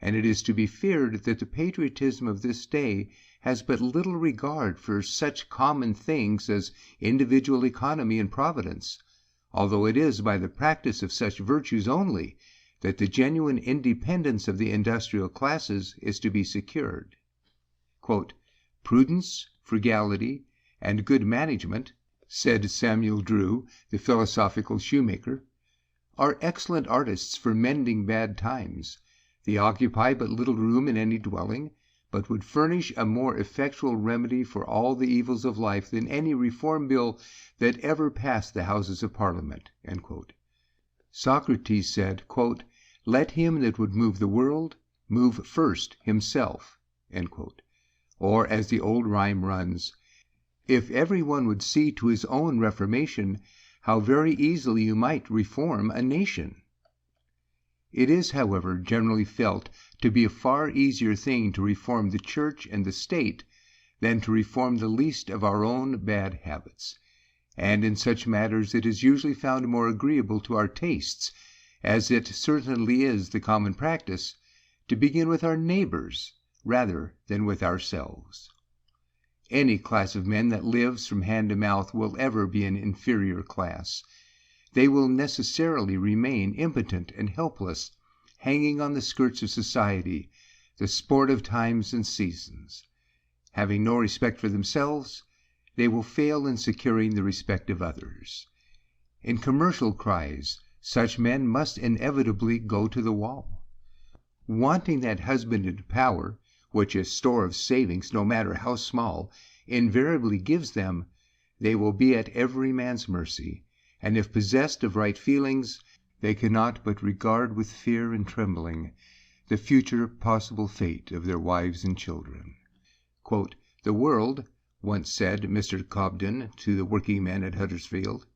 and it is to be feared that the patriotism of this day has but little regard for such common things as individual economy and providence, although it is by the practice of such virtues only that the genuine independence of the industrial classes is to be secured. "Prudence, frugality, and good management," said Samuel Drew, the philosophical shoemaker, "are excellent artists for mending bad times. They occupy but little room in any dwelling, but would furnish a more effectual remedy for all the evils of life than any reform bill that ever passed the Houses of Parliament." Socrates said, "Let him that would move the world move first himself." Or, as the old rhyme runs, "If every one would see to his own reformation, how very easily you might reform a nation." It is, however, generally felt to be a far easier thing to reform the Church and the State than to reform the least of our own bad habits, and in such matters it is usually found more agreeable to our tastes, as it certainly is the common practice, to begin with our neighbors rather than with ourselves. Any class of men that lives from hand to mouth will ever be an inferior class. They will necessarily remain impotent and helpless, hanging on the skirts of society, the sport of times and seasons. Having no respect for themselves, they will fail in securing the respect of others. In commercial cries, such men must inevitably go to the wall. Wanting that husbanded power, which a store of savings, no matter how small, invariably gives them, they will be at every man's mercy, and if possessed of right feelings, they cannot but regard with fear and trembling the future possible fate of their wives and children. "The world," once said Mr. Cobden to the working men at Huddersfield,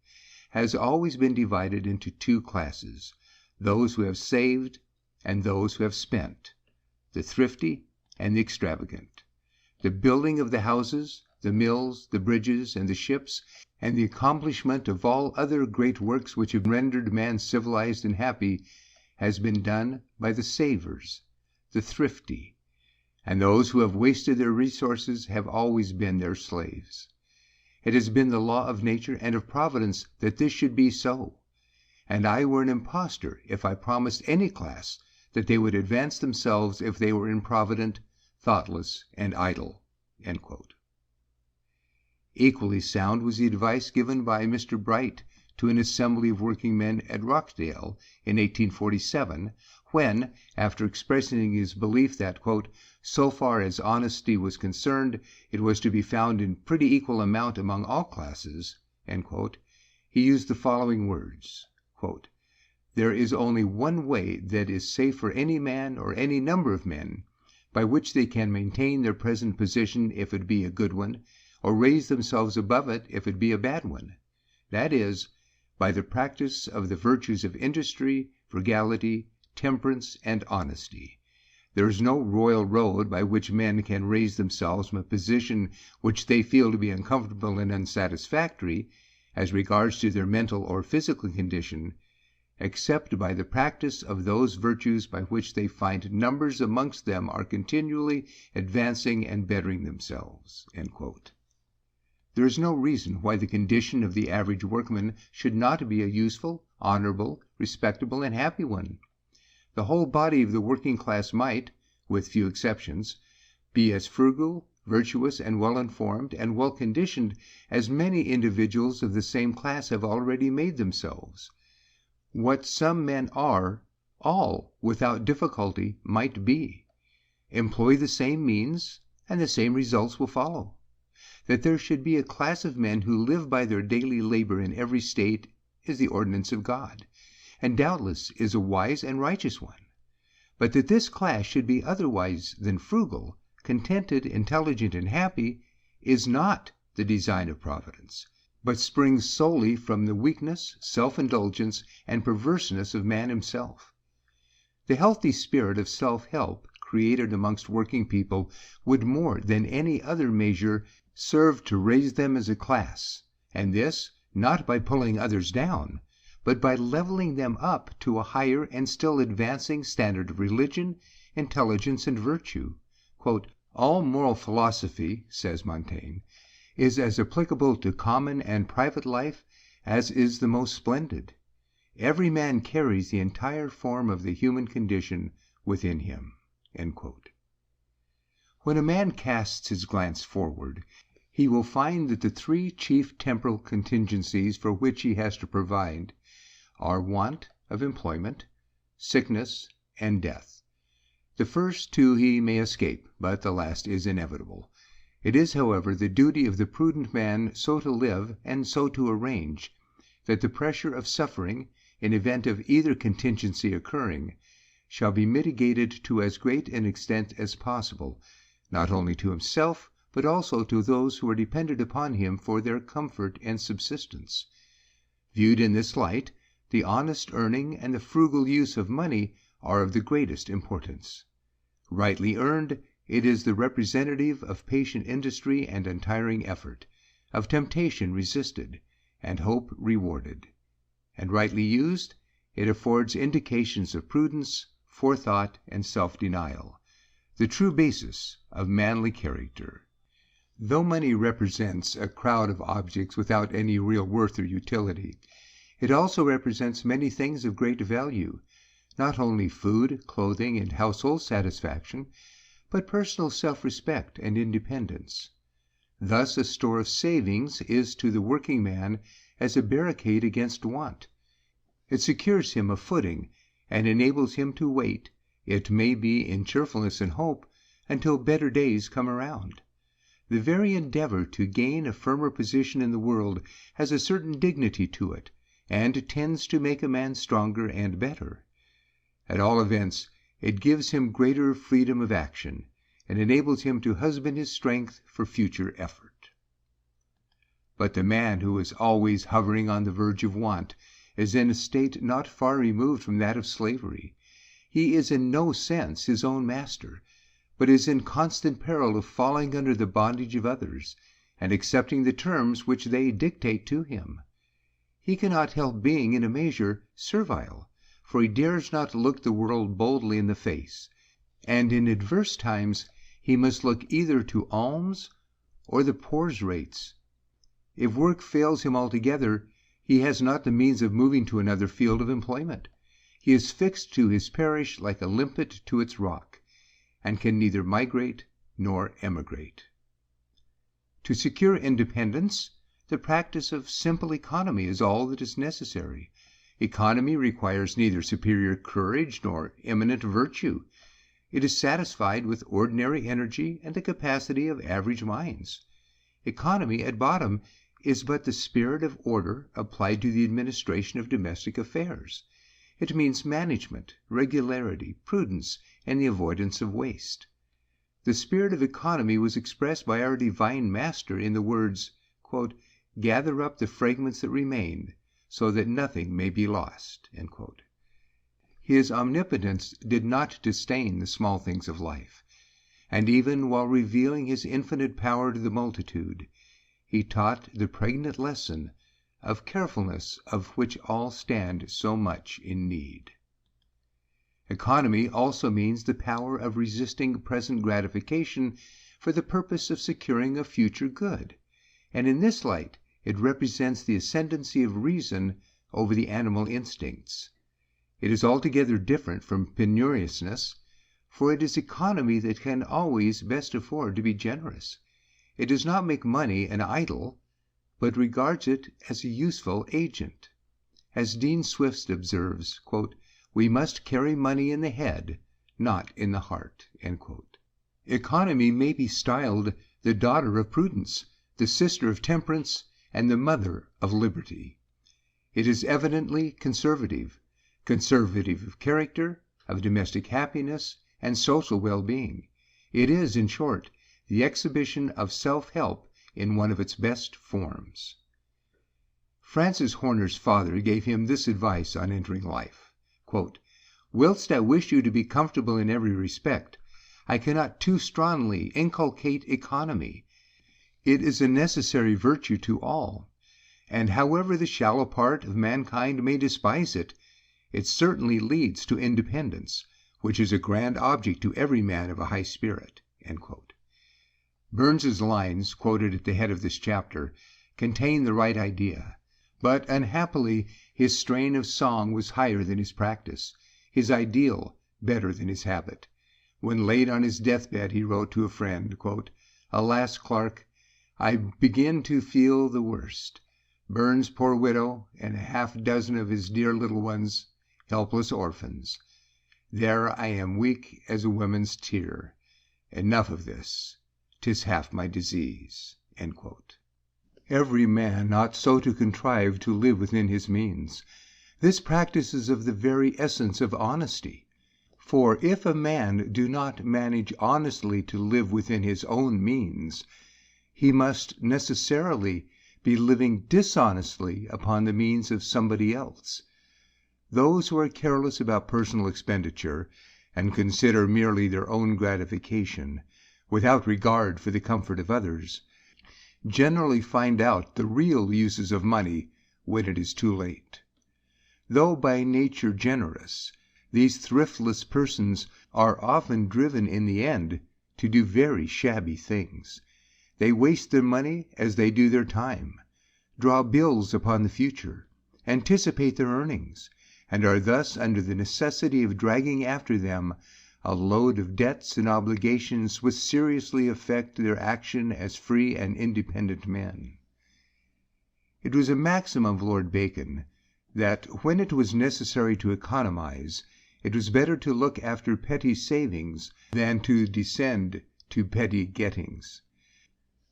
"has always been divided into two classes, those who have saved and those who have spent, the thrifty and the extravagant. The building of the houses, the mills, the bridges, and the ships, and the accomplishment of all other great works which have rendered man civilized and happy, has been done by the savers, the thrifty, and those who have wasted their resources have always been their slaves. It has been the law of nature and of Providence that this should be so, and I were an impostor if I promised any class that they would advance themselves if they were improvident, thoughtless, and idle." Equally sound was the advice given by Mr. Bright to an assembly of working men at Rochdale in 1847, when, after expressing his belief that, "so far as honesty was concerned, it was to be found in pretty equal amount among all classes," he used the following words: "There is only one way that is safe for any man or any number of men, by which they can maintain their present position if it be a good one, or raise themselves above it if it be a bad one. That is, by the practice of the virtues of industry, frugality, temperance, and honesty. There is no royal road by which men can raise themselves from a position which they feel to be uncomfortable and unsatisfactory, as regards to their mental or physical condition, except by the practice of those virtues by which they find numbers amongst them are continually advancing and bettering themselves." There is no reason why the condition of the average workman should not be a useful, honorable, respectable, and happy one. The whole body of the working class might, with few exceptions, be as frugal, virtuous, and well-informed, and well-conditioned as many individuals of the same class have already made themselves. What some men are, all, without difficulty, might be. Employ the same means, and the same results will follow. That there should be a class of men who live by their daily labor in every state is the ordinance of God, and doubtless is a wise and righteous one. But that this class should be otherwise than frugal, contented, intelligent, and happy, is not the design of Providence, but springs solely from the weakness, self-indulgence, and perverseness of man himself. The healthy spirit of self-help created amongst working people would more than any other measure serve to raise them as a class, and this not by pulling others down, but by leveling them up to a higher and still advancing standard of religion, intelligence, and virtue. "All moral philosophy," says Montaigne, "is as applicable to common and private life as is the most splendid. Every man carries the entire form of the human condition within him." When a man casts his glance forward, he will find that the three chief temporal contingencies for which he has to provide are want of employment, sickness, and death. The first two he may escape, but the last is inevitable. It is, however, the duty of the prudent man so to live and so to arrange that the pressure of suffering, in event of either contingency occurring, shall be mitigated to as great an extent as possible, not only to himself, but also to those who are dependent upon him for their comfort and subsistence. Viewed in this light, the honest earning and the frugal use of money are of the greatest importance. Rightly earned, it is the representative of patient industry and untiring effort, of temptation resisted, and hope rewarded. And rightly used, it affords indications of prudence, forethought, and self-denial, the true basis of manly character. Though money represents a crowd of objects without any real worth or utility, it also represents many things of great value, not only food, clothing, and household satisfaction, but personal self-respect and independence. Thus a store of savings is to the working man as a barricade against want. It secures him a footing and enables him to wait, it may be in cheerfulness and hope, until better days come around. The very endeavor to gain a firmer position in the world has a certain dignity to it, and tends to make a man stronger and better. At all events, it gives him greater freedom of action, and enables him to husband his strength for future effort. But the man who is always hovering on the verge of want is in a state not far removed from that of slavery. He is in no sense his own master, but is in constant peril of falling under the bondage of others, and accepting the terms which they dictate to him. He cannot help being, in a measure, servile, for he dares not look the world boldly in the face, and in adverse times he must look either to alms or the poor's rates. If work fails him altogether, he has not the means of moving to another field of employment. He is fixed to his parish like a limpet to its rock, and can neither migrate nor emigrate. To secure independence, the practice of simple economy is all that is necessary. Economy requires neither superior courage nor eminent virtue. It is satisfied with ordinary energy and the capacity of average minds. Economy, at bottom, is but the spirit of order applied to the administration of domestic affairs. It means management, regularity, prudence, and the avoidance of waste. The spirit of economy was expressed by our divine Master in the words, quote, "Gather up the fragments that remain, so that nothing may be lost." End quote. His omnipotence did not disdain the small things of life, and even while revealing his infinite power to the multitude, he taught the pregnant lesson of carefulness of which all stand so much in need. Economy also means the power of resisting present gratification for the purpose of securing a future good, and in this light it represents the ascendancy of reason over the animal instincts. It is altogether different from penuriousness, for it is economy that can always best afford to be generous. It does not make money an idol, but regards it as a useful agent. As Dean Swift observes, quote, "We must carry money in the head, not in the heart." End quote. Economy may be styled the daughter of prudence, the sister of temperance, and the mother of liberty. It is evidently conservative of character, of domestic happiness, and social well-being. It is, in short, the exhibition of self-help in one of its best forms. Francis Horner's father gave him this advice on entering life, quote, "Whilst I wish you to be comfortable in every respect, I cannot too strongly inculcate economy. It is a necessary virtue to all, and however the shallow part of mankind may despise it, it certainly leads to independence, which is a grand object to every man of a high spirit." End quote. Burns's lines, quoted at the head of this chapter, contain the right idea, but unhappily his strain of song was higher than his practice, his ideal better than his habit. When laid on his deathbed he wrote to a friend, quote, "Alas, Clark, I begin to feel the worst. Burns' poor widow, and half a dozen of his dear little ones, helpless orphans. There I am weak as a woman's tear. Enough of this. 'Tis half my disease." Every man ought so to contrive to live within his means. This practice is of the very essence of honesty. For if a man do not manage honestly to live within his own means, he must necessarily be living dishonestly upon the means of somebody else. Those who are careless about personal expenditure, and consider merely their own gratification, without regard for the comfort of others, generally find out the real uses of money when it is too late. Though by nature generous, these thriftless persons are often driven in the end to do very shabby things. They waste their money as they do their time, draw bills upon the future, anticipate their earnings, and are thus under the necessity of dragging after them a load of debts and obligations which seriously affect their action as free and independent men. It was a maxim of Lord Bacon that when it was necessary to economize, it was better to look after petty savings than to descend to petty gettings.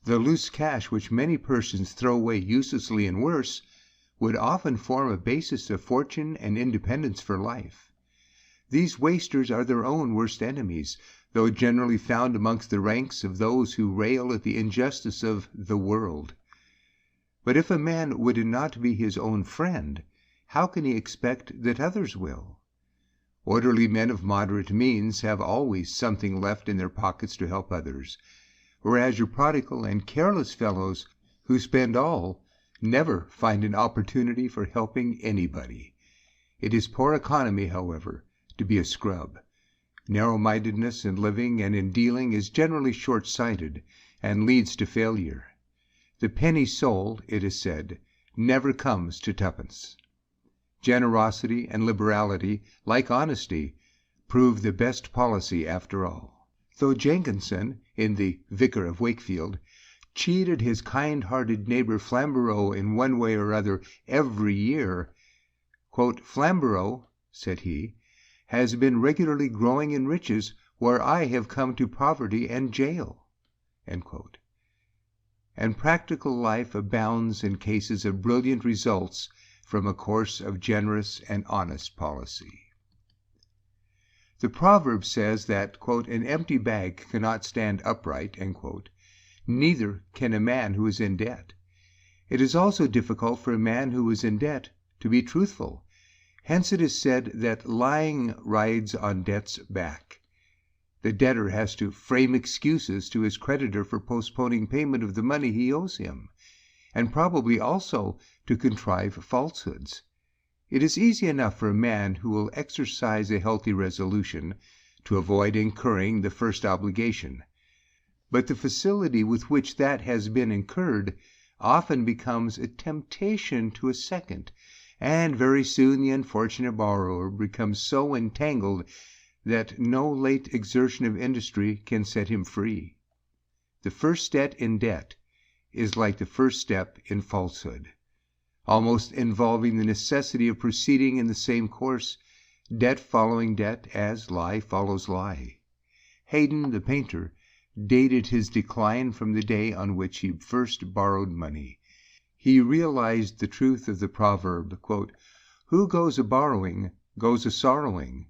The loose cash which many persons throw away uselessly and worse would often form a basis of fortune and independence for life. These wasters are their own worst enemies, though generally found amongst the ranks of those who rail at the injustice of the world. But if a man would not be his own friend, how can he expect that others will? Orderly men of moderate means have always something left in their pockets to help others, whereas your prodigal and careless fellows who spend all never find an opportunity for helping anybody. It is poor economy, however, to be a scrub. Narrow-mindedness in living and in dealing is generally short-sighted and leads to failure. The penny soul, it is said, never comes to twopence. Generosity and liberality, like honesty, prove the best policy after all. Though Jenkinson, in The Vicar of Wakefield, cheated his kind-hearted neighbor Flamborough in one way or other every year, "Flamborough," said he, "has been regularly growing in riches where I have come to poverty and jail." And practical life abounds in cases of brilliant results from a course of generous and honest policy. The proverb says that "an empty bag cannot stand upright," neither can a man who is in debt. It is also difficult for a man who is in debt to be truthful. Hence it is said that lying rides on debt's back. The debtor has to frame excuses to his creditor for postponing payment of the money he owes him, and probably also to contrive falsehoods. It is easy enough for a man who will exercise a healthy resolution to avoid incurring the first obligation, but the facility with which that has been incurred often becomes a temptation to a second, and very soon the unfortunate borrower becomes so entangled that no late exertion of industry can set him free. The first step in debt is like the first step in falsehood, almost involving the necessity of proceeding in the same course, debt following debt, as lie follows lie. Haydn, the painter, dated his decline from the day on which he first borrowed money. He realized the truth of the proverb, "Who goes a-borrowing goes a-sorrowing."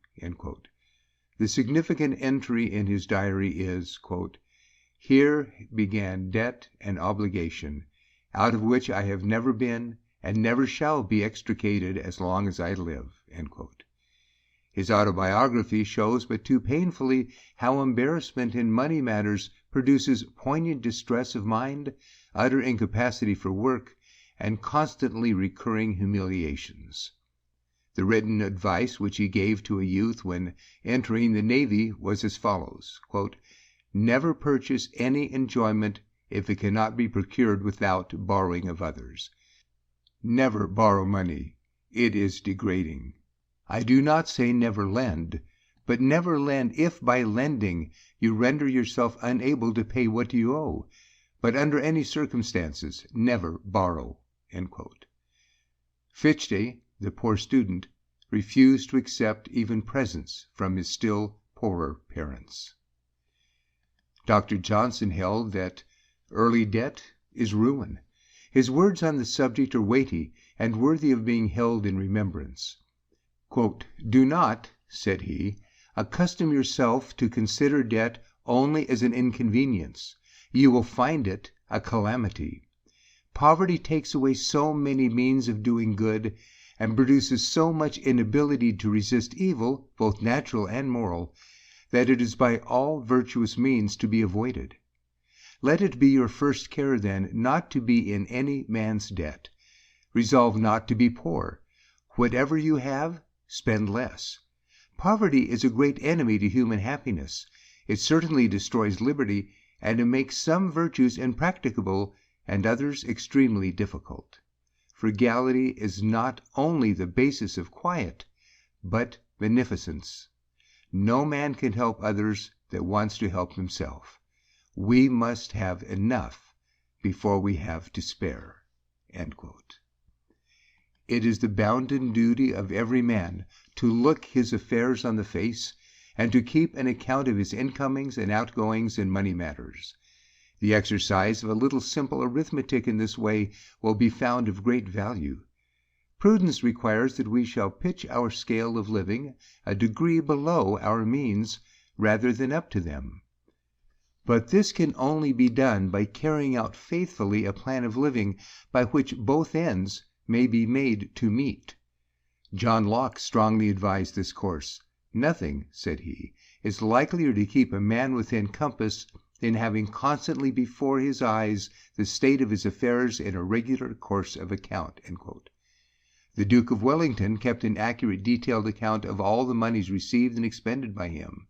The significant entry in his diary is, "Here began debt and obligation, out of which I have never been and never shall be extricated as long as I live." His autobiography shows but too painfully how embarrassment in money matters produces poignant distress of mind, utter incapacity for work, and constantly recurring humiliations. The written advice which he gave to a youth when entering the Navy was as follows: "Never purchase any enjoyment if it cannot be procured without borrowing of others. Never borrow money. It is degrading. I do not say never lend, but never lend if by lending you render yourself unable to pay what you owe, but under any circumstances never borrow." Fichte, the poor student, refused to accept even presents from his still poorer parents. Dr. Johnson held that early debt is ruin. His words on the subject are weighty and worthy of being held in remembrance. "Do not," said he, "accustom yourself to consider debt only as an inconvenience. You will find it a calamity. Poverty takes away so many means of doing good, and produces so much inability to resist evil, both natural and moral, that it is by all virtuous means to be avoided. Let it be your first care, then, not to be in any man's debt. Resolve not to be poor. Whatever you have, spend less. Poverty is a great enemy to human happiness. It certainly destroys liberty, and it makes some virtues impracticable and others extremely difficult. Frugality is not only the basis of quiet, but beneficence. No man can help others that wants to help himself. We must have enough before we have to spare." It is the bounden duty of every man to look his affairs on the face, and to keep an account of his incomings and outgoings in money matters. The exercise of a little simple arithmetic in this way will be found of great value. Prudence requires that we shall pitch our scale of living a degree below our means rather than up to them. But this can only be done by carrying out faithfully a plan of living by which both ends may be made to meet. John Locke strongly advised this course. "Nothing," said he, "is likelier to keep a man within compass than having constantly before his eyes the state of his affairs in a regular course of account." The Duke of Wellington kept an accurate detailed account of all the moneys received and expended by him.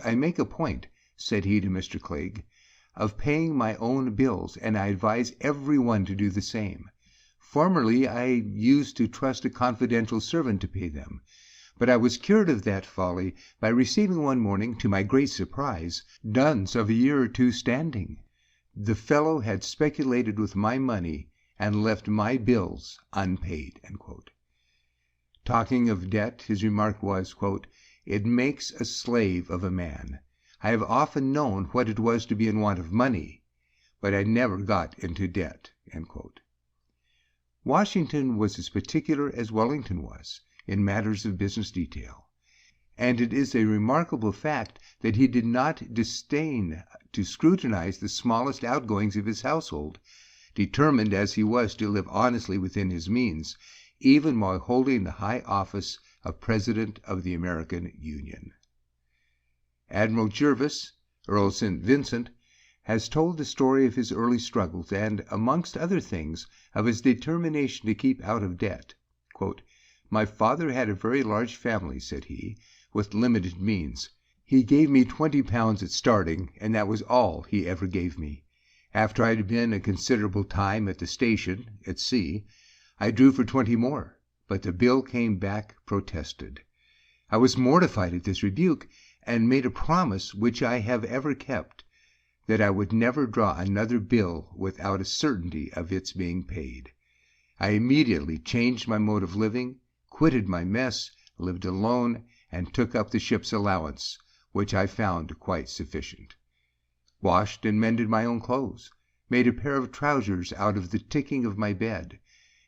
"I make a point," said he to Mr. Clegg, "of paying my own bills, and I advise every one to do the same. Formerly I used to trust a confidential servant to pay them, but I was cured of that folly by receiving one morning, to my great surprise, duns of a year or two standing. The fellow had speculated with my money and left my bills unpaid." Talking of debt, his remark was, "It makes a slave of a man. I have often known what it was to be in want of money, but I never got into debt." Washington was as particular as Wellington was in matters of business detail, and it is a remarkable fact that he did not disdain to scrutinize the smallest outgoings of his household, determined as he was to live honestly within his means, even while holding the high office of President of the American Union. Admiral Jervis, Earl St. Vincent, has told the story of his early struggles, and, amongst other things, of his determination to keep out of debt. "My father had a very large family," said he, "with limited means. He gave me £20 at starting, and that was all he ever gave me. After I had been a considerable time at the station, at sea, I drew for 20 more, but the bill came back protested. I was mortified at this rebuke, and made a promise, which I have ever kept, that I would never draw another bill without a certainty of its being paid. I immediately changed my mode of living, quitted my mess, lived alone, and took up the ship's allowance, which I found quite sufficient. Washed and mended my own clothes, made a pair of trousers out of the ticking of my bed,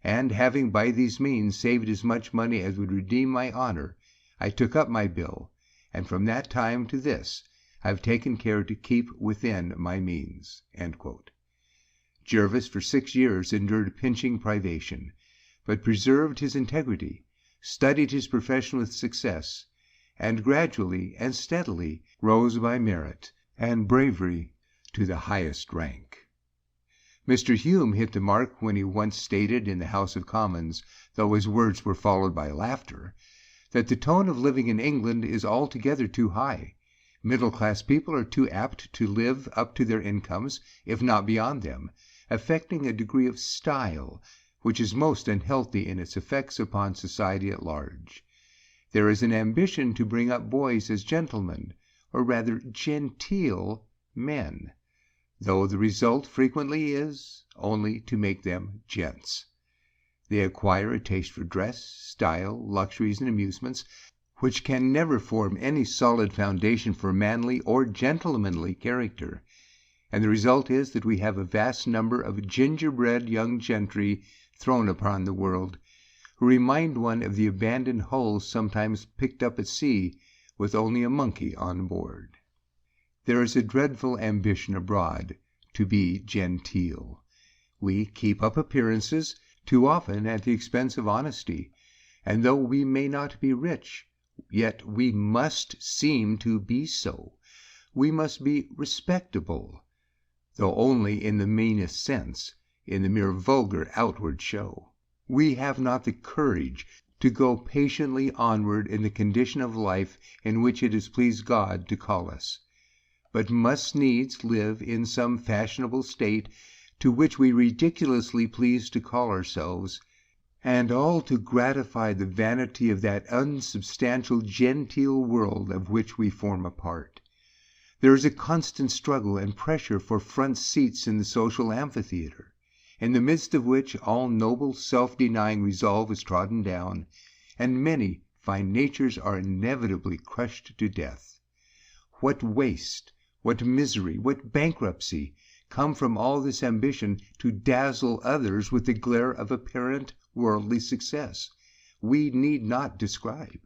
and having by these means saved as much money as would redeem my honor, I took up my bill, and from that time to this I have taken care to keep within my means." Jervis for 6 years endured pinching privation, but preserved his integrity, studied his profession with success, and gradually and steadily rose by merit and bravery to the highest rank. Mr. Hume hit the mark when he once stated in the House of Commons, though his words were followed by laughter, that the tone of living in England is altogether too high. Middle-class people are too apt to live up to their incomes, if not beyond them, affecting a degree of style which is most unhealthy in its effects upon society at large. There is an ambition to bring up boys as gentlemen, or rather genteel, men, though the result frequently is only to make them gents. They acquire a taste for dress, style, luxuries, and amusements, which can never form any solid foundation for manly or gentlemanly character, and the result is that we have a vast number of gingerbread young gentry thrown upon the world, who remind one of the abandoned hulls sometimes picked up at sea with only a monkey on board. There is a dreadful ambition abroad to be genteel. We keep up appearances, too often at the expense of honesty, and though we may not be rich, yet we must seem to be so. We must be respectable, though only in the meanest sense, in the mere vulgar outward show. We have not the courage to go patiently onward in the condition of life in which it has pleased God to call us, but must needs live in some fashionable state to which we ridiculously please to call ourselves, and all to gratify the vanity of that unsubstantial genteel world of which we form a part. There is a constant struggle and pressure for front seats in the social amphitheater, in the midst of which all noble self-denying resolve is trodden down, and many fine natures are inevitably crushed to death. What waste, what misery, what bankruptcy come from all this ambition to dazzle others with the glare of apparent worldly success, we need not describe.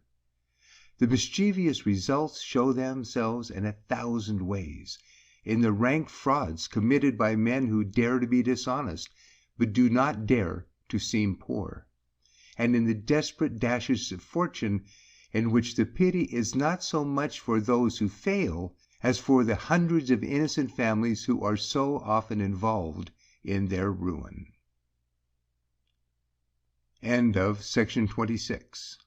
The mischievous results show themselves in 1,000 ways, in the rank frauds committed by men who dare to be dishonest, but do not dare to seem poor, and in the desperate dashes of fortune, in which the pity is not so much for those who fail as for the hundreds of innocent families who are so often involved in their ruin. End of section 26.